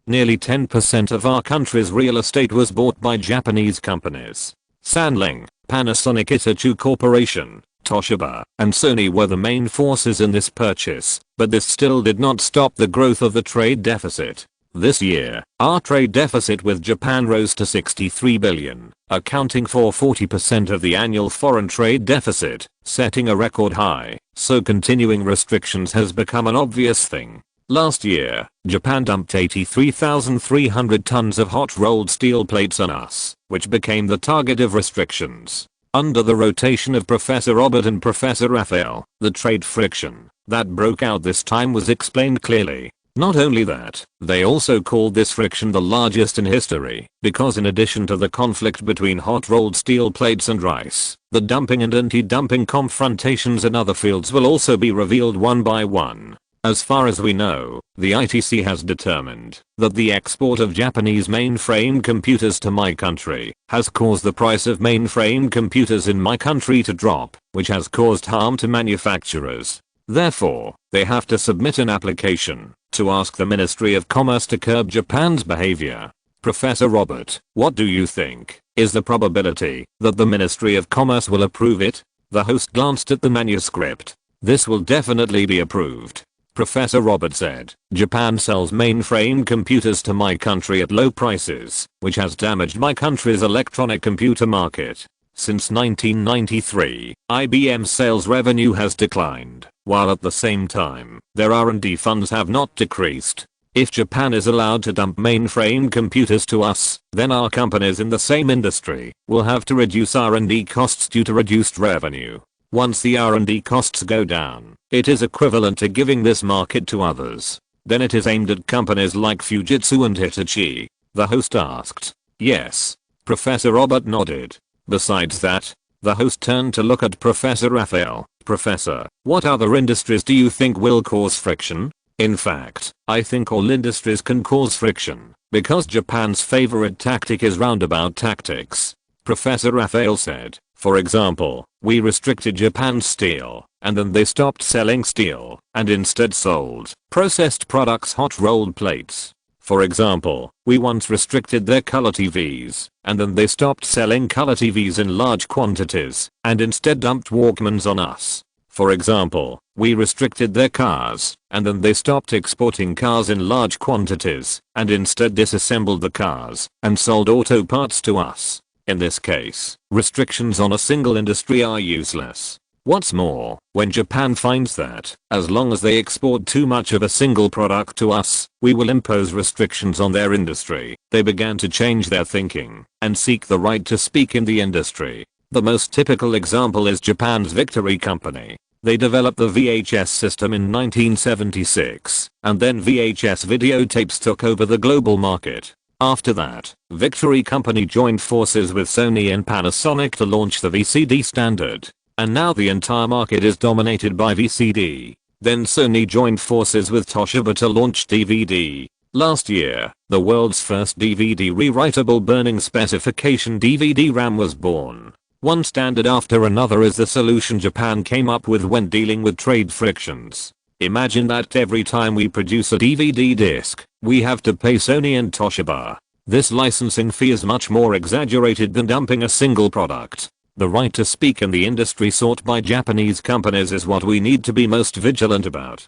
Speaker 1: Nearly 10% of our country's real estate was bought by Japanese companies. Sanling, Panasonic Itachi Corporation, Toshiba, and Sony were the main forces in this purchase, but this still did not stop the growth of the trade deficit. This year, our trade deficit with Japan rose to $63 billion, accounting for 40% of the annual foreign trade deficit, setting a record high, so continuing restrictions has become an obvious thing. Last year, Japan dumped 83,300 tons of hot-rolled steel plates on us, which became the target of restrictions. Under the rotation of Professor Robert and Professor Raphael, the trade friction that broke out this time was explained clearly. Not only that, they also called this friction the largest in history, because in addition to the conflict between hot-rolled steel plates and rice, the dumping and anti-dumping confrontations in other fields will also be revealed one by one. As far as we know, the ITC has determined that the export of Japanese mainframe computers to my country has caused the price of mainframe computers in my country to drop, which has caused harm to manufacturers. Therefore, they have to submit an application to ask the Ministry of Commerce to curb Japan's behavior. Professor Robert, what do you think is the probability that the Ministry of Commerce will approve it? The host glanced at the manuscript. This will definitely be approved. Professor Robert said, Japan sells mainframe computers to my country at low prices, which has damaged my country's electronic computer market. Since 1993, IBM's sales revenue has declined, while at the same time, their R&D funds have not decreased. If Japan is allowed to dump mainframe computers to us, then our companies in the same industry will have to reduce R&D costs due to reduced revenue. Once the R&D costs go down, it is equivalent to giving this market to others. Then it is aimed at companies like Fujitsu and Hitachi. The host asked. Yes. Professor Robert nodded. Besides that, the host turned to look at Professor Raphael. Professor, what other industries do you think will cause friction? In fact, I think all industries can cause friction, because Japan's favorite tactic is roundabout tactics. Professor Raphael said, for example, we restricted Japan's steel, and then they stopped selling steel, and instead sold processed products hot-rolled plates. For example, we once restricted their color TVs, and then they stopped selling color TVs in large quantities, and instead dumped Walkmans on us. For example, we restricted their cars, and then they stopped exporting cars in large quantities, and instead disassembled the cars, and sold auto parts to us. In this case, restrictions on a single industry are useless. What's more, when Japan finds that, as long as they export too much of a single product to us, we will impose restrictions on their industry, they began to change their thinking, and seek the right to speak in the industry. The most typical example is Japan's Victory Company. They developed the VHS system in 1976, and then VHS videotapes took over the global market. After that, Victory Company joined forces with Sony and Panasonic to launch the VCD standard. And now the entire market is dominated by VCD. Then Sony joined forces with Toshiba to launch DVD. Last year, the world's first DVD rewritable burning specification DVD RAM was born. One standard after another is the solution Japan came up with when dealing with trade frictions. Imagine that every time we produce a DVD disc, we have to pay Sony and Toshiba. This licensing fee is much more exaggerated than dumping a single product. The right to speak in the industry sought by Japanese companies is what we need to be most vigilant about.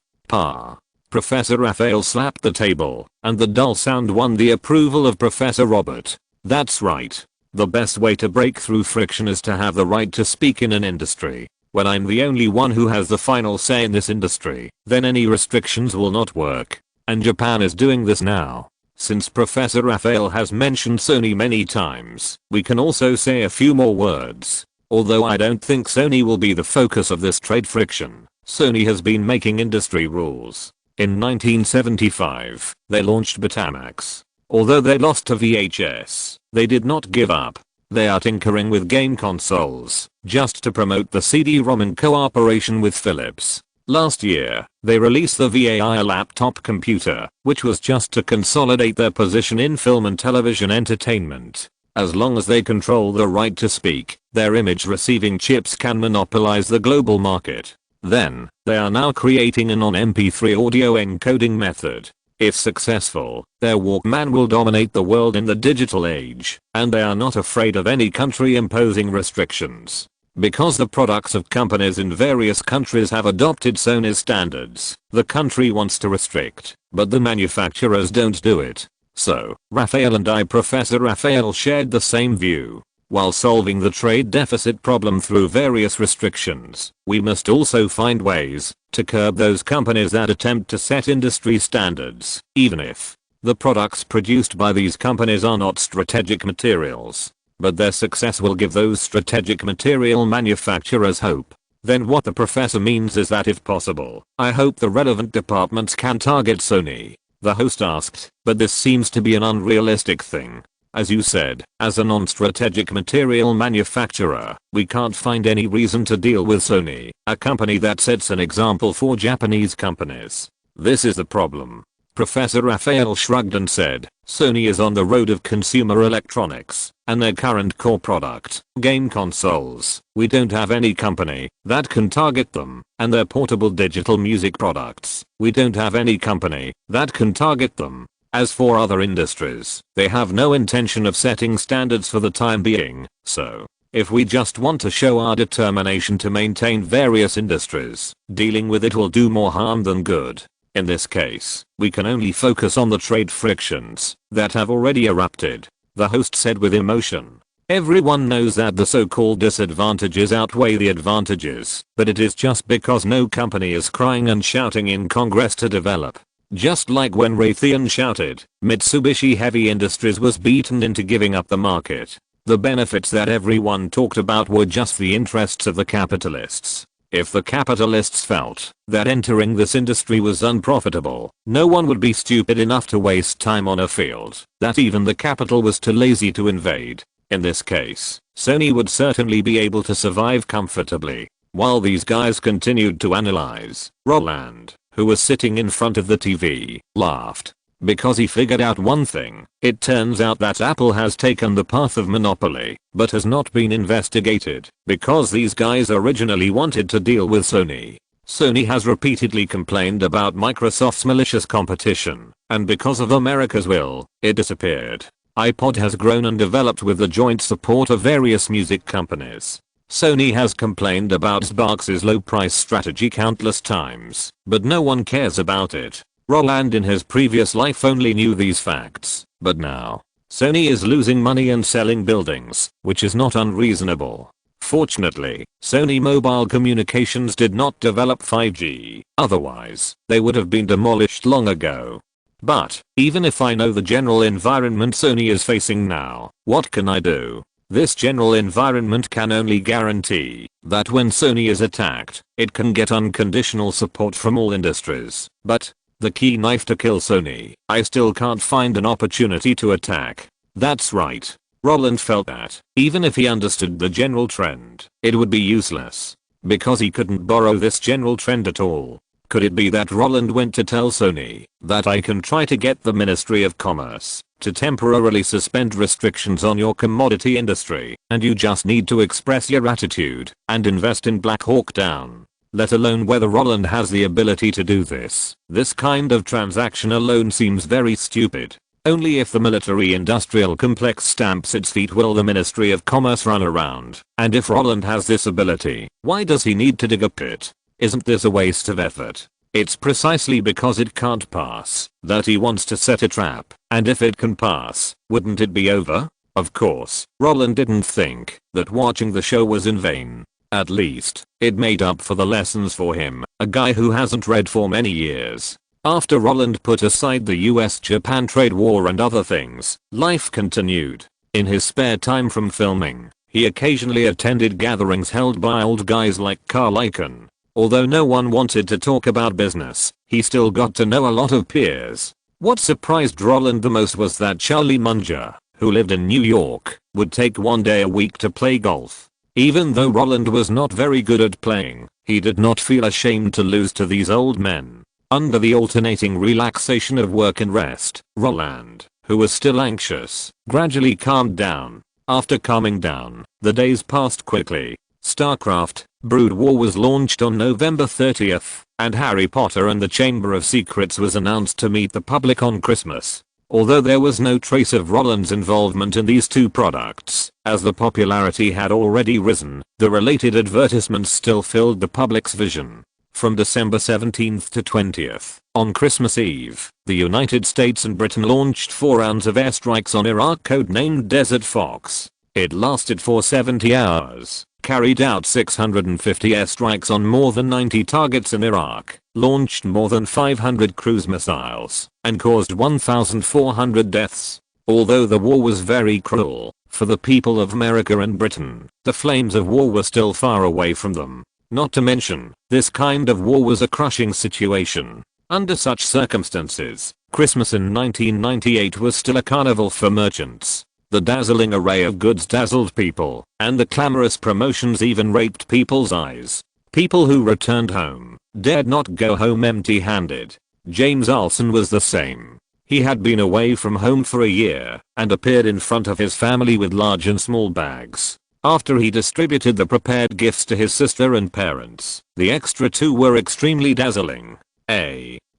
Speaker 1: Professor Raphael slapped the table, and the dull sound won the approval of Professor Robert. That's right. The best way to break through friction is to have the right to speak in an industry. When I'm the only one who has the final say in this industry, then any restrictions will not work. And Japan is doing this now. Since Professor Raphael has mentioned Sony many times, we can also say a few more words. Although I don't think Sony will be the focus of this trade friction, Sony has been making industry rules. In 1975, they launched Betamax. Although they lost to VHS, they did not give up. They are tinkering with game consoles, just to promote the CD-ROM in cooperation with Philips. Last year, they released the VAI laptop computer, which was just to consolidate their position in film and television entertainment. As long as they control the right to speak, their image receiving chips can monopolize the global market. Then, they are now creating a non-MP3 audio encoding method. If successful, their Walkman will dominate the world in the digital age, and they are not afraid of any country imposing restrictions. Because the products of companies in various countries have adopted Sony's standards, the country wants to restrict, but the manufacturers don't do it. So, Raphael and Professor Raphael shared the same view. While solving the trade deficit problem through various restrictions, we must also find ways to curb those companies that attempt to set industry standards, even if the products produced by these companies are not strategic materials. But their success will give those strategic material manufacturers hope. Then what the professor means is that if possible, I hope the relevant departments can target Sony. The host asked, but this seems to be an unrealistic thing. As you said, as a non-strategic material manufacturer, we can't find any reason to deal with Sony, a company that sets an example for Japanese companies. This is the problem. Professor Raphael shrugged and said, Sony is on the road of consumer electronics, and their current core product, game consoles, we don't have any company that can target them, and their portable digital music products, we don't have any company that can target them. As for other industries, they have no intention of setting standards for the time being, so if we just want to show our determination to maintain various industries, dealing with it will do more harm than good. In this case, we can only focus on the trade frictions that have already erupted, the host said with emotion. Everyone knows that the so-called disadvantages outweigh the advantages, but it is just because no company is crying and shouting in Congress to develop. Just like when Raytheon shouted, Mitsubishi Heavy Industries was beaten into giving up the market. The benefits that everyone talked about were just the interests of the capitalists. If the capitalists felt that entering this industry was unprofitable, no one would be stupid enough to waste time on a field that even the capital was too lazy to invade. In this case, Sony would certainly be able to survive comfortably. While these guys continued to analyze, Roland, who was sitting in front of the TV, laughed. Because he figured out one thing. It turns out that Apple has taken the path of monopoly, but has not been investigated, because these guys originally wanted to deal with Sony. Sony has repeatedly complained about Microsoft's malicious competition, and because of America's will, it disappeared. iPod has grown and developed with the joint support of various music companies. Sony has complained about Xbox's low price strategy countless times, but no one cares about it. Roland in his previous life only knew these facts, but now, Sony is losing money and selling buildings, which is not unreasonable. Fortunately, Sony Mobile Communications did not develop 5G, otherwise, they would have been demolished long ago. But, even if I know the general environment Sony is facing now, what can I do? This general environment can only guarantee that when Sony is attacked, it can get unconditional support from all industries. But, the key knife to kill Sony, I still can't find an opportunity to attack. That's right. Roland felt that, even if he understood the general trend, it would be useless. Because he couldn't borrow this general trend at all. Could it be that Roland went to tell Sony that I can try to get the Ministry of Commerce to temporarily suspend restrictions on your commodity industry, and you just need to express your attitude and invest in Black Hawk Down? Let alone whether Roland has the ability to do this. This kind of transaction alone seems very stupid. Only if the military-industrial complex stamps its feet will the Ministry of Commerce run around. And if Roland has this ability, why does he need to dig a pit? Isn't this a waste of effort? It's precisely because it can't pass that he wants to set a trap. And if it can pass, wouldn't it be over? Of course, Roland didn't think that watching the show was in vain. At least, it made up for the lessons for him, a guy who hasn't read for many years. After Roland put aside the US-Japan trade war and other things, life continued. In his spare time from filming, he occasionally attended gatherings held by old guys like Carl Icahn. Although no one wanted to talk about business, he still got to know a lot of peers. What surprised Roland the most was that Charlie Munger, who lived in New York, would take one day a week to play golf. Even though Roland was not very good at playing, he did not feel ashamed to lose to these old men. Under the alternating relaxation of work and rest, Roland, who was still anxious, gradually calmed down. After calming down, the days passed quickly. StarCraft: Brood War was launched on November 30th, and Harry Potter and the Chamber of Secrets was announced to meet the public on Christmas. Although there was no trace of Roland's involvement in these two products, as the popularity had already risen, the related advertisements still filled the public's vision. From December 17th to 20th, on Christmas Eve, the United States and Britain launched 4 rounds of airstrikes on Iraq codenamed Desert Fox. It lasted for 70 hours, carried out 650 airstrikes on more than 90 targets in Iraq, launched more than 500 cruise missiles, and caused 1,400 deaths. Although the war was very cruel for the people of America and Britain, the flames of war were still far away from them. Not to mention, this kind of war was a crushing situation. Under such circumstances, Christmas in 1998 was still a carnival for merchants. The dazzling array of goods dazzled people, and the clamorous promotions even raped people's eyes. People who returned home dared not go home empty-handed. James Olsen was the same. He had been away from home for a year, and appeared in front of his family with large and small bags. After he distributed the prepared gifts to his sister and parents, the extra two were extremely dazzling.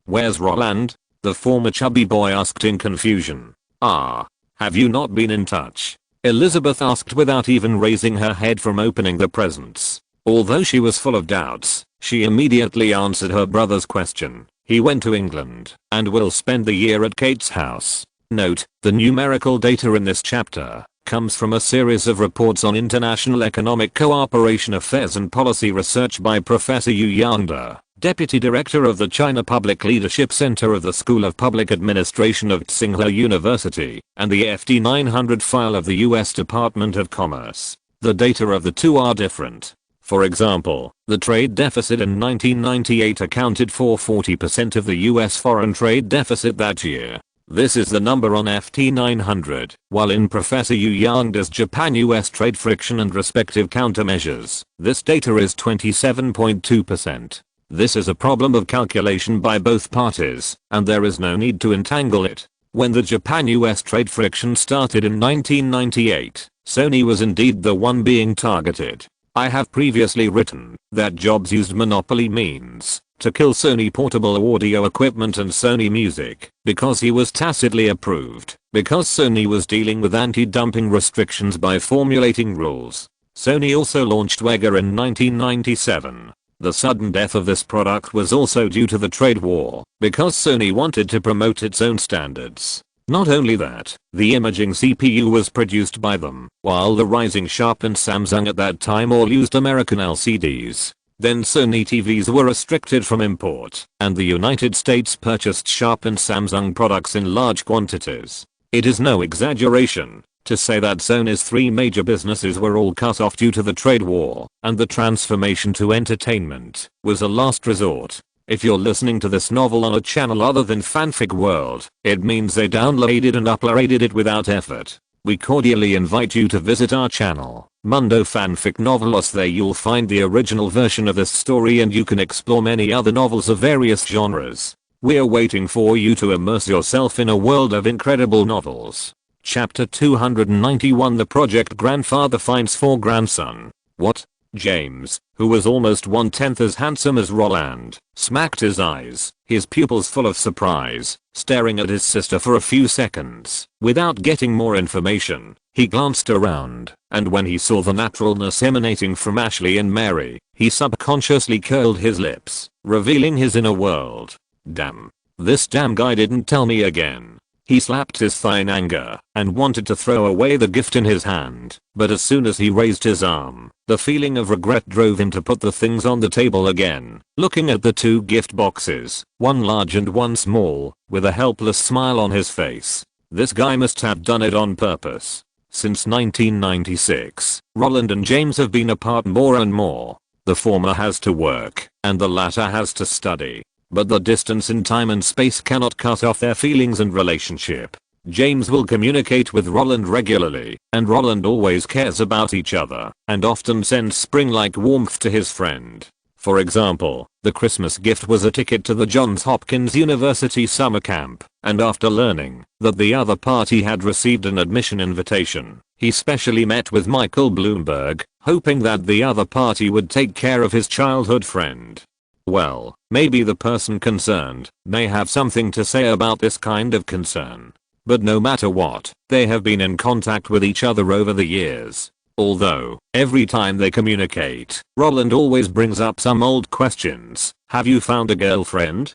Speaker 1: Where's Roland? The former chubby boy asked in confusion. Have you not been in touch? Elizabeth asked without even raising her head from opening the presents. Although she was full of doubts, she immediately answered her brother's question. He went to England and will spend the year at Kate's house. Note, the numerical data in this chapter comes from a series of reports on international economic cooperation affairs and policy research by Professor Yu Yangda, Deputy Director of the China Public Leadership Center of the School of Public Administration of Tsinghua University, and the FD 900 file of the US Department of Commerce. The data of the two are different. For example, the trade deficit in 1998 accounted for 40% of the US foreign trade deficit that year. This is the number on FT 900, while in Professor Yu Yangda's Japan-US trade friction and respective countermeasures, this data is 27.2%. This is a problem of calculation by both parties, and there is no need to entangle it. When the Japan-US trade friction started in 1998, Sony was indeed the one being targeted. I have previously written that Jobs used monopoly means to kill Sony portable audio equipment and Sony Music because he was tacitly approved, because Sony was dealing with anti-dumping restrictions by formulating rules. Sony also launched Wega in 1997. The sudden death of this product was also due to the trade war, because Sony wanted to promote its own standards. Not only that, the imaging CPU was produced by them, while the rising Sharp and Samsung at that time all used American LCDs. Then Sony TVs were restricted from import, and the United States purchased Sharp and Samsung products in large quantities. It is no exaggeration to say that Sony's three major businesses were all cut off due to the trade war, and the transformation to entertainment was a last resort. If you're listening to this novel on a channel other than Fanfic World, it means they downloaded and uploaded it without effort. We cordially invite you to visit our channel, Mundo Fanfic Novelos. There you'll find the original version of this story and you can explore many other novels of various genres. We're waiting for you to immerse yourself in a world of incredible novels. Chapter 291. The Project Grandfather finds for grandson. What? James, who was almost 1/10 as handsome as Roland, smacked his eyes, his pupils full of surprise, staring at his sister for a few seconds. Without getting more information, he glanced around, and when he saw the naturalness emanating from Ashley and Mary, he subconsciously curled his lips, revealing his inner world. Damn. This damn guy didn't tell me again. He slapped his thigh in anger and wanted to throw away the gift in his hand, but as soon as he raised his arm, the feeling of regret drove him to put the things on the table again. Looking at the two gift boxes, one large and one small, with a helpless smile on his face. This guy must have done it on purpose. Since 1996, Roland and James have been apart more and more. The former has to work, and the latter has to study. But the distance in time and space cannot cut off their feelings and relationship. James will communicate with Roland regularly, and Roland always cares about each other, and often sends spring-like warmth to his friend. For example, the Christmas gift was a ticket to the Johns Hopkins University summer camp, and after learning that the other party had received an admission invitation, he specially met with Michael Bloomberg, hoping that the other party would take care of his childhood friend. Well, maybe the person concerned may have something to say about this kind of concern. But no matter what, they have been in contact with each other over the years. Although, every time they communicate, Roland always brings up some old questions. Have you found a girlfriend?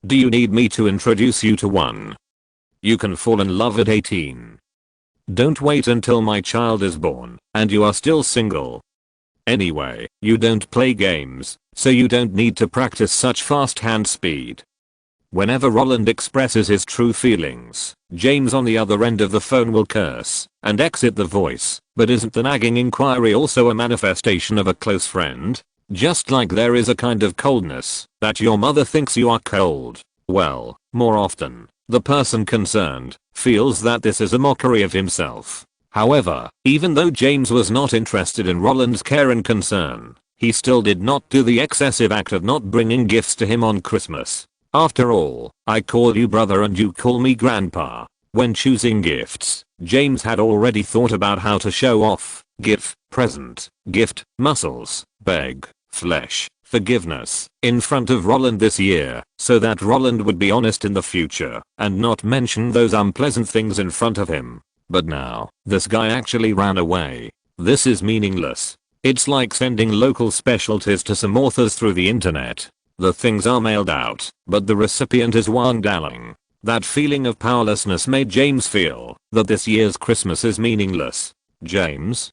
Speaker 1: Do you need me to introduce you to one? You can fall in love at 18. Don't wait until my child is born, and you are still single. Anyway, you don't play games, so you don't need to practice such fast hand speed. Whenever Roland expresses his true feelings, James on the other end of the phone will curse and exit the voice. But isn't the nagging inquiry also a manifestation of a close friend? Just like there is a kind of coldness that your mother thinks you are cold. Well, more often, the person concerned feels that this is a mockery of himself. However, even though James was not interested in Roland's care and concern, he still did not do the excessive act of not bringing gifts to him on Christmas. After all, I call you brother and you call me grandpa. When choosing gifts, James had already thought about how to show off, give, present, gift, muscles, beg, flesh, forgiveness, in front of Roland this year, so that Roland would be honest in the future and not mention those unpleasant things in front of him. But now, this guy actually ran away. This is meaningless. It's like sending local specialties to some authors through the internet. The things are mailed out, but the recipient is Roland Allen. That feeling of powerlessness made James feel that this year's Christmas is meaningless. James?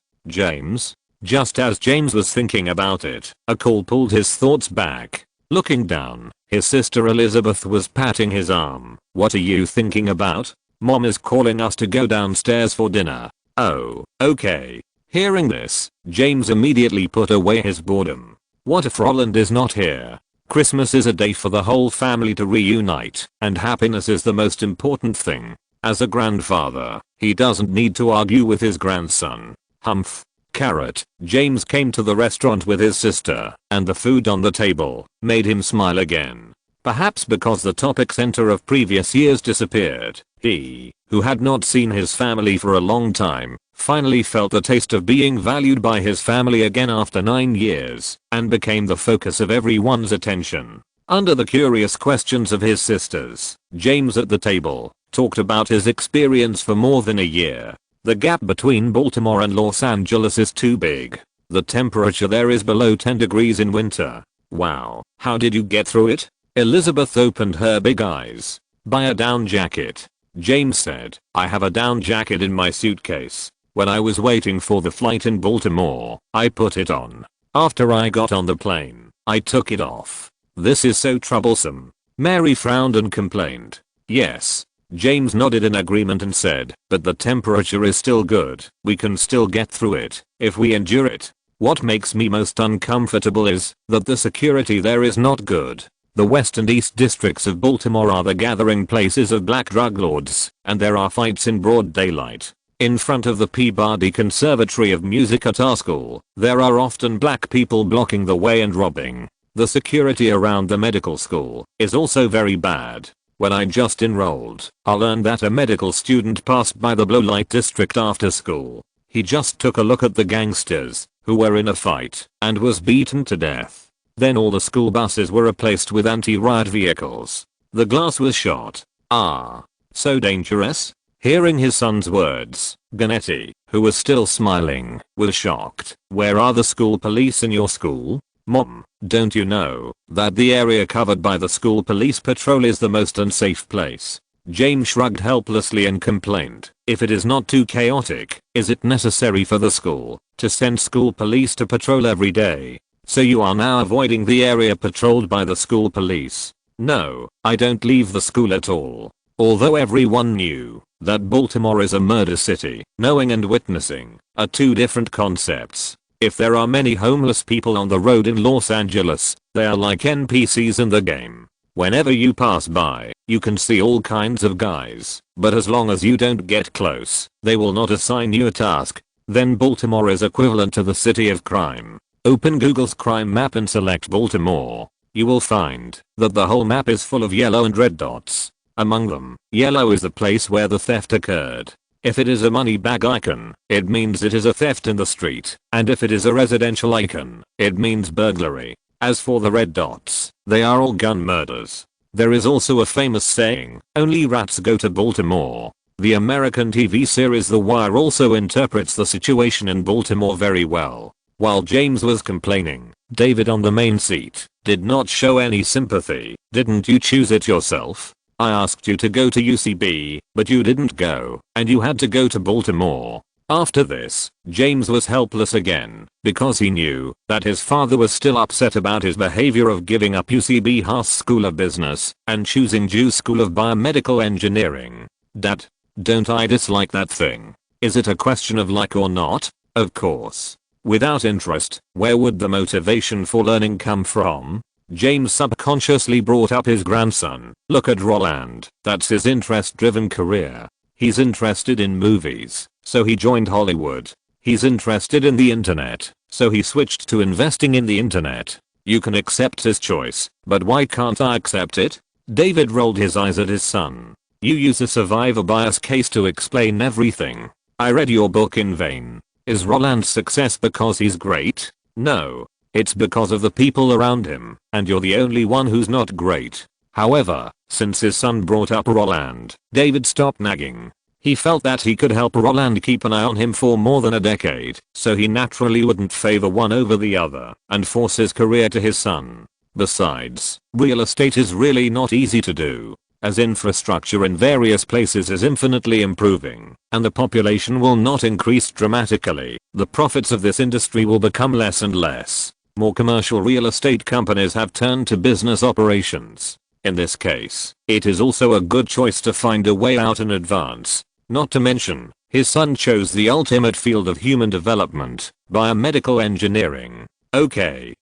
Speaker 1: Just as James was thinking about it, a call pulled his thoughts back. Looking down, his sister Elizabeth was patting his arm. What are you thinking about? Mom is calling us to go downstairs for dinner. Oh, okay. Hearing this, James immediately put away his boredom. What if Roland is not here? Christmas is a day for the whole family to reunite, and happiness is the most important thing. As a grandfather, he doesn't need to argue with his grandson. Humph. Carrot. James came to the restaurant with his sister, and the food on the table made him smile again. Perhaps because the topic center of previous years disappeared, he, who had not seen his family for a long time, finally felt the taste of being valued by his family again after 9 years, and became the focus of everyone's attention. Under the curious questions of his sisters, James at the table talked about his experience for more than a year. The gap between Baltimore and Los Angeles is too big. The temperature there is below 10 degrees in winter. Wow, how did you get through it? Elizabeth opened her big eyes. Buy a down jacket. James said, I have a down jacket in my suitcase. When I was waiting for the flight in Baltimore, I put it on. After I got on the plane, I took it off. This is so troublesome. Mary frowned and complained. Yes. James nodded in agreement and said, but the temperature is still good. We can still get through it, if we endure it. What makes me most uncomfortable is that the security there is not good. The west and east districts of Baltimore are the gathering places of black drug lords, and there are fights in broad daylight. In front of the Peabody Conservatory of Music at our school, there are often black people blocking the way and robbing. The security around the medical school is also very bad. When I just enrolled, I learned that a medical student passed by the blue light district after school. He just took a look at the gangsters, who were in a fight, and was beaten to death. Then all the school buses were replaced with anti-riot vehicles. The glass was shot. Ah. So dangerous? Hearing his son's words, Ganetti, who was still smiling, was shocked. Where are the school police in your school? Mom, don't you know that the area covered by the school police patrol is the most unsafe place? James shrugged helplessly and complained, if it is not too chaotic, is it necessary for the school to send school police to patrol every day? So you are now avoiding the area patrolled by the school police? No, I don't leave the school at all. Although everyone knew that Baltimore is a murder city, knowing and witnessing are two different concepts. If there are many homeless people on the road in Los Angeles, they are like NPCs in the game. Whenever you pass by, you can see all kinds of guys, but as long as you don't get close, they will not assign you a task. Then Baltimore is equivalent to the city of crime. Open Google's crime map and select Baltimore. You will find that the whole map is full of yellow and red dots. Among them, yellow is the place where the theft occurred. If it is a money bag icon, it means it is a theft in the street, and if it is a residential icon, it means burglary. As for the red dots, they are all gun murders. There is also a famous saying, only rats go to Baltimore. The American TV series The Wire also interprets the situation in Baltimore very well. While James was complaining, David on the main seat did not show any sympathy. Didn't you choose it yourself? I asked you to go to UCB, but you didn't go, and you had to go to Baltimore. After this, James was helpless again, because he knew that his father was still upset about his behavior of giving up UCB Haas School of Business and choosing Jew School of Biomedical Engineering. Dad, don't I dislike that thing? Is it a question of like or not? Of course. Without interest, where would the motivation for learning come from? James subconsciously brought up his grandson. Look at Roland, that's his interest-driven career. He's interested in movies, so he joined Hollywood. He's interested in the internet, so he switched to investing in the internet. You can accept his choice, but why can't I accept it? David rolled his eyes at his son. You use a survivor bias case to explain everything. I read your book in vain. Is Roland's success because he's great? No. It's because of the people around him, and you're the only one who's not great. However, since his son brought up Roland, David stopped nagging. He felt that he could help Roland keep an eye on him for more than a decade, so he naturally wouldn't favor one over the other and force his career to his son. Besides, real estate is really not easy to do, as infrastructure in various places is infinitely improving, and the population will not increase dramatically. The profits of this industry will become less and less. More commercial real estate companies have turned to business operations. In this case, it is also a good choice to find a way out in advance. Not to mention, his son chose the ultimate field of human development, biomedical engineering. Okay,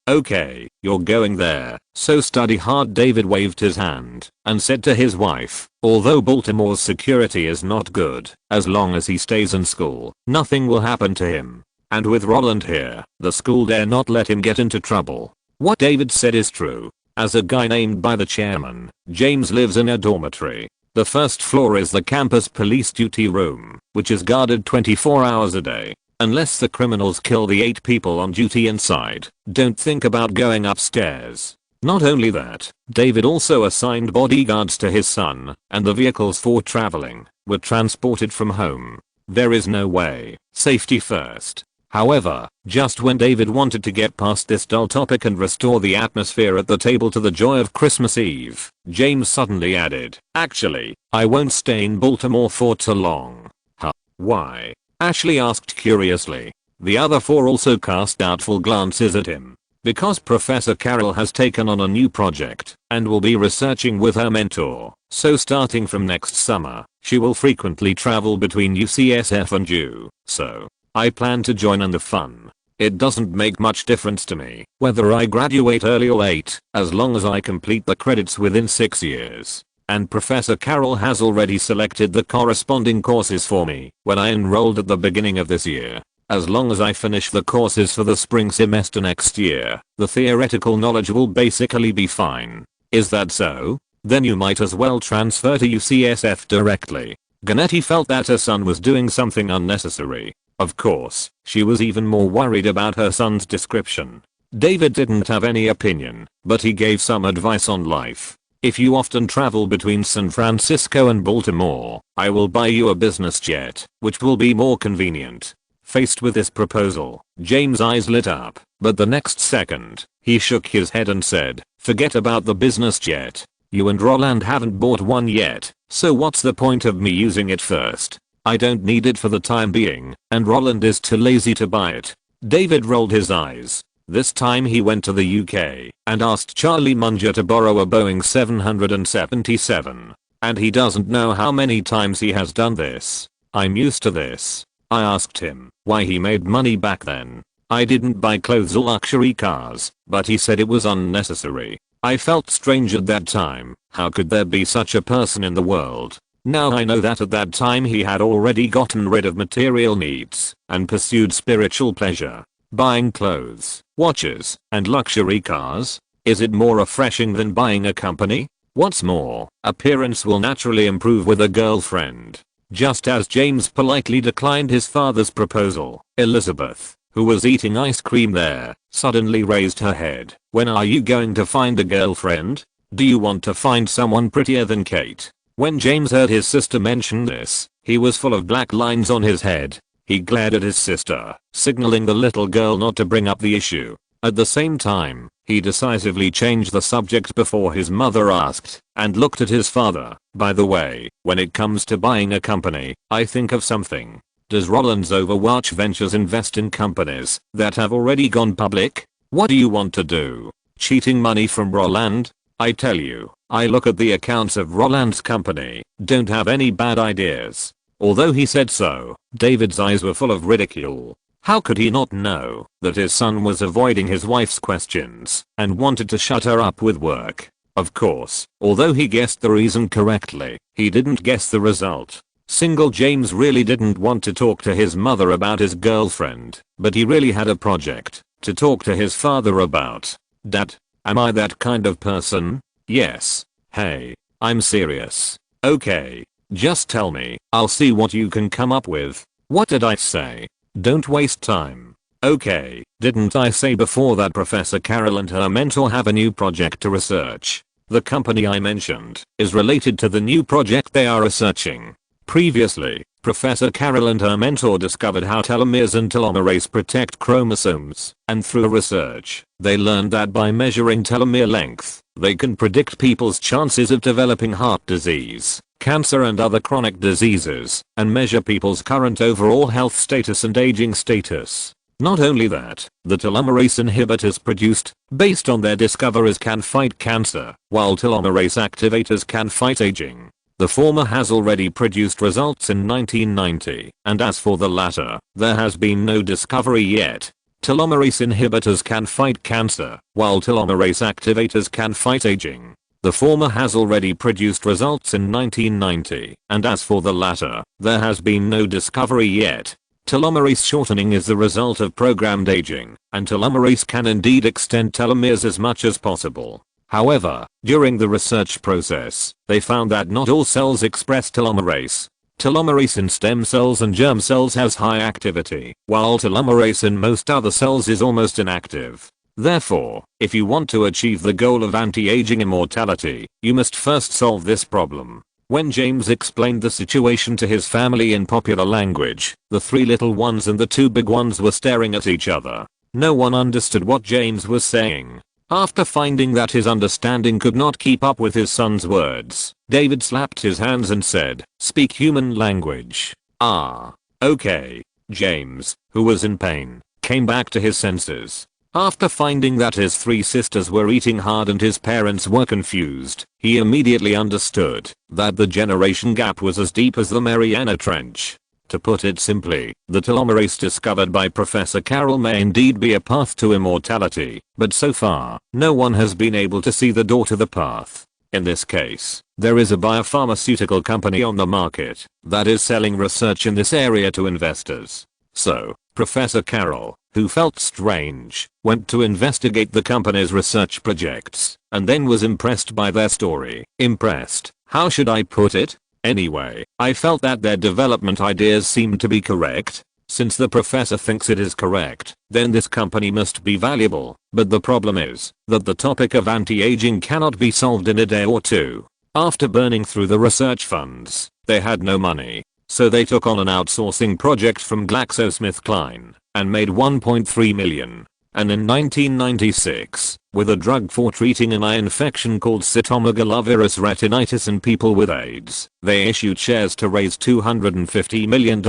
Speaker 1: you're going there, so study hard. David waved his hand and said to his wife, although Baltimore's security is not good, as long as he stays in school, nothing will happen to him. And with Roland here, the school dare not let him get into trouble. What David said is true. As a guy named by the chairman, James lives in a dormitory. The first floor is the campus police duty room, which is guarded 24 hours a day. Unless the criminals kill the 8 people on duty inside, don't think about going upstairs. Not only that, David also assigned bodyguards to his son, and the vehicles for traveling were transported from home. There is no way. Safety first. However, just when David wanted to get past this dull topic and restore the atmosphere at the table to the joy of Christmas Eve, James suddenly added, "Actually, I won't stay in Baltimore for too long." Huh? Why? Ashley asked curiously. The other four also cast doubtful glances at him. Because Professor Carroll has taken on a new project and will be researching with her mentor, so starting from next summer, she will frequently travel between UCSF and U. So, I plan to join in the fun. It doesn't make much difference to me whether I graduate early or late, as long as I complete the credits within 6 years. And Professor Carroll has already selected the corresponding courses for me when I enrolled at the beginning of this year. As long as I finish the courses for the spring semester next year, the theoretical knowledge will basically be fine. Is that so? Then you might as well transfer to UCSF directly. Ganetti felt that her son was doing something unnecessary. Of course, she was even more worried about her son's description. David didn't have any opinion, but he gave some advice on life. If you often travel between San Francisco and Baltimore, I will buy you a business jet, which will be more convenient. Faced with this proposal, James' eyes lit up, but the next second, he shook his head and said, "Forget about the business jet. You and Roland haven't bought one yet, so what's the point of me using it first? I don't need it for the time being, and Roland is too lazy to buy it." David rolled his eyes. This time he went to the UK and asked Charlie Munger to borrow a Boeing 777. And he doesn't know how many times he has done this. "I'm used to this." I asked him why he made money back then. I didn't buy clothes or luxury cars, but he said it was unnecessary. I felt strange at that time. How could there be such a person in the world? Now I know that at that time he had already gotten rid of material needs and pursued spiritual pleasure. Buying clothes, watches, and luxury cars? Is it more refreshing than buying a company? What's more, appearance will naturally improve with a girlfriend. Just as James politely declined his father's proposal, Elizabeth, who was eating ice cream there, suddenly raised her head. "When are you going to find a girlfriend? Do you want to find someone prettier than Kate?" When James heard his sister mention this, he was full of black lines on his head. He glared at his sister, signaling the little girl not to bring up the issue. At the same time, he decisively changed the subject before his mother asked, and looked at his father. "By the way, when it comes to buying a company, I think of something. Does Roland's Overwatch Ventures invest in companies that have already gone public? What do you want to do? Cheating money from Roland? I tell you, I look at the accounts of Roland's company, don't have any bad ideas." Although he said so, David's eyes were full of ridicule. How could he not know that his son was avoiding his wife's questions and wanted to shut her up with work? Of course, although he guessed the reason correctly, he didn't guess the result. Single James really didn't want to talk to his mother about his girlfriend, but he really had a project to talk to his father about. "Dad, am I that kind of person?" "Yes." "Hey, I'm serious." "Okay. Just tell me, I'll see what you can come up with." "What did I say? Don't waste time." "Okay, didn't I say before that Professor Carroll and her mentor have a new project to research? The company I mentioned is related to the new project they are researching. Previously, Professor Carroll and her mentor discovered how telomeres and telomerase protect chromosomes, and through research, they learned that by measuring telomere length, they can predict people's chances of developing heart disease, cancer and other chronic diseases, and measure people's current overall health status and aging status. Not only that, the telomerase inhibitors produced, based on their discoveries can fight cancer, while telomerase activators can fight aging. The former has already produced results in 1990, and as for the latter, there has been no discovery yet. Telomerase inhibitors can fight cancer, while telomerase activators can fight aging. The former has already produced results in 1990, and as for the latter, there has been no discovery yet. Telomerase shortening is the result of programmed aging, and telomerase can indeed extend telomeres as much as possible. However, during the research process, they found that not all cells express telomerase. Telomerase in stem cells and germ cells has high activity, while telomerase in most other cells is almost inactive. Therefore, if you want to achieve the goal of anti-aging immortality, you must first solve this problem. When James explained the situation to his family in popular language, the 3 little ones and the 2 big ones were staring at each other. No one understood what James was saying. After finding that his understanding could not keep up with his son's words, David slapped his hands and said, "Speak human language." "Ah. Okay." James, who was in pain, came back to his senses. After finding that his 3 sisters were eating hard and his parents were confused, he immediately understood that the generation gap was as deep as the Mariana Trench. To put it simply, the telomerase discovered by Professor Carroll may indeed be a path to immortality, but so far, no one has been able to see the door to the path. In this case, there is a biopharmaceutical company on the market that is selling research in this area to investors. So, Professor Carroll, who felt strange, went to investigate the company's research projects, and then was impressed by their story. Impressed, how should I put it? Anyway, I felt that their development ideas seemed to be correct. Since the professor thinks it is correct, then this company must be valuable. But the problem is that the topic of anti-aging cannot be solved in a day or 2. After burning through the research funds, they had no money. So they took on an outsourcing project from GlaxoSmithKline and made $1.3 million. And in 1996, with a drug for treating an eye infection called cytomegalovirus retinitis in people with AIDS, they issued shares to raise $250 million.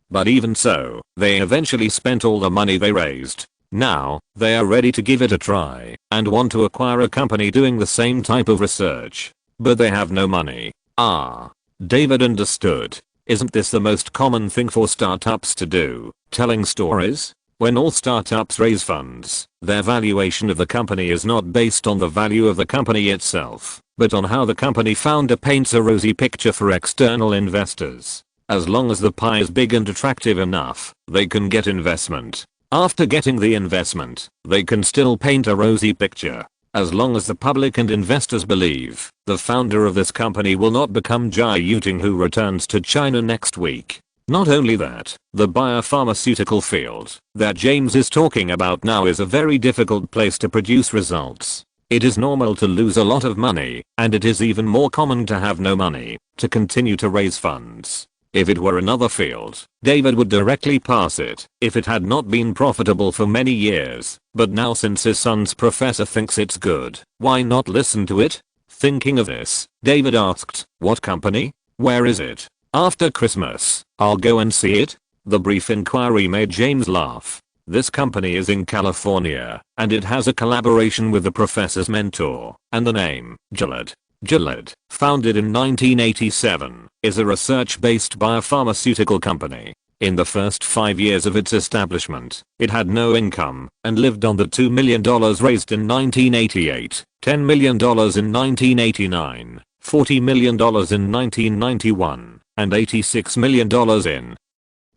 Speaker 1: But even so, they eventually spent all the money they raised. Now, they are ready to give it a try and want to acquire a company doing the same type of research. But they have no money. Ah. David understood. Isn't this the most common thing for startups to do? Telling stories? When all startups raise funds, their valuation of the company is not based on the value of the company itself, but on how the company founder paints a rosy picture for external investors. As long as the pie is big and attractive enough, they can get investment. After getting the investment, they can still paint a rosy picture. As long as the public and investors believe, the founder of this company will not become Jai Yuting, who returns to China next week. Not only that, the biopharmaceutical field that James is talking about now is a very difficult place to produce results. It is normal to lose a lot of money, and it is even more common to have no money to continue to raise funds. If it were another field, David would directly pass it if it had not been profitable for many years, but now since his son's professor thinks it's good, why not listen to it? Thinking of this, David asked, "What company? Where is it? After Christmas, I'll go and see it." The brief inquiry made James laugh. This company is in California, and it has a collaboration with the professor's mentor, and the name, Gilead. Gilead, founded in 1987, is a research-based biopharmaceutical company. In the first 5 years of its establishment, it had no income and lived on the $2 million raised in 1988, $10 million in 1989, $40 million in 1991, and $86 million in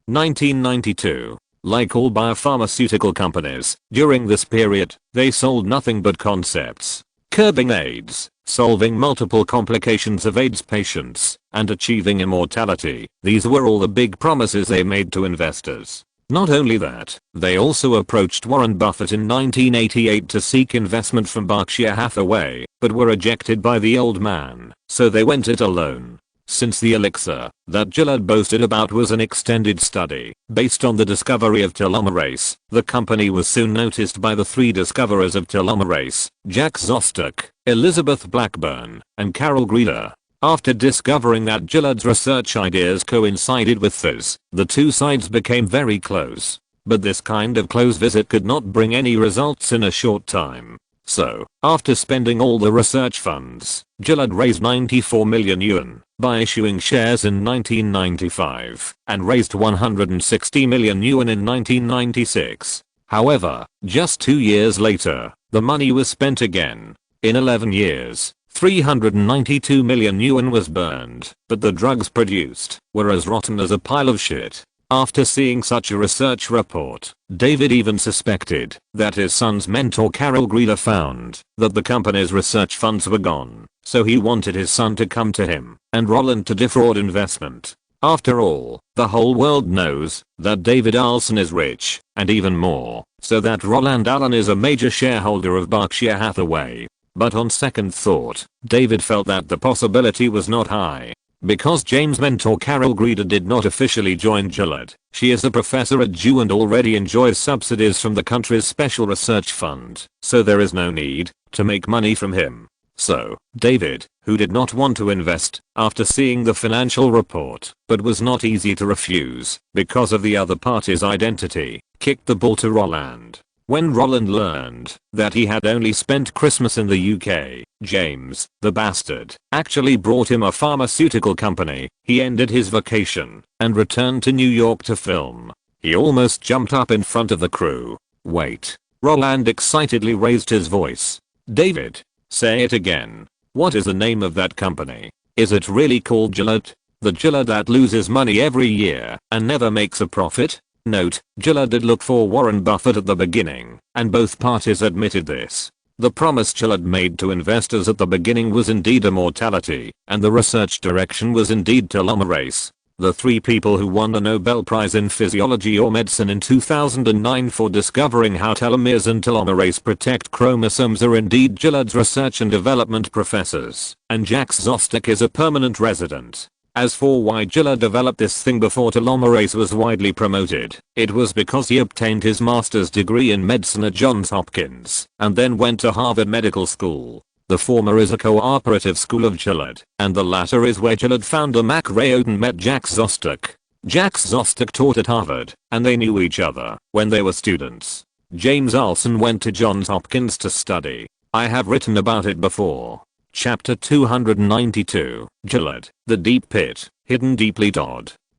Speaker 1: 1992. Like all biopharmaceutical companies, during this period, they sold nothing but concepts. Curbing AIDS, solving multiple complications of AIDS patients, and achieving immortality. These were all the big promises they made to investors. Not only that, they also approached Warren Buffett in 1988 to seek investment from Berkshire Hathaway, but were rejected by the old man, so they went it alone. Since the elixir that Gilead boasted about was an extended study based on the discovery of telomerase, the company was soon noticed by the 3 discoverers of telomerase, Jack Szostak, Elizabeth Blackburn, and Carol Greeder. After discovering that Gilead's research ideas coincided with theirs, the 2 sides became very close. But this kind of close visit could not bring any results in a short time. So, after spending all the research funds, Gilead raised 94 million yuan by issuing shares in 1995 and raised 160 million yuan in 1996. However, just 2 years later, the money was spent again. In 11 years, 392 million yuan was burned, but the drugs produced were as rotten as a pile of shit. After seeing such a research report, David even suspected that his son's mentor Carol Greeder found that the company's research funds were gone, so he wanted his son to come to him and Roland to defraud investment. After all, the whole world knows that David Olsen is rich, and even more, so that Roland Allen is a major shareholder of Berkshire Hathaway. But on second thought, David felt that the possibility was not high. Because James' mentor Carol Greeder did not officially join Gillard, she is a professor at DU and already enjoys subsidies from the country's special research fund, so there is no need to make money from him. So, David, who did not want to invest, after seeing the financial report, but was not easy to refuse, because of the other party's identity, kicked the ball to Roland. When Roland learned that he had only spent Christmas in the UK, James, the bastard, actually brought him a pharmaceutical company. He ended his vacation and returned to New York to film. He almost jumped up in front of the crew. Wait. Roland excitedly raised his voice. David, say it again. What is the name of that company? Is it really called Gillard? The Gillard that loses money every year and never makes a profit? Note, Gillard did look for Warren Buffett at the beginning, and both parties admitted this. The promise Gillard made to investors at the beginning was indeed immortality, and the research direction was indeed telomerase. The three people who won the Nobel Prize in Physiology or Medicine in 2009 for discovering how telomeres and telomerase protect chromosomes are indeed Gillard's research and development professors, and Jack Szostak is a permanent resident. As for why Gillard developed this thing before telomerase was widely promoted, it was because he obtained his master's degree in medicine at Johns Hopkins and then went to Harvard Medical School. The former is a cooperative school of Gillard, and the latter is where Gillard founder Mac Rayoden met Jack Szostak. Jack Szostak taught at Harvard, and they knew each other when they were students. James Olsen went to Johns Hopkins to study. I have written about it before. Chapter 292, Gillard, the Deep Pit, Hidden Deeply.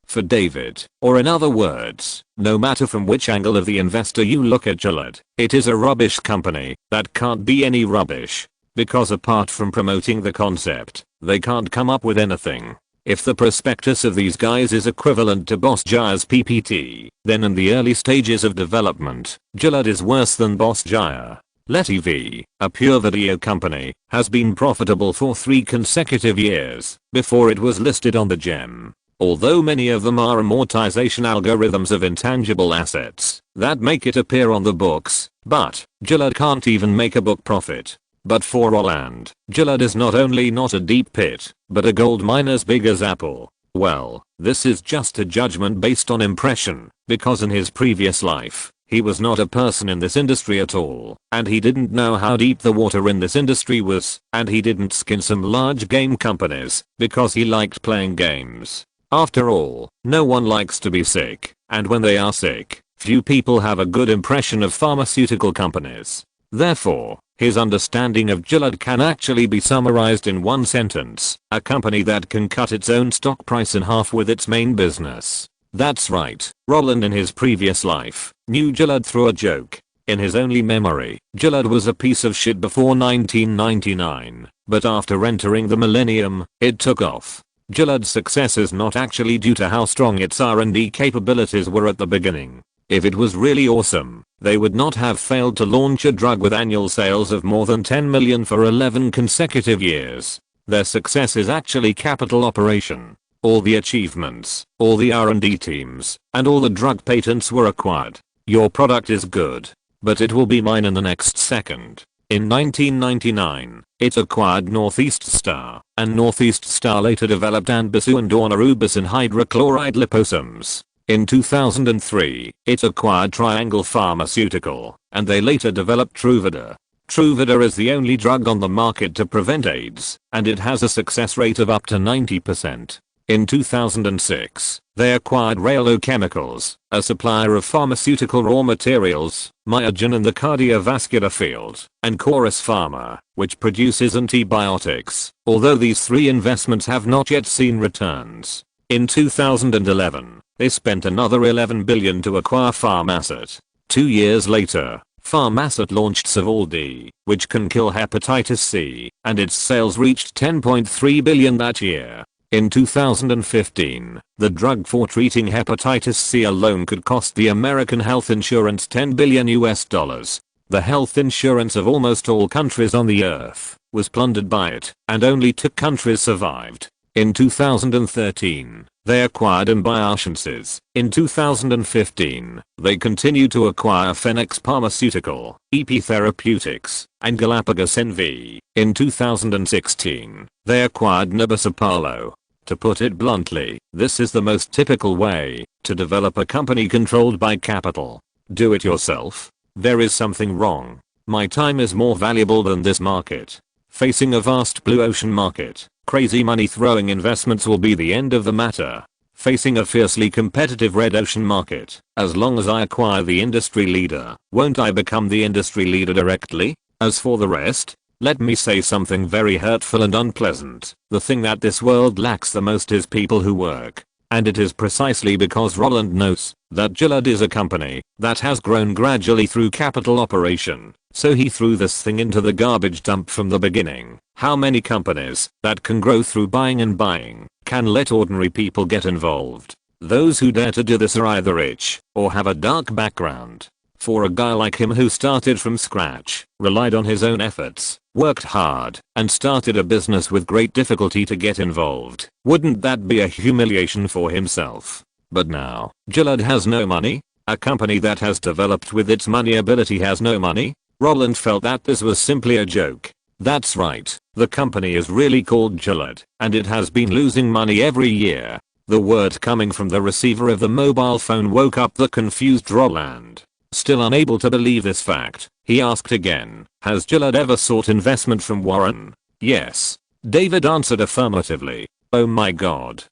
Speaker 1: For David, or in other words, no matter from which angle of the investor you look at Gillard, it is a rubbish company that can't be any rubbish. Because apart from promoting the concept, they can't come up with anything. If the prospectus of these guys is equivalent to Boss Jaya's PPT, then in the early stages of development, Gillard is worse than Boss Jaya. LetTV, a pure video company, has been profitable for 3 consecutive years before it was listed on the GEM. Although many of them are amortization algorithms of intangible assets that make it appear on the books, but Gillard can't even make a book profit. But for Roland, Gillard is not only not a deep pit, but a gold mine as big as Apple. Well, this is just a judgment based on impression, because in his previous life, he was not a person in this industry at all, and he didn't know how deep the water in this industry was, and he didn't skin some large game companies, because he liked playing games. After all, no one likes to be sick, and when they are sick, few people have a good impression of pharmaceutical companies. Therefore, his understanding of Gillard can actually be summarized in one sentence: a company that can cut its own stock price in half with its main business. That's right, Roland in his previous life knew Gillard through a joke. In his only memory, Gillard was a piece of shit before 1999, but after entering the millennium, it took off. Gillard's success is not actually due to how strong its R&D capabilities were at the beginning. If it was really awesome, they would not have failed to launch a drug with annual sales of more than 10 million for 11 consecutive years. Their success is actually capital operation. All the achievements, all the R&D teams, and all the drug patents were acquired. Your product is good, but it will be mine in the next second. In 1999, it acquired Northeast Star, and Northeast Star later developed Anbasu and daunorubicin hydrochloride liposomes. In 2003, it acquired Triangle Pharmaceutical, and they later developed Truvada. Truvada is the only drug on the market to prevent AIDS, and it has a success rate of up to 90%. In 2006, they acquired Raylo Chemicals, a supplier of pharmaceutical raw materials, Myogen in the cardiovascular field, and Chorus Pharma, which produces antibiotics, although these 3 investments have not yet seen returns. In 2011, they spent another $11 billion to acquire Pharmasset. 2 years later, Pharmasset launched Sovaldi, which can kill hepatitis C, and its sales reached $10.3 billion that year. In 2015, the drug for treating hepatitis C alone could cost the American health insurance $10 billion. The health insurance of almost all countries on the earth was plundered by it, and only 2 countries survived. In 2013, they acquired him by Olsens. In 2015, they continued to acquire Phoenix Pharmaceutical, EP Therapeutics, and Galapagos NV. In 2016, they acquired Nebus. To put it bluntly, this is the most typical way to develop a company controlled by capital. Do it yourself? There is something wrong. My time is more valuable than this market. Facing a vast blue ocean market, crazy money throwing investments will be the end of the matter. Facing a fiercely competitive red ocean market, as long as I acquire the industry leader, won't I become the industry leader directly? As for the rest, let me say something very hurtful and unpleasant. The thing that this world lacks the most is people who work. And it is precisely because Roland knows that Gillard is a company that has grown gradually through capital operation. So he threw this thing into the garbage dump from the beginning. How many companies that can grow through buying and buying can let ordinary people get involved? Those who dare to do this are either rich or have a dark background. For a guy like him who started from scratch, relied on his own efforts, worked hard, and started a business with great difficulty to get involved, wouldn't that be a humiliation for himself? But now, Gillard has no money? A company that has developed with its money ability has no money? Roland felt that this was simply a joke. That's right, the company is really called Gillard, and it has been losing money every year. The word coming from the receiver of the mobile phone woke up the confused Roland. Still unable to believe this fact, he asked again, has Gillard ever sought investment from Warren? Yes. David answered affirmatively. Oh my god.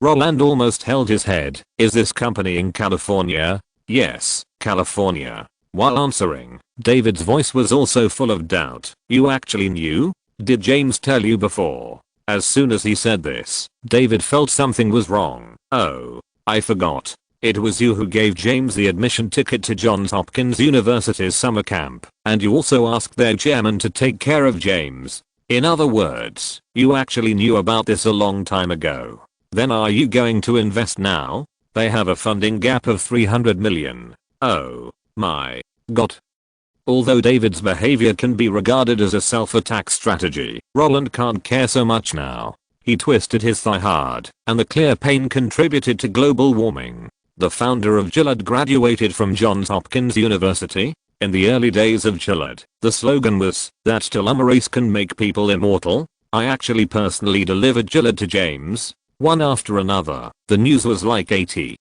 Speaker 1: Roland almost held his head. Is this company in California? Yes, California. While answering, David's voice was also full of doubt. You actually knew? Did James tell you before? As soon as he said this, David felt something was wrong. Oh, I forgot. It was you who gave James the admission ticket to Johns Hopkins University's summer camp, and you also asked their chairman to take care of James. In other words, you actually knew about this a long time ago. Then are you going to invest now? They have a funding gap of $300 million. Oh my god. Although David's behavior can be regarded as a self-attack strategy, Roland can't care so much now. He twisted his thigh hard, and the clear pain contributed to global warming. The founder of Gillard graduated from Johns Hopkins University. In the early days of Gillard, the slogan was, that telomerase can make people immortal. I actually personally delivered Gillard to James, one after another. The news was like 80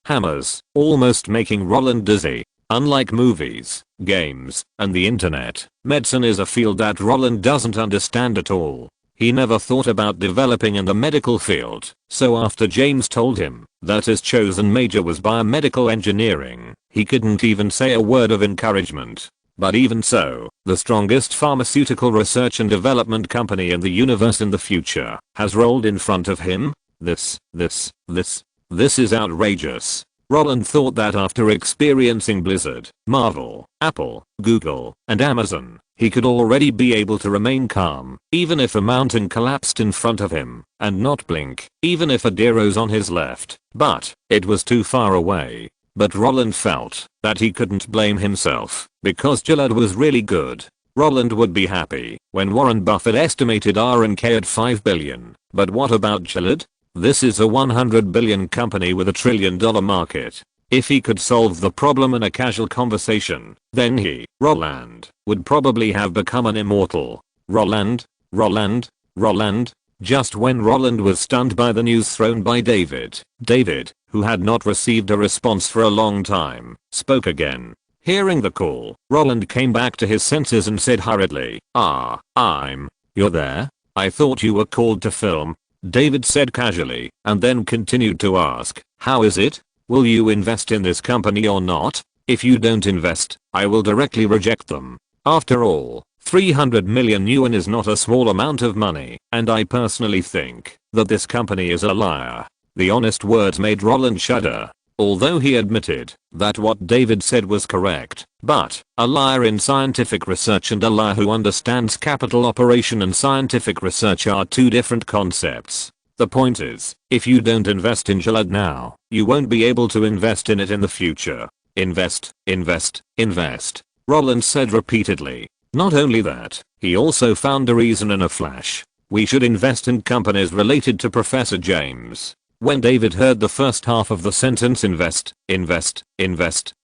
Speaker 1: hammers, almost making Roland dizzy. Unlike movies, games, and the internet, medicine is a field that Roland doesn't understand at all. He never thought about developing in the medical field, so after James told him that his chosen major was biomedical engineering, he couldn't even say a word of encouragement. But even so, the strongest pharmaceutical research and development company in the universe in the future has rolled in front of him. This is outrageous. Roland thought that after experiencing Blizzard, Marvel, Apple, Google, and Amazon, he could already be able to remain calm, even if a mountain collapsed in front of him, and not blink, even if a deer rose on his left. But it was too far away. But Roland felt that he couldn't blame himself, because Gillard was really good. Roland would be happy when Warren Buffett estimated R&K at $5 billion. But what about Gillard? This is a $100 billion company with $1 trillion market. If he could solve the problem in a casual conversation, then he, Roland, would probably have become an immortal. Roland. Just when Roland was stunned by the news thrown by David, who had not received a response for a long time, spoke again. Hearing the call, Roland came back to his senses and said hurriedly, you're there? I thought you were called to film. David said casually, and then continued to ask, how is it? Will you invest in this company or not? If you don't invest, I will directly reject them. After all, 300 million yuan is not a small amount of money, and I personally think that this company is a liar. The honest words made Roland shudder. Although he admitted that what David said was correct, but a liar in scientific research and a liar who understands capital operation and scientific research are two different concepts. The point is, if you don't invest in Gillard now, you won't be able to invest in it in the future. Invest, Roland said repeatedly. Not only that, he also found a reason in a flash. We should invest in companies related to Professor James. When David heard the first half of the sentence invest,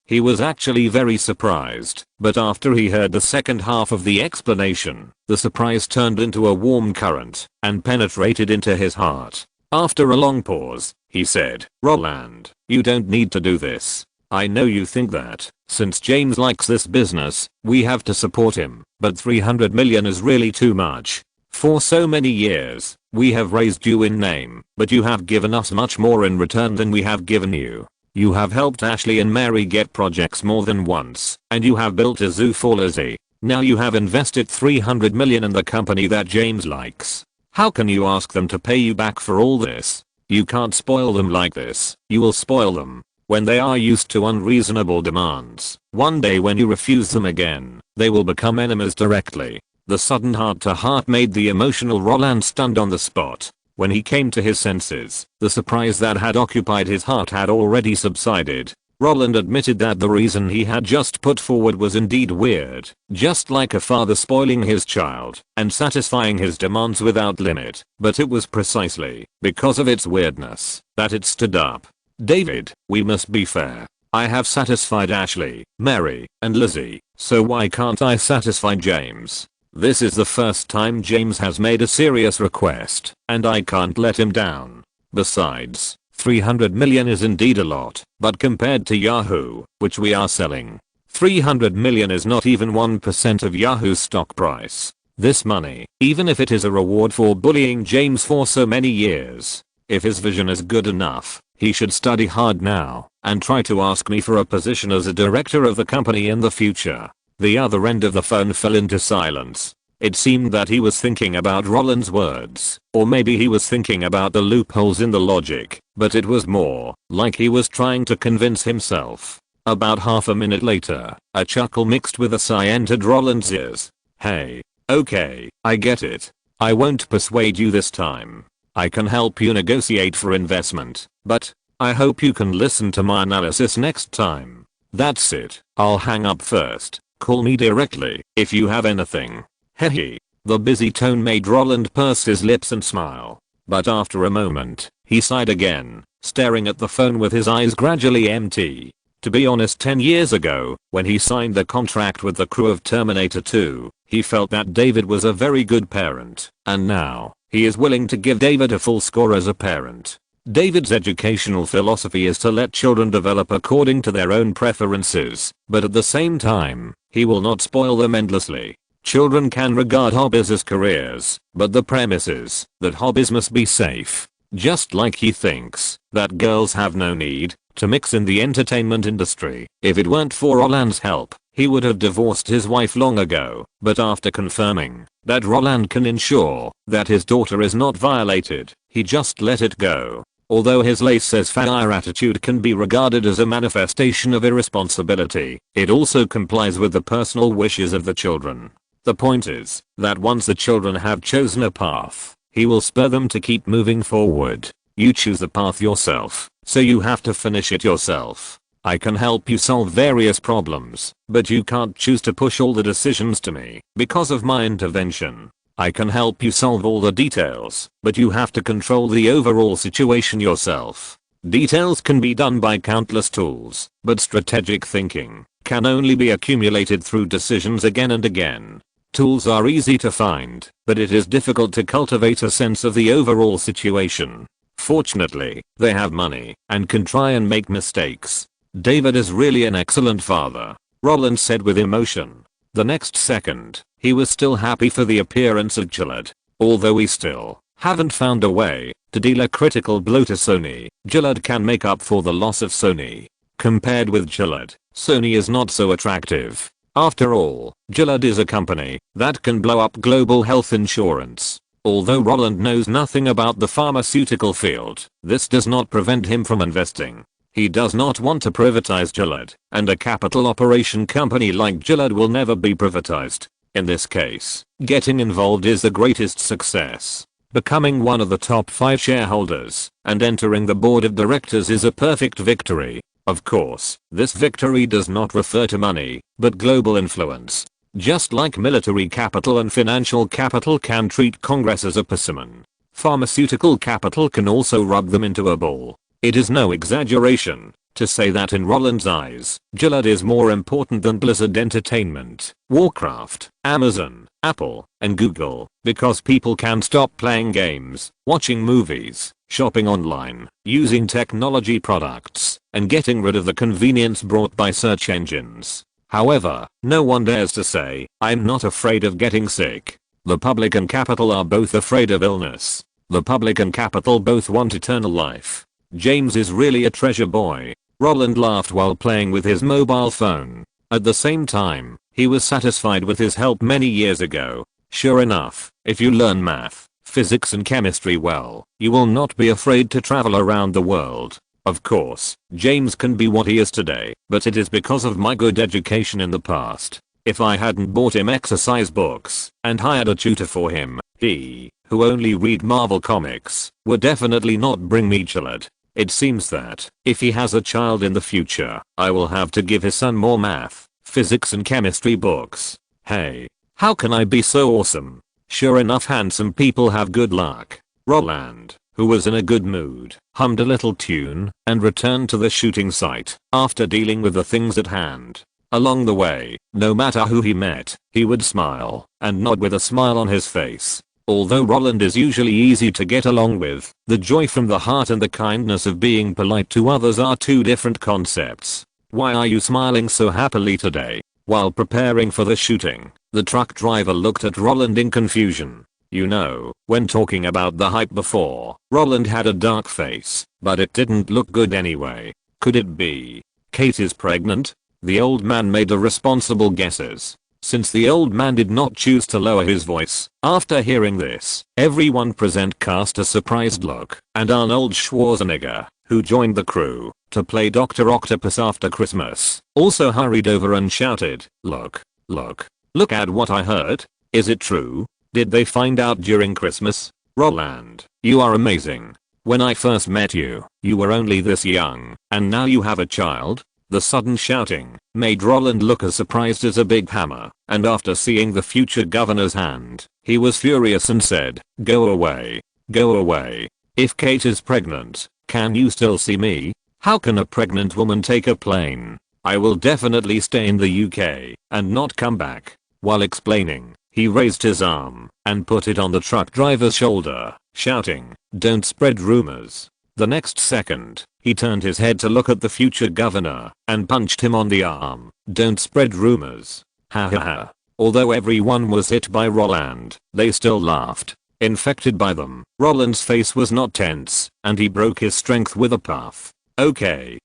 Speaker 1: he was actually very surprised, but after he heard the second half of the explanation, the surprise turned into a warm current and penetrated into his heart. After a long pause, he said, "Roland, you don't need to do this. I know you think that, since James likes this business, we have to support him, but 300 million is really too much. For so many years, we have raised you in name, but you have given us much more in return than we have given you. You have helped Ashley and Mary get projects more than once, and you have built a zoo for Lizzie. Now you have invested 300 million in the company that James likes. How can you ask them to pay you back for all this? You can't spoil them like this. You will spoil them when they are used to unreasonable demands. One day when you refuse them again, they will become enemies directly." The sudden heart-to-heart made the emotional Roland stunned on the spot. When he came to his senses, the surprise that had occupied his heart had already subsided. Roland admitted that the reason he had just put forward was indeed weird, just like a father spoiling his child and satisfying his demands without limit, but it was precisely because of its weirdness that it stood up. "David, we must be fair. I have satisfied Ashley, Mary, and Lizzie, so why can't I satisfy James? This is the first time James has made a serious request, and I can't let him down. Besides, 300 million is indeed a lot, but compared to Yahoo, which we are selling, 300 million is not even 1% of Yahoo's stock price. This money, even if it is a reward for bullying James for so many years, if his vision is good enough, he should study hard now and try to ask me for a position as a director of the company in the future." The other end of the phone fell into silence. It seemed that he was thinking about Roland's words, or maybe he was thinking about the loopholes in the logic, but it was more like he was trying to convince himself. About half a minute later, a chuckle mixed with a sigh entered Roland's ears. "Hey, okay, I get it. I won't persuade you this time. I can help you negotiate for investment, but I hope you can listen to my analysis next time. That's it. I'll hang up first. Call me directly if you have anything." Hehe. The busy tone made Roland purse his lips and smile. But after a moment, he sighed again, staring at the phone with his eyes gradually empty. To be honest, 10 years ago, when he signed the contract with the crew of Terminator 2, he felt that David was a very good parent, and now, he is willing to give David a full score as a parent. David's educational philosophy is to let children develop according to their own preferences, but at the same time, he will not spoil them endlessly. Children can regard hobbies as careers, but the premise is that hobbies must be safe. Just like he thinks that girls have no need to mix in the entertainment industry. If it weren't for Roland's help, he would have divorced his wife long ago, but after confirming that Roland can ensure that his daughter is not violated, he just let it go. Although his laissez-faire attitude can be regarded as a manifestation of irresponsibility, it also complies with the personal wishes of the children. The point is that once the children have chosen a path, he will spur them to keep moving forward. You choose the path yourself, so you have to finish it yourself. I can help you solve various problems, but you can't choose to push all the decisions to me because of my intervention. I can help you solve all the details, but you have to control the overall situation yourself. Details can be done by countless tools, but strategic thinking can only be accumulated through decisions again and again. Tools are easy to find, but it is difficult to cultivate a sense of the overall situation. Fortunately, they have money and can try and make mistakes. David is really an excellent father, Roland said with emotion. The next second, he was still happy for the appearance of Gillard. Although we still haven't found a way to deal a critical blow to Sony, Gillard can make up for the loss of Sony. Compared with Gillard, Sony is not so attractive. After all, Gillard is a company that can blow up global health insurance. Although Roland knows nothing about the pharmaceutical field, this does not prevent him from investing. He does not want to privatize Gillard, and a capital operation company like Gillard will never be privatized. In this case, getting involved is the greatest success. Becoming one of the top 5 shareholders and entering the board of directors is a perfect victory. Of course, this victory does not refer to money, but global influence. Just like military capital and financial capital can treat Congress as a persimmon, pharmaceutical capital can also rub them into a ball. It is no exaggeration to say that in Roland's eyes, Gillette is more important than Blizzard Entertainment, Warcraft, Amazon, Apple, and Google, because people can stop playing games, watching movies, shopping online, using technology products, and getting rid of the convenience brought by search engines. However, no one dares to say, "I'm not afraid of getting sick." The public and capital are both afraid of illness. The public and capital both want eternal life. James is really a treasure boy. Roland laughed while playing with his mobile phone. At the same time, he was satisfied with his help many years ago. Sure enough, if you learn math, physics and chemistry well, you will not be afraid to travel around the world. Of course, James can be what he is today, but it is because of my good education in the past. If I hadn't bought him exercise books and hired a tutor for him, he, who only read Marvel comics, would definitely not bring me Gillette. It seems that, if he has a child in the future, I will have to give his son more math, physics and chemistry books. Hey, how can I be so awesome? Sure enough, handsome people have good luck. Roland, who was in a good mood, hummed a little tune and returned to the shooting site after dealing with the things at hand. Along the way, no matter who he met, he would smile and nod with a smile on his face. Although Roland is usually easy to get along with, the joy from the heart and the kindness of being polite to others are two different concepts. Why are you smiling so happily today? While preparing for the shooting, the truck driver looked at Roland in confusion. You know, when talking about the hype before, Roland had a dark face, but it didn't look good anyway. Could it be Kate is pregnant? The old man made irresponsible guesses. Since the old man did not choose to lower his voice, after hearing this, everyone present cast a surprised look, and Arnold Schwarzenegger, who joined the crew to play Dr. Octopus after Christmas, also hurried over and shouted, "Look, look, look at what I heard. Is it true? Did they find out during Christmas? Roland, you are amazing. When I first met you, you were only this young, and now you have a child?" The sudden shouting made Roland look as surprised as a big hammer, and after seeing the future governor's hand, he was furious and said, "Go away. Go away. If Kate is pregnant, can you still see me? How can a pregnant woman take a plane? I will definitely stay in the UK and not come back." While explaining, he raised his arm and put it on the truck driver's shoulder, shouting, "Don't spread rumors." The next second, he turned his head to look at the future governor and punched him on the arm. "Don't spread rumors." Ha ha ha. Although everyone was hit by Roland, they still laughed. Infected by them, Roland's face was not tense, and he broke his strength with a puff. Okay,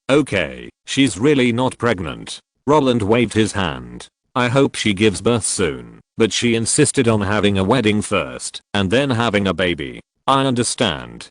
Speaker 1: she's really not pregnant." Roland waved his hand. "I hope she gives birth soon, but she insisted on having a wedding first, and then having a baby." I understand.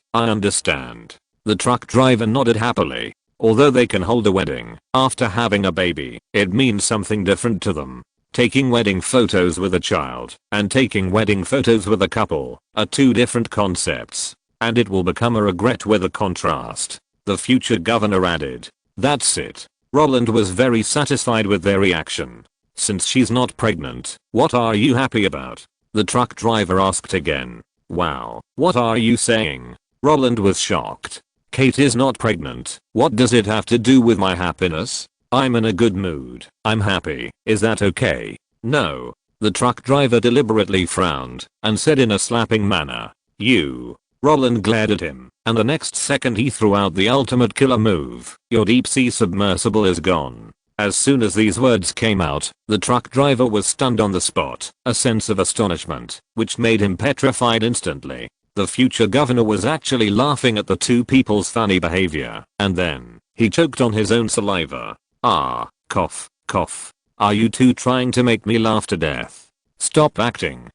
Speaker 1: The truck driver nodded happily. Although they can hold a wedding after having a baby, it means something different to them. Taking wedding photos with a child and taking wedding photos with a couple are two different concepts, and it will become a regret with a contrast. The future governor added. That's it. Roland was very satisfied with their reaction. "Since she's not pregnant, what are you happy about?" the truck driver asked again. "Wow, what are you saying?" Roland was shocked. "Kate is not pregnant. What does it have to do with my happiness? I'm in a good mood. I'm happy. Is that okay?" "No." The truck driver deliberately frowned and said in a slapping manner, "You." Roland glared at him, and the next second he threw out the ultimate killer move. "Your deep sea submersible is gone." As soon as these words came out, the truck driver was stunned on the spot, a sense of astonishment, which made him petrified instantly. The future governor was actually laughing at the two people's funny behavior, and then, he choked on his own saliva. Cough, cough. Are you two trying to make me laugh to death? Stop acting.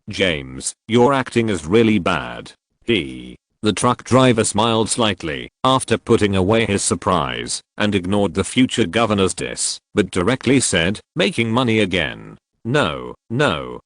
Speaker 1: James, your acting is really bad. The truck driver smiled slightly after putting away his surprise and ignored the future governor's diss, but directly said, "Making money again." No,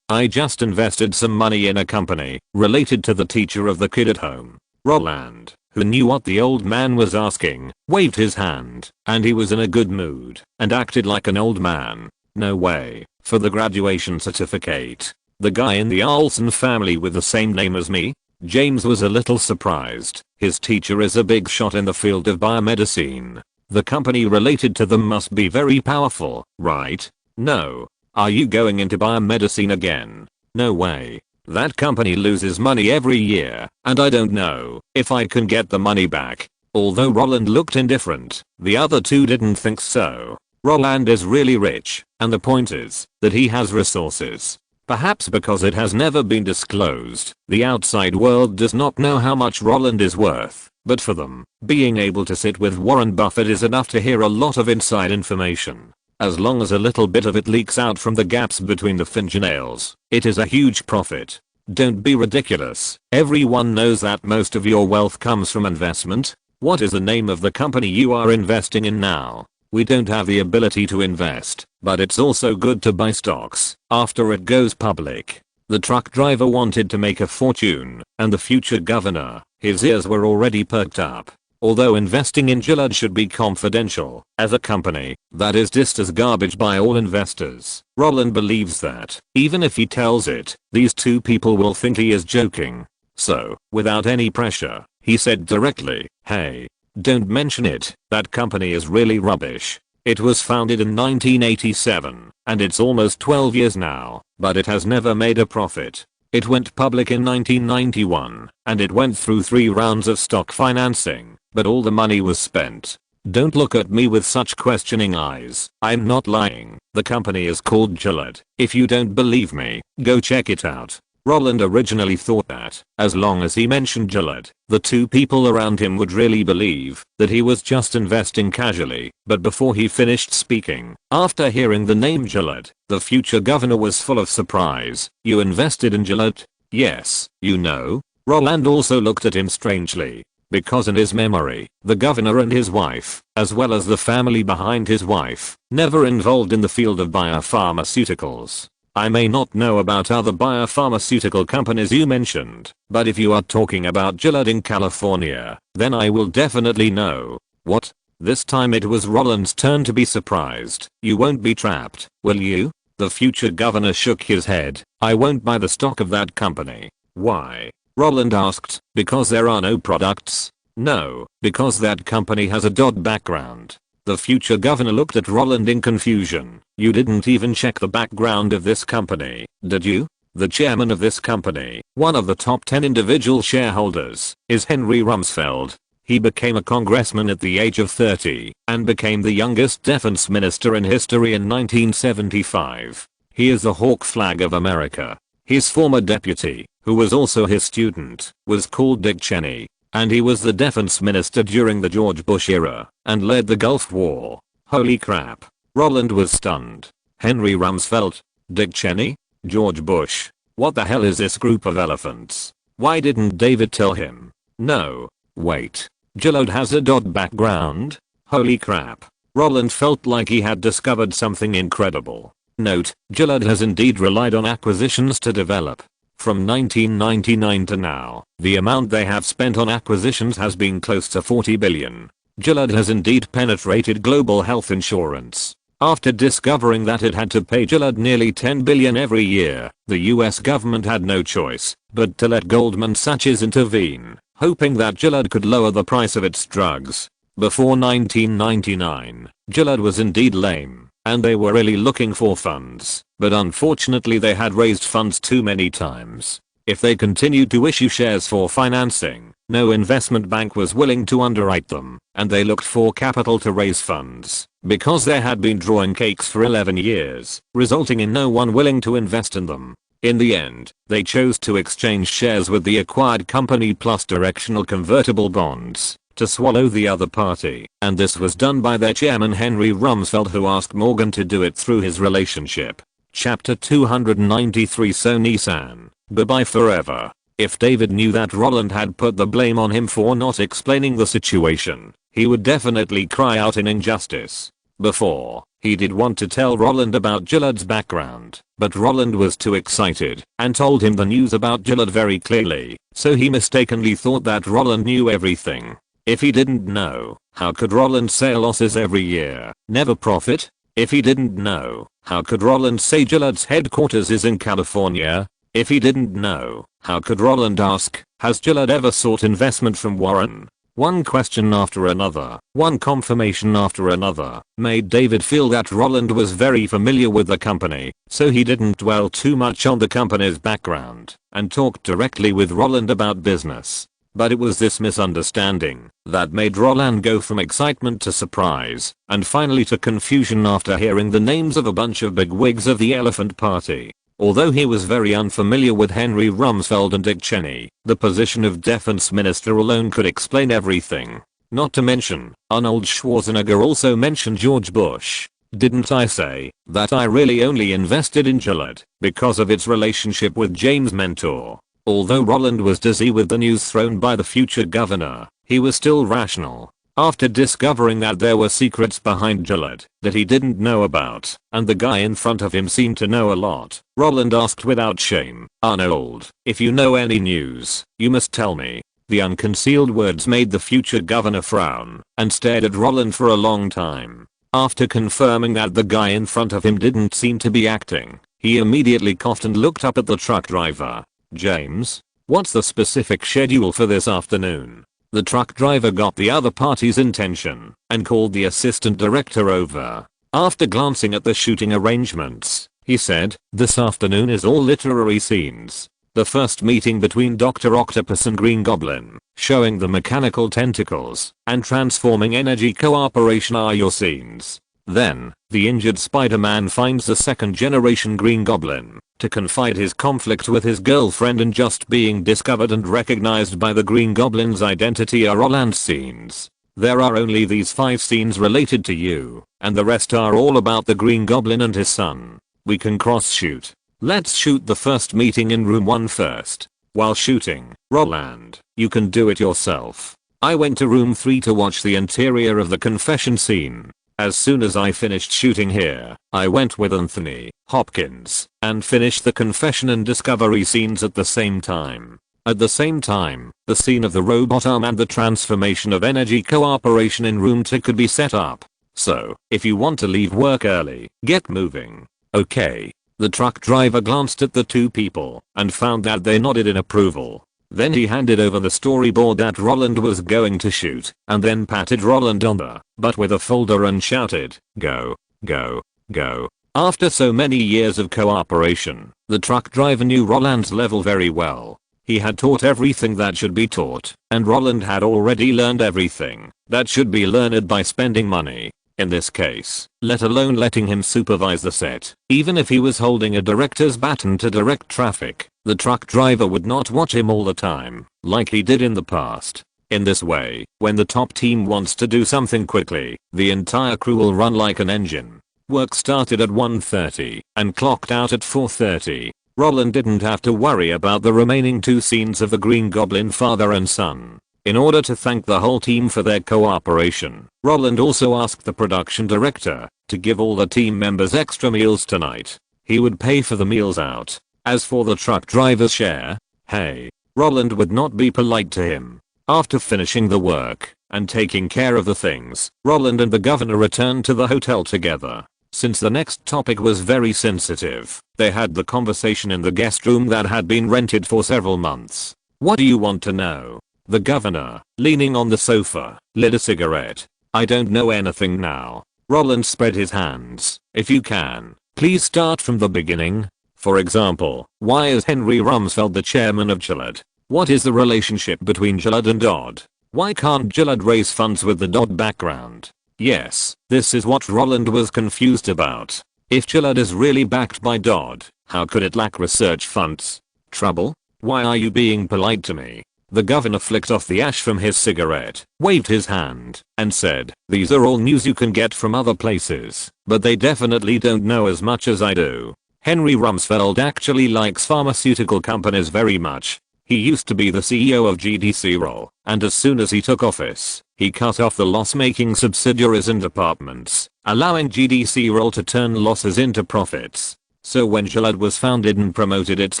Speaker 1: I just invested some money in a company related to the teacher of the kid at home." Roland, who knew what the old man was asking, waved his hand, and he was in a good mood and acted like an old man. "No way. for the graduation certificate. The guy in the Olsen family with the same name as me? James was a little surprised. His teacher is a big shot in the field of biomedicine. The company related to them must be very powerful, right? No. Are you going into biomedicine again? No way. That company loses money every year, and I don't know if I can get the money back. Although Roland looked indifferent, the other two didn't think so. Roland is really rich, and the point is that he has resources. Perhaps because it has never been disclosed, the outside world does not know how much Roland is worth, but for them, being able to sit with Warren Buffett is enough to hear a lot of inside information. As long as a little bit of it leaks out from the gaps between the fingernails, it is a huge profit. Don't be ridiculous. Everyone knows that most of your wealth comes from investment. What is the name of the company you are investing in now? We don't have the ability to invest, but it's also good to buy stocks after it goes public. The truck driver wanted to make a fortune, and the future governor, his ears were already perked up. Although investing in Gillard should be confidential, as a company, that is just as garbage by all investors. Roland believes that, even if he tells it, these two people will think he is joking. So, without any pressure, he said directly, "Hey, don't mention it, that company is really rubbish. It was founded in 1987, and it's almost 12 years now, but it has never made a profit. It went public in 1991, and it went through 3 rounds of stock financing, but all the money was spent." Don't look at me with such questioning eyes. I'm not lying. The company is called Gillard. If you don't believe me, go check it out. Roland originally thought that, as long as he mentioned Gillard, the two people around him would really believe that he was just investing casually, but before he finished speaking, after hearing the name Gillard, the future governor was full of surprise. "You invested in Gillard?" "Yes, you know." Roland also looked at him strangely, because in his memory, the governor and his wife, as well as the family behind his wife, never involved in the field of biopharmaceuticals. "I may not know about other biopharmaceutical companies you mentioned, but if you are talking about Gillard in California, then I will definitely know." "What?" This time it was Roland's turn to be surprised. "You won't be trapped, will you?" The future governor shook his head. "I won't buy the stock of that company." "Why?" Roland asked. "Because there are no products?" "No, because that company has a dot background." The future governor looked at Roland in confusion. "You didn't even check the background of this company, did you?" The chairman of this company, one of the top 10 individual shareholders, is Henry Rumsfeld. He became a congressman at the age of 30 and became the youngest defense minister in history in 1975. He is the hawk flag of America. His former deputy, who was also his student, was called Dick Cheney, and he was the defense minister during the George Bush era and led the Gulf War. Holy crap. Roland was stunned. Henry Rumsfeld? Dick Cheney? George Bush? What the hell is this group of elephants? Why didn't David tell him? No. Wait. Gillard has a dot background? Holy crap. Roland felt like he had discovered something incredible. Note, Gillard has indeed relied on acquisitions to develop. From 1999 to now, the amount they have spent on acquisitions has been close to 40 billion. Gillard has indeed penetrated global health insurance. After discovering that it had to pay Gillard nearly 10 billion every year, the US government had no choice but to let Goldman Sachs intervene, hoping that Gillard could lower the price of its drugs. Before 1999, Gillard was indeed lame, and they were really looking for funds, but unfortunately they had raised funds too many times. If they continued to issue shares for financing, no investment bank was willing to underwrite them, and they looked for capital to raise funds, because they had been drawing cakes for 11 years, resulting in no one willing to invest in them. In the end, they chose to exchange shares with the acquired company plus directional convertible bonds to swallow the other party, and this was done by their chairman Henry Rumsfeld, who asked Morgan to do it through his relationship. Chapter 293 So Nissan, bye-bye forever. If David knew that Roland had put the blame on him for not explaining the situation, he would definitely cry out in injustice. Before, he did want to tell Roland about Gillard's background, but Roland was too excited and told him the news about Gillard very clearly, so he mistakenly thought that Roland knew everything. If he didn't know, how could Roland say losses every year, never profit? If he didn't know, how could Roland say Gillard's headquarters is in California? If he didn't know, how could Roland ask, has Gillard ever sought investment from Warren? One question after another, one confirmation after another, made David feel that Roland was very familiar with the company, so he didn't dwell too much on the company's background, and talked directly with Roland about business. But it was this misunderstanding that made Roland go from excitement to surprise, and finally to confusion after hearing the names of a bunch of bigwigs of the Elephant Party. Although he was very unfamiliar with Henry Rumsfeld and Dick Cheney, the position of defense minister alone could explain everything. Not to mention, Arnold Schwarzenegger also mentioned George Bush. Didn't I say that I really only invested in Gillard because of its relationship with James' mentor? Although Roland was dizzy with the news thrown by the future governor, he was still rational. After discovering that there were secrets behind Gillard that he didn't know about, and the guy in front of him seemed to know a lot, Roland asked without shame, Arnold, if you know any news, you must tell me. The unconcealed words made the future governor frown, and stared at Roland for a long time. After confirming that the guy in front of him didn't seem to be acting, he immediately coughed and looked up at the truck driver. James, what's the specific schedule for this afternoon? The truck driver got the other party's intention and called the assistant director over. After glancing at the shooting arrangements, he said, this afternoon is all literary scenes. The first meeting between Dr. Octopus and Green Goblin, showing the mechanical tentacles and transforming energy cooperation are your scenes. Then, the injured Spider-Man finds the second generation Green Goblin to confide his conflict with his girlfriend and just being discovered and recognized by the Green Goblin's identity are Roland's scenes. There are only these 5 scenes related to you, and the rest are all about the Green Goblin and his son. We can cross shoot. Let's shoot the first meeting in room 1 first. While shooting, Roland, you can do it yourself. I went to room 3 to watch the interior of the confession scene. As soon as I finished shooting here, I went with Anthony Hopkins and finished the confession and discovery scenes at the same time. At the same time, the scene of the robot arm and the transformation of energy cooperation in room 2 could be set up. So, if you want to leave work early, get moving. Okay. The truck driver glanced at the 2 people and found that they nodded in approval. Then he handed over the storyboard that Roland was going to shoot, and then patted Roland on the butt with a folder and shouted, go, go, go. After so many years of cooperation, the truck driver knew Roland's level very well. He had taught everything that should be taught, and Roland had already learned everything that should be learned by spending money. In this case, let alone letting him supervise the set. Even if he was holding a director's baton to direct traffic, the truck driver would not watch him all the time, like he did in the past. In this way, when the top team wants to do something quickly, the entire crew will run like an engine. Work started at 1:30 and clocked out at 4:30. Roland didn't have to worry about the remaining 2 scenes of the Green Goblin father and son. In order to thank the whole team for their cooperation, Roland also asked the production director to give all the team members extra meals tonight. He would pay for the meals out. As for the truck driver's share, hey, Roland would not be polite to him. After finishing the work and taking care of the things, Roland and the governor returned to the hotel together. Since the next topic was very sensitive, they had the conversation in the guest room that had been rented for several months. What do you want to know? The governor, leaning on the sofa, lit a cigarette. I don't know anything now. Roland spread his hands. If you can, please start from the beginning. For example, why is Henry Rumsfeld the chairman of Gillard? What is the relationship between Gillard and Dodd? Why can't Gillard raise funds with the Dodd background? Yes, this is what Roland was confused about. If Gillard is really backed by Dodd, how could it lack research funds? Trouble? Why are you being polite to me? The governor flicked off the ash from his cigarette, waved his hand, and said, these are all news you can get from other places, but they definitely don't know as much as I do. Henry Rumsfeld actually likes pharmaceutical companies very much. He used to be the CEO of GDC Roll, and as soon as he took office, he cut off the loss-making subsidiaries and departments, allowing GDC Roll to turn losses into profits. So when Gillard was founded and promoted its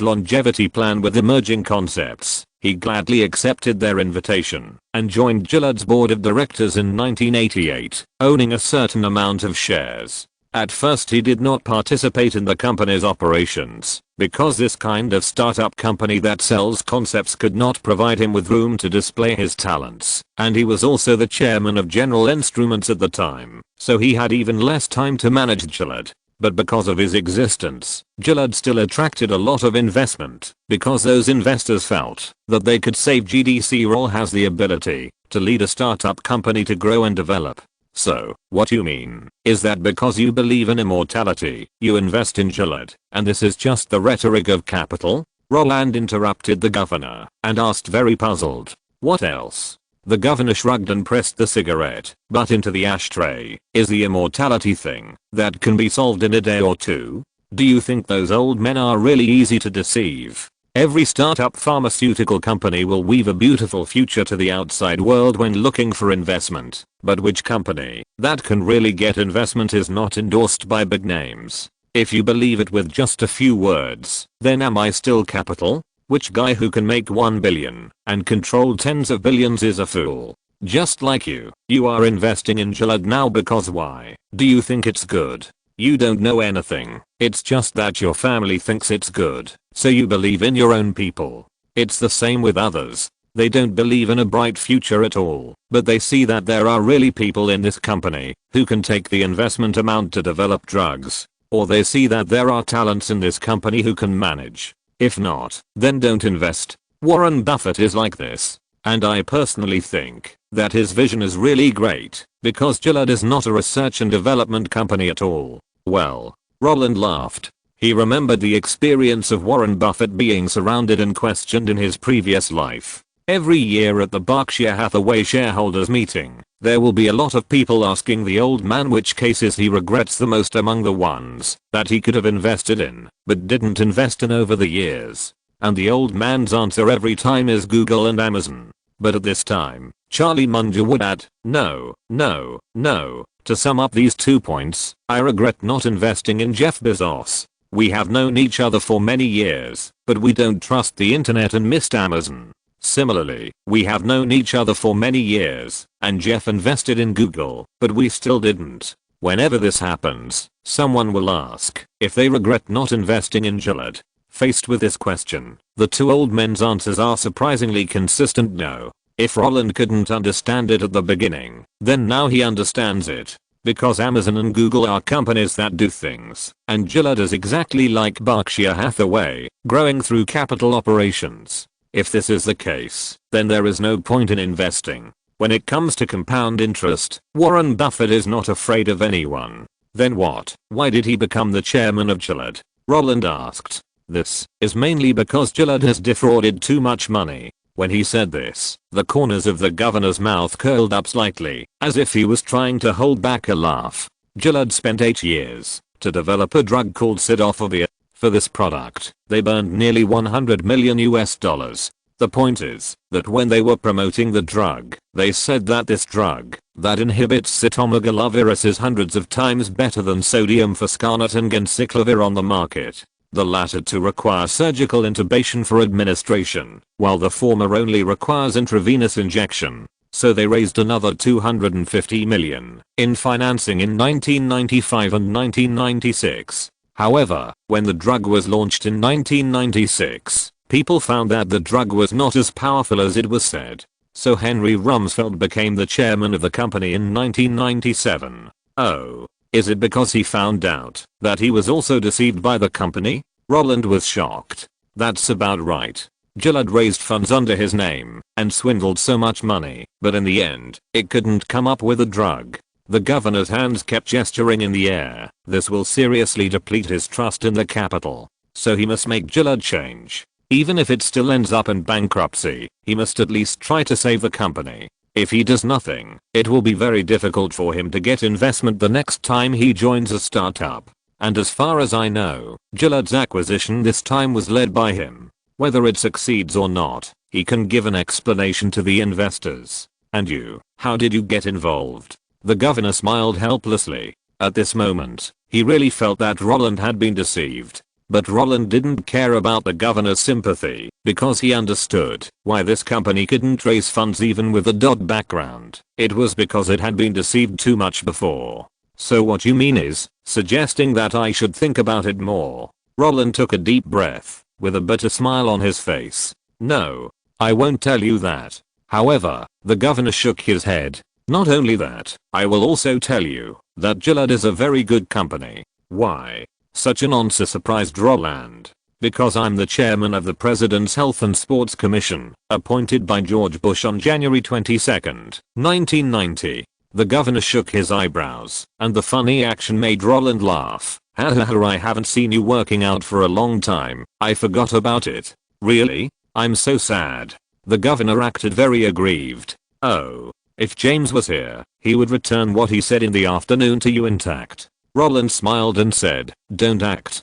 Speaker 1: longevity plan with emerging concepts, he gladly accepted their invitation and joined Gillard's board of directors in 1988, owning a certain amount of shares. At first he did not participate in the company's operations because this kind of startup company that sells concepts could not provide him with room to display his talents, and he was also the chairman of General Instruments at the time, so he had even less time to manage Gillard. But because of his existence, Gillard still attracted a lot of investment because those investors felt that they could save GDC. Roll has the ability to lead a startup company to grow and develop. So, what you mean is that because you believe in immortality, you invest in Gillard, and this is just the rhetoric of capital? Roland interrupted the governor and asked, very puzzled. What else? The governor shrugged and pressed the cigarette butt into the ashtray. Is the immortality thing that can be solved in a day or two? Do you think those old men are really easy to deceive? Every startup pharmaceutical company will weave a beautiful future to the outside world when looking for investment, but which company that can really get investment is not endorsed by big names? If you believe it with just a few words, then am I still capital? Which guy who can make 1 billion and control tens of billions is a fool? Just like you are investing in Gillard now because why? Do you think it's good? You don't know anything. It's just that your family thinks it's good, so you believe in your own people. It's the same with others. They don't believe in a bright future at all, but they see that there are really people in this company who can take the investment amount to develop drugs. Or they see that there are talents in this company who can manage. If not, then don't invest. Warren Buffett is like this. And I personally think that his vision is really great, because Gillard is not a research and development company at all. Well, Roland laughed. He remembered the experience of Warren Buffett being surrounded and questioned in his previous life. Every year at the Berkshire Hathaway shareholders meeting, there will be a lot of people asking the old man which cases he regrets the most among the ones that he could have invested in, but didn't invest in over the years. And the old man's answer every time is Google and Amazon. But at this time, Charlie Munger would add, no, no, no. To sum up these 2 points, I regret not investing in Jeff Bezos. We have known each other for many years, but we don't trust the internet and missed Amazon. Similarly, we have known each other for many years, and Jeff invested in Google, but we still didn't. Whenever this happens, someone will ask if they regret not investing in Gillard. Faced with this question, the two old men's answers are surprisingly consistent no. If Roland couldn't understand it at the beginning, then now he understands it. Because Amazon and Google are companies that do things, and Gillard is exactly like Berkshire Hathaway, growing through capital operations. If this is the case, then there is no point in investing. When it comes to compound interest, Warren Buffett is not afraid of anyone. Then what? Why did he become the chairman of Gillard? Roland asked. This is mainly because Gillard has defrauded too much money. When he said this, the corners of the governor's mouth curled up slightly, as if he was trying to hold back a laugh. Gillard spent 8 years to develop a drug called Cidofovir. For this product, they burned nearly $100 million. The point is that when they were promoting the drug, they said that this drug that inhibits cytomegalovirus is hundreds of times better than sodium phosphonate and ganciclovir on the market. The latter two require surgical intubation for administration, while the former only requires intravenous injection. So they raised another $250 million in financing in 1995 and 1996. However, when the drug was launched in 1996, people found that the drug was not as powerful as it was said. So Henry Rumsfeld became the chairman of the company in 1997. Oh. Is it because he found out that he was also deceived by the company? Roland was shocked. That's about right. Gillard raised funds under his name and swindled so much money, but in the end, it couldn't come up with a drug. The governor's hands kept gesturing in the air. This will seriously deplete his trust in the capital. So he must make Gillard change. Even if it still ends up in bankruptcy, he must at least try to save the company. If he does nothing, it will be very difficult for him to get investment the next time he joins a startup. And as far as I know, Gillard's acquisition this time was led by him. Whether it succeeds or not, he can give an explanation to the investors. And you, how did you get involved? The governor smiled helplessly. At this moment, he really felt that Roland had been deceived. But Roland didn't care about the governor's sympathy because he understood why this company couldn't raise funds even with a dot background. It was because it had been deceived too much before. So what you mean is suggesting that I should think about it more. Roland took a deep breath, with a bitter smile on his face. No, I won't tell you that. However, the governor shook his head. Not only that, I will also tell you that Gillard is a very good company. Why? Such an answer surprised Roland. Because I'm the chairman of the President's Health and Sports Commission, appointed by George Bush on January 22, 1990. The governor shook his eyebrows, and the funny action made Roland laugh. Hahaha, I haven't seen you working out for a long time. I forgot about it. Really? I'm so sad. The governor acted very aggrieved. Oh. If James was here, he would return what he said in the afternoon to you intact. Roland smiled and said, don't act.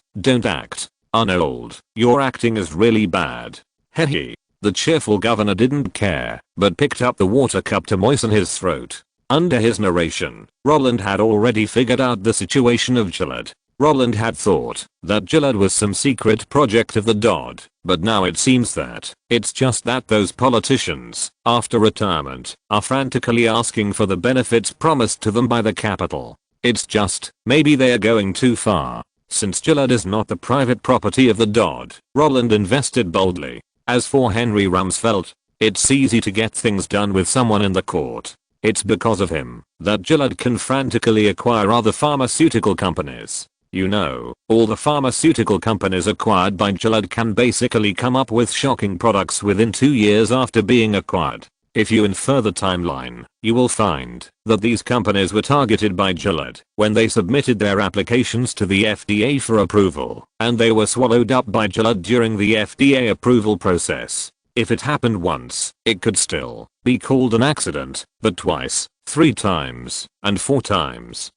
Speaker 1: Arnold, your acting is really bad. Hehe. The cheerful governor didn't care, but picked up the water cup to moisten his throat. Under his narration, Roland had already figured out the situation of Gillard. Roland had thought that Gillard was some secret project of the Dodd, but now it seems that it's just that those politicians, after retirement, are frantically asking for the benefits promised to them by the capital. It's just, maybe they're going too far. Since Gillard is not the private property of the Dodd, Roland invested boldly. As for Henry Rumsfeld, it's easy to get things done with someone in the court. It's because of him that Gillard can frantically acquire other pharmaceutical companies. You know, all the pharmaceutical companies acquired by Gillard can basically come up with shocking products within 2 years after being acquired. If you infer the timeline, you will find that these companies were targeted by Gillard when they submitted their applications to the FDA for approval, and they were swallowed up by Gillard during the FDA approval process. If it happened once, it could still be called an accident, but twice, 3 times, and 4 times,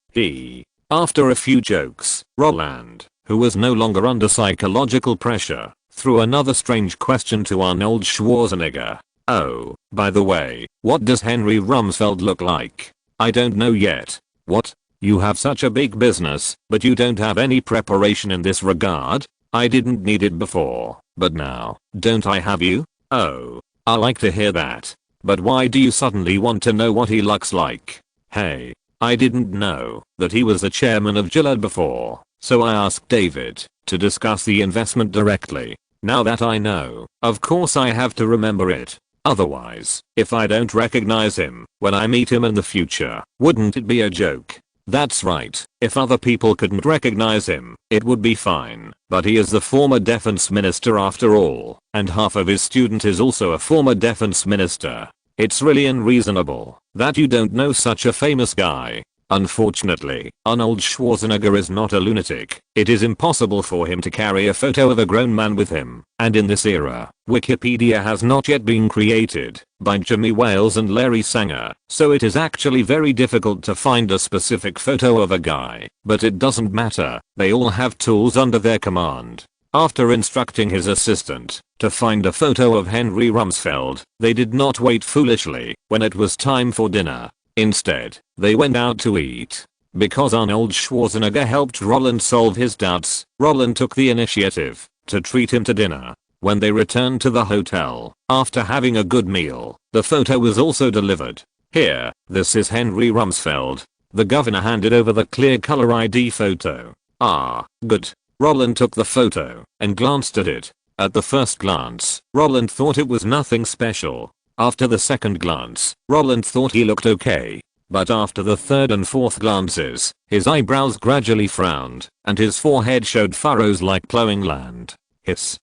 Speaker 1: After a few jokes, Roland, who was no longer under psychological pressure, threw another strange question to Arnold Schwarzenegger. Oh, by the way, what does Henry Rumsfeld look like? I don't know yet. What? You have such a big business, but you don't have any preparation in this regard? I didn't need it before, but now, don't I have you? Oh, I like to hear that. But why do you suddenly want to know what he looks like? Hey, I didn't know that he was the chairman of Gillard before, so I asked David to discuss the investment directly. Now that I know, of course I have to remember it. Otherwise, if I don't recognize him when I meet him in the future, wouldn't it be a joke? That's right, if other people couldn't recognize him, it would be fine, but he is the former defense minister after all, and half of his student is also a former defense minister. It's really unreasonable that you don't know such a famous guy. Unfortunately, Arnold Schwarzenegger is not a lunatic. It is impossible for him to carry a photo of a grown man with him, and in this era, Wikipedia has not yet been created by Jimmy Wales and Larry Sanger, so it is actually very difficult to find a specific photo of a guy. But it doesn't matter, they all have tools under their command. After instructing his assistant to find a photo of Henry Rumsfeld, they did not wait foolishly when it was time for dinner. Instead, they went out to eat. Because Arnold Schwarzenegger helped Roland solve his doubts, Roland took the initiative to treat him to dinner. When they returned to the hotel, after having a good meal, the photo was also delivered. Here, this is Henry Rumsfeld. The governor handed over the clear color ID photo. Ah, good. Roland took the photo and glanced at it. At the first glance, Roland thought it was nothing special. After the second glance, Roland thought he looked okay. But after the third and fourth glances, his eyebrows gradually frowned, and his forehead showed furrows like plowing land. Hiss.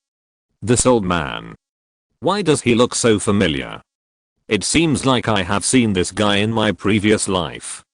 Speaker 1: This old man. Why does he look so familiar? It seems like I have seen this guy in my previous life.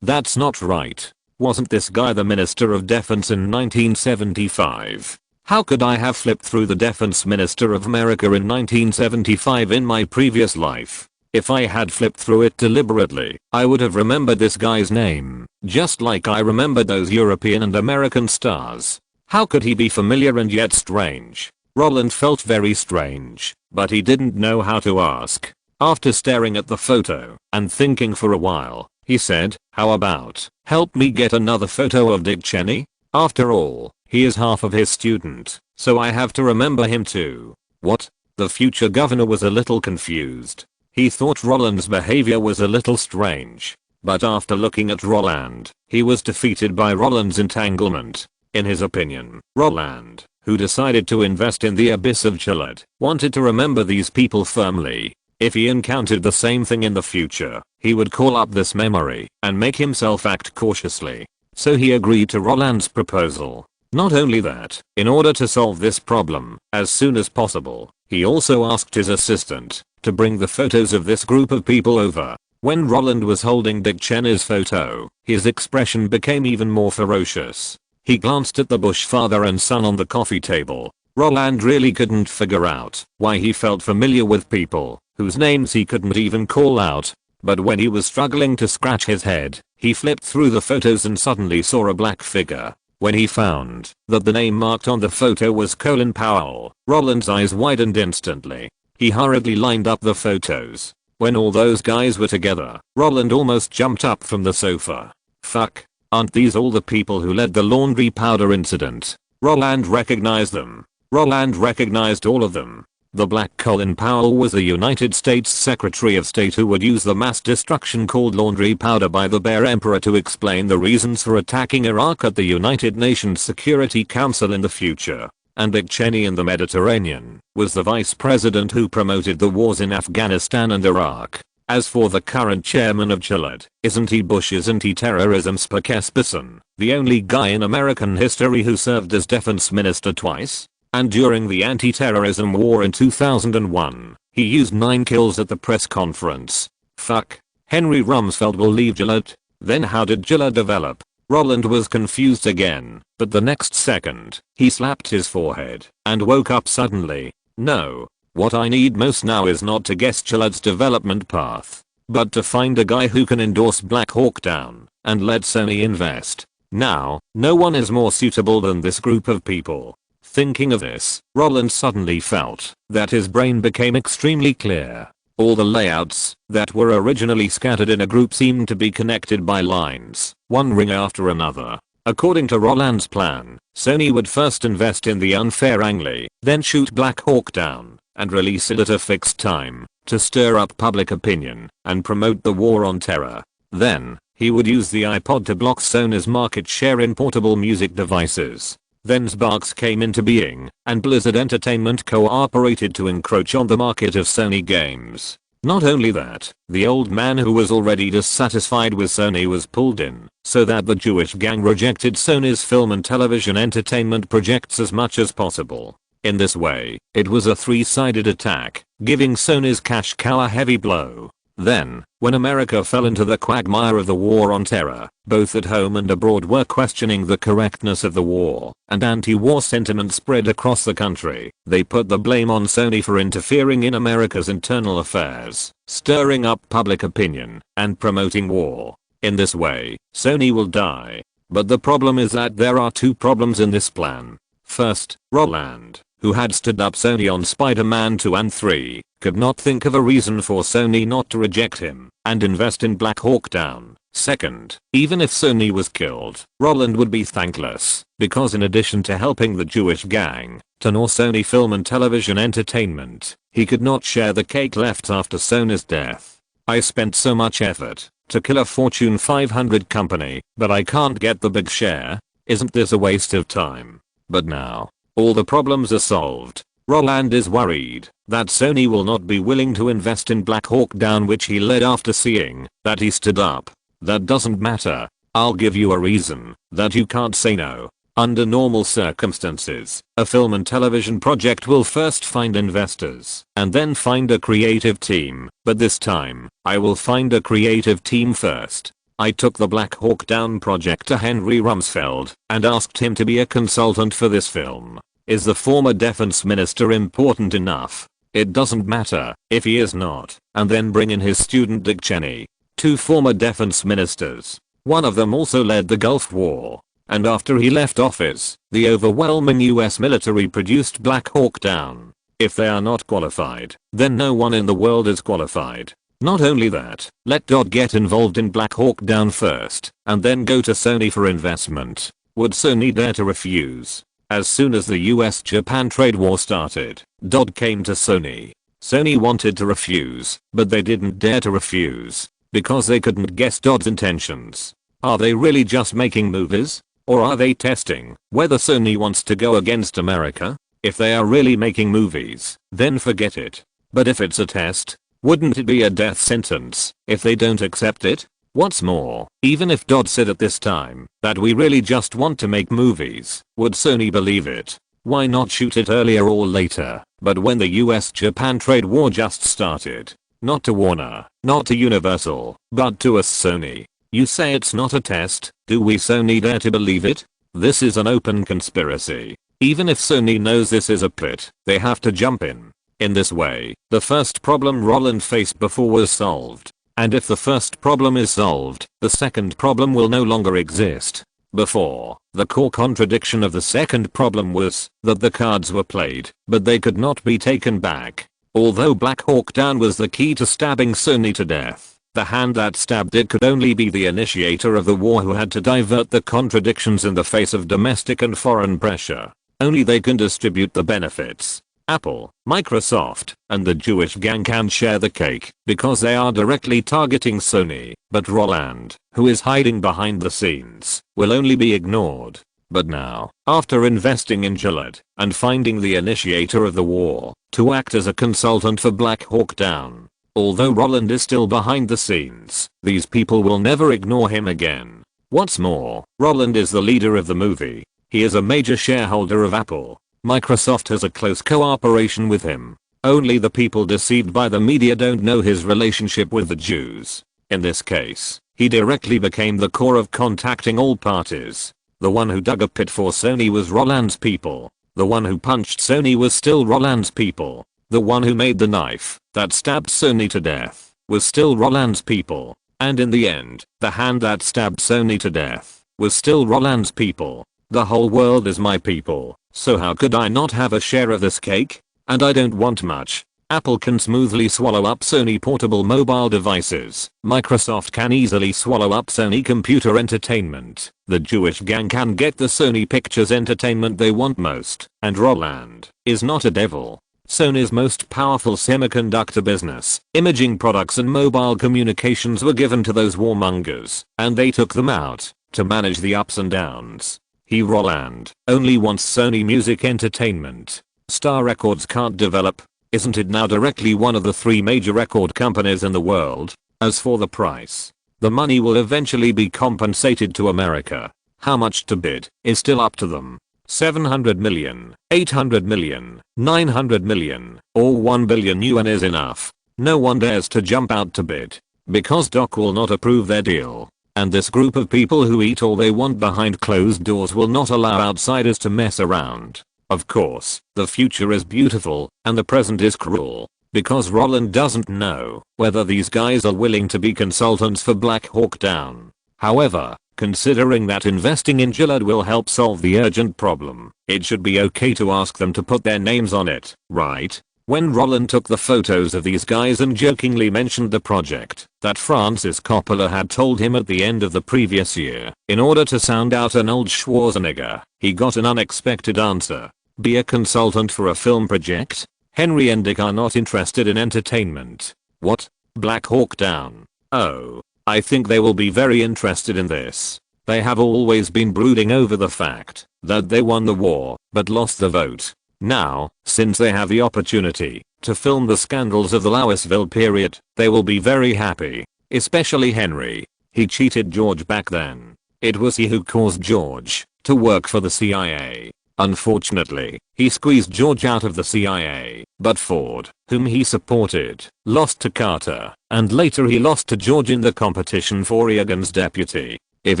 Speaker 1: That's not right. Wasn't this guy the Minister of Defense in 1975? How could I have flipped through the Defense Minister of America in 1975 in my previous life? If I had flipped through it deliberately, I would have remembered this guy's name, just like I remembered those European and American stars. How could he be familiar and yet strange? Roland felt very strange, but he didn't know how to ask. After staring at the photo and thinking for a while, he said, "How about, help me get another photo of Dick Cheney? After all, he is half of his student, so I have to remember him too." What? The future governor was a little confused. He thought Roland's behavior was a little strange. But after looking at Roland, he was defeated by Roland's entanglement. In his opinion, Roland, who decided to invest in the abyss of Chilled, wanted to remember these people firmly. If he encountered the same thing in the future, he would call up this memory and make himself act cautiously. So he agreed to Roland's proposal. Not only that, in order to solve this problem as soon as possible, he also asked his assistant to bring the photos of this group of people over. When Roland was holding Dick Cheney's photo, his expression became even more ferocious. He glanced at the Bush father and son on the coffee table. Roland really couldn't figure out why he felt familiar with people whose names he couldn't even call out. But when he was struggling to scratch his head, he flipped through the photos and suddenly saw a black figure. When he found that the name marked on the photo was Colin Powell, Roland's eyes widened instantly. He hurriedly lined up the photos. When all those guys were together, Roland almost jumped up from the sofa. Fuck, aren't these all the people who led the laundry powder incident? Roland recognized them. Roland recognized all of them. The Black Colin Powell was the United States Secretary of State who would use the mass destruction called laundry powder by the Bear Emperor to explain the reasons for attacking Iraq at the United Nations Security Council in the future. And Dick Cheney in the Mediterranean was the Vice President who promoted the wars in Afghanistan and Iraq. As for the current chairman of Chilled, isn't he Bush's anti-terrorism spokesperson, the only guy in American history who served as defense minister twice? And during the anti-terrorism war in 2001, he used 9 kills at the press conference. Fuck. Henry Rumsfeld will leave Gillette? Then how did Gillette develop? Roland was confused again, but the next second, he slapped his forehead and woke up suddenly. No. What I need most now is not to guess Gillette's development path, but to find a guy who can endorse Black Hawk Down and let Sony invest. Now, no one is more suitable than this group of people. Thinking of this, Roland suddenly felt that his brain became extremely clear. All the layouts that were originally scattered in a group seemed to be connected by lines, one ring after another. According to Roland's plan, Sony would first invest in the unfair Ang Lee, then shoot Black Hawk Down and release it at a fixed time to stir up public opinion and promote the war on terror. Then, he would use the iPod to block Sony's market share in portable music devices. Then Xbox came into being, and Blizzard Entertainment cooperated to encroach on the market of Sony games. Not only that, the old man who was already dissatisfied with Sony was pulled in, so that the Jewish gang rejected Sony's film and television entertainment projects as much as possible. In this way, it was a three-sided attack, giving Sony's cash cow a heavy blow. Then, when America fell into the quagmire of the war on terror, both at home and abroad were questioning the correctness of the war, and anti-war sentiment spread across the country, they put the blame on Sony for interfering in America's internal affairs, stirring up public opinion, and promoting war. In this way, Sony will die. But the problem is that there are two problems in this plan. First, Roland, who had stood up Sony on Spider-Man 2 and 3, could not think of a reason for Sony not to reject him and invest in Black Hawk Down. Second, even if Sony was killed, Roland would be thankless, because in addition to helping the Jewish gang to gnaw Sony film and television entertainment, he could not share the cake left after Sony's death. I spent so much effort to kill a Fortune 500 company, but I can't get the big share. Isn't this a waste of time? But now, all the problems are solved. Roland is worried that Sony will not be willing to invest in Black Hawk Down, which he led after seeing that he stood up. That doesn't matter. I'll give you a reason that you can't say no. Under normal circumstances, a film and television project will first find investors and then find a creative team, but this time, I will find a creative team first. I took the Black Hawk Down project to Henry Rumsfeld and asked him to be a consultant for this film. Is the former defense minister important enough? It doesn't matter if he is not. And then bring in his student Dick Cheney. Two former defense ministers. One of them also led the Gulf War. And after he left office, the overwhelming US military produced Black Hawk Down. If they are not qualified, then no one in the world is qualified. Not only that, let Dodd get involved in Black Hawk Down first, and then go to Sony for investment. Would Sony dare to refuse? As soon as the US-Japan trade war started, Dodd came to Sony. Sony wanted to refuse, but they didn't dare to refuse. because they couldn't guess Dodd's intentions. Are they really just making movies? Or are they testing whether Sony wants to go against America? If they are really making movies, then forget it. But if it's a test, wouldn't it be a death sentence if they don't accept it? What's more, even if Dodd said at this time that we really just want to make movies, would Sony believe it? Why not shoot it earlier or later, but when the US-Japan trade war just started? Not to Warner, not to Universal, but to us Sony. You say it's not a test, do we Sony dare to believe it? This is an open conspiracy. Even if Sony knows this is a pit, they have to jump in. In this way, the first problem Roland faced before was solved. And if the first problem is solved, the second problem will no longer exist. Before, the core contradiction of the second problem was that the cards were played, but they could not be taken back. Although Black Hawk Down was the key to stabbing Sony to death, the hand that stabbed it could only be the initiator of the war who had to divert the contradictions in the face of domestic and foreign pressure. Only they can distribute the benefits. Apple, Microsoft, and the Jewish gang can share the cake because they are directly targeting Sony, but Roland, who is hiding behind the scenes, will only be ignored. But now, after investing in Gillette and finding the initiator of the war to act as a consultant for Black Hawk Down, although Roland is still behind the scenes, these people will never ignore him again. What's more, Roland is the leader of the movie. He is a major shareholder of Apple. Microsoft has a close cooperation with him. Only the people deceived by the media don't know his relationship with the Jews. In this case, he directly became the core of contacting all parties. The one who dug a pit for Sony was Roland's people. The one who punched Sony was still Roland's people. The one who made the knife that stabbed Sony to death was still Roland's people. And in the end, the hand that stabbed Sony to death was still Roland's people. The whole world is my people, so how could I not have a share of this cake? And I don't want much. Apple can smoothly swallow up Sony portable mobile devices. Microsoft can easily swallow up Sony computer entertainment. The Jewish gang can get the Sony Pictures entertainment they want most. And Roland is not a devil. Sony's most powerful semiconductor business, imaging products and mobile communications were given to those warmongers, and they took them out to manage the ups and downs. He Roland only wants Sony Music Entertainment. Star Records can't develop. Isn't it now directly one of the 3 major record companies in the world? As for the price, the money will eventually be compensated to America. How much to bid is still up to them. 700 million, 800 million, 900 million, or 1 billion yuan is enough. No one dares to jump out to bid, because Doc will not approve their deal. And this group of people who eat all they want behind closed doors will not allow outsiders to mess around. Of course, the future is beautiful, and the present is cruel. Because Roland doesn't know whether these guys are willing to be consultants for Black Hawk Down. However, considering that investing in Gillette will help solve the urgent problem, it should be okay to ask them to put their names on it, right? When Roland took the photos of these guys and jokingly mentioned the project that Francis Coppola had told him at the end of the previous year, in order to sound out an old Schwarzenegger, he got an unexpected answer. Be a consultant for a film project? Henry and Dick are not interested in entertainment. What? Black Hawk Down? Oh, I think they will be very interested in this. They have always been brooding over the fact that they won the war, but lost the vote. Now, since they have the opportunity to film the scandals of the Louisville period, they will be very happy. Especially Henry. He cheated George back then. It was he who caused George to work for the CIA. Unfortunately, he squeezed George out of the CIA, but Ford, whom he supported, lost to Carter, and later he lost to George in the competition for Reagan's deputy. If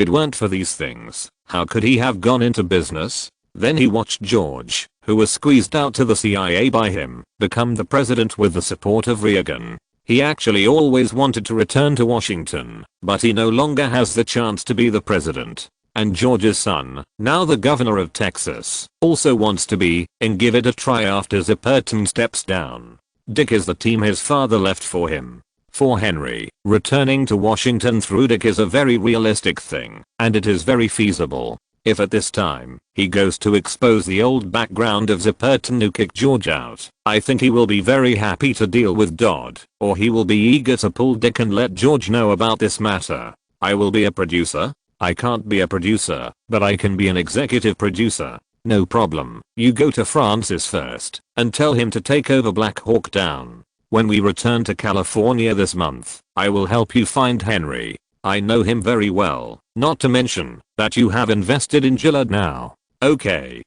Speaker 1: it weren't for these things, how could he have gone into business? Then he watched George, who was squeezed out to the CIA by him, become the president with the support of Reagan. He actually always wanted to return to Washington, but he no longer has the chance to be the president. And George's son, now the governor of Texas, also wants to be, and give it a try after Zipperton steps down. Dick is the team his father left for him. For Henry, returning to Washington through Dick is a very realistic thing, and it is very feasible. If at this time, he goes to expose the old background of Zipperton who kicked George out, I think he will be very happy to deal with Dodd, or he will be eager to pull Dick and let George know about this matter. I will be a producer? I can't be a producer, but I can be an executive producer. No problem. You go to Francis first, and tell him to take over Black Hawk Down. When we return to California this month, I will help you find Henry. I know him very well, not to mention that you have invested in Gillard now. Okay,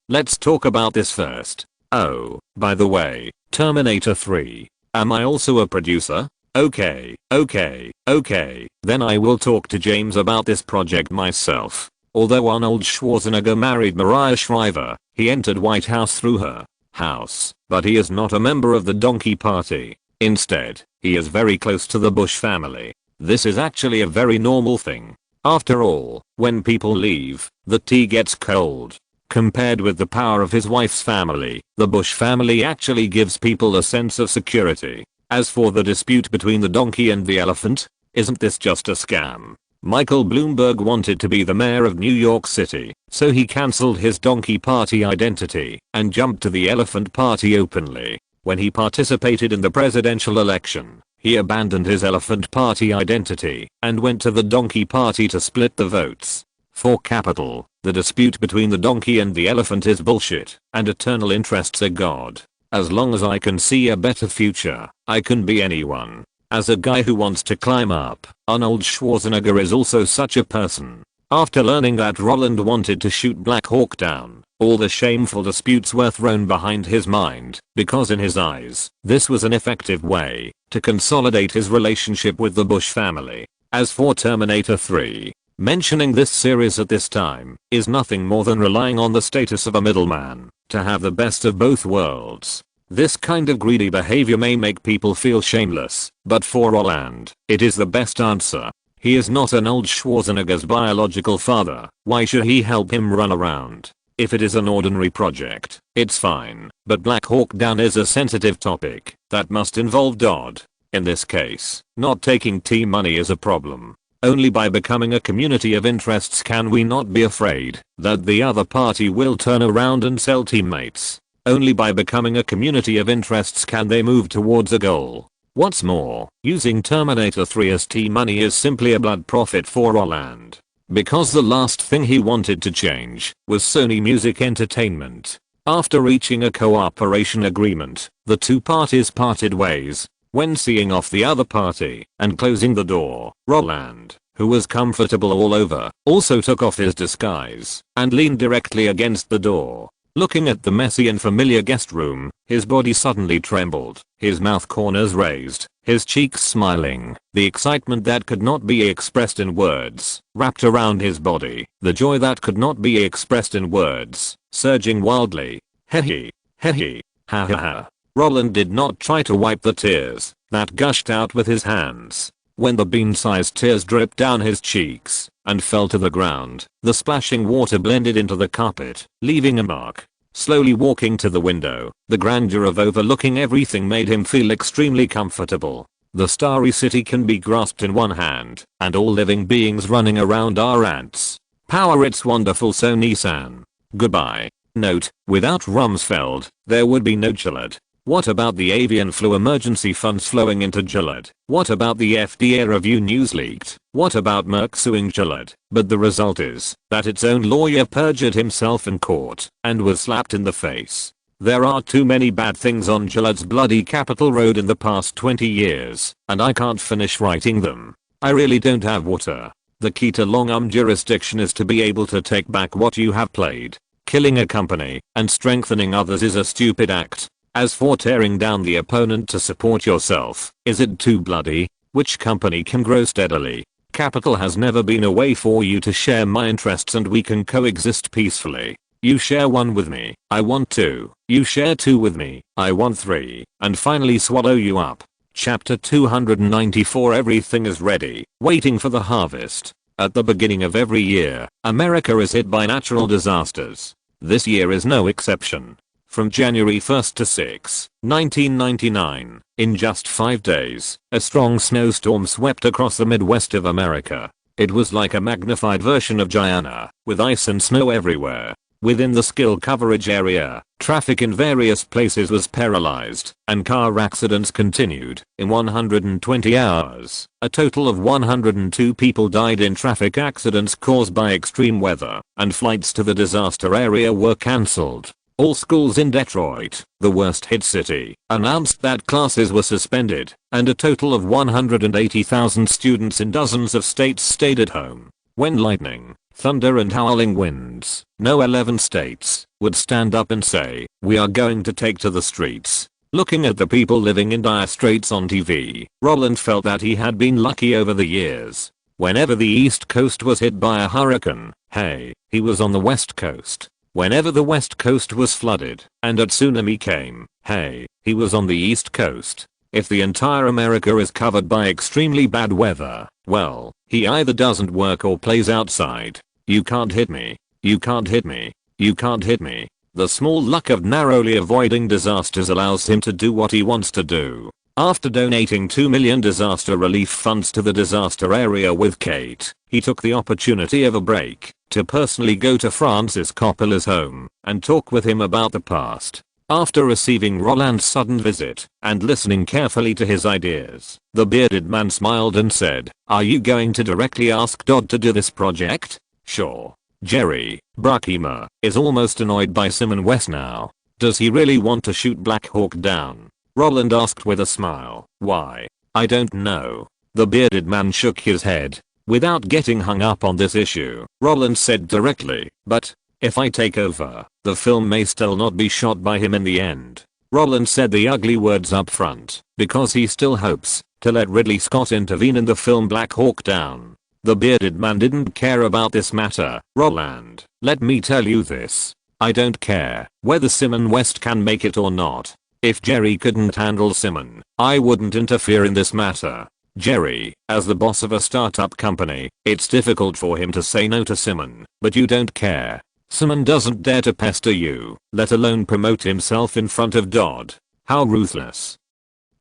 Speaker 1: let's talk about this first. Oh, by the way, Terminator 3. Am I also a producer? Okay, then I will talk to James about this project myself. Although Arnold Schwarzenegger married Mariah Shriver, he entered White House through her house, but he is not a member of the Donkey Party. Instead, he is very close to the Bush family. This is actually a very normal thing. After all, when people leave, the tea gets cold. Compared with the power of his wife's family, the Bush family actually gives people a sense of security. As for the dispute between the donkey and the elephant, isn't this just a scam? Michael Bloomberg wanted to be the mayor of New York City, so he cancelled his Donkey Party identity and jumped to the Elephant Party openly. When he participated in the presidential election, he abandoned his Elephant Party identity and went to the Donkey Party to split the votes. For capital, the dispute between the donkey and the elephant is bullshit, and eternal interests are God. As long as I can see a better future, I can be anyone. As a guy who wants to climb up, Arnold Schwarzenegger is also such a person. After learning that Roland wanted to shoot Black Hawk Down, all the shameful disputes were thrown behind his mind, because in his eyes, this was an effective way to consolidate his relationship with the Bush family. As for Terminator 3, mentioning this series at this time is nothing more than relying on the status of a middleman to have the best of both worlds. This kind of greedy behavior may make people feel shameless, but for Roland, it is the best answer. He is not Arnold Schwarzenegger's biological father. Why should he help him run around? If it is an ordinary project, it's fine, but Black Hawk Down is a sensitive topic that must involve Dodd. In this case, not taking team money is a problem. Only by becoming a community of interests can we not be afraid that the other party will turn around and sell teammates. Only by becoming a community of interests can they move towards a goal. What's more, using Terminator 3 as team money is simply a blood profit for Roland. Because the last thing he wanted to change was Sony Music Entertainment. After reaching a cooperation agreement, the two parties parted ways. When seeing off the other party and closing the door, Roland, who was comfortable all over, also took off his disguise and leaned directly against the door. Looking at the messy and familiar guest room, his body suddenly trembled, his mouth corners raised, his cheeks smiling. The excitement that could not be expressed in words wrapped around his body, the joy that could not be expressed in words, surging wildly. Hee hee, ha ha ha. Roland did not try to wipe the tears that gushed out with his hands. When the bean-sized tears dripped down his cheeks and fell to the ground, the splashing water blended into the carpet, leaving a mark. Slowly walking to the window, the grandeur of overlooking everything made him feel extremely comfortable. The starry city can be grasped in one hand, and all living beings running around are ants. Power, it's wonderful, so Nissan. Goodbye. Note, without Rumsfeld, there would be no Gillard. What about the avian flu emergency funds flowing into Gillard? What about the FDA review news leaked? What about Merck suing Gillard? But the result is that its own lawyer perjured himself in court and was slapped in the face. There are too many bad things on Gillard's bloody Capitol Road in the past 20 years, and I can't finish writing them. I really don't have water. The key to long-arm jurisdiction is to be able to take back what you have played. Killing a company and strengthening others is a stupid act. As for tearing down the opponent to support yourself, is it too bloody? Which company can grow steadily? Capital has never been a way for you to share my interests and we can coexist peacefully. You share one with me, I want two. You share two with me, I want three. And finally swallow you up. Chapter 294. Everything is ready, waiting for the harvest. At the beginning of every year, America is hit by natural disasters. This year is no exception. From January 1st to 6, 1999, in just 5 days, a strong snowstorm swept across the Midwest of America. It was like a magnified version of Guyana, with ice and snow everywhere. Within the skill coverage area, traffic in various places was paralyzed, and car accidents continued. In 120 hours, a total of 102 people died in traffic accidents caused by extreme weather, and flights to the disaster area were cancelled. All schools in Detroit, the worst hit city, announced that classes were suspended, and a total of 180,000 students in dozens of states stayed at home. When lightning, thunder and howling winds, no 11 states, would stand up and say, "We are going to take to the streets." Looking at the people living in dire straits on TV, Roland felt that he had been lucky over the years. Whenever the East Coast was hit by a hurricane, hey, he was on the West Coast. Whenever the West Coast was flooded, and a tsunami came, hey, he was on the East Coast. If the entire America is covered by extremely bad weather, well, he either doesn't work or plays outside. You can't hit me. You can't hit me. You can't hit me. The small luck of narrowly avoiding disasters allows him to do what he wants to do. After donating $2 million disaster relief funds to the disaster area with Kate, he took the opportunity of a break to personally go to Francis Coppola's home and talk with him about the past. After receiving Roland's sudden visit and listening carefully to his ideas, the bearded man smiled and said, "Are you going to directly ask Dodd to do this project?" "Sure." Jerry Bruckheimer is almost annoyed by Simon West now. Does he really want to shoot Black Hawk down? Roland asked with a smile. "Why? I don't know." The bearded man shook his head. Without getting hung up on this issue, Roland said directly, "But if I take over, the film may still not be shot by him in the end." Roland said the ugly words up front, because he still hopes to let Ridley Scott intervene in the film Black Hawk Down. The bearded man didn't care about this matter. "Roland, let me tell you this. I don't care whether Simon West can make it or not. If Jerry couldn't handle Simon, I wouldn't interfere in this matter. Jerry, as the boss of a startup company, it's difficult for him to say no to Simon, but you don't care. Simon doesn't dare to pester you, let alone promote himself in front of Dodd. How ruthless."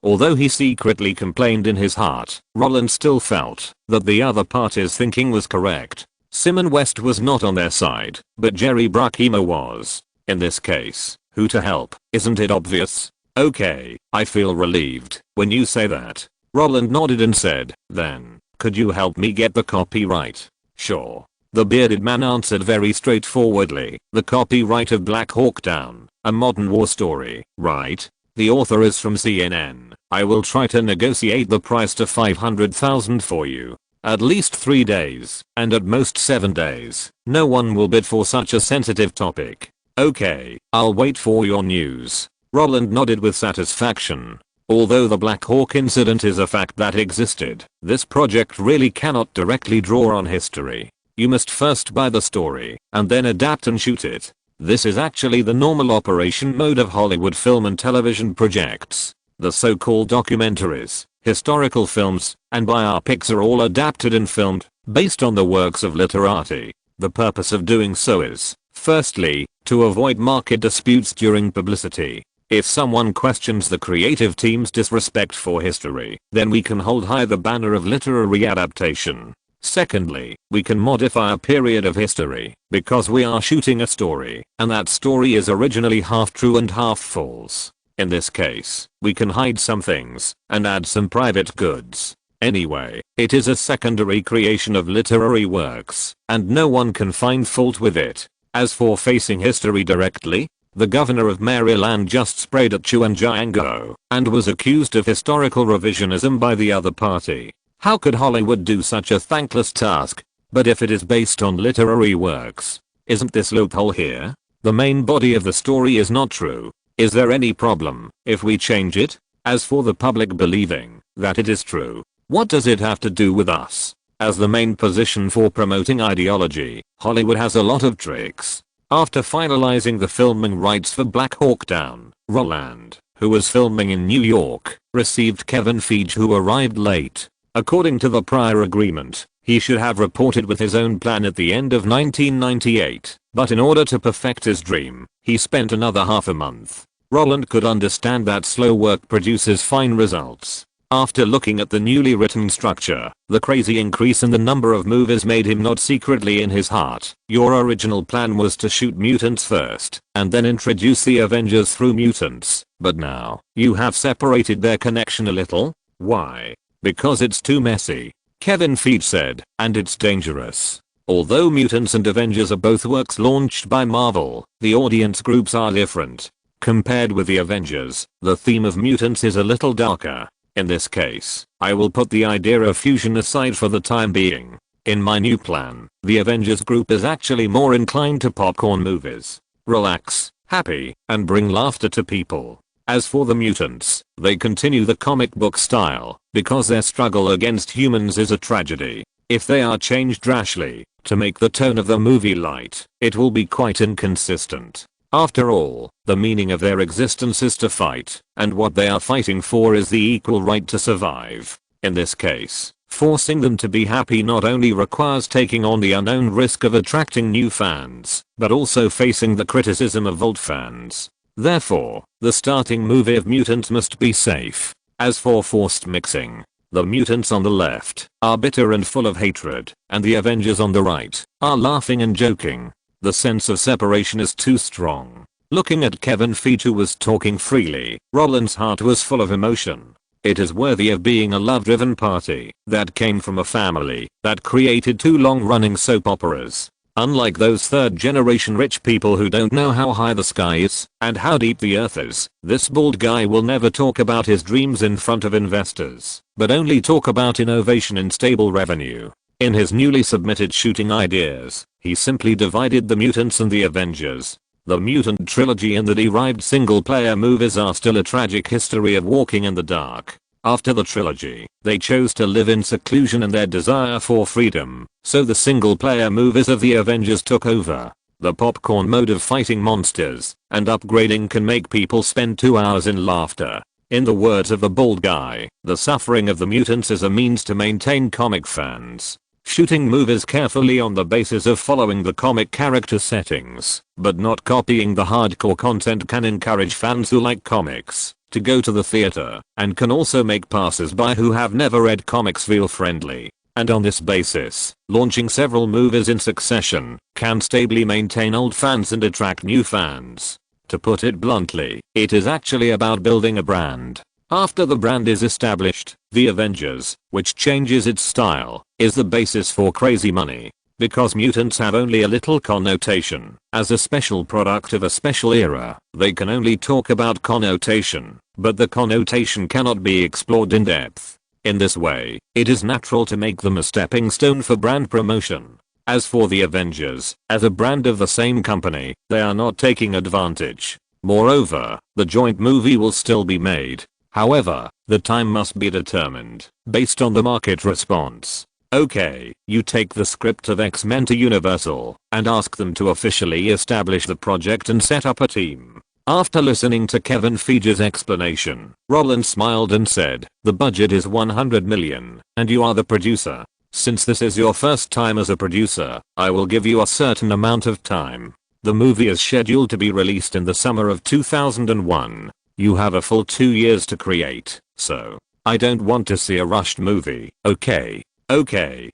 Speaker 1: Although he secretly complained in his heart, Roland still felt that the other party's thinking was correct. Simon West was not on their side, but Jerry Bruckheimer was. In this case, who to help? Isn't it obvious? "Okay, I feel relieved when you say that." Roland nodded and said, "Then, could you help me get the copyright?" "Sure." The bearded man answered very straightforwardly. "The copyright of Black Hawk Down, a modern war story, right? The author is from CNN. I will try to negotiate the price to $500,000 for you. At least 3 days, and at most 7 days. No one will bid for such a sensitive topic." "Okay, I'll wait for your news." Roland nodded with satisfaction. Although the Black Hawk incident is a fact that existed, this project really cannot directly draw on history. You must first buy the story, and then adapt and shoot it. This is actually the normal operation mode of Hollywood film and television projects. The so-called documentaries, historical films, and biopics are all adapted and filmed, based on the works of literati. The purpose of doing so is, firstly, to avoid market disputes during publicity. If someone questions the creative team's disrespect for history, then we can hold high the banner of literary adaptation. Secondly, we can modify a period of history, because we are shooting a story, and that story is originally half true and half false. In this case, we can hide some things, and add some private goods. Anyway, it is a secondary creation of literary works, and no one can find fault with it. As for facing history directly, the governor of Maryland just sprayed at Chuanjango, and was accused of historical revisionism by the other party. How could Hollywood do such a thankless task? But if it is based on literary works, isn't this loophole here? The main body of the story is not true. Is there any problem if we change it? As for the public believing that it is true, what does it have to do with us? As the main position for promoting ideology, Hollywood has a lot of tricks. After finalizing the filming rights for Black Hawk Down, Roland, who was filming in New York, received Kevin Feige, who arrived late. According to the prior agreement, he should have reported with his own plan at the end of 1998, but in order to perfect his dream, he spent another half a month. Roland could understand that slow work produces fine results. After looking at the newly written structure, the crazy increase in the number of movies made him nod secretly in his heart. Your original plan was to shoot mutants first, and then introduce the Avengers through mutants, but now, you have separated their connection a little? Why? Because it's too messy. Kevin Feige said, and it's dangerous. Although Mutants and Avengers are both works launched by Marvel, the audience groups are different. Compared with the Avengers, the theme of mutants is a little darker. In this case, I will put the idea of fusion aside for the time being. In my new plan, the Avengers group is actually more inclined to popcorn movies. Relax, happy, and bring laughter to people. As for the mutants, they continue the comic book style, because their struggle against humans is a tragedy. If they are changed rashly, to make the tone of the movie light, it will be quite inconsistent. After all, the meaning of their existence is to fight, and what they are fighting for is the equal right to survive. In this case, forcing them to be happy not only requires taking on the unknown risk of attracting new fans, but also facing the criticism of old fans. Therefore, the starting movie of mutants must be safe. As for forced mixing, the mutants on the left are bitter and full of hatred, and the Avengers on the right are laughing and joking. The sense of separation is too strong. Looking at Kevin Feige, who was talking freely, Roland's heart was full of emotion. It is worthy of being a love-driven party that came from a family that created 2 long-running soap operas. Unlike those third-generation rich people who don't know how high the sky is and how deep the earth is, this bald guy will never talk about his dreams in front of investors, but only talk about innovation and stable revenue. In his newly submitted shooting ideas, he simply divided the mutants and the Avengers. The mutant trilogy and the derived single-player movies are still a tragic history of walking in the dark. After the trilogy, they chose to live in seclusion and their desire for freedom, so the single-player movies of the Avengers took over. The popcorn mode of fighting monsters and upgrading can make people spend 2 hours in laughter. In the words of the bald guy, the suffering of the mutants is a means to maintain comic fans. Shooting movies carefully on the basis of following the comic character settings, but not copying the hardcore content, can encourage fans who like comics to go to the theater, and can also make passers-by who have never read comics feel friendly. And on this basis, launching several movies in succession can stably maintain old fans and attract new fans. To put it bluntly, it is actually about building a brand. After the brand is established, the Avengers, which changes its style, is the basis for crazy money. Because mutants have only a little connotation, as a special product of a special era, they can only talk about connotation, but the connotation cannot be explored in depth. In this way, it is natural to make them a stepping stone for brand promotion. As for the Avengers, as a brand of the same company, they are not taking advantage. Moreover, the joint movie will still be made. However, the time must be determined based on the market response. Okay, you take the script of X-Men to Universal and ask them to officially establish the project and set up a team. After listening to Kevin Feige's explanation, Roland smiled and said, "The budget is 100 million, and you are the producer. Since this is your first time as a producer, I will give you a certain amount of time. The movie is scheduled to be released in the summer of 2001. You have a full 2 years to create, so I don't want to see a rushed movie, okay? Okay.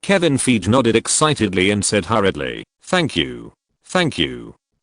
Speaker 1: Kevin Feige nodded excitedly and said hurriedly, Thank you.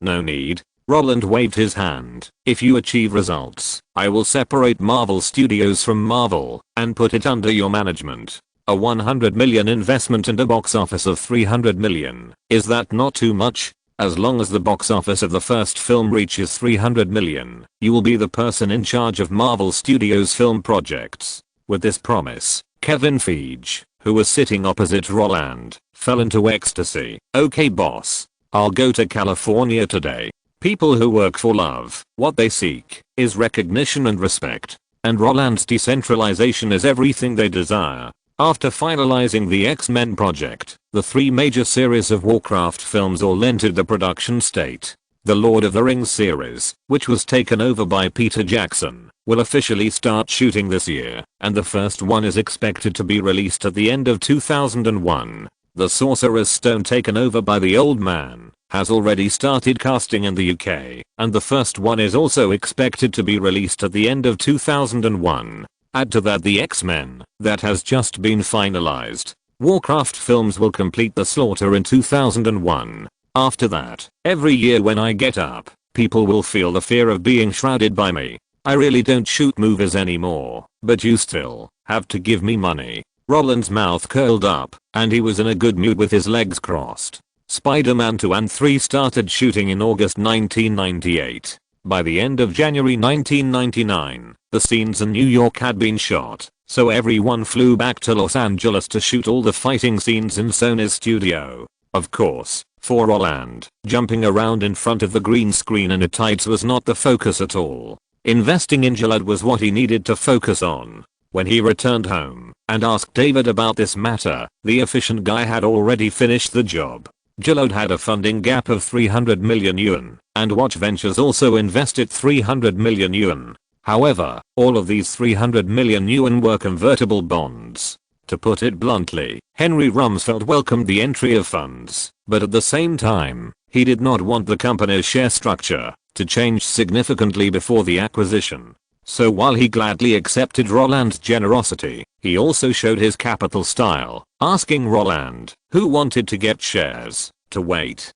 Speaker 1: No need." Roland waved his hand. "If you achieve results, I will separate Marvel Studios from Marvel and put it under your management. A 100 million investment and a box office of 300 million. Is that not too much? As long as the box office of the first film reaches 300 million, you will be the person in charge of Marvel Studios film projects." With this promise, Kevin Feige, who was sitting opposite Roland, fell into ecstasy. "Okay boss. I'll go to California today. People who work for love, what they seek is recognition and respect. And Roland's decentralization is everything they desire." After finalizing the X-Men project, the 3 major series of Warcraft films all entered the production state. The Lord of the Rings series, which was taken over by Peter Jackson, will officially start shooting this year, and the first one is expected to be released at the end of 2001. The Sorcerer's Stone, taken over by The Old Man, has already started casting in the UK, and the first one is also expected to be released at the end of 2001. Add to that the X-Men that has just been finalized. Warcraft films will complete the slaughter in 2001. After that, every year when I get up, people will feel the fear of being shrouded by me. I really don't shoot movies anymore, but you still have to give me money. Roland's mouth curled up, and he was in a good mood with his legs crossed. Spider-Man 2 and 3 started shooting in August 1998. By the end of January 1999, the scenes in New York had been shot, so everyone flew back to Los Angeles to shoot all the fighting scenes in Sony's studio. Of course, for Roland, jumping around in front of the green screen in a tights was not the focus at all. Investing in Gillard was what he needed to focus on. When he returned home and asked David about this matter, the efficient guy had already finished the job. Gillard had a funding gap of 300 million yuan, and Watch Ventures also invested 300 million yuan. However, all of these 300 million yuan were convertible bonds. To put it bluntly, Henry Rumsfeld welcomed the entry of funds, but at the same time, he did not want the company's share structure to change significantly before the acquisition. So while he gladly accepted Roland's generosity, he also showed his capital style, asking Roland, who wanted to get shares, to wait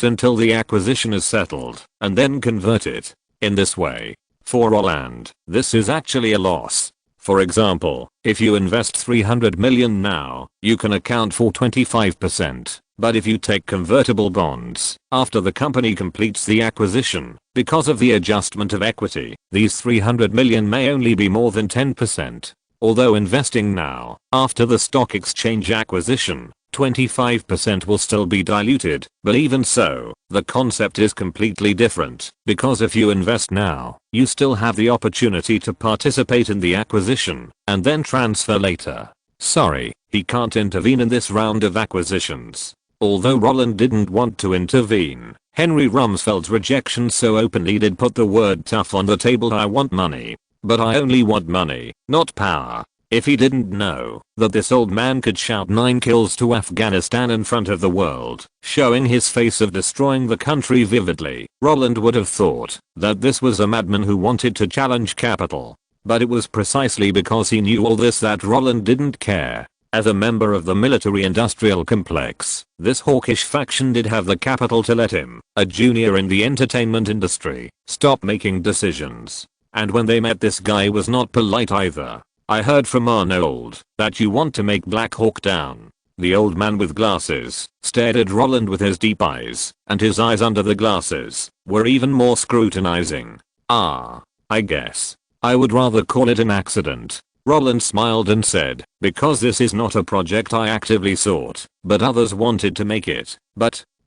Speaker 1: until the acquisition is settled, and then convert it. In this way, for Roland, this is actually a loss. For example, if you invest 300 million now, you can account for 25%. But if you take convertible bonds, after the company completes the acquisition, because of the adjustment of equity, these 300 million may only be more than 10%. Although investing now, after the stock exchange acquisition, 25% will still be diluted, but even so, the concept is completely different, because if you invest now, you still have the opportunity to participate in the acquisition, and then transfer later. Sorry, he can't intervene in this round of acquisitions. Although Roland didn't want to intervene, Henry Rumsfeld's rejection so openly did put the word tough on the table. I want money, but I only want money, not power. If he didn't know that this old man could shout 9 kills to Afghanistan in front of the world, showing his face of destroying the country vividly, Roland would have thought that this was a madman who wanted to challenge capital. But it was precisely because he knew all this that Roland didn't care. As a member of the military-industrial complex, this hawkish faction did have the capital to let him, a junior in the entertainment industry, stop making decisions. And when they met, this guy was not polite either. I heard from Arnold that you want to make Black Hawk Down. The old man with glasses stared at Roland with his deep eyes, and his eyes under the glasses were even more scrutinizing. I guess I would rather call it an accident. Roland smiled and said, because this is not a project I actively sought, but others wanted to make it.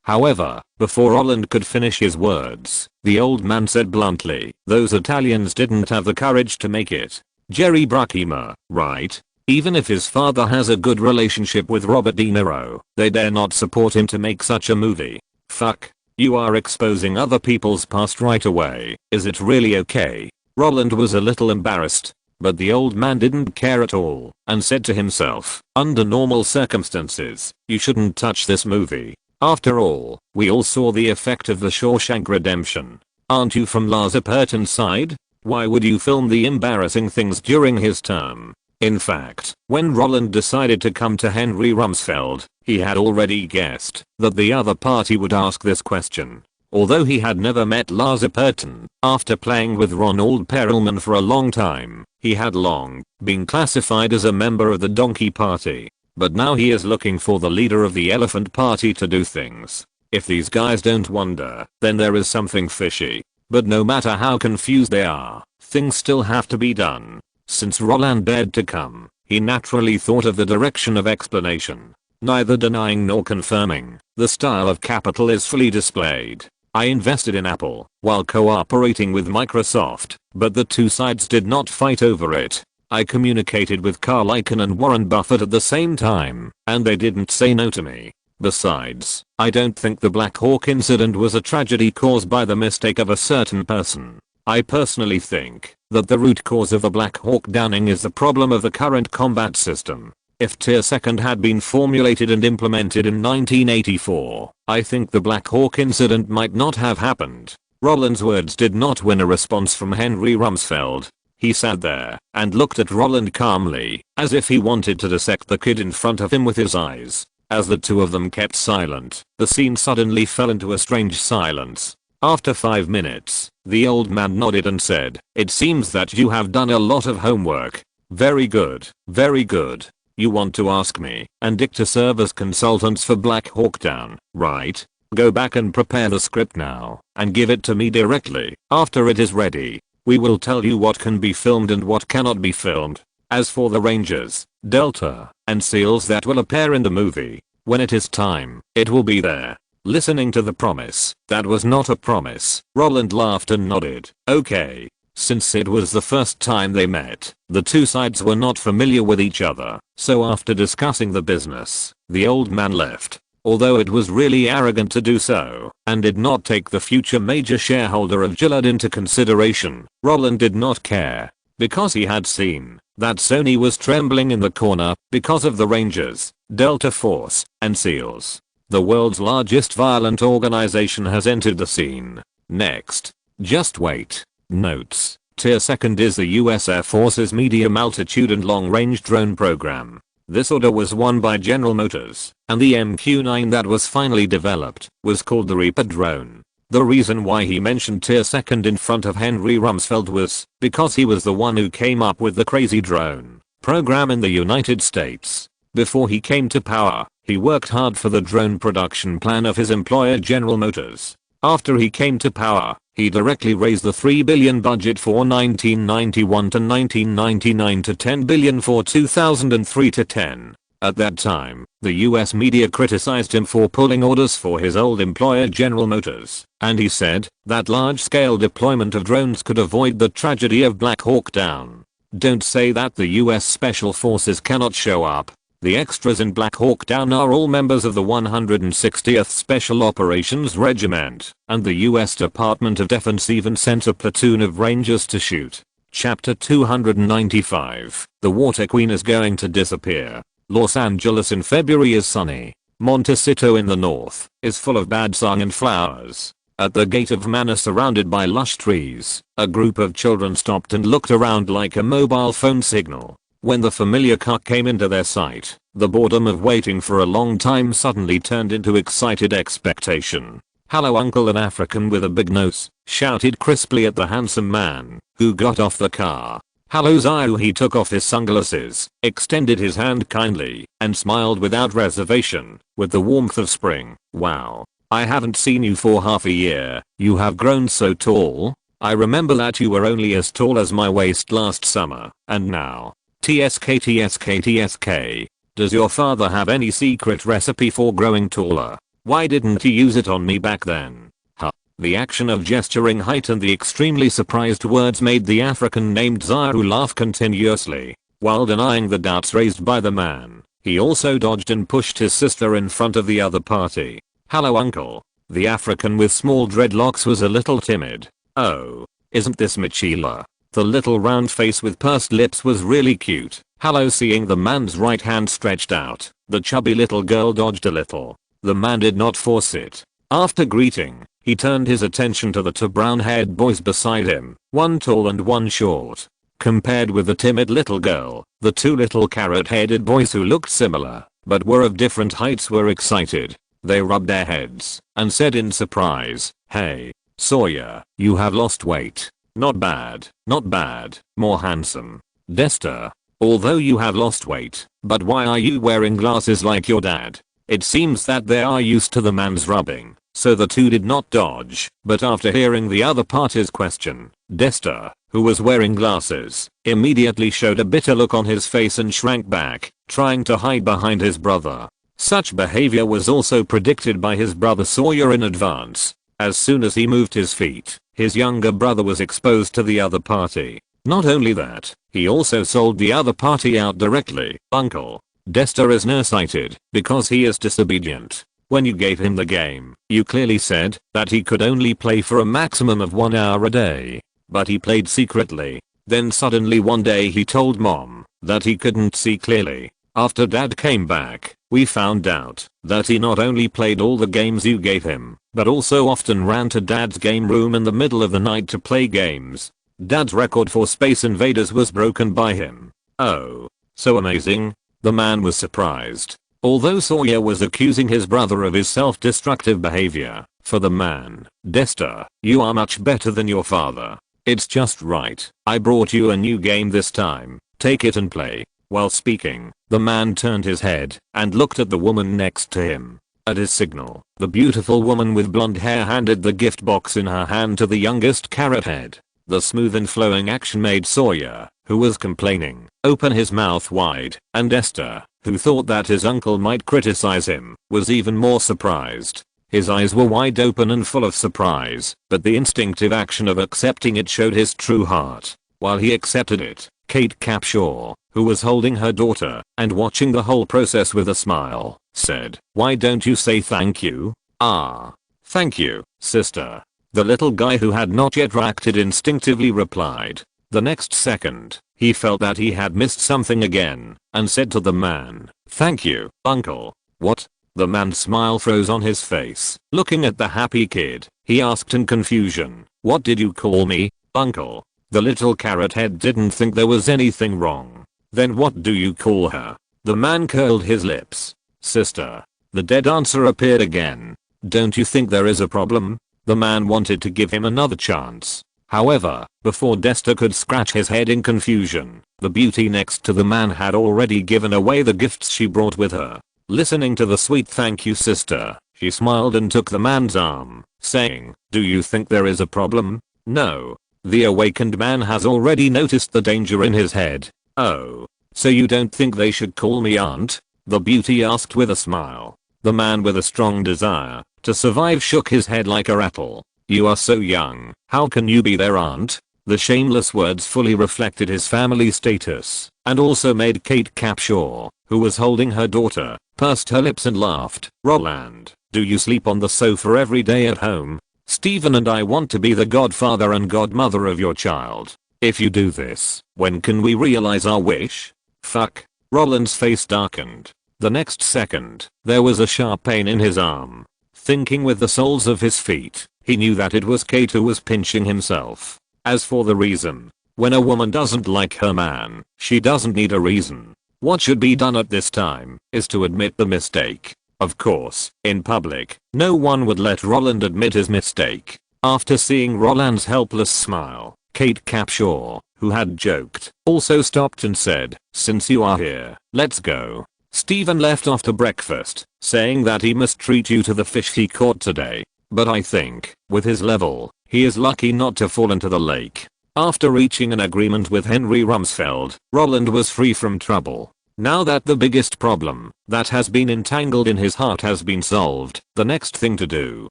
Speaker 1: However, before Roland could finish his words, the old man said bluntly, those Italians didn't have the courage to make it. Jerry Bruckheimer, right? Even if his father has a good relationship with Robert De Niro, they dare not support him to make such a movie. Fuck. You are exposing other people's past right away. Is it really okay? Roland was a little embarrassed. But the old man didn't care at all, and said to himself, under normal circumstances, you shouldn't touch this movie. After all, we all saw the effect of The Shawshank Redemption. Aren't you from Lars Aperton's side? Why would you film the embarrassing things during his term? In fact, when Roland decided to come to Henry Rumsfeld, he had already guessed that the other party would ask this question. Although he had never met Lars Aperton, after playing with Ronald Perelman for a long time, he had long been classified as a member of the Donkey Party. But now he is looking for the leader of the Elephant Party to do things. If these guys don't wonder, then there is something fishy. But no matter how confused they are, things still have to be done. Since Roland dared to come, he naturally thought of the direction of explanation. Neither denying nor confirming, the style of capital is fully displayed. I invested in Apple while cooperating with Microsoft, but the two sides did not fight over it. I communicated with Carl Icahn and Warren Buffett at the same time, and they didn't say no to me. Besides, I don't think the Black Hawk incident was a tragedy caused by the mistake of a certain person. I personally think that the root cause of the Black Hawk downing is the problem of the current combat system. If Tier 2 had been formulated and implemented in 1984, I think the Black Hawk incident might not have happened. Roland's words did not win a response from Henry Rumsfeld. He sat there and looked at Roland calmly, as if he wanted to dissect the kid in front of him with his eyes. As the two of them kept silent, the scene suddenly fell into a strange silence. After 5 minutes, the old man nodded and said, "It seems that you have done a lot of homework. Very good, very good. You want to ask me and Dick to serve as consultants for Black Hawk Down, right? Go back and prepare the script now and give it to me directly. After it is ready, we will tell you what can be filmed and what cannot be filmed. As for the Rangers, Delta, and SEALs that will appear in the movie, when it is time, it will be there." Listening to the promise, that was not a promise, Roland laughed and nodded. Okay. Since it was the first time they met, the two sides were not familiar with each other, so after discussing the business, the old man left. Although it was really arrogant to do so, and did not take the future major shareholder of Gillard into consideration, Roland did not care. Because he had seen that Sony was trembling in the corner because of the Rangers, Delta Force, and SEALs. The world's largest violent organization has entered the scene. Next. Just wait. Notes. Tier 2 is the US Air Force's medium altitude and long range drone program. This order was won by General Motors, and the MQ-9 that was finally developed was called the Reaper drone. The reason why he mentioned Tier 2 in front of Henry Rumsfeld was because he was the one who came up with the crazy drone program in the United States. Before he came to power, he worked hard for the drone production plan of his employer General Motors. After he came to power, he directly raised the $3 billion budget for 1991 to 1999 to $10 billion for 2003 to 10. At that time, the US media criticized him for pulling orders for his old employer General Motors, and he said that large-scale deployment of drones could avoid the tragedy of Black Hawk Down. Don't say that the US Special Forces cannot show up. The extras in Black Hawk Down are all members of the 160th Special Operations Regiment, and the US Department of Defense even sent a platoon of Rangers to shoot. Chapter 295. The Water Queen is going to disappear. Los Angeles in February is sunny. Montecito in the north is full of bad song and flowers. At the gate of manor surrounded by lush trees, a group of children stopped and looked around like a mobile phone signal. When the familiar car came into their sight, the boredom of waiting for a long time suddenly turned into excited expectation. "Hello uncle," an African with a big nose shouted crisply at the handsome man who got off the car. "Hello Zayu." He took off his sunglasses, extended his hand kindly, and smiled without reservation, with the warmth of spring. "Wow. I haven't seen you for half a year. You have grown so tall. I remember that you were only as tall as my waist last summer, and now. TSK. Does your father have any secret recipe for growing taller? Why didn't he use it on me back then?" Huh. The action of gesturing heightened the extremely surprised words made the African named Zaru laugh continuously, while denying the doubts raised by the man. He also dodged and pushed his sister in front of the other party. "Hello uncle." The African with small dreadlocks was a little timid. "Oh, isn't this Michila?" The little round face with pursed lips was really cute. "Hello." Seeing the man's right hand stretched out, the chubby little girl dodged a little. The man did not force it. After greeting, he turned his attention to the two brown-haired boys beside him, one tall and one short. Compared with the timid little girl, the two little carrot-headed boys who looked similar, but were of different heights were excited. They rubbed their heads and said in surprise, "Hey, Sawyer, you have lost weight. Not bad, not bad, more handsome. Dexter, although you have lost weight, but why are you wearing glasses like your dad?" It seems that they are used to the man's rubbing, so the two did not dodge, but after hearing the other party's question, Dexter, who was wearing glasses, immediately showed a bitter look on his face and shrank back, trying to hide behind his brother. Such behavior was also predicted by his brother Sawyer in advance. As soon as he moved his feet, his younger brother was exposed to the other party. Not only that, he also sold the other party out directly. "Uncle, Dexter is nearsighted because he is disobedient. When you gave him the game, you clearly said that he could only play for a maximum of 1 hour a day. But he played secretly. Then suddenly one day he told mom that he couldn't see clearly. After dad came back, we found out that he not only played all the games you gave him, but also often ran to dad's game room in the middle of the night to play games. Dad's record for Space Invaders was broken by him. Oh. So amazing? The man was surprised. Although Sawyer was accusing his brother of his self-destructive behavior, for the man, Dexter, you are much better than your father. It's just right. I brought you a new game this time. Take it and play. While speaking, the man turned his head and looked at the woman next to him. At his signal, the beautiful woman with blonde hair handed the gift box in her hand to the youngest carrot head. The smooth and flowing action made Sawyer, who was complaining, open his mouth wide, and Esther, who thought that his uncle might criticize him, was even more surprised. His eyes were wide open and full of surprise, but the instinctive action of accepting it showed his true heart. While he accepted it, Kate Capshaw, who was holding her daughter and watching the whole process with a smile, said, "Why don't you say thank you?" "Ah. Thank you, sister." The little guy who had not yet reacted instinctively replied. The next second, he felt that he had missed something again, and said to the man, "Thank you, uncle." "What?" The man's smile froze on his face. Looking at the happy kid, he asked in confusion, "What did you call me, uncle?" The little carrot head didn't think there was anything wrong. "Then what do you call her?" The man curled his lips. "Sister." The dead answer appeared again. "Don't you think there is a problem?" The man wanted to give him another chance. However, before Dexter could scratch his head in confusion, the beauty next to the man had already given away the gifts she brought with her. Listening to the sweet "thank you, sister," she smiled and took the man's arm, saying, "Do you think there is a problem?" "No." The awakened man has already noticed the danger in his head. "Oh. So you don't think they should call me aunt?" The beauty asked with a smile. The man with a strong desire to survive shook his head like a rattle. "You are so young, how can you be their aunt?" The shameless words fully reflected his family status, and also made Kate Capshaw, who was holding her daughter, pursed her lips and laughed. "Roland, do you sleep on the sofa every day at home? Stephen and I want to be the godfather and godmother of your child. If you do this, when can we realize our wish?" "Fuck." Roland's face darkened. The next second, there was a sharp pain in his arm. Thinking with the soles of his feet, he knew that it was Kate who was pinching himself. As for the reason, when a woman doesn't like her man, she doesn't need a reason. What should be done at this time is to admit the mistake. Of course, in public, no one would let Roland admit his mistake. After seeing Roland's helpless smile, Kate Capshaw, who had joked, also stopped and said, "Since you are here, let's go." Stephen left after breakfast, saying that he must treat you to the fish he caught today. But I think, with his level, he is lucky not to fall into the lake. After reaching an agreement with Henry Rumsfeld, Roland was free from trouble. Now that the biggest problem that has been entangled in his heart has been solved, the next thing to do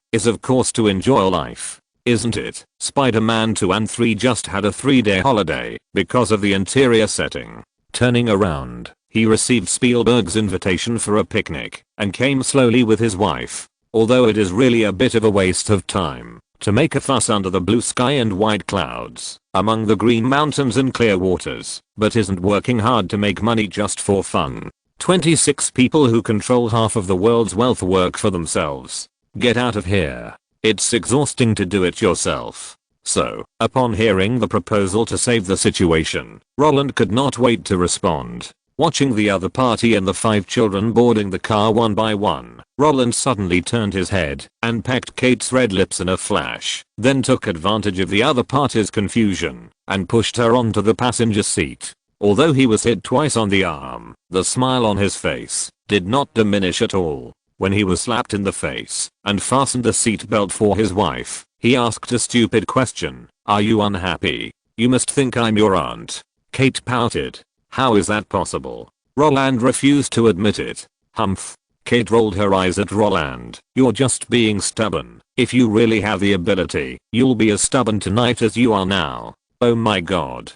Speaker 1: is of course to enjoy life. Isn't it? Spider-Man 2 and 3 just had a 3-day holiday because of the interior setting. Turning around, he received Spielberg's invitation for a picnic and came slowly with his wife. Although it is really a bit of a waste of time to make a fuss under the blue sky and white clouds, among the green mountains and clear waters, but isn't working hard to make money just for fun. 26 people who control half of the world's wealth work for themselves. Get out of here. It's exhausting to do it yourself. So, upon hearing the proposal to save the situation, Roland could not wait to respond. Watching the other party and the 5 children boarding the car one by one, Roland suddenly turned his head and pecked Kate's red lips in a flash, then took advantage of the other party's confusion and pushed her onto the passenger seat. Although he was hit twice on the arm, the smile on his face did not diminish at all. When he was slapped in the face and fastened the seatbelt for his wife, he asked a stupid question. "Are you unhappy? You must think I'm your aunt." Kate pouted. "How is that possible?" Roland refused to admit it. "Humph." Kate rolled her eyes at Roland. "You're just being stubborn. If you really have the ability, you'll be as stubborn tonight as you are now." "Oh my god."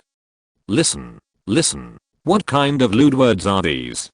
Speaker 1: Listen. What kind of lewd words are these?"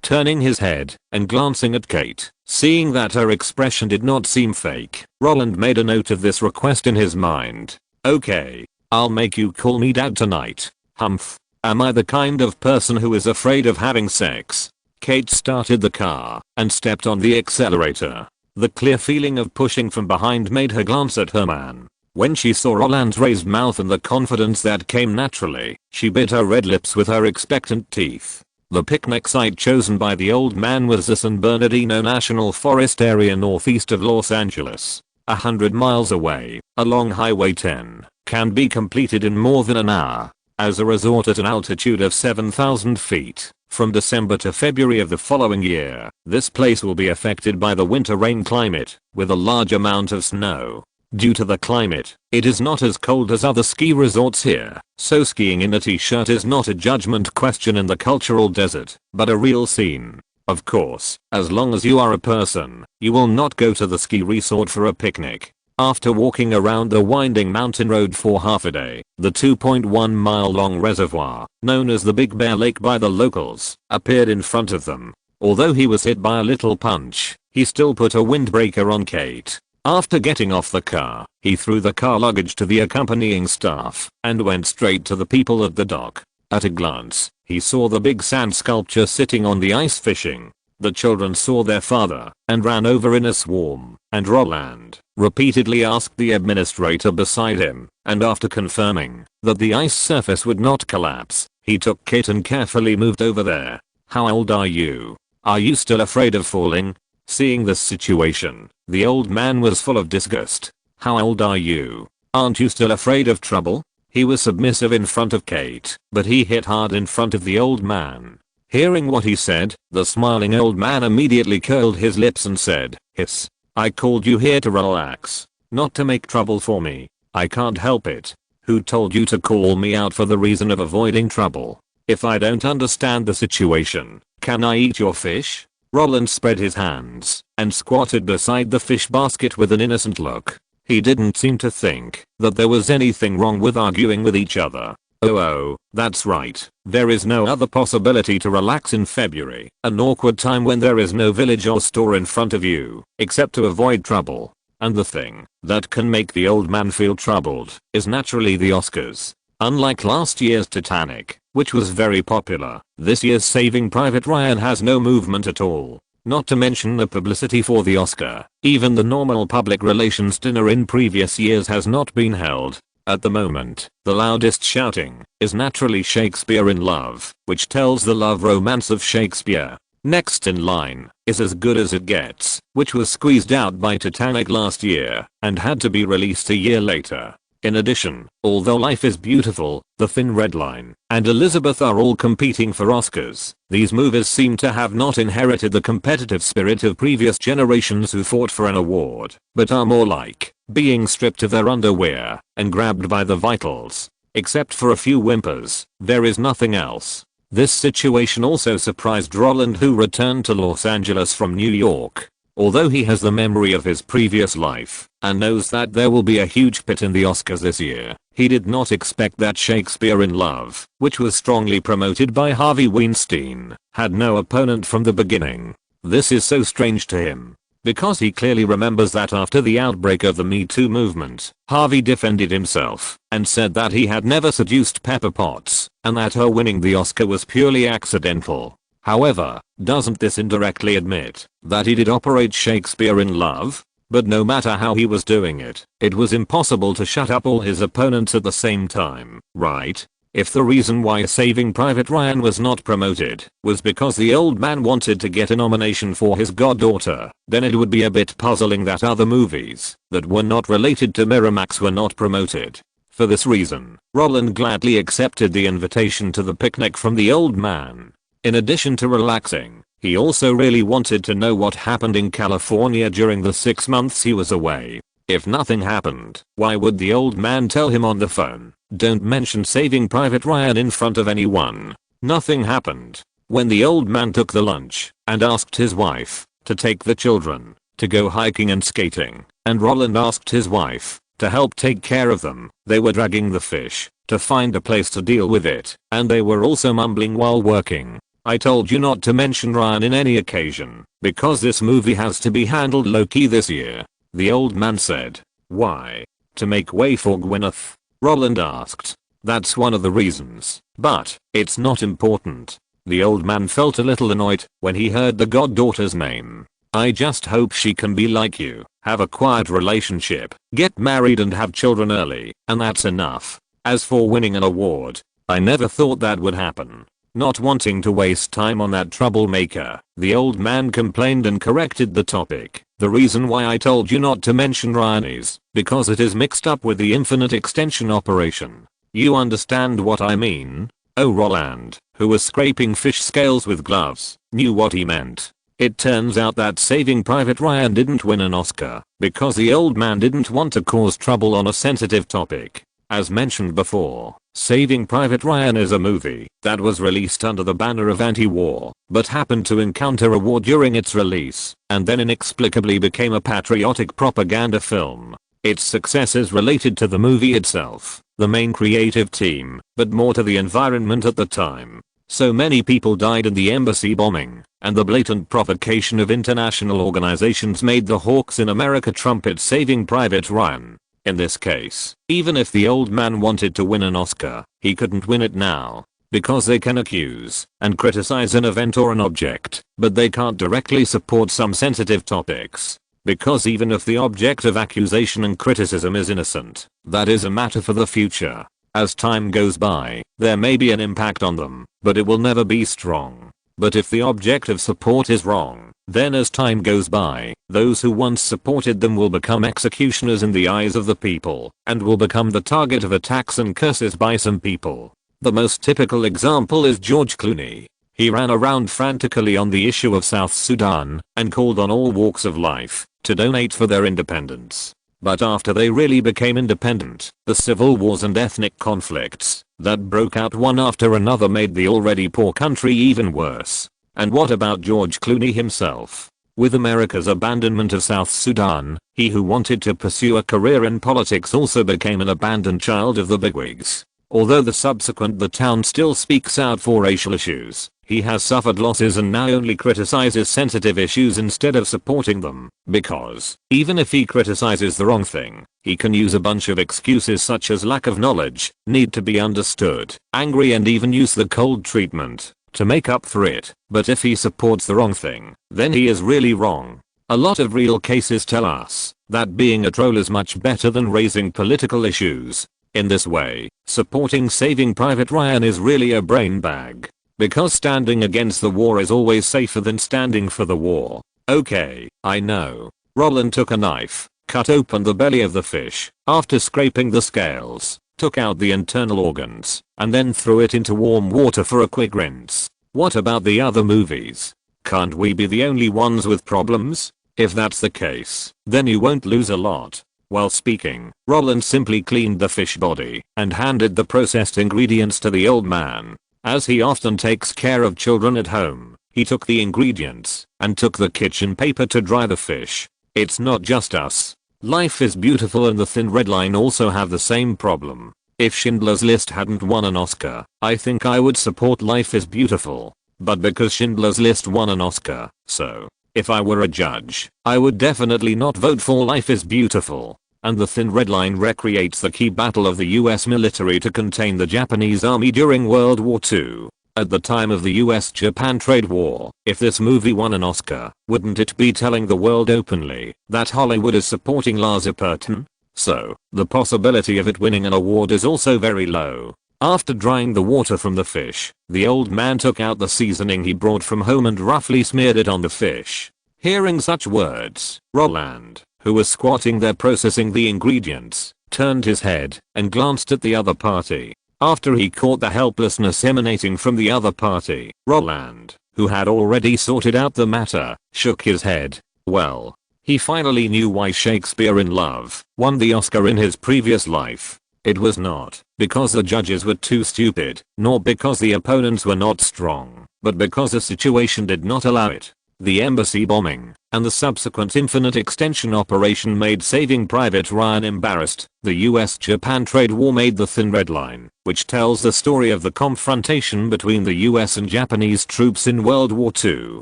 Speaker 1: Turning his head and glancing at Kate, seeing that her expression did not seem fake, Roland made a note of this request in his mind. "Okay, I'll make you call me dad tonight." "Humph. Am I the kind of person who is afraid of having sex?" Kate started the car and stepped on the accelerator. The clear feeling of pushing from behind made her glance at her man. When she saw Roland's raised mouth and the confidence that came naturally, she bit her red lips with her expectant teeth. The picnic site chosen by the old man was the San Bernardino National Forest area northeast of Los Angeles. 100 miles away, along Highway 10, can be completed in more than an hour. As a resort at an altitude of 7,000 feet, from December to February of the following year, this place will be affected by the winter rain climate, with a large amount of snow. Due to the climate, it is not as cold as other ski resorts here, so skiing in a t-shirt is not a judgment question in the cultural desert, but a real scene. Of course, as long as you are a person, you will not go to the ski resort for a picnic. After walking around the winding mountain road for half a day, the 2.1-mile long reservoir, known as the Big Bear Lake by the locals, appeared in front of them. Although he was hit by a little punch, he still put a windbreaker on Kate. After getting off the car, he threw the car luggage to the accompanying staff and went straight to the people at the dock. At a glance, he saw the big sand sculpture sitting on the ice fishing. The children saw their father and ran over in a swarm, and Roland repeatedly asked the administrator beside him, and after confirming that the ice surface would not collapse, he took Kate and carefully moved over there. "How old are you? Are you still afraid of falling?" Seeing this situation, the old man was full of disgust. "How old are you? Aren't you still afraid of trouble?" He was submissive in front of Kate, but he hit hard in front of the old man. Hearing what he said, the smiling old man immediately curled his lips and said, "Hiss. I called you here to relax, not to make trouble for me. I can't help it. Who told you to call me out for the reason of avoiding trouble? If I don't understand the situation, can I eat your fish?" Roland spread his hands and squatted beside the fish basket with an innocent look. He didn't seem to think that there was anything wrong with arguing with each other. Oh, that's right. There is no other possibility to relax in February, an awkward time when there is no village or store in front of you, except to avoid trouble. And the thing that can make the old man feel troubled is naturally the Oscars. Unlike last year's Titanic, which was very popular, this year's Saving Private Ryan has no movement at all. Not to mention the publicity for the Oscar. Even the normal public relations dinner in previous years has not been held. At the moment, the loudest shouting is naturally Shakespeare in Love, which tells the love romance of Shakespeare. Next in line is As Good as It Gets, which was squeezed out by Titanic last year and had to be released a year later. In addition, although Life is Beautiful, The Thin Red Line, and Elizabeth are all competing for Oscars, these movies seem to have not inherited the competitive spirit of previous generations who fought for an award, but are more like being stripped of their underwear and grabbed by the vitals. Except for a few whimpers, there is nothing else. This situation also surprised Roland, who returned to Los Angeles from New York. Although he has the memory of his previous life and knows that there will be a huge pit in the Oscars this year, he did not expect that Shakespeare in Love, which was strongly promoted by Harvey Weinstein, had no opponent from the beginning. This is so strange to him, because he clearly remembers that after the outbreak of the Me Too movement, Harvey defended himself and said that he had never seduced Pepper Potts and that her winning the Oscar was purely accidental. However, doesn't this indirectly admit that he did operate Shakespeare in Love? But no matter how he was doing it, it was impossible to shut up all his opponents at the same time, right? If the reason why Saving Private Ryan was not promoted was because the old man wanted to get a nomination for his goddaughter, then it would be a bit puzzling that other movies that were not related to Miramax were not promoted. For this reason, Roland gladly accepted the invitation to the picnic from the old man. In addition to relaxing, he also really wanted to know what happened in California during the 6 months he was away. If nothing happened, why would the old man tell him on the phone, "Don't mention Saving Private Ryan in front of anyone"? Nothing happened. When the old man took the lunch and asked his wife to take the children to go hiking and skating, and Roland asked his wife to help take care of them, they were dragging the fish to find a place to deal with it, and they were also mumbling while working. "I told you not to mention Ryan in any occasion, because this movie has to be handled low-key this year," the old man said. "Why? To make way for Gwyneth?" Roland asked. "That's one of the reasons, but it's not important." The old man felt a little annoyed when he heard the goddaughter's name. I just hope she can be like you, have a quiet relationship, get married and have children early, and that's enough. As for winning an award, I never thought that would happen. Not wanting to waste time on that troublemaker, the old man complained and corrected the topic. The reason why I told you not to mention Ryan is because it is mixed up with the infinite extension operation. You understand what I mean? Oh, Roland, who was scraping fish scales with gloves, knew what he meant. It turns out that Saving Private Ryan didn't win an Oscar because the old man didn't want to cause trouble on a sensitive topic. As mentioned before, Saving Private Ryan is a movie that was released under the banner of anti-war, but happened to encounter a war during its release, and then inexplicably became a patriotic propaganda film. Its success is related to the movie itself, the main creative team, but more to the environment at the time. So many people died in the embassy bombing, and the blatant provocation of international organizations made the hawks in America trumpet Saving Private Ryan. In this case, even if the old man wanted to win an Oscar, he couldn't win it now, because they can accuse and criticize an event or an object, but they can't directly support some sensitive topics. Because even if the object of accusation and criticism is innocent, that is a matter for the future. As time goes by, there may be an impact on them, but it will never be strong. But if the object of support is wrong, then as time goes by, those who once supported them will become executioners in the eyes of the people, and will become the target of attacks and curses by some people. The most typical example is George Clooney. He ran around frantically on the issue of South Sudan, and called on all walks of life to donate for their independence. But after they really became independent, the civil wars and ethnic conflicts that broke out one after another made the already poor country even worse. And what about George Clooney himself? With America's abandonment of South Sudan, he who wanted to pursue a career in politics also became an abandoned child of the bigwigs. Although the town still speaks out for racial issues, he has suffered losses and now only criticizes sensitive issues instead of supporting them, because, even if he criticizes the wrong thing, he can use a bunch of excuses such as lack of knowledge, need to be understood, angry, and even use the cold treatment to make up for it. But if he supports the wrong thing, then he is really wrong. A lot of real cases tell us that being a troll is much better than raising political issues. In this way, supporting Saving Private Ryan is really a brain bag. Because standing against the war is always safer than standing for the war. Okay, I know. Roland took a knife, cut open the belly of the fish, after scraping the scales, took out the internal organs, and then threw it into warm water for a quick rinse. What about the other movies? Can't we be the only ones with problems? If that's the case, then you won't lose a lot. While speaking, Roland simply cleaned the fish body and handed the processed ingredients to the old man. As he often takes care of children at home, he took the ingredients and took the kitchen paper to dry the fish. It's not just us. Life is Beautiful and The Thin Red Line also have the same problem. If Schindler's List hadn't won an Oscar, I think I would support Life is Beautiful. But because Schindler's List won an Oscar, so if I were a judge, I would definitely not vote for Life is Beautiful. And The Thin Red Line recreates the key battle of the US military to contain the Japanese army during World War II. At the time of the US-Japan trade war, if this movie won an Oscar, wouldn't it be telling the world openly that Hollywood is supporting Putin? So, the possibility of it winning an award is also very low. After drying the water from the fish, the old man took out the seasoning he brought from home and roughly smeared it on the fish. Hearing such words, Roland, who was squatting there processing the ingredients, turned his head and glanced at the other party. After he caught the helplessness emanating from the other party, Roland, who had already sorted out the matter, shook his head. Well, he finally knew why Shakespeare in Love won the Oscar in his previous life. It was not because the judges were too stupid, nor because the opponents were not strong, but because the situation did not allow it. The embassy bombing and the subsequent infinite extension operation made Saving Private Ryan embarrassed. The US-Japan trade war made The Thin Red Line, which tells the story of the confrontation between the US and Japanese troops in World War II,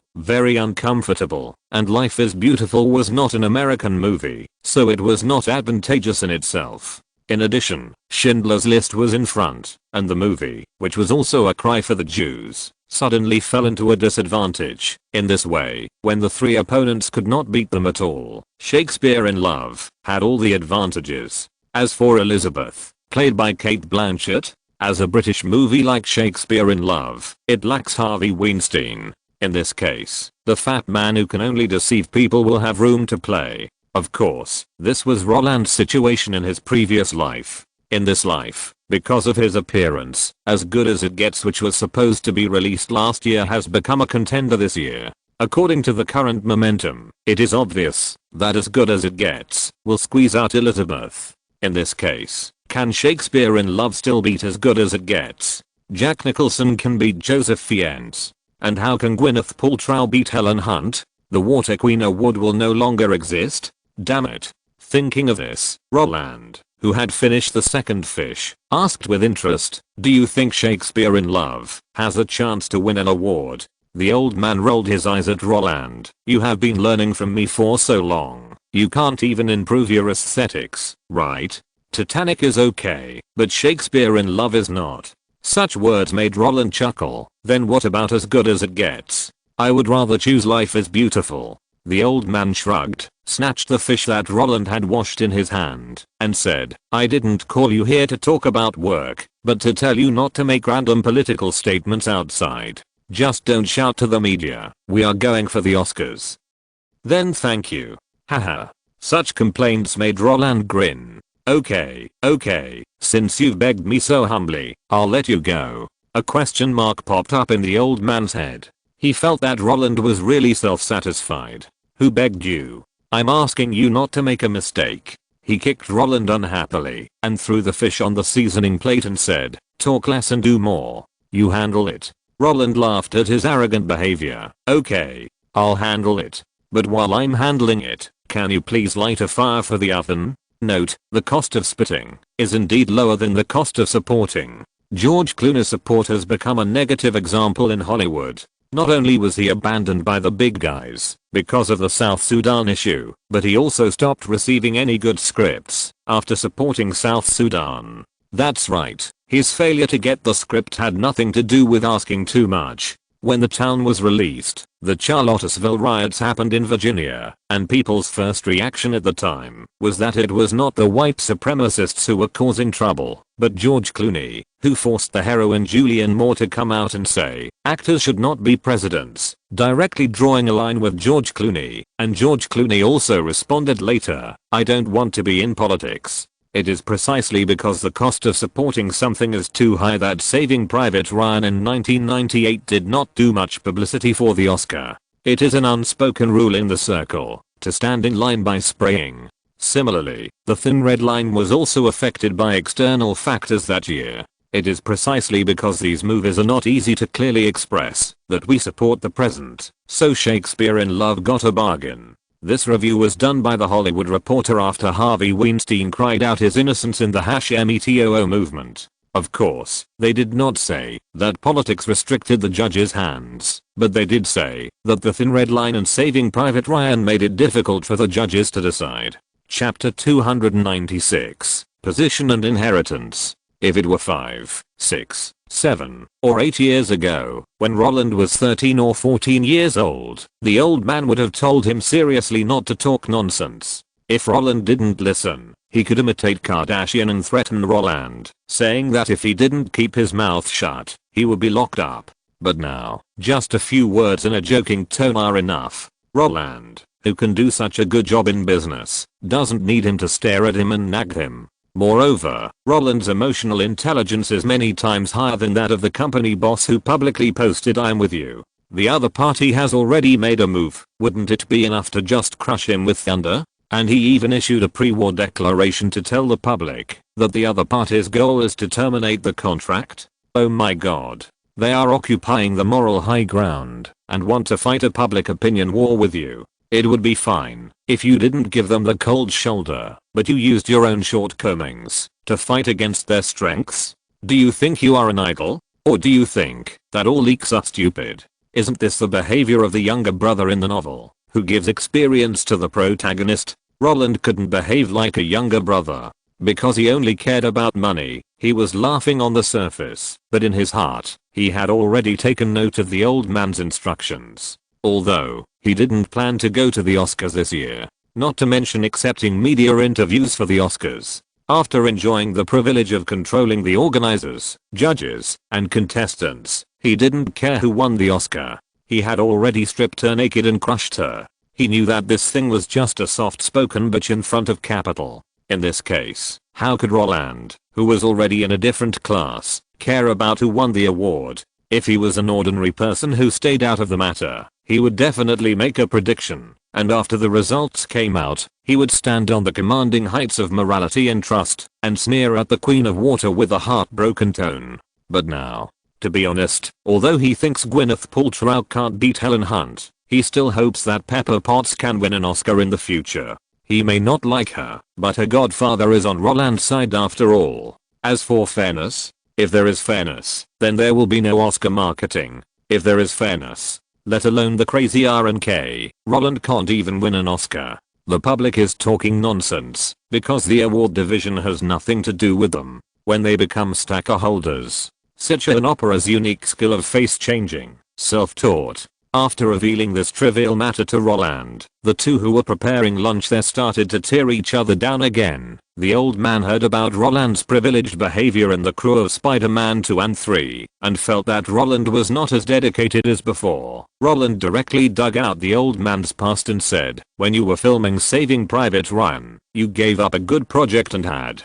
Speaker 1: very uncomfortable. And Life is Beautiful was not an American movie, so it was not advantageous in itself. In addition, Schindler's List was in front, and the movie, which was also a cry for the Jews, suddenly fell into a disadvantage. In this way, when the three opponents could not beat them at all, Shakespeare in Love had all the advantages. As for Elizabeth, played by Kate Blanchett, as a British movie like Shakespeare in Love, it lacks Harvey Weinstein. In this case, the fat man who can only deceive people will have room to play. Of course, this was Roland's situation in his previous life. In this life, because of his appearance, As Good As It Gets, which was supposed to be released last year, has become a contender this year. According to the current momentum, it is obvious that As Good As It Gets will squeeze out Elizabeth. In this case, can Shakespeare in Love still beat As Good As It Gets? Jack Nicholson can beat Joseph Fiennes. And how can Gwyneth Paltrow beat Helen Hunt? The Water Queen award will no longer exist? Damn it. Thinking of this, Roland, who had finished the second fish, asked with interest, "Do you think Shakespeare in Love has a chance to win an award?" The old man rolled his eyes at Roland. "You have been learning from me for so long. You can't even improve your aesthetics, right? Titanic is okay, but Shakespeare in Love is not." Such words made Roland chuckle. "Then what about As Good As It Gets?" "I would rather choose Life Is Beautiful." The old man shrugged, snatched the fish that Roland had washed in his hand, and said, "I didn't call you here to talk about work, but to tell you not to make random political statements outside. Just don't shout to the media. We are going for the Oscars." "Then thank you." Haha. Such complaints made Roland grin. Okay, since you've begged me so humbly, I'll let you go." A question mark popped up in the old man's head. He felt that Roland was really self-satisfied. "Who begged you? I'm asking you not to make a mistake." He kicked Roland unhappily and threw the fish on the seasoning plate and said, "Talk less and do more. You handle it." Roland laughed at his arrogant behavior. "Okay, I'll handle it. But while I'm handling it, can you please light a fire for the oven?" Note, the cost of spitting is indeed lower than the cost of supporting. George Clooney's support has become a negative example in Hollywood. Not only was he abandoned by the big guys because of the South Sudan issue, but he also stopped receiving any good scripts after supporting South Sudan. That's right, his failure to get the script had nothing to do with asking too much. When The Town was released, the Charlottesville riots happened in Virginia, and people's first reaction at the time was that it was not the white supremacists who were causing trouble, but George Clooney, who forced the heroine Julianne Moore to come out and say, "Actors should not be presidents," directly drawing a line with George Clooney, and George Clooney also responded later, "I don't want to be in politics." It is precisely because the cost of supporting something is too high that Saving Private Ryan in 1998 did not do much publicity for the Oscar. It is an unspoken rule in the circle to stand in line by spraying. Similarly, The Thin Red Line was also affected by external factors that year. It is precisely because these movies are not easy to clearly express that we support the present, so Shakespeare in Love got a bargain. This review was done by The Hollywood Reporter after Harvey Weinstein cried out his innocence in the #MeToo movement. Of course, they did not say that politics restricted the judge's hands, but they did say that The Thin Red Line and Saving Private Ryan made it difficult for the judges to decide. Chapter 296, Position and Inheritance. If it were 5, 6, 7, or 8 years ago, when Roland was 13 or 14 years old, the old man would have told him seriously not to talk nonsense. If Roland didn't listen, he could imitate Kardashian and threaten Roland, saying that if he didn't keep his mouth shut, he would be locked up. But now, just a few words in a joking tone are enough. Roland, who can do such a good job in business, doesn't need him to stare at him and nag him. Moreover, Roland's emotional intelligence is many times higher than that of the company boss who publicly posted "I'm with you." The other party has already made a move. Wouldn't it be enough to just crush him with thunder? And he even issued a pre-war declaration to tell the public that the other party's goal is to terminate the contract. Oh my god. They are occupying the moral high ground and want to fight a public opinion war with you. It would be fine if you didn't give them the cold shoulder, but you used your own shortcomings to fight against their strengths. Do you think you are an idol? Or do you think that all leaks are stupid? Isn't this the behavior of the younger brother in the novel, who gives experience to the protagonist? Roland couldn't behave like a younger brother because he only cared about money. He was laughing on the surface, but in his heart, he had already taken note of the old man's instructions. Although, he didn't plan to go to the Oscars this year, not to mention accepting media interviews for the Oscars. After enjoying the privilege of controlling the organizers, judges, and contestants, he didn't care who won the Oscar. He had already stripped her naked and crushed her. He knew that this thing was just a soft-spoken bitch in front of capital. In this case, how could Roland, who was already in a different class, care about who won the award? If he was an ordinary person who stayed out of the matter, he would definitely make a prediction, and after the results came out, he would stand on the commanding heights of morality and trust, and sneer at the Queen of Water with a heartbroken tone. But now, to be honest, although he thinks Gwyneth Paltrow can't beat Helen Hunt, he still hopes that Pepper Potts can win an Oscar in the future. He may not like her, but her godfather is on Roland's side after all. As for fairness, if there is fairness, then there will be no Oscar marketing. If there is fairness, let alone the crazy RNK, Roland can't even win an Oscar. The public is talking nonsense, because the award division has nothing to do with them. When they become stacker holders, such an opera's unique skill of face changing, self-taught. After revealing this trivial matter to Roland, the two who were preparing lunch there started to tear each other down again. The old man heard about Roland's privileged behavior in the crew of Spider-Man 2 and 3, and felt that Roland was not as dedicated as before. Roland directly dug out the old man's past and said, when you were filming Saving Private Ryan, you gave up a good project and had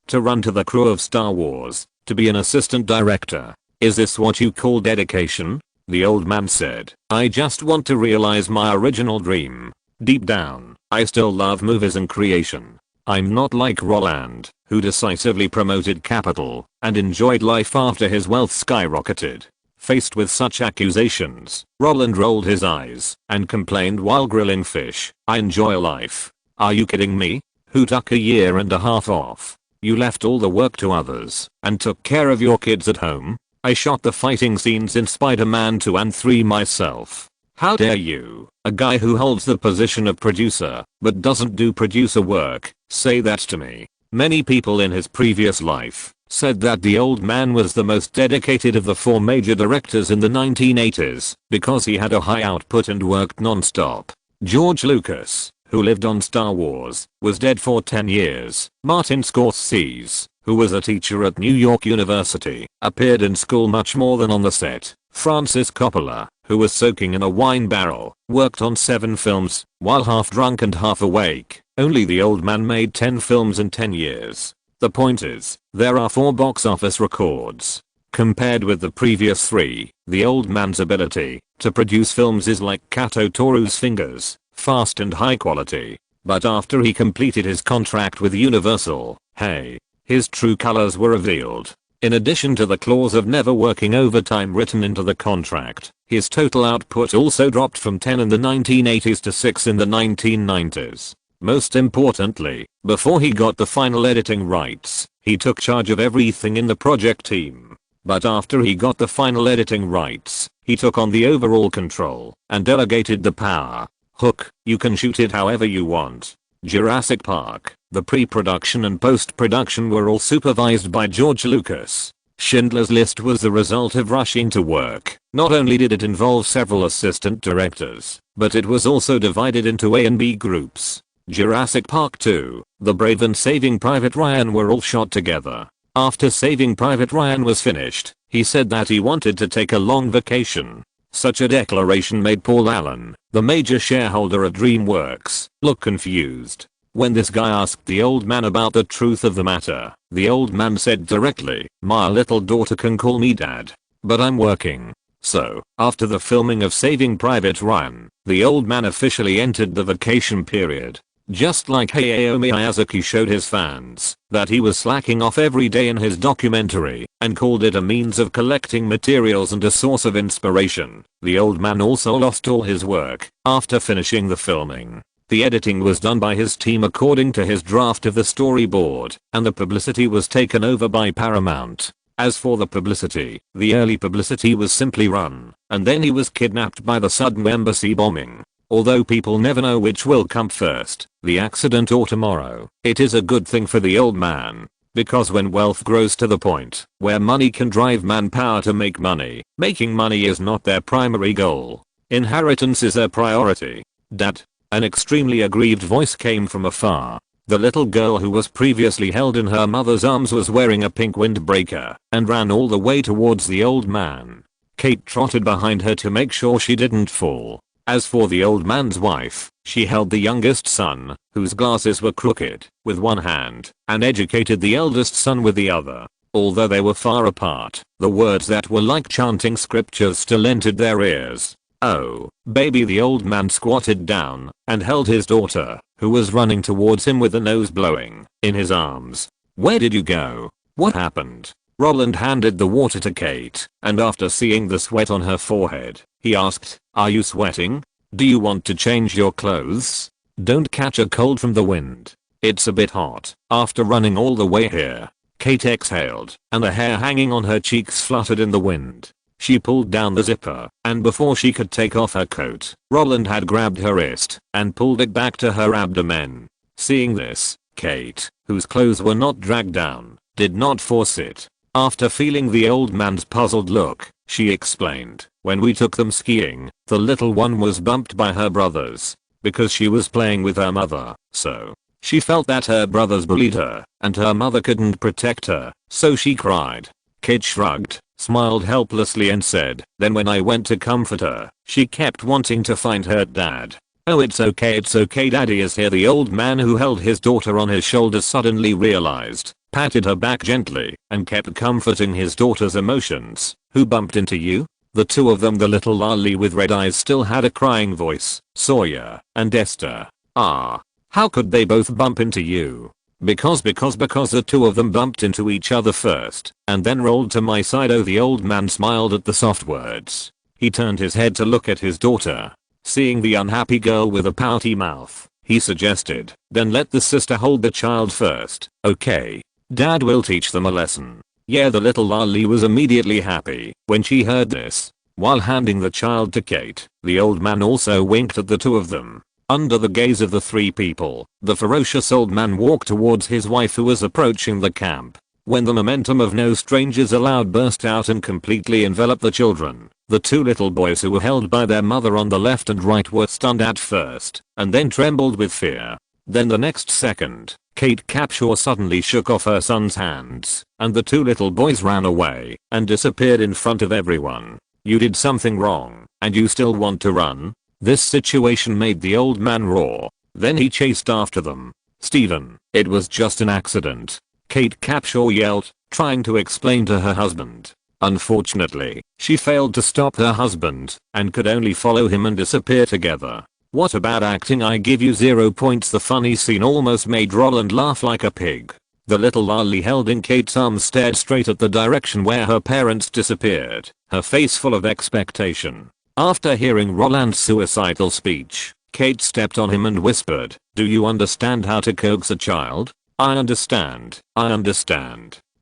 Speaker 1: to run to the crew of Star Wars, to be an assistant director. Is this what you call dedication? The old man said, I just want to realize my original dream. Deep down, I still love movies and creation. I'm not like Roland, who decisively promoted capital and enjoyed life after his wealth skyrocketed. Faced with such accusations, Roland rolled his eyes and complained while grilling fish, I enjoy life. Are you kidding me? Who took a year and a half off? You left all the work to others and took care of your kids at home? I shot the fighting scenes in Spider-Man 2 and 3 myself. How dare you, a guy who holds the position of producer, but doesn't do producer work, say that to me? Many people in his previous life said that the old man was the most dedicated of the four major directors in the 1980s, because he had a high output and worked non-stop. George Lucas, who lived on Star Wars, was dead for 10 years. Martin Scorsese, who was a teacher at New York University, appeared in school much more than on the set. Francis Coppola, who was soaking in a wine barrel, worked on 7 films, while half drunk and half awake. Only the old man made 10 films in 10 years. The point is, there are 4 box office records. Compared with the previous 3, the old man's ability to produce films is like Kato Toru's fingers, fast and high quality. But after he completed his contract with Universal, hey, his true colors were revealed. In addition to the clause of never working overtime written into the contract, his total output also dropped from 10 in the 1980s to 6 in the 1990s. Most importantly, before he got the final editing rights, he took charge of everything in the project team. But after he got the final editing rights, he took on the overall control and delegated the power. Hook, you can shoot it however you want. Jurassic Park, the pre-production and post-production were all supervised by George Lucas. Schindler's List was the result of rushing to work. Not only did it involve several assistant directors, but it was also divided into A and B groups. Jurassic Park 2, The Brave and Saving Private Ryan were all shot together. After Saving Private Ryan was finished, he said that he wanted to take a long vacation. Such a declaration made Paul Allen, the major shareholder at DreamWorks, look confused. When this guy asked the old man about the truth of the matter, the old man said directly, my little daughter can call me dad, but I'm working. So, after the filming of Saving Private Ryan, the old man officially entered the vacation period. Just like Hayao Miyazaki showed his fans that he was slacking off every day in his documentary and called it a means of collecting materials and a source of inspiration, the old man also lost all his work after finishing the filming. The editing was done by his team according to his draft of the storyboard, and the publicity was taken over by Paramount. As for the publicity, the early publicity was simply run, and then he was kidnapped by the sudden embassy bombing. Although people never know which will come first, the accident or tomorrow, it is a good thing for the old man. Because when wealth grows to the point where money can drive manpower to make money, making money is not their primary goal. Inheritance is their priority. Dad. An extremely aggrieved voice came from afar. The little girl who was previously held in her mother's arms was wearing a pink windbreaker and ran all the way towards the old man. Kate trotted behind her to make sure she didn't fall. As for the old man's wife, she held the youngest son, whose glasses were crooked, with one hand, and educated the eldest son with the other. Although they were far apart, the words that were like chanting scriptures still entered their ears. "Oh, baby," the old man squatted down and held his daughter, who was running towards him with the nose blowing, in his arms. "Where did you go? What happened?" Roland handed the water to Kate, and after seeing the sweat on her forehead, he asked, "Are you sweating? Do you want to change your clothes? Don't catch a cold from the wind. It's a bit hot after running all the way here." Kate exhaled, and the hair hanging on her cheeks fluttered in the wind. She pulled down the zipper, and before she could take off her coat, Roland had grabbed her wrist and pulled it back to her abdomen. Seeing this, Kate, whose clothes were not dragged down, did not force it. After feeling the old man's puzzled look, she explained, "When we took them skiing, the little one was bumped by her brothers. Because she was playing with her mother, so she felt that her brothers bullied her, and her mother couldn't protect her, so she cried." Kate shrugged, smiled helplessly and said, "Then when I went to comfort her, she kept wanting to find her dad." "Oh, it's okay, daddy is here." The old man who held his daughter on his shoulder suddenly realized, patted her back gently, and kept comforting his daughter's emotions. "Who bumped into you?" The two of them, the little lolly with red eyes, still had a crying voice. "Sawyer and Esther." "Ah. How could they both bump into you?" Because the two of them bumped into each other first, and then rolled to my side." Oh, the old man smiled at the soft words. He turned his head to look at his daughter. Seeing the unhappy girl with a pouty mouth, he suggested, "Then let the sister hold the child first, okay? Dad will teach them a lesson." "Yeah." The little lolly was immediately happy when she heard this. While handing the child to Kate, the old man also winked at the two of them. Under the gaze of the three people, the ferocious old man walked towards his wife, who was approaching the camp. When the momentum of no strangers allowed burst out and completely enveloped the children, the two little boys who were held by their mother on the left and right were stunned at first, and then trembled with fear. Then the next second, Kate Capshaw suddenly shook off her son's hands, and the two little boys ran away and disappeared in front of everyone. "You did something wrong, and you still want to run?" This situation made the old man roar. Then he chased after them. "Stephen, it was just an accident," Kate Capshaw yelled, trying to explain to her husband. Unfortunately, she failed to stop her husband, and could only follow him and disappear together. "What about acting? I give you 0 points." The funny scene almost made Roland laugh like a pig. The little lolly held in Kate's arms stared straight at the direction where her parents disappeared, her face full of expectation. After hearing Roland's suicidal speech, Kate stepped on him and whispered, "Do you understand how to coax a child?" I understand.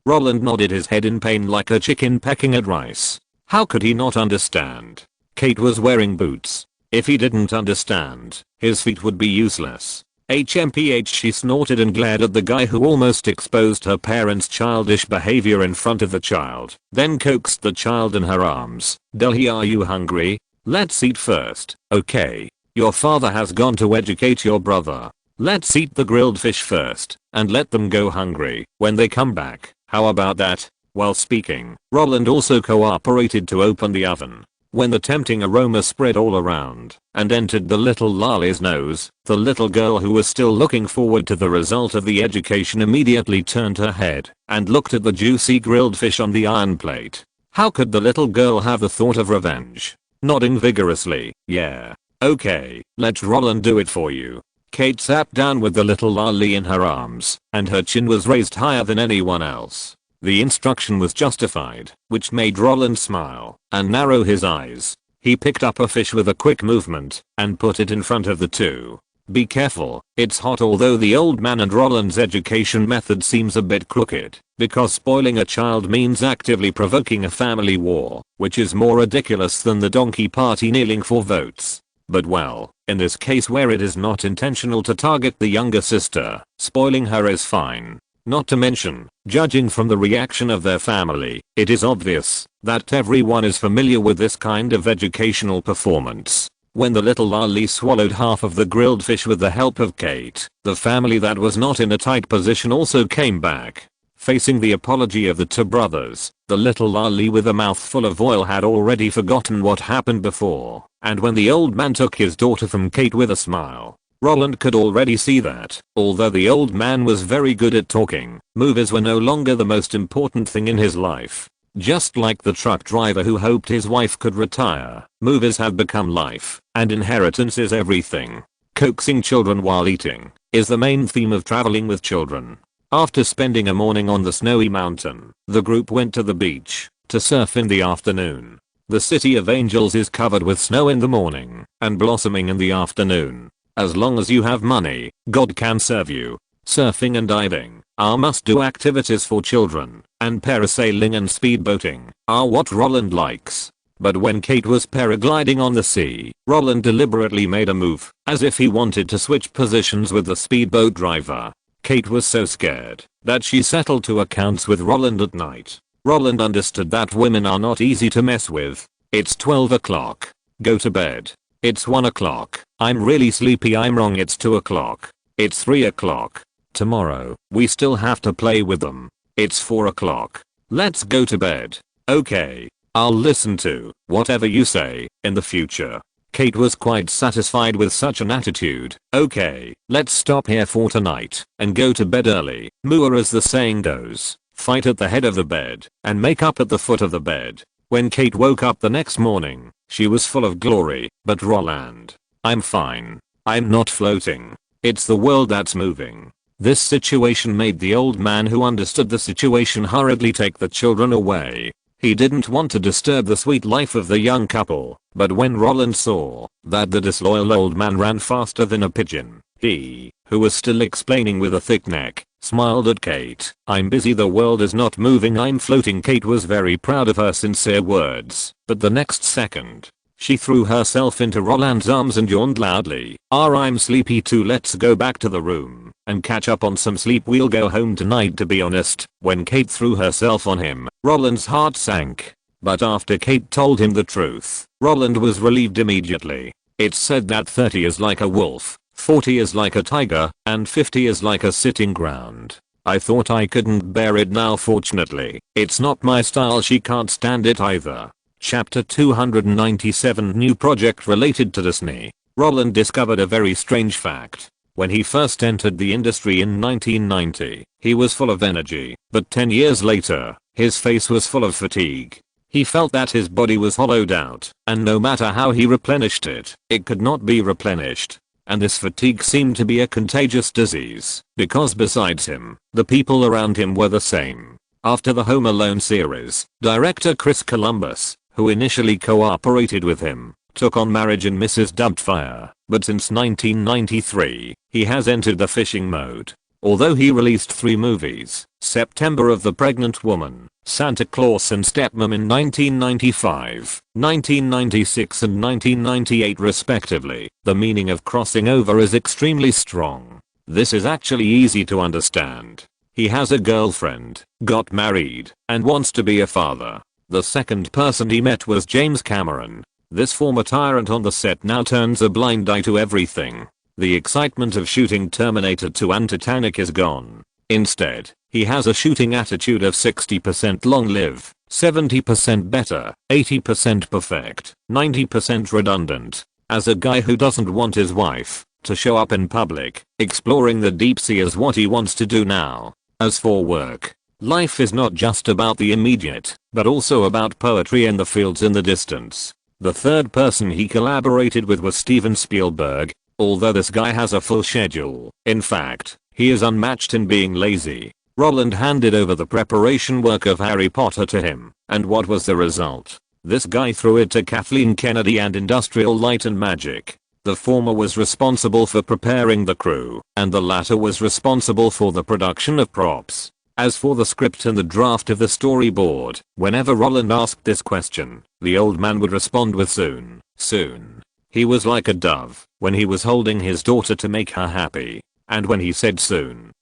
Speaker 1: Roland nodded his head in pain like a chicken pecking at rice. How could he not understand? Kate was wearing boots. If he didn't understand, his feet would be useless. HMPH, she snorted and glared at the guy who almost exposed her parents' childish behavior in front of the child, then coaxed the child in her arms. "Delhi, are you hungry? Let's eat first, okay? Your father has gone to educate your brother. Let's eat the grilled fish first, and let them go hungry when they come back. How about that?" While speaking, Roland also cooperated to open the oven. When the tempting aroma spread all around and entered the little lolly's nose, the little girl, who was still looking forward to the result of the education, immediately turned her head and looked at the juicy grilled fish on the iron plate. How could the little girl have the thought of revenge? Nodding vigorously, "Yeah. Okay, let Roland do it for you." Kate sat down with the little lolly in her arms, and her chin was raised higher than anyone else. The instruction was justified, which made Roland smile and narrow his eyes. He picked up a fish with a quick movement and put it in front of the two. "Be careful, it's hot." Although the old man and Roland's education method seems a bit crooked, because spoiling a child means actively provoking a family war, which is more ridiculous than the donkey party kneeling for votes. But well, in this case where it is not intentional to target the younger sister, spoiling her is fine. Not to mention, judging from the reaction of their family, it is obvious that everyone is familiar with this kind of educational performance. When the little lolly swallowed half of the grilled fish with the help of Kate, the family that was not in a tight position also came back. Facing the apology of the two brothers, the little lolly with a mouthful of oil had already forgotten what happened before, and when the old man took his daughter from Kate with a smile, Roland could already see that, although the old man was very good at talking, movies were no longer the most important thing in his life. Just like the truck driver who hoped his wife could retire, movies have become life, and inheritance is everything. Coaxing children while eating is the main theme of traveling with children. After spending a morning on the snowy mountain, the group went to the beach to surf in the afternoon. The city of angels is covered with snow in the morning and blossoming in the afternoon. As long as you have money, God can serve you. Surfing and diving are must-do activities for children, and parasailing and speedboating are what Roland likes. But when Kate was paragliding on the sea, Roland deliberately made a move, as if he wanted to switch positions with the speedboat driver. Kate was so scared that she settled to accounts with Roland at night. Roland understood that women are not easy to mess with. It's 12 o'clock. Go to bed. It's 1 o'clock. I'm really sleepy. I'm wrong. It's 2 o'clock. It's 3 o'clock. Tomorrow, we still have to play with them. It's 4 o'clock. Let's go to bed. Okay. I'll listen to whatever you say in the future. Kate was quite satisfied with such an attitude. Okay, let's stop here for tonight and go to bed early. Moor, as the saying goes, fight at the head of the bed and make up at the foot of the bed. When Kate woke up the next morning, she was full of glory. But Roland, I'm fine. I'm not floating. It's the world that's moving. This situation made the old man, who understood the situation, hurriedly take the children away. He didn't want to disturb the sweet life of the young couple, but when Roland saw that the disloyal old man ran faster than a pigeon, he, who was still explaining with a thick neck, smiled at Kate. I'm busy, the world is not moving, I'm floating. Kate was very proud of her sincere words, but the next second, she threw herself into Roland's arms and yawned loudly. I'm sleepy too, let's go back to the room and catch up on some sleep. We'll go home tonight. To be honest, when Kate threw herself on him, Roland's heart sank. But after Kate told him the truth, Roland was relieved immediately. It's said that 30 is like a wolf, 40 is like a tiger, and 50 is like a sitting ground. I thought I couldn't bear it. Now fortunately, it's not my style. She can't stand it either. Chapter 297, new project related to Disney. Roland discovered a very strange fact. When he first entered the industry in 1990, he was full of energy, but 10 years later, his face was full of fatigue. He felt that his body was hollowed out, and no matter how he replenished it, it could not be replenished. And this fatigue seemed to be a contagious disease, because besides him, the people around him were the same. After the Home Alone series, director Chris Columbus, who initially cooperated with him, took on Marriage and Mrs. Doubtfire, but since 1993, he has entered the fishing mode. Although he released 3 movies, September of the Pregnant Woman, Santa Claus and Stepmom in 1995, 1996 and 1998 respectively, the meaning of crossing over is extremely strong. This is actually easy to understand. He has a girlfriend, got married, and wants to be a father. The second person he met was James Cameron. This former tyrant on the set now turns a blind eye to everything. The excitement of shooting Terminator 2 and Titanic is gone. Instead, he has a shooting attitude of 60% long live, 70% better, 80% perfect, 90% redundant. As a guy who doesn't want his wife to show up in public, exploring the deep sea is what he wants to do now. As for work, life is not just about the immediate, but also about poetry in the fields in the distance. The third person he collaborated with was Steven Spielberg, although this guy has a full schedule. In fact, he is unmatched in being lazy. Roland handed over the preparation work of Harry Potter to him, and what was the result? This guy threw it to Kathleen Kennedy and Industrial Light and Magic. The former was responsible for preparing the crew, and the latter was responsible for the production of props. As for the script and the draft of the storyboard, whenever Roland asked this question, the old man would respond with soon, soon. He was like a dove when he was holding his daughter to make her happy. And when he said soon,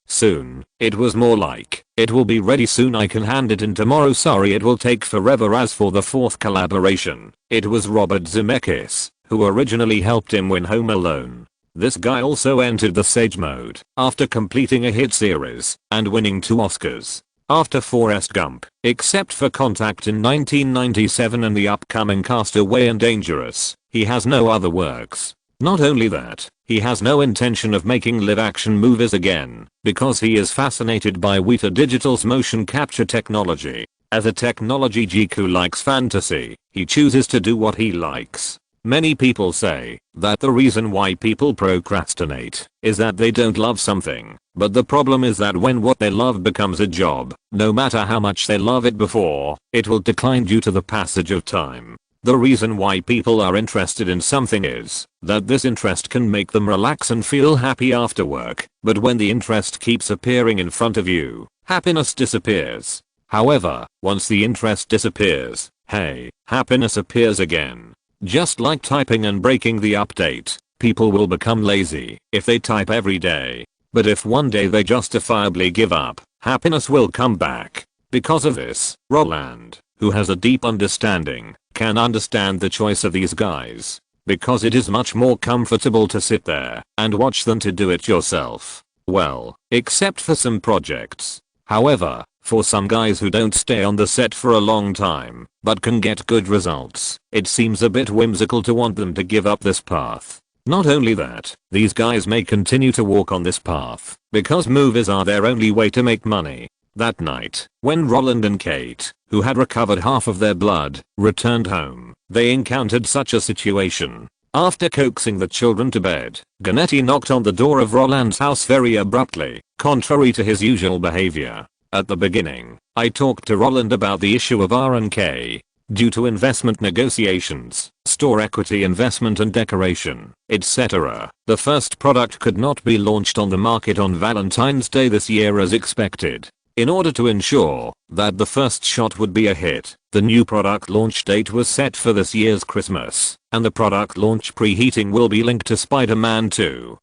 Speaker 1: it was more like, it will be ready soon, I can hand it in tomorrow, sorry it will take forever. As for the fourth collaboration, it was Robert Zemeckis, who originally helped him win Home Alone. This guy also entered the Sage mode after completing a hit series and winning 2 Oscars. After Forrest Gump, except for Contact in 1997 and the upcoming Castaway and Dangerous, he has no other works. Not only that, he has no intention of making live-action movies again, because he is fascinated by Weta Digital's motion capture technology. As a technology geek who likes fantasy, he chooses to do what he likes. Many people say that the reason why people procrastinate is that they don't love something, but the problem is that when what they love becomes a job, no matter how much they love it before, it will decline due to the passage of time. The reason why people are interested in something is that this interest can make them relax and feel happy after work, but when the interest keeps appearing in front of you, happiness disappears. However, once the interest disappears, hey, happiness appears again. Just like typing and breaking the update, people will become lazy if they type every day. But if one day they justifiably give up, happiness will come back. Because of this, Roland, who has a deep understanding, can understand the choice of these guys. Because it is much more comfortable to sit there and watch than to do it yourself. Well, except for some projects. However, for some guys who don't stay on the set for a long time, but can get good results, it seems a bit whimsical to want them to give up this path. Not only that, these guys may continue to walk on this path, because movies are their only way to make money. That night, when Roland and Kate, who had recovered half of their blood, returned home, they encountered such a situation. After coaxing the children to bed, Ganetti knocked on the door of Roland's house very abruptly, contrary to his usual behavior. At the beginning, I talked to Roland about the issue of R&K. Due to investment negotiations, store equity investment and decoration, etc., the first product could not be launched on the market on Valentine's Day this year as expected. In order to ensure that the first shot would be a hit, the new product launch date was set for this year's Christmas, and the product launch preheating will be linked to Spider-Man 2.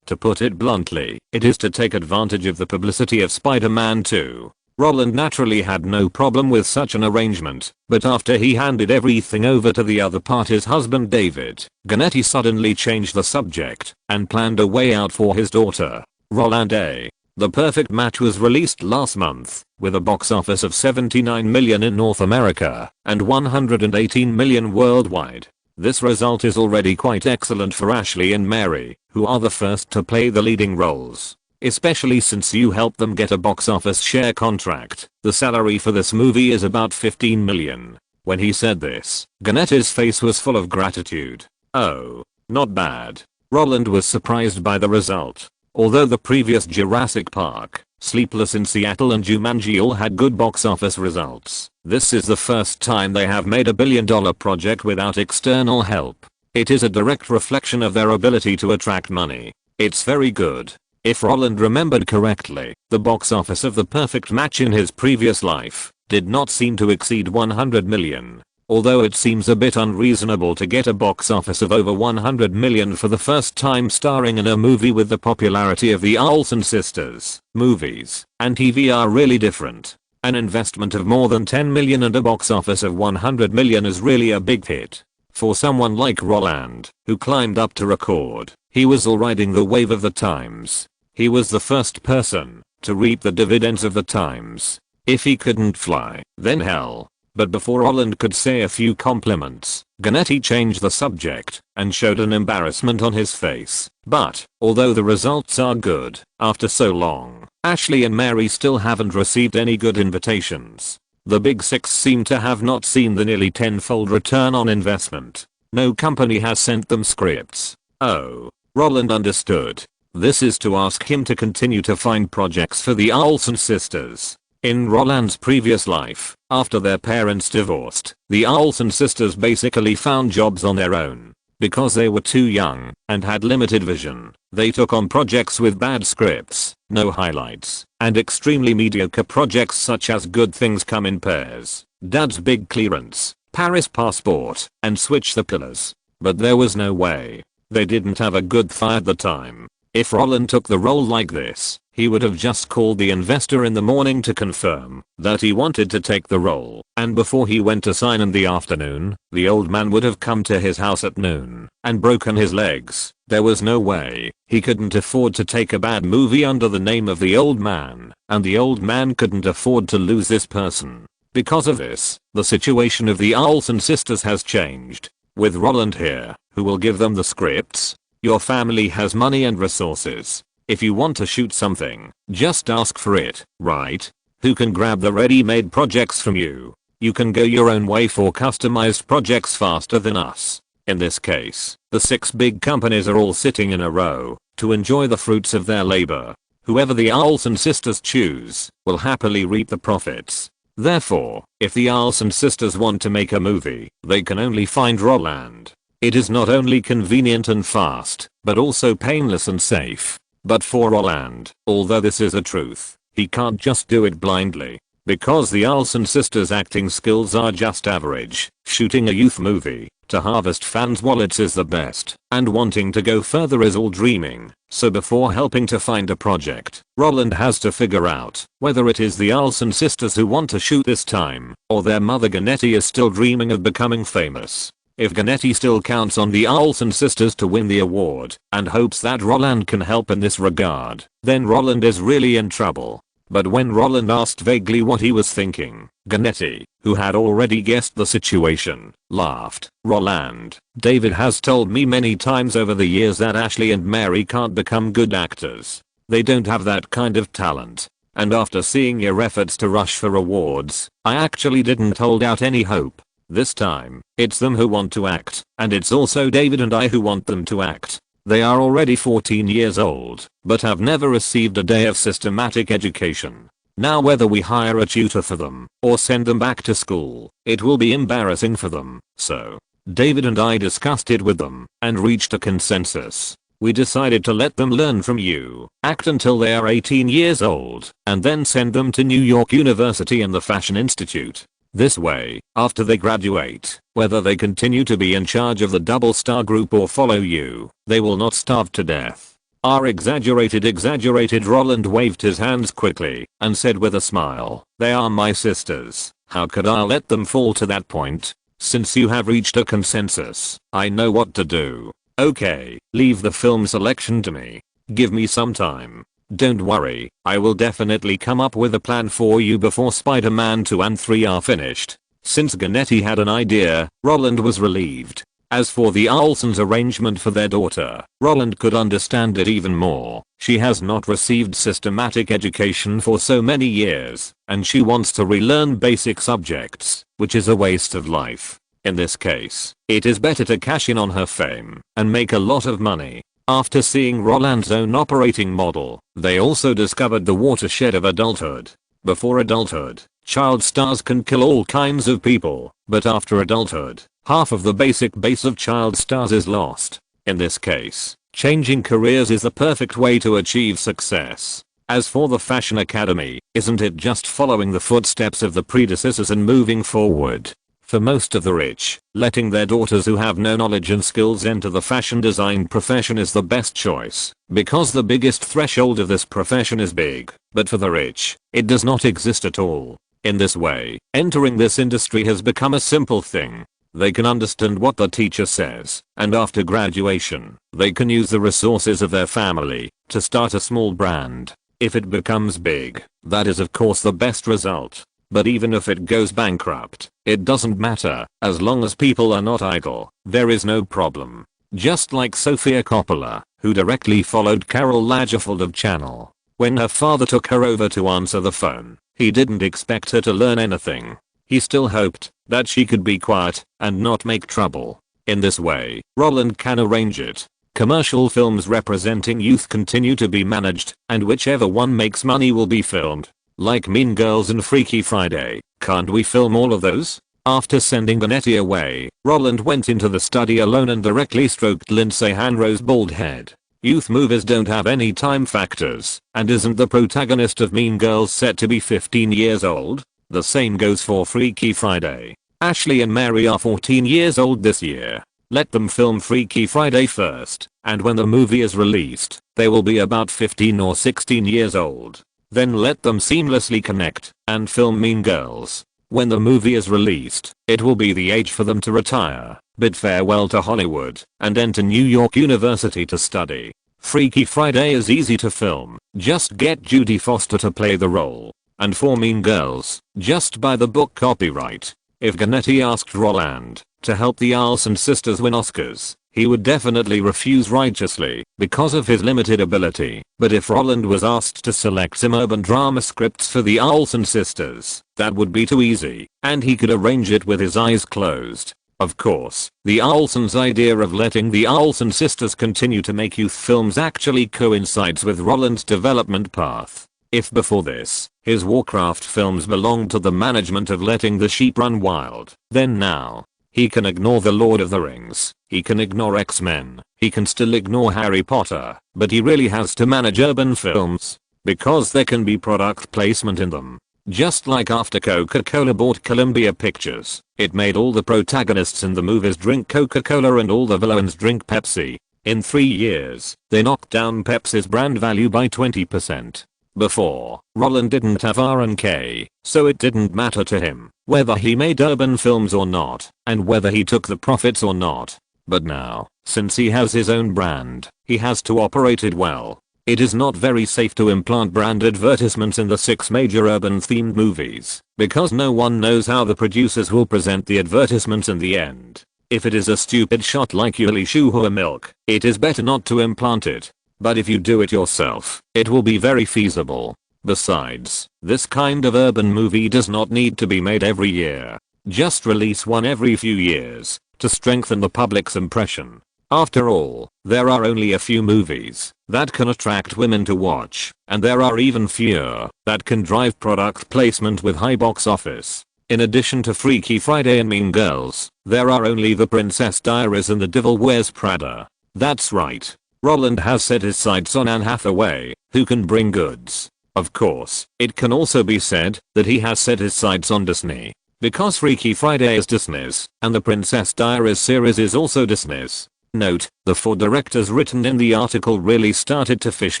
Speaker 1: To put it bluntly, it is to take advantage of the publicity of Spider-Man 2. Roland naturally had no problem with such an arrangement, but after he handed everything over to the other party's husband David, Ganetti suddenly changed the subject and planned a way out for his daughter, Roland A. The Perfect Match was released last month, with a box office of $79 million in North America and $118 million worldwide. This result is already quite excellent for Ashley and Mary, who are the first to play the leading roles. Especially since you helped them get a box office share contract. The salary for this movie is about $15 million. When he said this, Ganetti's face was full of gratitude. Oh, not bad. Roland was surprised by the result. Although the previous Jurassic Park, Sleepless in Seattle and Jumanji all had good box office results, this is the first time they have made $1 billion project without external help. It is a direct reflection of their ability to attract money. It's very good. If Roland remembered correctly, the box office of The Perfect Match in his previous life did not seem to exceed $100 million. Although it seems a bit unreasonable to get a box office of over $100 million for the first time starring in a movie with the popularity of the Olsen sisters, movies and TV are really different. An investment of more than $10 million and a box office of $100 million is really a big hit. For someone like Roland, who climbed up to record, he was all riding the wave of the times. He was the first person to reap the dividends of the times. If he couldn't fly, then hell. But before Roland could say a few compliments, Ganetti changed the subject and showed an embarrassment on his face. But, although the results are good, after so long, Ashley and Mary still haven't received any good invitations. The Big Six seem to have not seen the nearly tenfold return on investment. No company has sent them scripts. Oh, Roland understood. This is to ask him to continue to find projects for the Olsen sisters. In Roland's previous life, after their parents divorced, the Olsen sisters basically found jobs on their own. Because they were too young and had limited vision, they took on projects with bad scripts, no highlights, and extremely mediocre projects such as Good Things Come in Pairs, Dad's Big Clearance, Paris Passport, and Switch the Pillars. But there was no way. They didn't have a good thigh at the time. If Roland took the role like this, he would have just called the investor in the morning to confirm that he wanted to take the role, and before he went to sign in the afternoon, the old man would have come to his house at noon and broken his legs. There was no way. He couldn't afford to take a bad movie under the name of the old man, and the old man couldn't afford to lose this person. Because of this, the situation of the Olsen sisters has changed. With Roland here, who will give them the scripts. Your family has money and resources. If you want to shoot something, just ask for it, right? Who can grab the ready-made projects from you? You can go your own way for customized projects faster than us. In this case, the 6 big companies are all sitting in a row to enjoy the fruits of their labor. Whoever the Olsen sisters choose will happily reap the profits. Therefore, if the Olsen sisters want to make a movie, they can only find Roland. It is not only convenient and fast, but also painless and safe. But for Roland, although this is a truth, he can't just do it blindly. Because the Olsen sisters' acting skills are just average, shooting a youth movie to harvest fans' wallets is the best, and wanting to go further is all dreaming. So before helping to find a project, Roland has to figure out whether it is the Olsen sisters who want to shoot this time, or their mother Ganetti is still dreaming of becoming famous. If Ganetti still counts on the Olsen sisters to win the award and hopes that Roland can help in this regard, then Roland is really in trouble. But when Roland asked vaguely what he was thinking, Ganetti, who had already guessed the situation, laughed. Roland, David has told me many times over the years that Ashley and Mary can't become good actors. They don't have that kind of talent. And after seeing your efforts to rush for awards, I actually didn't hold out any hope. This time, it's them who want to act, and it's also David and I who want them to act. They are already 14 years old, but have never received a day of systematic education. Now whether we hire a tutor for them, or send them back to school, it will be embarrassing for them. So, David and I discussed it with them, and reached a consensus. We decided to let them learn from you, act until they are 18 years old, and then send them to New York University and the Fashion Institute. This way, after they graduate, whether they continue to be in charge of the double star group or follow you, they will not starve to death. Exaggerated. Roland waved his hands quickly and said with a smile, they are my sisters. How could I let them fall to that point? Since you have reached a consensus, I know what to do. Okay, leave the film selection to me. Give me some time. Don't worry, I will definitely come up with a plan for you before Spider-Man 2 and 3 are finished. Since Ganetti had an idea, Roland was relieved. As for the Olsens' arrangement for their daughter, Roland could understand it even more. She has not received systematic education for so many years, and she wants to relearn basic subjects, which is a waste of life. In this case, it is better to cash in on her fame and make a lot of money. After seeing Roland's own operating model, they also discovered the watershed of adulthood. Before adulthood, child stars can kill all kinds of people, but after adulthood, half of the basic base of child stars is lost. In this case, changing careers is the perfect way to achieve success. As for the Fashion Academy, isn't it just following the footsteps of the predecessors and moving forward? For most of the rich, letting their daughters who have no knowledge and skills enter the fashion design profession is the best choice, because the biggest threshold of this profession is big, but for the rich, it does not exist at all. In this way, entering this industry has become a simple thing. They can understand what the teacher says, and after graduation, they can use the resources of their family to start a small brand. If it becomes big, that is of course the best result. But even if it goes bankrupt, it doesn't matter, as long as people are not idle, there is no problem. Just like Sofia Coppola, who directly followed Carol Lagerfeld of Channel. When her father took her over to answer the phone, he didn't expect her to learn anything. He still hoped that she could be quiet and not make trouble. In this way, Roland can arrange it. Commercial films representing youth continue to be managed, and whichever one makes money will be filmed. Like Mean Girls and Freaky Friday, can't we film all of those? After sending Ganetti away, Roland went into the study alone and directly stroked Lindsay Hanro's bald head. Youth movies don't have any time factors, and isn't the protagonist of Mean Girls set to be 15 years old? The same goes for Freaky Friday. Ashley and Mary are 14 years old this year. Let them film Freaky Friday first, and when the movie is released, they will be about 15 or 16 years old. Then let them seamlessly connect and film Mean Girls. When the movie is released, it will be the age for them to retire, bid farewell to Hollywood, and enter New York University to study. Freaky Friday is easy to film, just get Jodie Foster to play the role. And for Mean Girls, just buy the book copyright. If Gennady asked Roland to help the Olsen sisters win Oscars, he would definitely refuse righteously because of his limited ability. But if Roland was asked to select some urban drama scripts for the Olsen sisters, that would be too easy, and he could arrange it with his eyes closed. Of course, the Olsens' idea of letting the Olsen sisters continue to make youth films actually coincides with Roland's development path. If before this, his Warcraft films belonged to the management of letting the sheep run wild, then now, he can ignore The Lord of the Rings, he can ignore X-Men, he can still ignore Harry Potter, but he really has to manage urban films, because there can be product placement in them. Just like after Coca-Cola bought Columbia Pictures, it made all the protagonists in the movies drink Coca-Cola and all the villains drink Pepsi. In 3 years, they knocked down Pepsi's brand value by 20%. Before, Roland didn't have R&K, so it didn't matter to him whether he made urban films or not, and whether he took the profits or not. But now, since he has his own brand, he has to operate it well. It is not very safe to implant brand advertisements in the 6 major urban themed movies, because no one knows how the producers will present the advertisements in the end. If it is a stupid shot like Yuli Shuhua Milk, it is better not to implant it. But if you do it yourself, it will be very feasible. Besides, this kind of urban movie does not need to be made every year. Just release one every few years, to strengthen the public's impression. After all, there are only a few movies that can attract women to watch, and there are even fewer that can drive product placement with high box office. In addition to Freaky Friday and Mean Girls, there are only The Princess Diaries and The Devil Wears Prada. That's right. Roland has set his sights on Anne Hathaway, who can bring goods. Of course, it can also be said that he has set his sights on Disney, because Freaky Friday is Disney's, and the Princess Diaries series is also Disney's. Note, the 4 directors written in the article really started to fish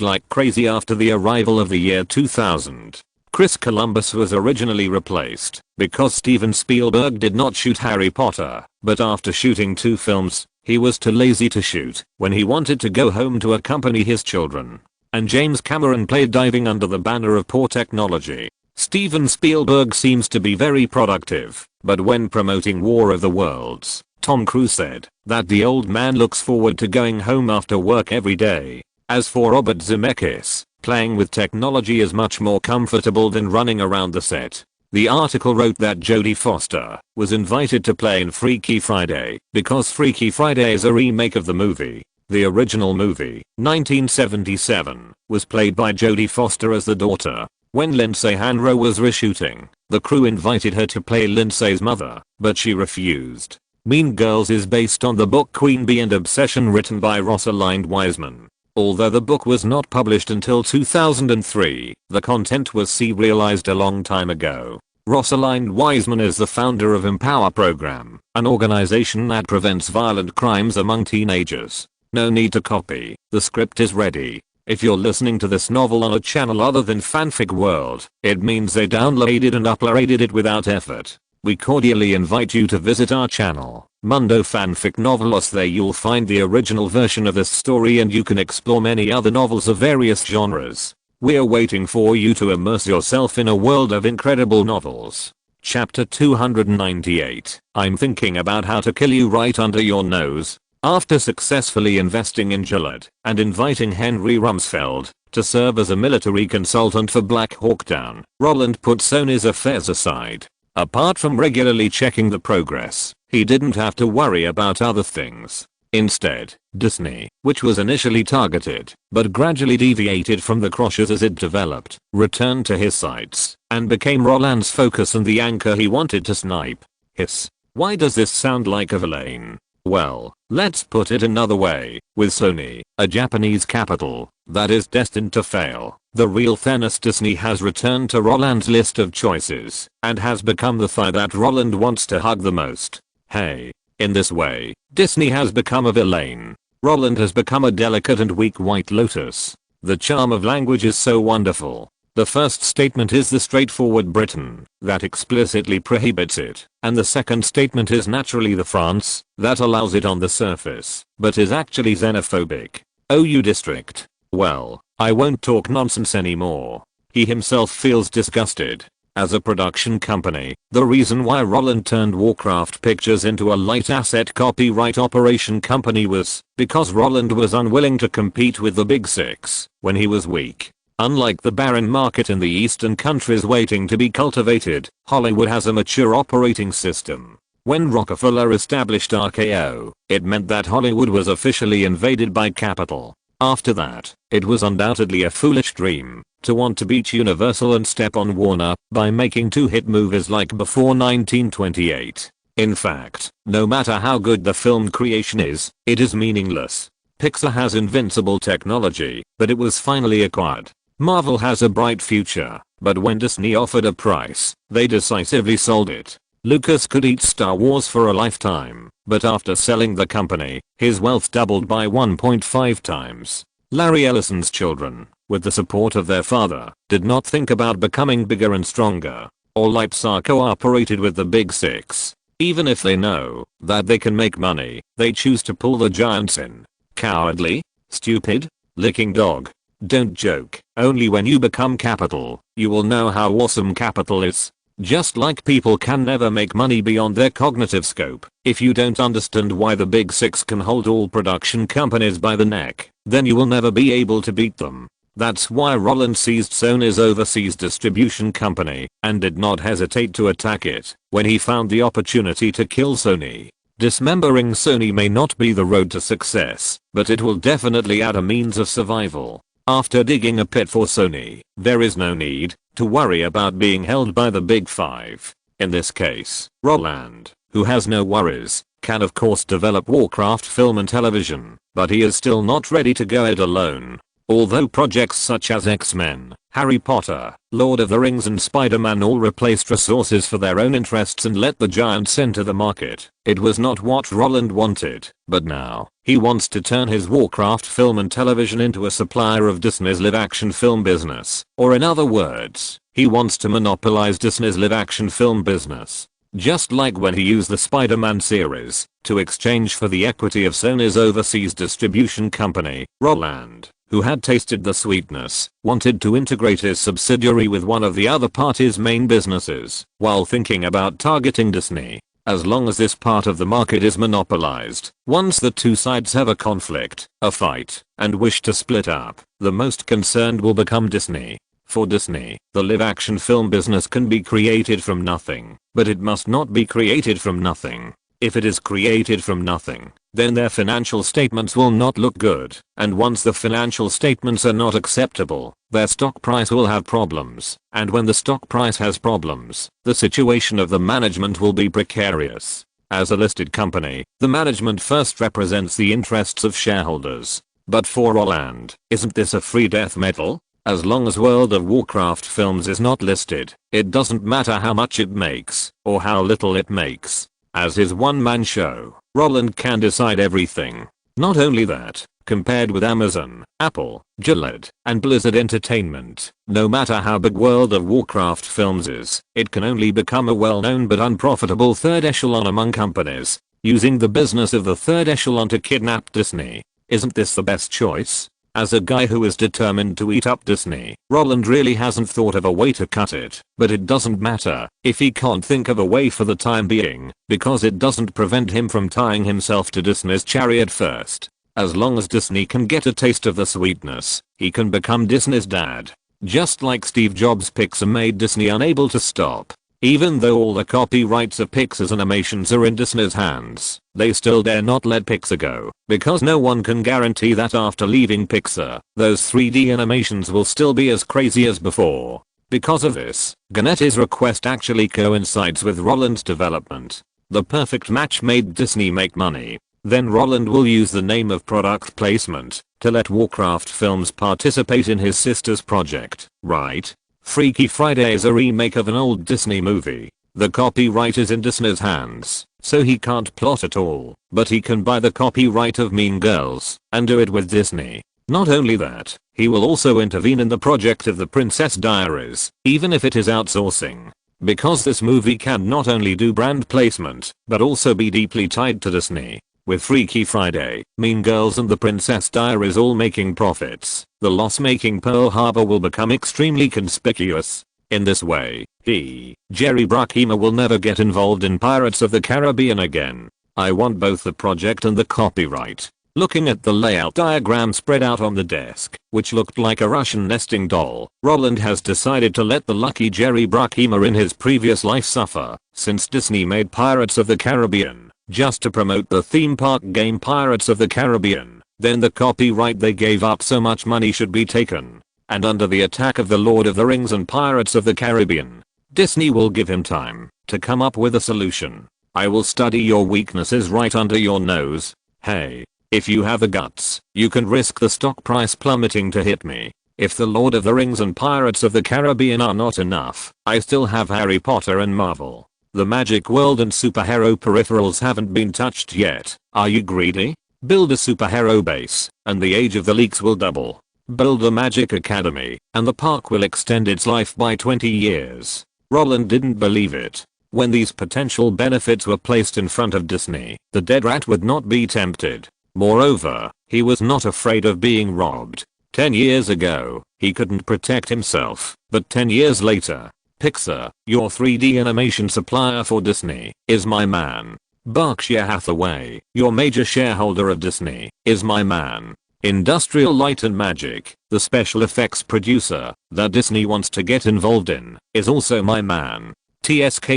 Speaker 1: like crazy after the arrival of the year 2000. Chris Columbus was originally replaced because Steven Spielberg did not shoot Harry Potter, but after shooting 2 films, he was too lazy to shoot when he wanted to go home to accompany his children. And James Cameron played diving under the banner of poor technology. Steven Spielberg seems to be very productive, but when promoting War of the Worlds, Tom Cruise said that the old man looks forward to going home after work every day. As for Robert Zemeckis, playing with technology is much more comfortable than running around the set. The article wrote that Jodie Foster was invited to play in Freaky Friday because Freaky Friday is a remake of the movie. The original movie, 1977, was played by Jodie Foster as the daughter. When Lindsay Hanro was reshooting, the crew invited her to play Lindsay's mother, but she refused. Mean Girls is based on the book Queen Bee and Obsession written by Rosalind Wiseman. Although the book was not published until 2003, the content was serialized a long time ago. Rosalind Wiseman is the founder of Empower Program, an organization that prevents violent crimes among teenagers. No need to copy, the script is ready. If you're listening to this novel on a channel other than Fanfic World, it means they downloaded and uploaded it without effort. We cordially invite you to visit our channel, Mundo Fanfic Novelos. There you'll find the original version of this story and you can explore many other novels of various genres. We're waiting for you to immerse yourself in a world of incredible novels. Chapter 298. I'm thinking about how to kill you right under your nose. After successfully investing in Gillette and inviting Henry Rumsfeld to serve as a military consultant for Black Hawk Down, Roland put Sony's affairs aside. Apart from regularly checking the progress, he didn't have to worry about other things. Instead, Disney, which was initially targeted, but gradually deviated from the crushes as it developed, returned to his sights, and became Roland's focus and the anchor he wanted to snipe. Hiss. Why does this sound like a villain? Well, let's put it another way. With Sony, a Japanese capital that is destined to fail, the real Thanos, Disney has returned to Roland's list of choices and has become the thigh that Roland wants to hug the most. Hey, In this way, Disney has become a villain. Roland has become a delicate and weak white lotus. The charm of language is so wonderful. The first statement is the straightforward Britain that explicitly prohibits it, and the second statement is naturally the France that allows it on the surface, but is actually xenophobic. Oh, you district. Well, I won't talk nonsense anymore. He himself feels disgusted. As a production company, the reason why Roland turned Warcraft Pictures into a light asset copyright operation company was because Roland was unwilling to compete with the Big Six when he was weak. Unlike the barren market in the eastern countries waiting to be cultivated, Hollywood has a mature operating system. When Rockefeller established RKO, it meant that Hollywood was officially invaded by capital. After that, it was undoubtedly a foolish dream to want to beat Universal and step on Warner by making 2 hit movies like before 1928. In fact, no matter how good the film creation is, it is meaningless. Pixar has invincible technology, but it was finally acquired. Marvel has a bright future, but when Disney offered a price, they decisively sold it. Lucas could eat Star Wars for a lifetime, but after selling the company, his wealth doubled by 1.5 times. Larry Ellison's children, with the support of their father, did not think about becoming bigger and stronger. All lights are cooperated with the Big Six. Even if they know that they can make money, they choose to pull the giants in. Cowardly? Stupid? Licking dog? Don't joke. Only when you become capital, you will know how awesome capital is. Just like people can never make money beyond their cognitive scope, if you don't understand why the Big Six can hold all production companies by the neck, then you will never be able to beat them. That's why Roland seized Sony's overseas distribution company and did not hesitate to attack it when he found the opportunity to kill Sony. Dismembering Sony may not be the road to success, but it will definitely add a means of survival. After digging a pit for Sony, there is no need to worry about being held by the Big Five. In this case, Roland, who has no worries, can of course develop Warcraft film and television, but he is still not ready to go it alone. Although projects such as X-Men, Harry Potter, Lord of the Rings and Spider-Man all replaced resources for their own interests and let the giants enter the market, it was not what Roland wanted. But now, he wants to turn his Warcraft film and television into a supplier of Disney's live-action film business. Or in other words, he wants to monopolize Disney's live-action film business. Just like when he used the Spider-Man series to exchange for the equity of Sony's overseas distribution company, Roland, who had tasted the sweetness, wanted to integrate his subsidiary with one of the other party's main businesses while thinking about targeting Disney. As long as this part of the market is monopolized, once the two sides have a conflict, a fight, and wish to split up, the most concerned will become Disney. For Disney, the live-action film business can be created from nothing, but it must not be created from nothing. If it is created from nothing, then their financial statements will not look good, and once the financial statements are not acceptable, their stock price will have problems, and when the stock price has problems, the situation of the management will be precarious. As a listed company, the management first represents the interests of shareholders. But for Roland, isn't this a free death metal? As long as World of Warcraft Films is not listed, it doesn't matter how much it makes, or how little it makes. As his one-man show, Roland can decide everything. Not only that, compared with Amazon, Apple, Gillette, and Blizzard Entertainment, no matter how big World of Warcraft Films is, it can only become a well-known but unprofitable third echelon among companies, using the business of the third echelon to kidnap Disney. Isn't this the best choice? As a guy who is determined to eat up Disney, Roland really hasn't thought of a way to cut it, but it doesn't matter if he can't think of a way for the time being, because it doesn't prevent him from tying himself to Disney's chariot first. As long as Disney can get a taste of the sweetness, he can become Disney's dad. Just like Steve Jobs' Pixar made Disney unable to stop. Even though all the copyrights of Pixar's animations are in Disney's hands, they still dare not let Pixar go, because no one can guarantee that after leaving Pixar, those 3D animations will still be as crazy as before. Because of this, Ganetti's request actually coincides with Roland's development. The perfect match made Disney make money. Then Roland will use the name of product placement to let Warcraft Films participate in his sister's project, right? Freaky Friday is a remake of an old Disney movie. The copyright is in Disney's hands, so he can't plot at all, but he can buy the copyright of Mean Girls and do it with Disney. Not only that, he will also intervene in the project of The Princess Diaries, even if it is outsourcing. Because this movie can not only do brand placement, but also be deeply tied to Disney. With Freaky Friday, Mean Girls and The Princess Diaries all making profits, the loss-making Pearl Harbor will become extremely conspicuous. In this way, Jerry Bruckheimer will never get involved in Pirates of the Caribbean again. I want both the project and the copyright. Looking at the layout diagram spread out on the desk, which looked like a Russian nesting doll, Roland has decided to let the lucky Jerry Bruckheimer in his previous life suffer, since Disney made Pirates of the Caribbean, just to promote the theme park game Pirates of the Caribbean. Then the copyright they gave up so much money should be taken. And under the attack of the Lord of the Rings and Pirates of the Caribbean, Disney will give him time to come up with a solution. I will study your weaknesses right under your nose. Hey. If you have the guts, you can risk the stock price plummeting to hit me. If the Lord of the Rings and Pirates of the Caribbean are not enough, I still have Harry Potter and Marvel. The magic world and superhero peripherals haven't been touched yet. Are you greedy? Build a superhero base, and the age of the leaks will double. Build a magic academy, and the park will extend its life by 20 years. Roland didn't believe it. When these potential benefits were placed in front of Disney, the dead rat would not be tempted. Moreover, he was not afraid of being robbed. 10 years ago, he couldn't protect himself, but 10 years later, Pixar, your 3D animation supplier for Disney, is my man. Berkshire Hathaway, your major shareholder of Disney, is my man. Industrial Light and Magic, the special effects producer that Disney wants to get involved in, is also my man. TSK.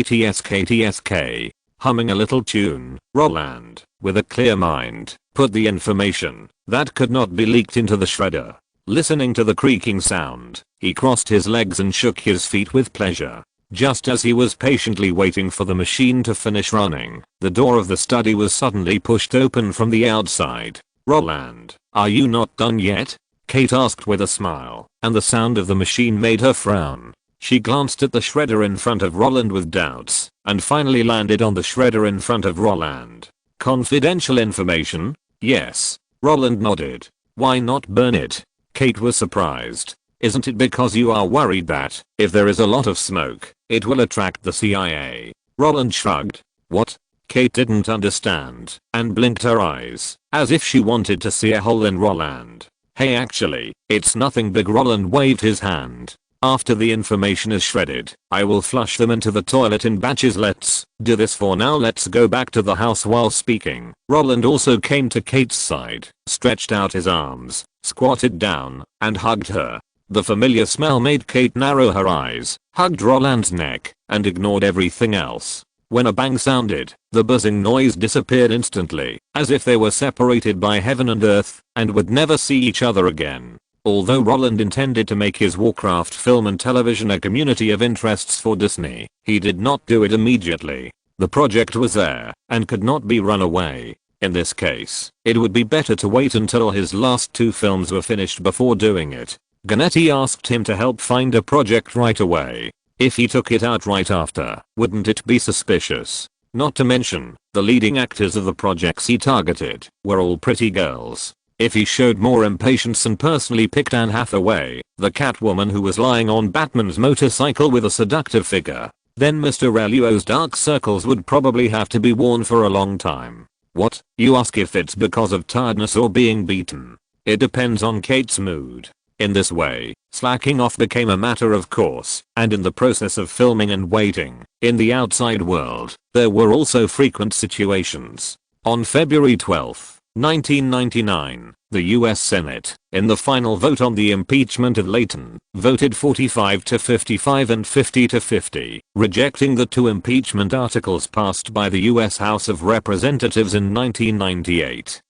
Speaker 1: Humming a little tune, Roland, with a clear mind, put the information that could not be leaked into the shredder. Listening to the creaking sound, he crossed his legs and shook his feet with pleasure. Just as he was patiently waiting for the machine to finish running, the door of the study was suddenly pushed open from the outside. Roland, are you not done yet? Kate asked with a smile, and the sound of the machine made her frown. She glanced at the shredder in front of Roland with doubts, and finally landed on the shredder in front of Roland. Confidential information? Yes. Roland nodded. Why not burn it? Kate was surprised. Isn't it because you are worried that, if there is a lot of smoke, it will attract the CIA? Roland shrugged. What? Kate didn't understand, and blinked her eyes, as if she wanted to see a hole in Roland. Hey, actually, it's nothing big. Roland waved his hand. After the information is shredded, I will flush them into the toilet in batches. Let's do this for now. Let's go back to the house. While speaking, Roland also came to Kate's side, stretched out his arms, squatted down, and hugged her. The familiar smell made Kate narrow her eyes, hugged Roland's neck, and ignored everything else. When a bang sounded, the buzzing noise disappeared instantly, as if they were separated by heaven and earth, and would never see each other again. Although Roland intended to make his Warcraft film and television a community of interests for Disney, he did not do it immediately. The project was there, and could not be run away. In this case, it would be better to wait until his last 2 films were finished before doing it. Ganetti asked him to help find a project right away. If he took it out right after, wouldn't it be suspicious? Not to mention, the leading actors of the projects he targeted were all pretty girls. If he showed more impatience and personally picked Anne Hathaway, the Catwoman who was lying on Batman's motorcycle with a seductive figure, then Mr. Reluo's dark circles would probably have to be worn for a long time. What? You ask if it's because of tiredness or being beaten. It depends on Kate's mood. In this way, slacking off became a matter of course, and in the process of filming and waiting, in the outside world, there were also frequent situations. On February 12, 1999, the US Senate, in the final vote on the impeachment of Layton, voted 45 to 55 and 50 to 50, rejecting the 2 impeachment articles passed by the US House of Representatives in 1998.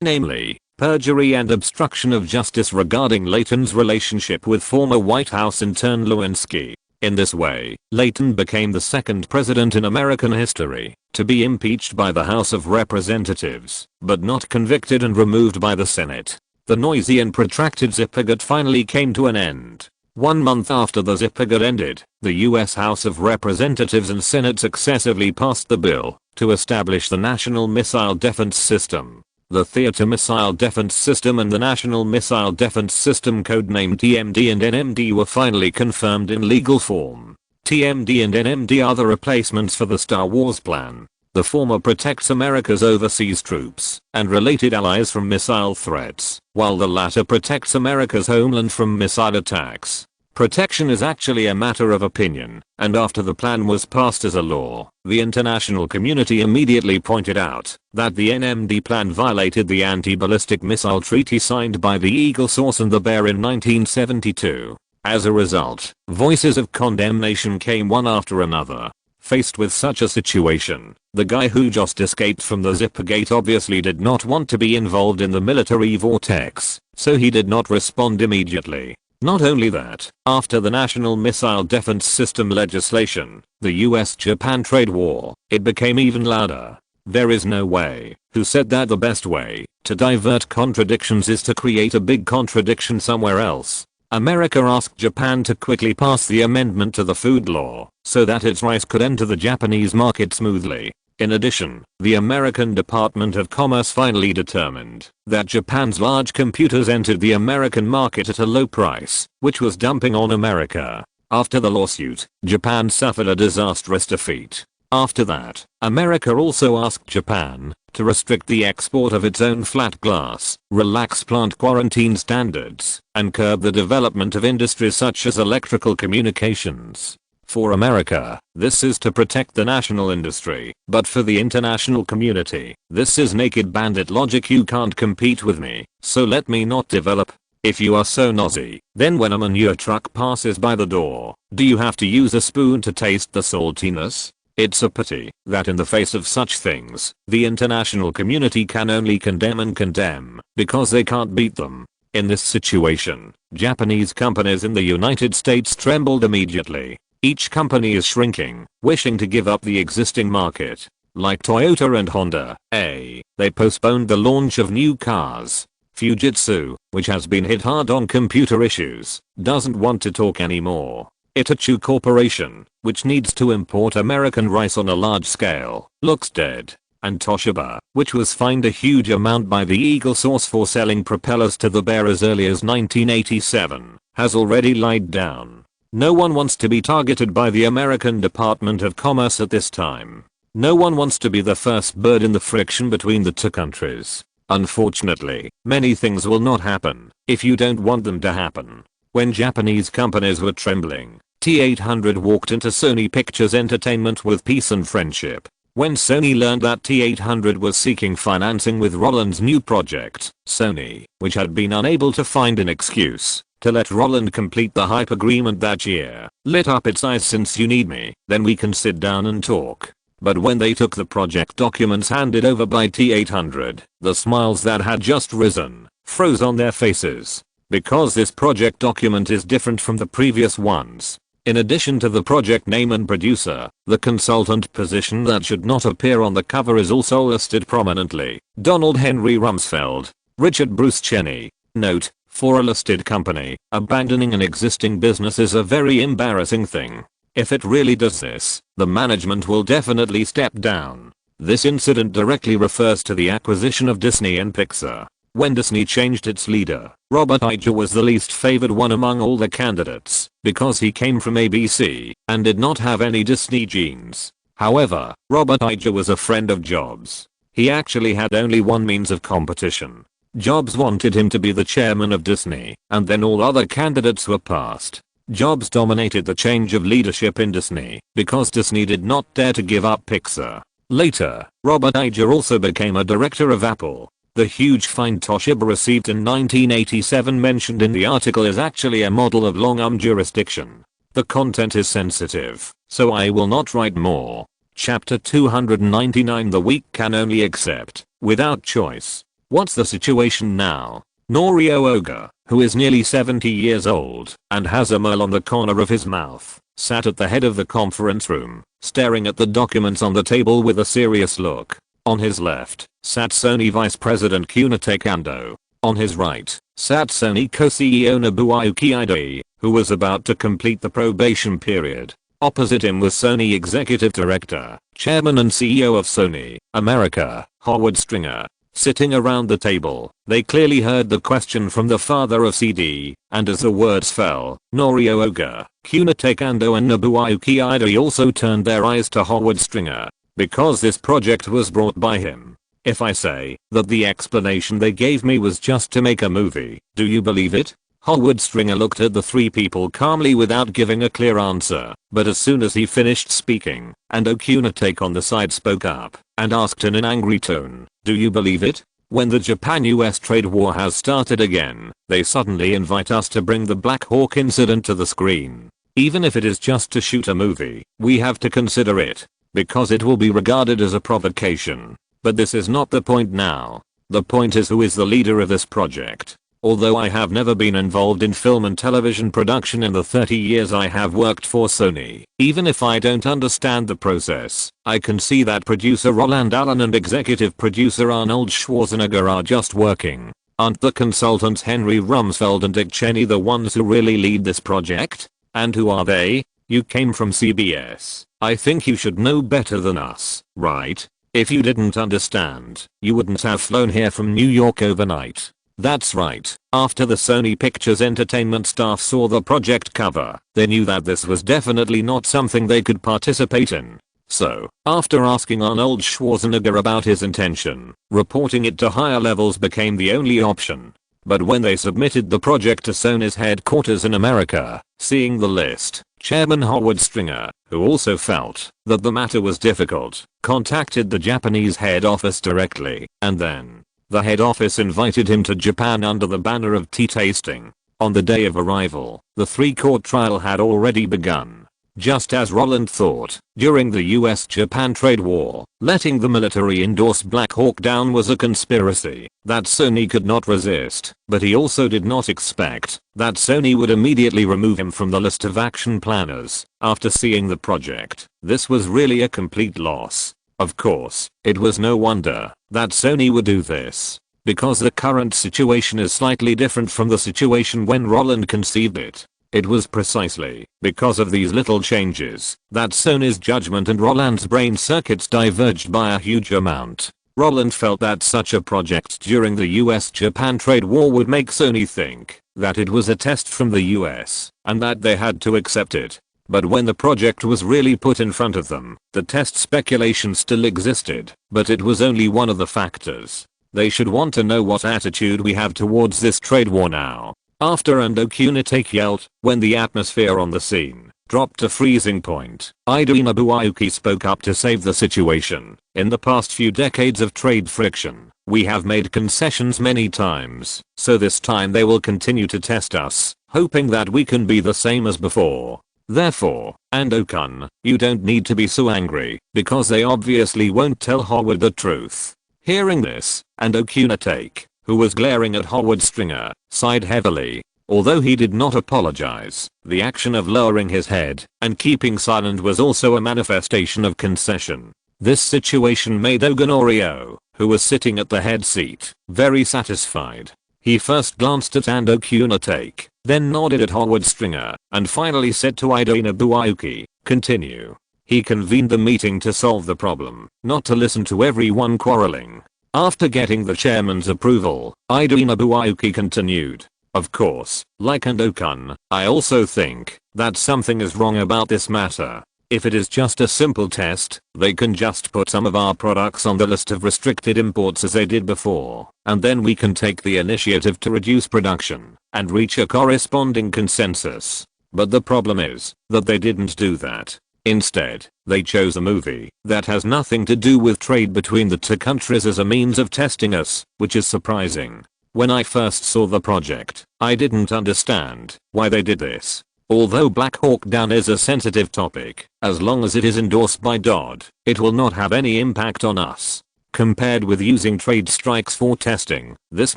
Speaker 1: Namely, perjury and obstruction of justice regarding Layton's relationship with former White House intern Lewinsky. In this way, Layton became the 2nd president in American history to be impeached by the House of Representatives, but not convicted and removed by the Senate. The noisy and protracted Zippergut finally came to an end. 1 month after the Zipper got ended, the US House of Representatives and Senate successively passed the bill to establish the National Missile Defense System. The Theater Missile Defense System and the National Missile Defense System, codenamed TMD and NMD, were finally confirmed in legal form. TMD and NMD are the replacements for the Star Wars plan. The former protects America's overseas troops and related allies from missile threats, while the latter protects America's homeland from missile attacks. Protection is actually a matter of opinion, and after the plan was passed as a law, the international community immediately pointed out that the NMD plan violated the anti-ballistic missile treaty signed by the Eagle Source and the Bear in 1972. As a result, voices of condemnation came one after another. Faced with such a situation, the guy who just escaped from the Zippergate obviously did not want to be involved in the military vortex, so he did not respond immediately. Not only that, after the National Missile Defense System legislation, the US-Japan trade war, it became even louder. There is no way. Who said that the best way to divert contradictions is to create a big contradiction somewhere else? America asked Japan to quickly pass the amendment to the food law so that its rice could enter the Japanese market smoothly. In addition, the American Department of Commerce finally determined that Japan's large computers entered the American market at a low price, which was dumping on America. After the lawsuit, Japan suffered a disastrous defeat. After that, America also asked Japan to restrict the export of its own flat glass, relax plant quarantine standards, and curb the development of industries such as electrical communications. For America, this is to protect the national industry, but for the international community, this is naked bandit logic. You can't compete with me, so let me not develop. If you are so nosy, then when a manure truck passes by the door, do you have to use a spoon to taste the saltiness? It's a pity that in the face of such things, the international community can only condemn and condemn because they can't beat them. In this situation, Japanese companies in the United States trembled immediately. Each company is shrinking, wishing to give up the existing market. Like Toyota and Honda, they postponed the launch of new cars. Fujitsu, which has been hit hard on computer issues, doesn't want to talk anymore. Itachi Corporation, which needs to import American rice on a large scale, looks dead. And Toshiba, which was fined a huge amount by the Eagle Source for selling propellers to the Bear as early as 1987, has already lied down. No one wants to be targeted by the American Department of Commerce at this time. No one wants to be the first bird in the friction between the two countries. Unfortunately, many things will not happen if you don't want them to happen. When Japanese companies were trembling, T800 walked into Sony Pictures Entertainment with peace and friendship. When Sony learned that T800 was seeking financing with Roland's new project, Sony, which had been unable to find an excuse to let Roland complete the hype agreement that year, lit up its eyes. Since you need me, then we can sit down and talk. But when they took the project documents handed over by T800, the smiles that had just risen froze on their faces. Because this project document is different from the previous ones. In addition to the project name and producer, the consultant position that should not appear on the cover is also listed prominently. Donald Henry Rumsfeld, Richard Bruce Cheney. Note: for a listed company, abandoning an existing business is a very embarrassing thing. If it really does this, the management will definitely step down. This incident directly refers to the acquisition of Disney and Pixar. When Disney changed its leader, Robert Iger was the least favored one among all the candidates because he came from ABC and did not have any Disney genes. However, Robert Iger was a friend of Jobs. He actually had only one means of competition. Jobs wanted him to be the chairman of Disney, and then all other candidates were passed. Jobs dominated the change of leadership in Disney because Disney did not dare to give up Pixar. Later, Robert Iger also became a director of Apple. The huge fine Toshiba received in 1987 mentioned in the article is actually a model of long-arm jurisdiction. The content is sensitive, so I will not write more. Chapter 299. The weak can only accept, without choice. What's the situation now? Norio Oga, who is nearly 70 years old and has a mole on the corner of his mouth, sat at the head of the conference room, staring at the documents on the table with a serious look. On his left, sat Sony Vice President Kunitake Ando. On his right, sat Sony co-CEO Nobuaki Ide, who was about to complete the probation period. Opposite him was Sony Executive Director, Chairman and CEO of Sony America, Howard Stringer. Sitting around the table, they clearly heard the question from the father of CD, and as the words fell, Norio Oga, Kunitake Ando and Nobuaki Ide also turned their eyes to Howard Stringer, because this project was brought by him. If I say that the explanation they gave me was just to make a movie, do you believe it? Howard Stringer looked at the three people calmly without giving a clear answer, but as soon as he finished speaking, Ando Kunitake on the side spoke up and asked in an angry tone, do you believe it? When the Japan-US trade war has started again, they suddenly invite us to bring the Black Hawk incident to the screen. Even if it is just to shoot a movie, we have to consider it, because it will be regarded as a provocation. But this is not the point now. The point is who is the leader of this project. Although I have never been involved in film and television production in the 30 years I have worked for Sony, even if I don't understand the process, I can see that producer Roland Allen and executive producer Arnold Schwarzenegger are just working. Aren't the consultants Henry Rumsfeld and Dick Cheney the ones who really lead this project? And who are they? You came from CBS. I think you should know better than us, right? If you didn't understand, you wouldn't have flown here from New York overnight. That's right, after the Sony Pictures Entertainment staff saw the project cover, they knew that this was definitely not something they could participate in. So, after asking Arnold Schwarzenegger about his intention, reporting it to higher levels became the only option. But when they submitted the project to Sony's headquarters in America, seeing the list, Chairman Howard Stringer, who also felt that the matter was difficult, contacted the Japanese head office directly, and then the head office invited him to Japan under the banner of tea tasting. On the day of arrival, the three-court trial had already begun. Just as Roland thought, during the US-Japan trade war, letting the military endorse Black Hawk Down was a conspiracy that Sony could not resist, but he also did not expect that Sony would immediately remove him from the list of action planners after seeing the project. This was really a complete loss. Of course, it was no wonder that Sony would do this, because the current situation is slightly different from the situation when Roland conceived it. It was precisely because of these little changes that Sony's judgment and Roland's brain circuits diverged by a huge amount. Roland felt that such a project during the US-Japan trade war would make Sony think that it was a test from the US and that they had to accept it. But when the project was really put in front of them, the test speculation still existed, but it was only one of the factors. They should want to know what attitude we have towards this trade war now. After Ando Kunitake yelled, when the atmosphere on the scene dropped to freezing point, Ide Nobuaki spoke up to save the situation. In the past few decades of trade friction, we have made concessions many times, so this time they will continue to test us, hoping that we can be the same as before. Therefore, Ando-kun, you don't need to be so angry, because they obviously won't tell Howard the truth. Hearing this, Ando Kunitake, who was glaring at Howard Stringer, sighed heavily. Although he did not apologize, the action of lowering his head and keeping silent was also a manifestation of concession. This situation made Norio, who was sitting at the head seat, very satisfied. He first glanced at Ando Kunitake, then nodded at Howard Stringer, and finally said to Ide Nobuaki, continue. He convened the meeting to solve the problem, not to listen to everyone quarreling. After getting the chairman's approval, Ide Nobuaki continued. Of course, like Ando-kun, I also think that something is wrong about this matter. If it is just a simple test, they can just put some of our products on the list of restricted imports as they did before, and then we can take the initiative to reduce production and reach a corresponding consensus. But the problem is that they didn't do that. Instead, they chose a movie that has nothing to do with trade between the two countries as a means of testing us, which is surprising. When I first saw the project, I didn't understand why they did this. Although Black Hawk Down is a sensitive topic, as long as it is endorsed by DOD, it will not have any impact on us. Compared with using trade strikes for testing, this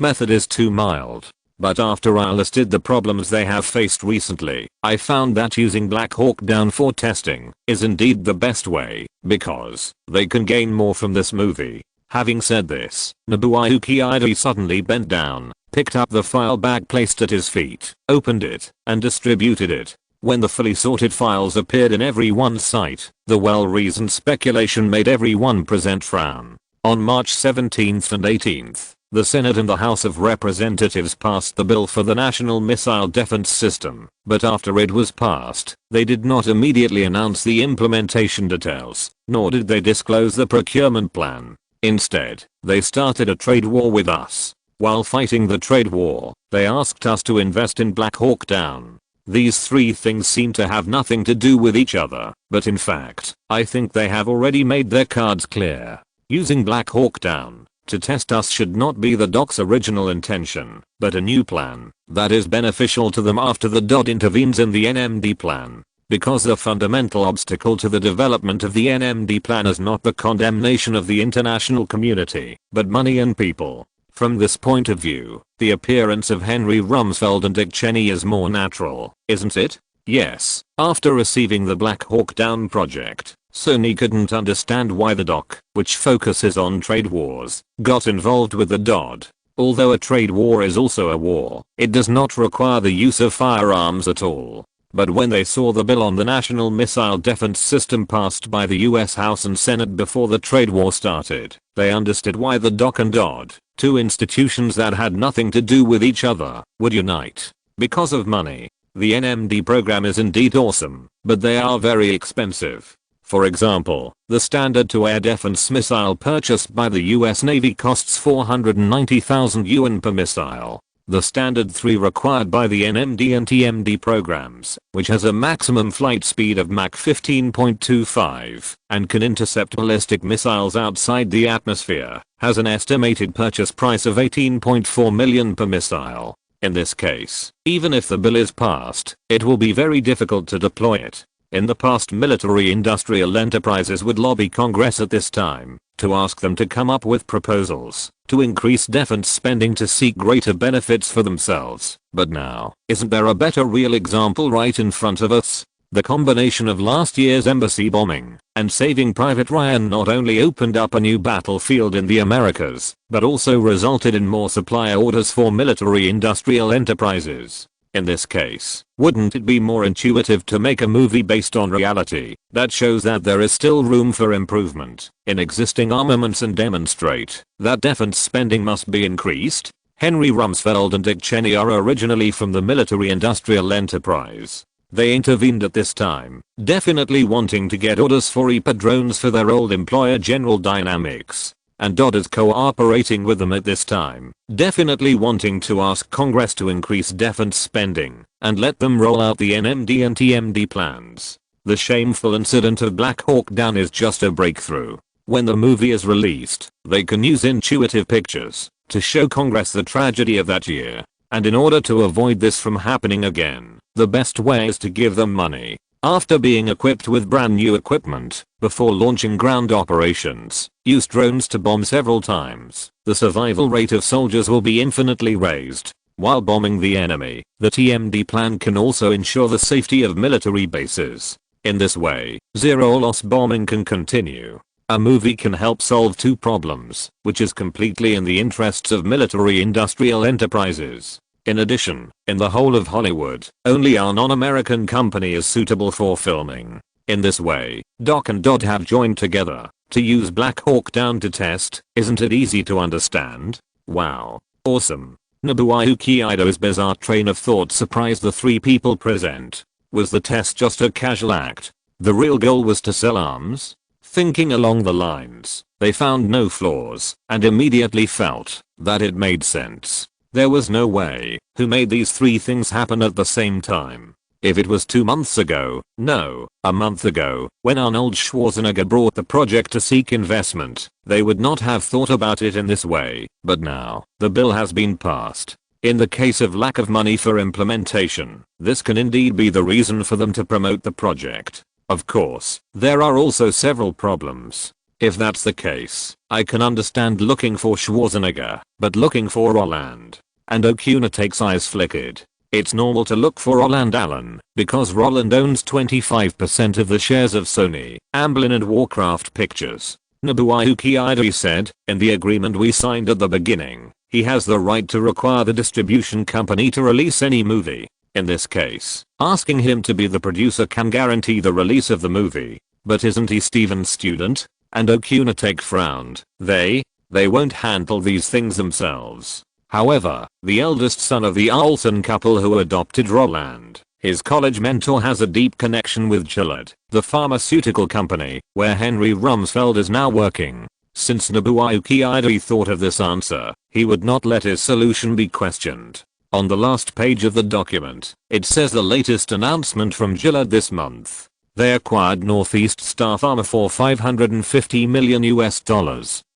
Speaker 1: method is too mild. But after I listed the problems they have faced recently, I found that using Black Hawk Down for testing is indeed the best way, because they can gain more from this movie. Having said this, Nobuaki Ide suddenly bent down, picked up the file bag placed at his feet, opened it, and distributed it. When the fully sorted files appeared in everyone's sight, the well-reasoned speculation made everyone present frown. On March 17th and 18th, the Senate and the House of Representatives passed the bill for the National Missile Defense System, but after it was passed, they did not immediately announce the implementation details, nor did they disclose the procurement plan. Instead, they started a trade war with us. While fighting the trade war, they asked us to invest in Black Hawk Down. These three things seem to have nothing to do with each other, but in fact, I think they have already made their cards clear. Using Black Hawk Down to test us should not be the doc's original intention, but a new plan that is beneficial to them after the DOD intervenes in the NMD plan. Because the fundamental obstacle to the development of the NMD plan is not the condemnation of the international community, but money and people. From this point of view, the appearance of Henry Rumsfeld and Dick Cheney is more natural, isn't it? Yes. After receiving the Black Hawk Down project, Sony couldn't understand why the doc, which focuses on trade wars, got involved with the DOD. Although a trade war is also a war, it does not require the use of firearms at all. But when they saw the bill on the National Missile Defense System passed by the US House and Senate before the trade war started, they understood why the DOC and DOD, two institutions that had nothing to do with each other, would unite. Because of money. The NMD program is indeed awesome, but they are very expensive. For example, the standard to-air defense missile purchased by the US Navy costs 490,000 yuan per missile. The standard 3 required by the NMD and TMD programs, which has a maximum flight speed of Mach 15.25 and can intercept ballistic missiles outside the atmosphere, has an estimated purchase price of 18.4 million per missile. In this case, even if the bill is passed, it will be very difficult to deploy it. In the past, military-industrial enterprises would lobby Congress at this time to ask them to come up with proposals to increase defense spending to seek greater benefits for themselves. But now, isn't there a better real example right in front of us? The combination of last year's embassy bombing and Saving Private Ryan not only opened up a new battlefield in the Americas, but also resulted in more supply orders for military-industrial enterprises. In this case, wouldn't it be more intuitive to make a movie based on reality that shows that there is still room for improvement in existing armaments and demonstrate that defense spending must be increased? Henry Rumsfeld and Dick Cheney are originally from the military-industrial enterprise. They intervened at this time, definitely wanting to get orders for Reaper drones for their old employer General Dynamics. And DOD is cooperating with them at this time, definitely wanting to ask Congress to increase defense spending and let them roll out the NMD and TMD plans. The shameful incident of Black Hawk Down is just a breakthrough. When the movie is released, they can use intuitive pictures to show Congress the tragedy of that year. And in order to avoid this from happening again, the best way is to give them money. After being equipped with brand new equipment, before launching ground operations, use drones to bomb several times. The survival rate of soldiers will be infinitely raised. While bombing the enemy, the TMD plan can also ensure the safety of military bases. In this way, zero-loss bombing can continue. A movie can help solve two problems, which is completely in the interests of military-industrial enterprises. In addition, in the whole of Hollywood, only our non-American company is suitable for filming. In this way, Doc and DOD have joined together to use Black Hawk Down to test. Isn't it easy to understand? Wow. Awesome. Nobuayuki Ido's bizarre train of thought surprised the three people present. Was the test just a casual act? The real goal was to sell arms? Thinking along the lines, they found no flaws and immediately felt that it made sense. There was no way who made these three things happen at the same time. If it was 2 months ago, no, a month ago, when Arnold Schwarzenegger brought the project to seek investment, they would not have thought about it in this way. But now, the bill has been passed. In the case of lack of money for implementation, this can indeed be the reason for them to promote the project. Of course, there are also several problems. If that's the case, I can understand looking for Schwarzenegger, but looking for Roland and O'Connor takes eyes flickered. It's normal to look for Roland Allen, because Roland owns 25% of the shares of Sony, Amblin and Warcraft Pictures. Nobuayuki Ide said, in the agreement we signed at the beginning, he has the right to require the distribution company to release any movie. In this case, asking him to be the producer can guarantee the release of the movie. But isn't he Steven's student? And Okunatake frowned. They won't handle these things themselves. However, the eldest son of the Olsen couple who adopted Roland, his college mentor, has a deep connection with Gilead, the pharmaceutical company, where Henry Rumsfeld is now working. Since Nobuayuki Ide thought of this answer, he would not let his solution be questioned. On the last page of the document, it says the latest announcement from Gilead this month. They acquired Northeast Star Pharma for $550 million,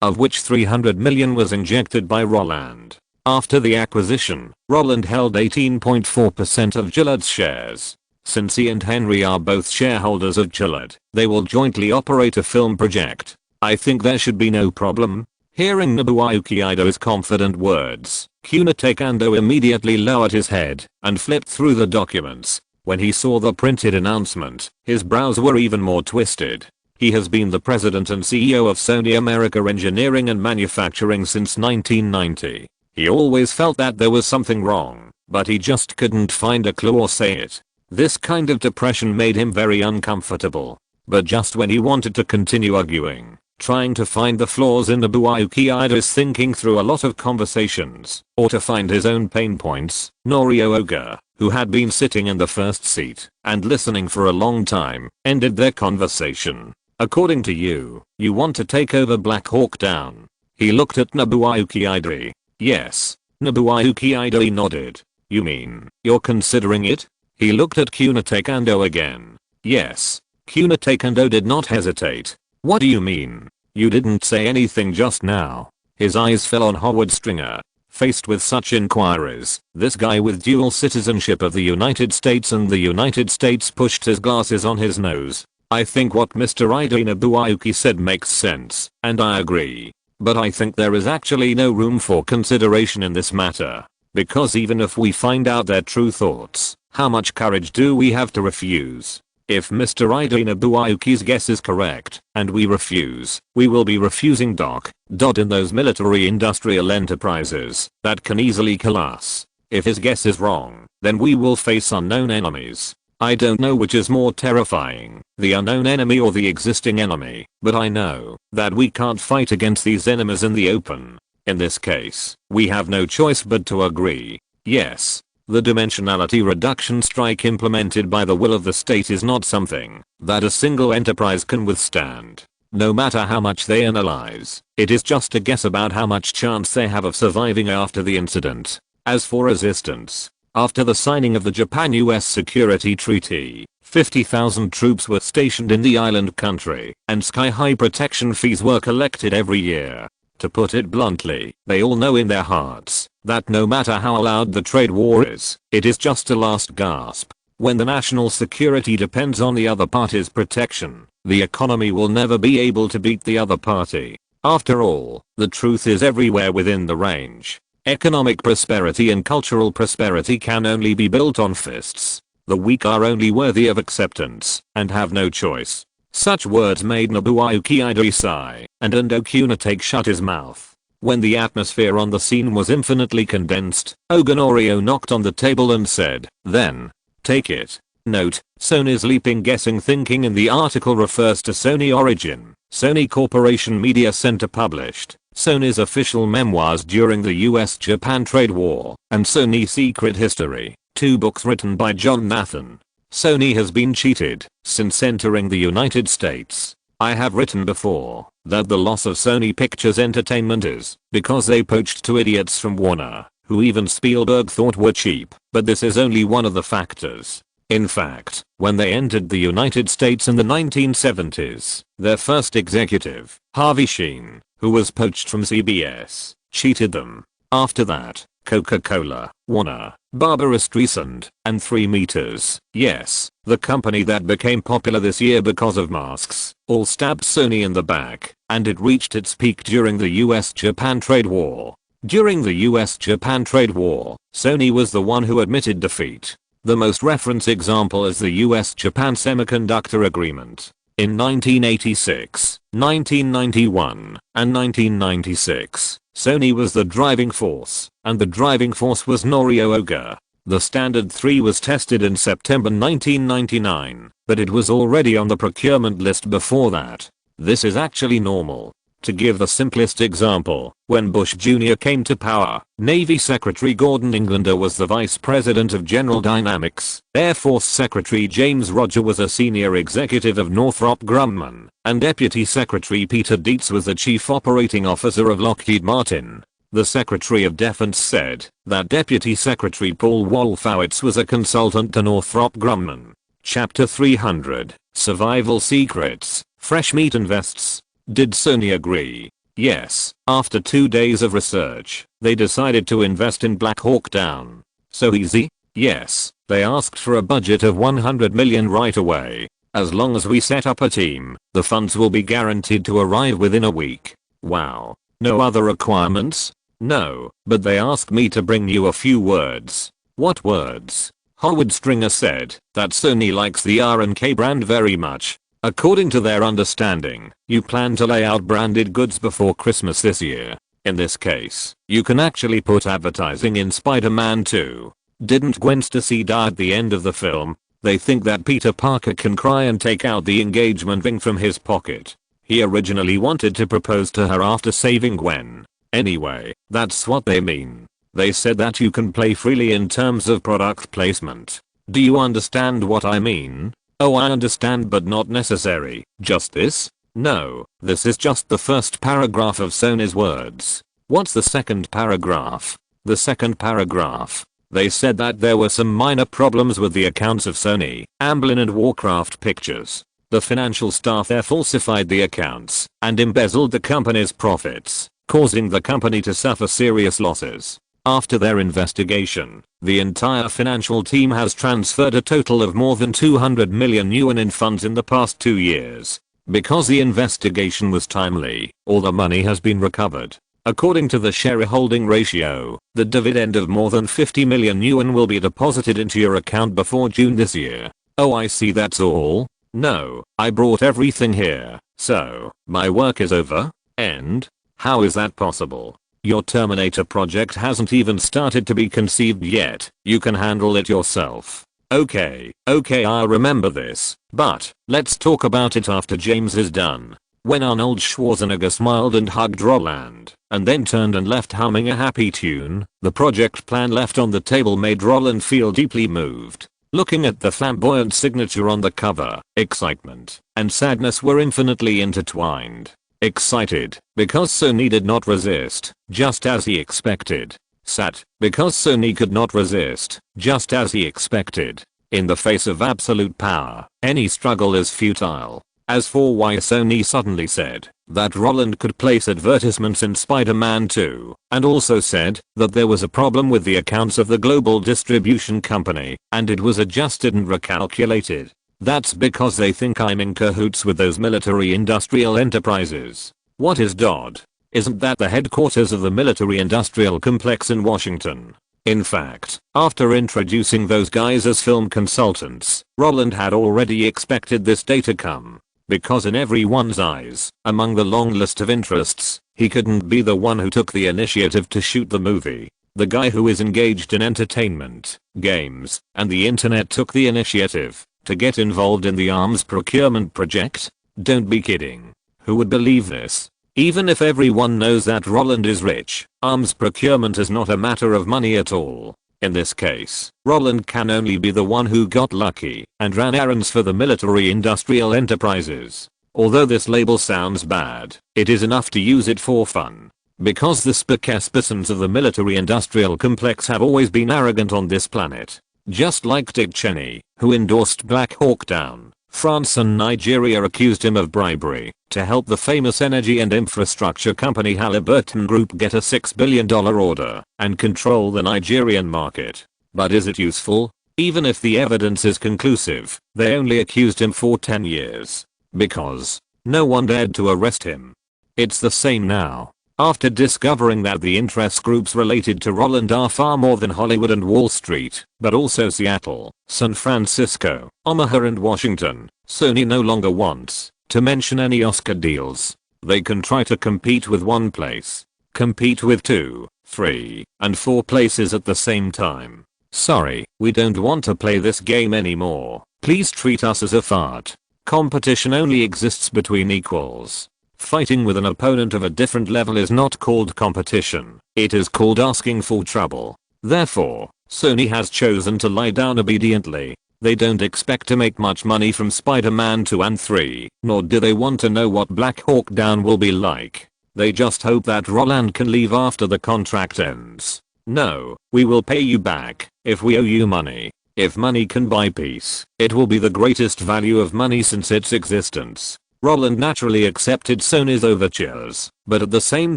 Speaker 1: of which $300 million was injected by Roland. After the acquisition, Roland held 18.4% of Gilead's shares. Since he and Henry are both shareholders of Gilead, they will jointly operate a film project. I think there should be no problem. Hearing Nobuayuki Ide's confident words, Kunitake Ando immediately lowered his head and flipped through the documents. When he saw the printed announcement, his brows were even more twisted. He has been the president and CEO of Sony America Engineering and Manufacturing since 1990. He always felt that there was something wrong, but he just couldn't find a clue or say it. This kind of depression made him very uncomfortable. But just when he wanted to continue arguing, trying to find the flaws in Nobuayuki Ide's thinking through a lot of conversations, or to find his own pain points, Norio Oga, who had been sitting in the first seat and listening for a long time, ended their conversation. According to you, you want to take over Black Hawk Down. He looked at Nobuayuki Ide. Yes. Nobuayuki Ide nodded. You mean, you're considering it? He looked at Kunitake Ando again. Yes. Kunitake Ando did not hesitate. What do you mean? You didn't say anything just now. His eyes fell on Howard Stringer. Faced with such inquiries, this guy with dual citizenship of the United States and the United States pushed his glasses on his nose. I think what Mr. Ide Nobuayuki said makes sense, and I agree. But I think there is actually no room for consideration in this matter. Because even if we find out their true thoughts, how much courage do we have to refuse? If Mr. Ide Nobuayuki's guess is correct, and we refuse, we will be refusing in those military-industrial enterprises that can easily kill us. If his guess is wrong, then we will face unknown enemies. I don't know which is more terrifying, the unknown enemy or the existing enemy, but I know that we can't fight against these enemies in the open. In this case, we have no choice but to agree. Yes. The dimensionality reduction strike implemented by the will of the state is not something that a single enterprise can withstand. No matter how much they analyze, it is just a guess about how much chance they have of surviving after the incident. As for resistance, after the signing of the Japan-US Security Treaty, 50,000 troops were stationed in the island country, and sky-high protection fees were collected every year. To put it bluntly, they all know in their hearts that no matter how loud the trade war is, it is just a last gasp. When the national security depends on the other party's protection, the economy will never be able to beat the other party. After all, the truth is everywhere within the range. Economic prosperity and cultural prosperity can only be built on fists. The weak are only worthy of acceptance and have no choice. Such words made Nobuayuki Ide sigh, and Ando Kunitake shut his mouth. When the atmosphere on the scene was infinitely condensed, Oganorio knocked on the table and said, "Then, take it." Note, Sony's leaping guessing thinking in the article refers to Sony Origin, Sony Corporation Media Center published, Sony's official memoirs during the US-Japan trade war, and Sony Secret History, 2 books written by John Nathan. Sony has been cheated since entering the United States. I have written before that the loss of Sony Pictures Entertainment is because they poached 2 idiots from Warner, who even Spielberg thought were cheap, but this is only one of the factors. In fact, when they entered the United States in the 1970s, their first executive, Harvey Sheen, who was poached from CBS, cheated them. After that, Coca-Cola, Warner, Barbara Streisand, and 3 Meters, yes, the company that became popular this year because of masks, all stabbed Sony in the back, and it reached its peak during the US-Japan trade war. During the US-Japan trade war, Sony was the one who admitted defeat. The most referenced example is the US-Japan Semiconductor Agreement. In 1986, 1991, and 1996, Sony was the driving force, and the driving force was Norio Ogre. The Standard 3 was tested in September 1999, but it was already on the procurement list before that. This is actually normal. To give the simplest example, when Bush Jr. came to power, Navy Secretary Gordon Englander was the Vice President of General Dynamics, Air Force Secretary James Roger was a senior executive of Northrop Grumman, and Deputy Secretary Peter Dietz was the Chief Operating Officer of Lockheed Martin. The Secretary of Defense said that Deputy Secretary Paul Wolfowitz was a consultant to Northrop Grumman. Chapter 300, Survival Secrets, Fresh Meat and Vests. Did Sony agree? Yes. After 2 days of research, they decided to invest in Black Hawk Down. So easy? Yes. They asked for a budget of $100 million right away. As long as we set up a team, the funds will be guaranteed to arrive within a week. Wow. No other requirements? No, but they asked me to bring you a few words. What words? Howard Stringer said that Sony likes the R&K brand very much. According to their understanding, you plan to lay out branded goods before Christmas this year. In this case, you can actually put advertising in Spider-Man 2. Didn't Gwen Stacy die at the end of the film? They think that Peter Parker can cry and take out the engagement ring from his pocket. He originally wanted to propose to her after saving Gwen. Anyway, that's what they mean. They said that you can play freely in terms of product placement. Do you understand what I mean? Oh, I understand, but not necessary. Just this? No, this is just the first paragraph of Sony's words. What's the second paragraph? The second paragraph. They said that there were some minor problems with the accounts of Sony, Amblin and Warcraft Pictures. The financial staff there falsified the accounts and embezzled the company's profits, causing the company to suffer serious losses. After their investigation, the entire financial team has transferred a total of more than 200 million yuan in funds in the past 2 years. Because the investigation was timely, all the money has been recovered. According to the shareholding ratio, the dividend of more than 50 million yuan will be deposited into your account before June this year. Oh, I see, that's all? No, I brought everything here, so my work is over? End? How is that possible? Your Terminator project hasn't even started to be conceived yet. You can handle it yourself. Okay, I'll remember this. But let's talk about it after James is done. When Arnold Schwarzenegger smiled and hugged Roland, and then turned and left humming a happy tune, the project plan left on the table made Roland feel deeply moved. Looking at the flamboyant signature on the cover, excitement and sadness were infinitely intertwined. Excited, because Sony did not resist, just as he expected. Sad, because Sony could not resist, just as he expected. In the face of absolute power, any struggle is futile. As for why Sony suddenly said that Roland could place advertisements in Spider-Man 2, and also said that there was a problem with the accounts of the global distribution company, and it was adjusted and recalculated. That's because they think I'm in cahoots with those military-industrial enterprises. What is DOD? Isn't that the headquarters of the military-industrial complex in Washington? In fact, after introducing those guys as film consultants, Roland had already expected this day to come. Because in everyone's eyes, among the long list of interests, he couldn't be the one who took the initiative to shoot the movie. The guy who is engaged in entertainment, games, and the internet took the initiative to get involved in the arms procurement project? Don't be kidding. Who would believe this? Even if everyone knows that Roland is rich, arms procurement is not a matter of money at all. In this case, Roland can only be the one who got lucky and ran errands for the military-industrial enterprises. Although this label sounds bad, it is enough to use it for fun. Because the spokespersons of the military-industrial complex have always been arrogant on this planet. Just like Dick Cheney, who endorsed Black Hawk Down, France and Nigeria accused him of bribery to help the famous energy and infrastructure company Halliburton Group get a $6 billion order and control the Nigerian market. But is it useful? Even if the evidence is conclusive, they only accused him for 10 years. Because no one dared to arrest him. It's the same now. After discovering that the interest groups related to Roland are far more than Hollywood and Wall Street, but also Seattle, San Francisco, Omaha and Washington, Sony no longer wants to mention any Oscar deals. They can try to compete with one place, compete with 2, 3, and 4 places at the same time. Sorry, we don't want to play this game anymore. Please treat us as a fart. Competition only exists between equals. Fighting with an opponent of a different level is not called competition. It is called asking for trouble. Therefore, Sony has chosen to lie down obediently. They don't expect to make much money from Spider-Man 2 and 3, nor do they want to know what Black Hawk Down will be like. They just hope that Roland can leave after the contract ends. No, we will pay you back if we owe you money. If money can buy peace, it will be the greatest value of money since its existence. Roland naturally accepted Sony's overtures, but at the same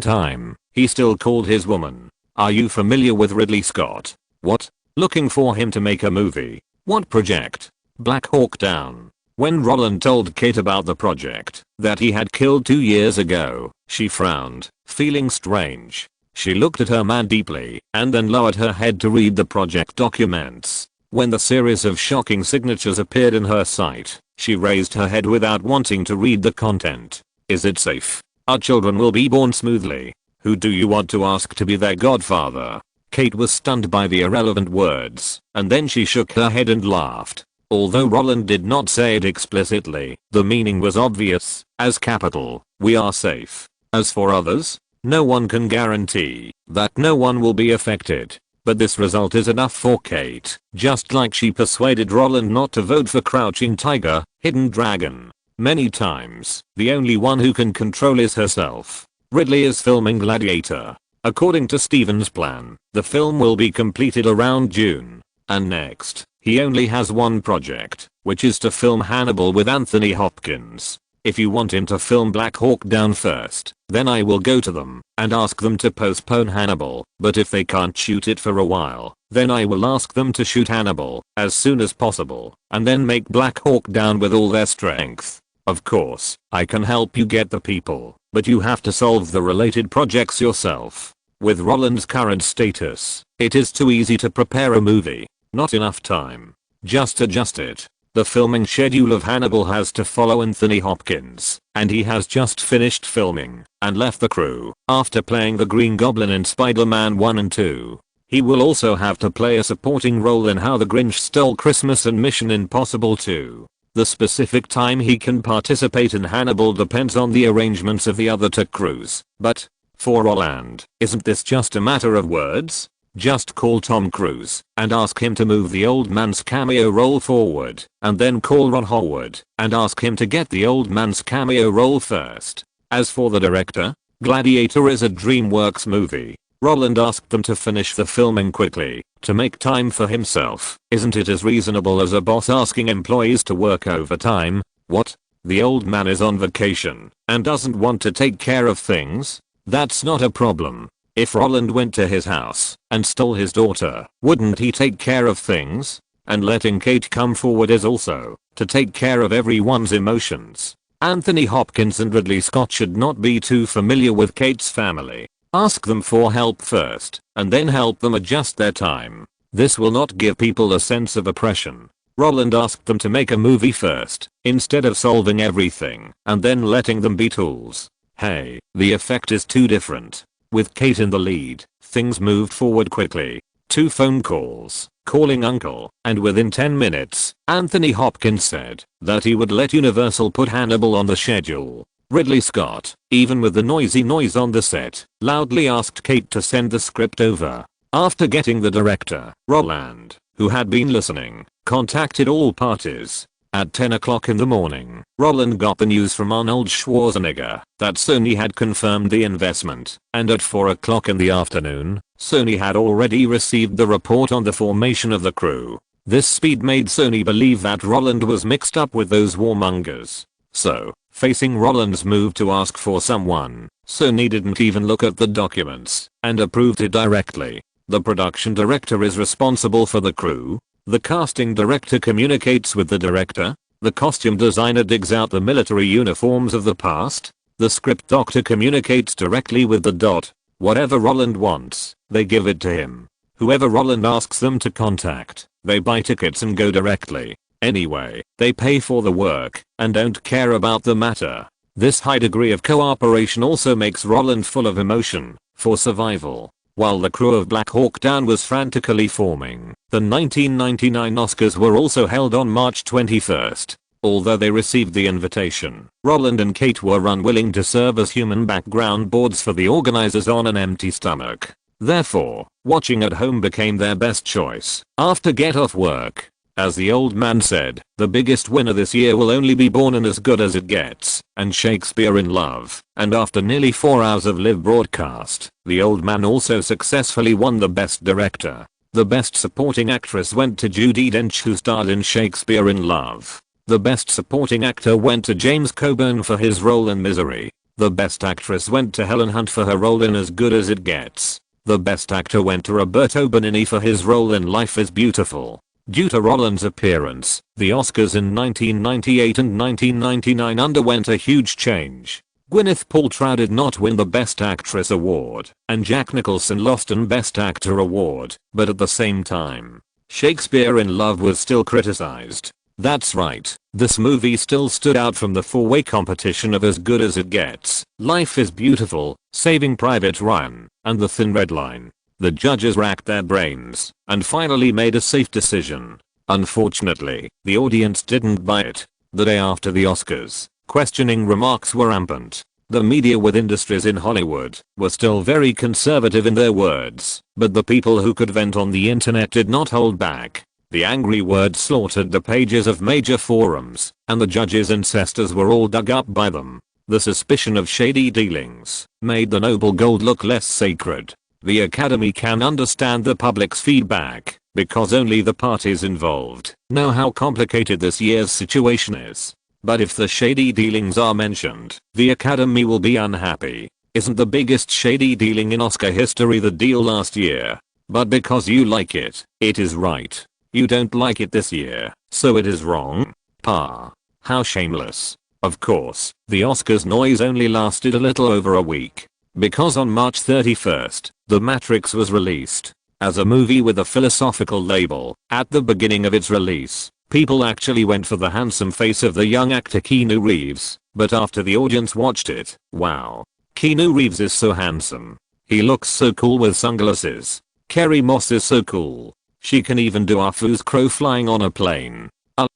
Speaker 1: time, he still called his woman. Are you familiar with Ridley Scott? What? Looking for him to make a movie? What project? Black Hawk Down. When Roland told Kate about the project that he had killed 2 years ago, she frowned, feeling strange. She looked at her man deeply and then lowered her head to read the project documents. When the series of shocking signatures appeared in her sight, she raised her head without wanting to read the content. Is it safe? Our children will be born smoothly. Who do you want to ask to be their godfather? Kate was stunned by the irrelevant words, and then she shook her head and laughed. Although Roland did not say it explicitly, the meaning was obvious, as capital, we are safe. As for others, no one can guarantee that no one will be affected. But this result is enough for Kate, just like she persuaded Roland not to vote for Crouching Tiger, Hidden Dragon. Many times, the only one who can control is herself. Ridley is filming Gladiator. According to Steven's plan, the film will be completed around June. And next, he only has one project, which is to film Hannibal with Anthony Hopkins. If you want him to film Black Hawk Down first, then I will go to them and ask them to postpone Hannibal, but if they can't shoot it for a while, then I will ask them to shoot Hannibal as soon as possible, and then make Black Hawk Down with all their strength. Of course, I can help you get the people, but you have to solve the related projects yourself. With Roland's current status, it is too easy to prepare a movie. Not enough time. Just adjust it. The filming schedule of Hannibal has to follow Anthony Hopkins, and he has just finished filming and left the crew after playing the Green Goblin in Spider-Man 1 and 2. He will also have to play a supporting role in How the Grinch Stole Christmas and Mission Impossible 2. The specific time he can participate in Hannibal depends on the arrangements of the other two crews, but for Roland, isn't this just a matter of words? Just call Tom Cruise and ask him to move the old man's cameo role forward, and then call Ron Howard and ask him to get the old man's cameo role first. As for the director, Gladiator is a DreamWorks movie. Roland asked them to finish the filming quickly to make time for himself. Isn't it as reasonable as a boss asking employees to work overtime? What? The old man is on vacation and doesn't want to take care of things? That's not a problem. If Roland went to his house and stole his daughter, wouldn't he take care of things? And letting Kate come forward is also to take care of everyone's emotions. Anthony Hopkins and Ridley Scott should not be too familiar with Kate's family. Ask them for help first, and then help them adjust their time. This will not give people a sense of oppression. Roland asked them to make a movie first, instead of solving everything, and then letting them be tools. Hey, the effect is too different. With Kate in the lead, things moved forward quickly. 2 phone calls, calling Uncle, and within 10 minutes, Anthony Hopkins said that he would let Universal put Hannibal on the schedule. Ridley Scott, even with the noisy noise on the set, loudly asked Kate to send the script over. After getting the director, Roland, who had been listening, contacted all parties. At 10 o'clock in the morning, Roland got the news from Arnold Schwarzenegger that Sony had confirmed the investment, and at 4 o'clock in the afternoon, Sony had already received the report on the formation of the crew. This speed made Sony believe that Roland was mixed up with those warmongers. So, facing Roland's move to ask for someone, Sony didn't even look at the documents and approved it directly. The production director is responsible for the crew. The casting director communicates with the director. The costume designer digs out the military uniforms of the past. The script doctor communicates directly with the dot. Whatever Roland wants, they give it to him. Whoever Roland asks them to contact, they buy tickets and go directly. Anyway, they pay for the work and don't care about the matter. This high degree of cooperation also makes Roland full of emotion for survival. While the crew of Black Hawk Down was frantically forming, the 1999 Oscars were also held on March 21st. Although they received the invitation, Roland and Kate were unwilling to serve as human background boards for the organizers on an empty stomach. Therefore, watching at home became their best choice after get off work. As the old man said, the biggest winner this year will only be Born and As Good As It Gets, and Shakespeare in Love. And after nearly 4 hours of live broadcast, the old man also successfully won the Best Director. The Best Supporting Actress went to Judi Dench, who starred in Shakespeare in Love. The Best Supporting Actor went to James Coburn for his role in Misery. The Best Actress went to Helen Hunt for her role in As Good As It Gets. The Best Actor went to Roberto Benigni for his role in Life is Beautiful. Due to Roland's appearance, the Oscars in 1998 and 1999 underwent a huge change. Gwyneth Paltrow did not win the Best Actress award, and Jack Nicholson lost an Best Actor award, but at the same time, Shakespeare in Love was still criticized. That's right, this movie still stood out from the four-way competition of As Good As It Gets, Life is Beautiful, Saving Private Ryan, and The Thin Red Line. The judges racked their brains and finally made a safe decision. Unfortunately, the audience didn't buy it. The day after the Oscars, questioning remarks were rampant. The media with industries in Hollywood were still very conservative in their words, but the people who could vent on the internet did not hold back. The angry words slaughtered the pages of major forums, and the judges' ancestors were all dug up by them. The suspicion of shady dealings made the noble gold look less sacred. The Academy can understand the public's feedback, because only the parties involved know how complicated this year's situation is. But if the shady dealings are mentioned, the Academy will be unhappy. Isn't the biggest shady dealing in Oscar history the deal last year? But because you like it, it is right. You don't like it this year, so it is wrong? Pah. How shameless. Of course, the Oscars noise only lasted a little over a week. Because on March 31st, The Matrix was released as a movie with a philosophical label. At the beginning of its release, people actually went for the handsome face of the young actor Keanu Reeves, but after the audience watched it, wow. Keanu Reeves is so handsome. He looks so cool with sunglasses. Carrie Moss is so cool. She can even do Afu's crow flying on a plane.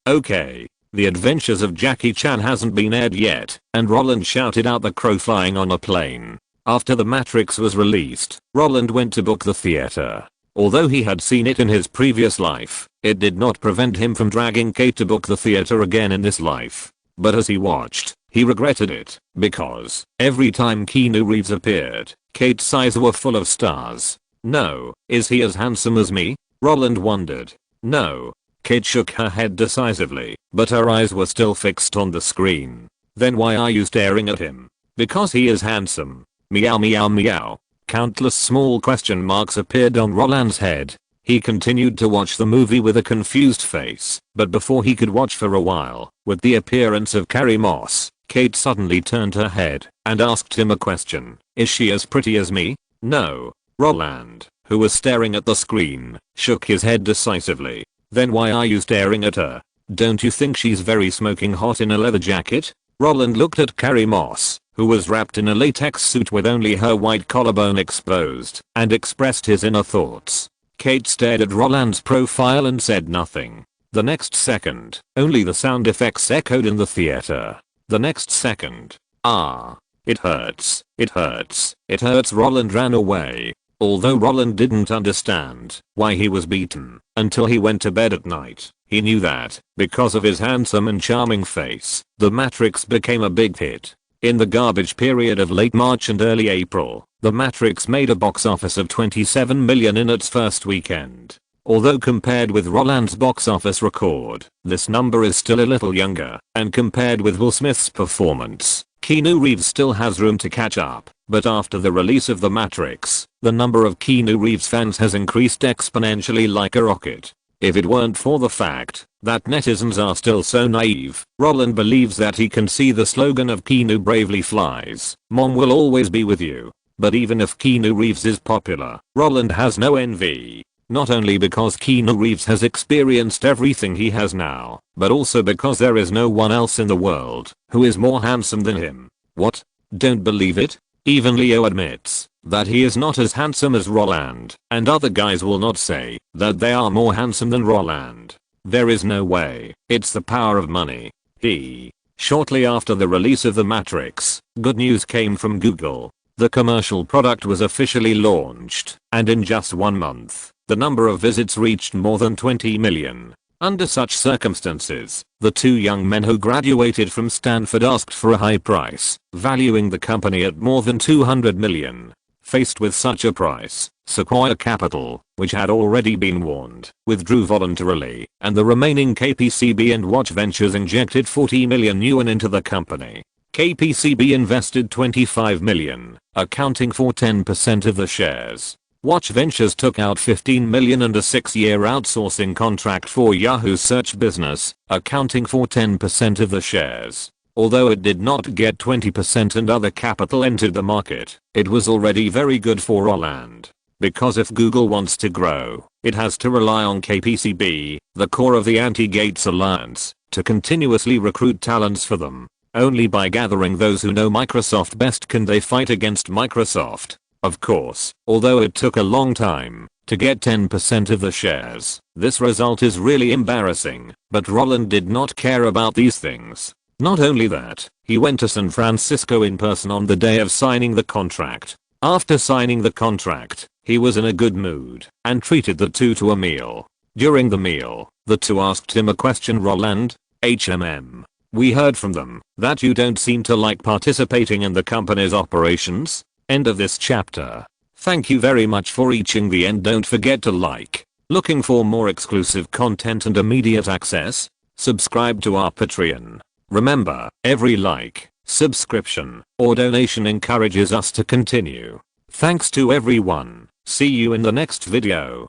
Speaker 1: Okay. The Adventures of Jackie Chan hasn't been aired yet, and Roland shouted out the crow flying on a plane. After The Matrix was released, Roland went to book the theater. Although he had seen it in his previous life, it did not prevent him from dragging Kate to book the theater again in this life. But as he watched, he regretted it, because every time Keanu Reeves appeared, Kate's eyes were full of stars. No, is he as handsome as me? Roland wondered. No. Kate shook her head decisively, but her eyes were still fixed on the screen. Then why are you staring at him? Because he is handsome. Meow meow meow. Countless small question marks appeared on Roland's head. He continued to watch the movie with a confused face, but before he could watch for a while, with the appearance of Carrie Moss, Kate suddenly turned her head and asked him a question. Is she as pretty as me? No. Roland, who was staring at the screen, shook his head decisively. Then why are you staring at her? Don't you think she's very smoking hot in a leather jacket? Roland looked at Carrie Moss, who was wrapped in a latex suit with only her white collarbone exposed, and expressed his inner thoughts. Kate stared at Roland's profile and said nothing. The next second, only the sound effects echoed in the theater. The next second, it hurts, it hurts, it hurts. Roland ran away. Although Roland didn't understand why he was beaten until he went to bed at night, he knew that, because of his handsome and charming face, The Matrix became a big hit. In the garbage period of late March and early April, The Matrix made a box office of $27 million in its first weekend. Although compared with Roland's box office record, this number is still a little younger, and compared with Will Smith's performance, Keanu Reeves still has room to catch up. But after the release of The Matrix, the number of Keanu Reeves fans has increased exponentially like a rocket. If it weren't for the fact that netizens are still so naive, Roland believes that he can see the slogan of Keanu bravely flies, Mom will always be with you. But even if Keanu Reeves is popular, Roland has no envy. Not only because Keanu Reeves has experienced everything he has now, but also because there is no one else in the world who is more handsome than him. What? Don't believe it? Even Leo admits that he is not as handsome as Roland, and other guys will not say that they are more handsome than Roland. There is no way. It's the power of money. Shortly after the release of The Matrix, good news came from Google. The commercial product was officially launched, and in just 1 month, the number of visits reached more than 20 million. Under such circumstances, the two young men who graduated from Stanford asked for a high price, valuing the company at more than $200 million. Faced with such a price, Sequoia Capital, which had already been warned, withdrew voluntarily, and the remaining KPCB and Watch Ventures injected $40 million into the company. KPCB invested $25 million, accounting for 10% of the shares. Watch Ventures took out $15 million and a 6-year outsourcing contract for Yahoo's search business, accounting for 10% of the shares. Although it did not get 20% and other capital entered the market, it was already very good for Roland. Because if Google wants to grow, it has to rely on KPCB, the core of the Anti-Gates Alliance, to continuously recruit talents for them. Only by gathering those who know Microsoft best can they fight against Microsoft. Of course, although it took a long time to get 10% of the shares, this result is really embarrassing, but Roland did not care about these things. Not only that, he went to San Francisco in person on the day of signing the contract. After signing the contract, he was in a good mood and treated the two to a meal. During the meal, the two asked him a question. Roland, we heard from them that you don't seem to like participating in the company's operations. End of this chapter. Thank you very much for reaching the end. Don't forget to like. Looking for more exclusive content and immediate access? Subscribe to our Patreon. Remember, every like, subscription, or donation encourages us to continue. Thanks to everyone. See you in the next video.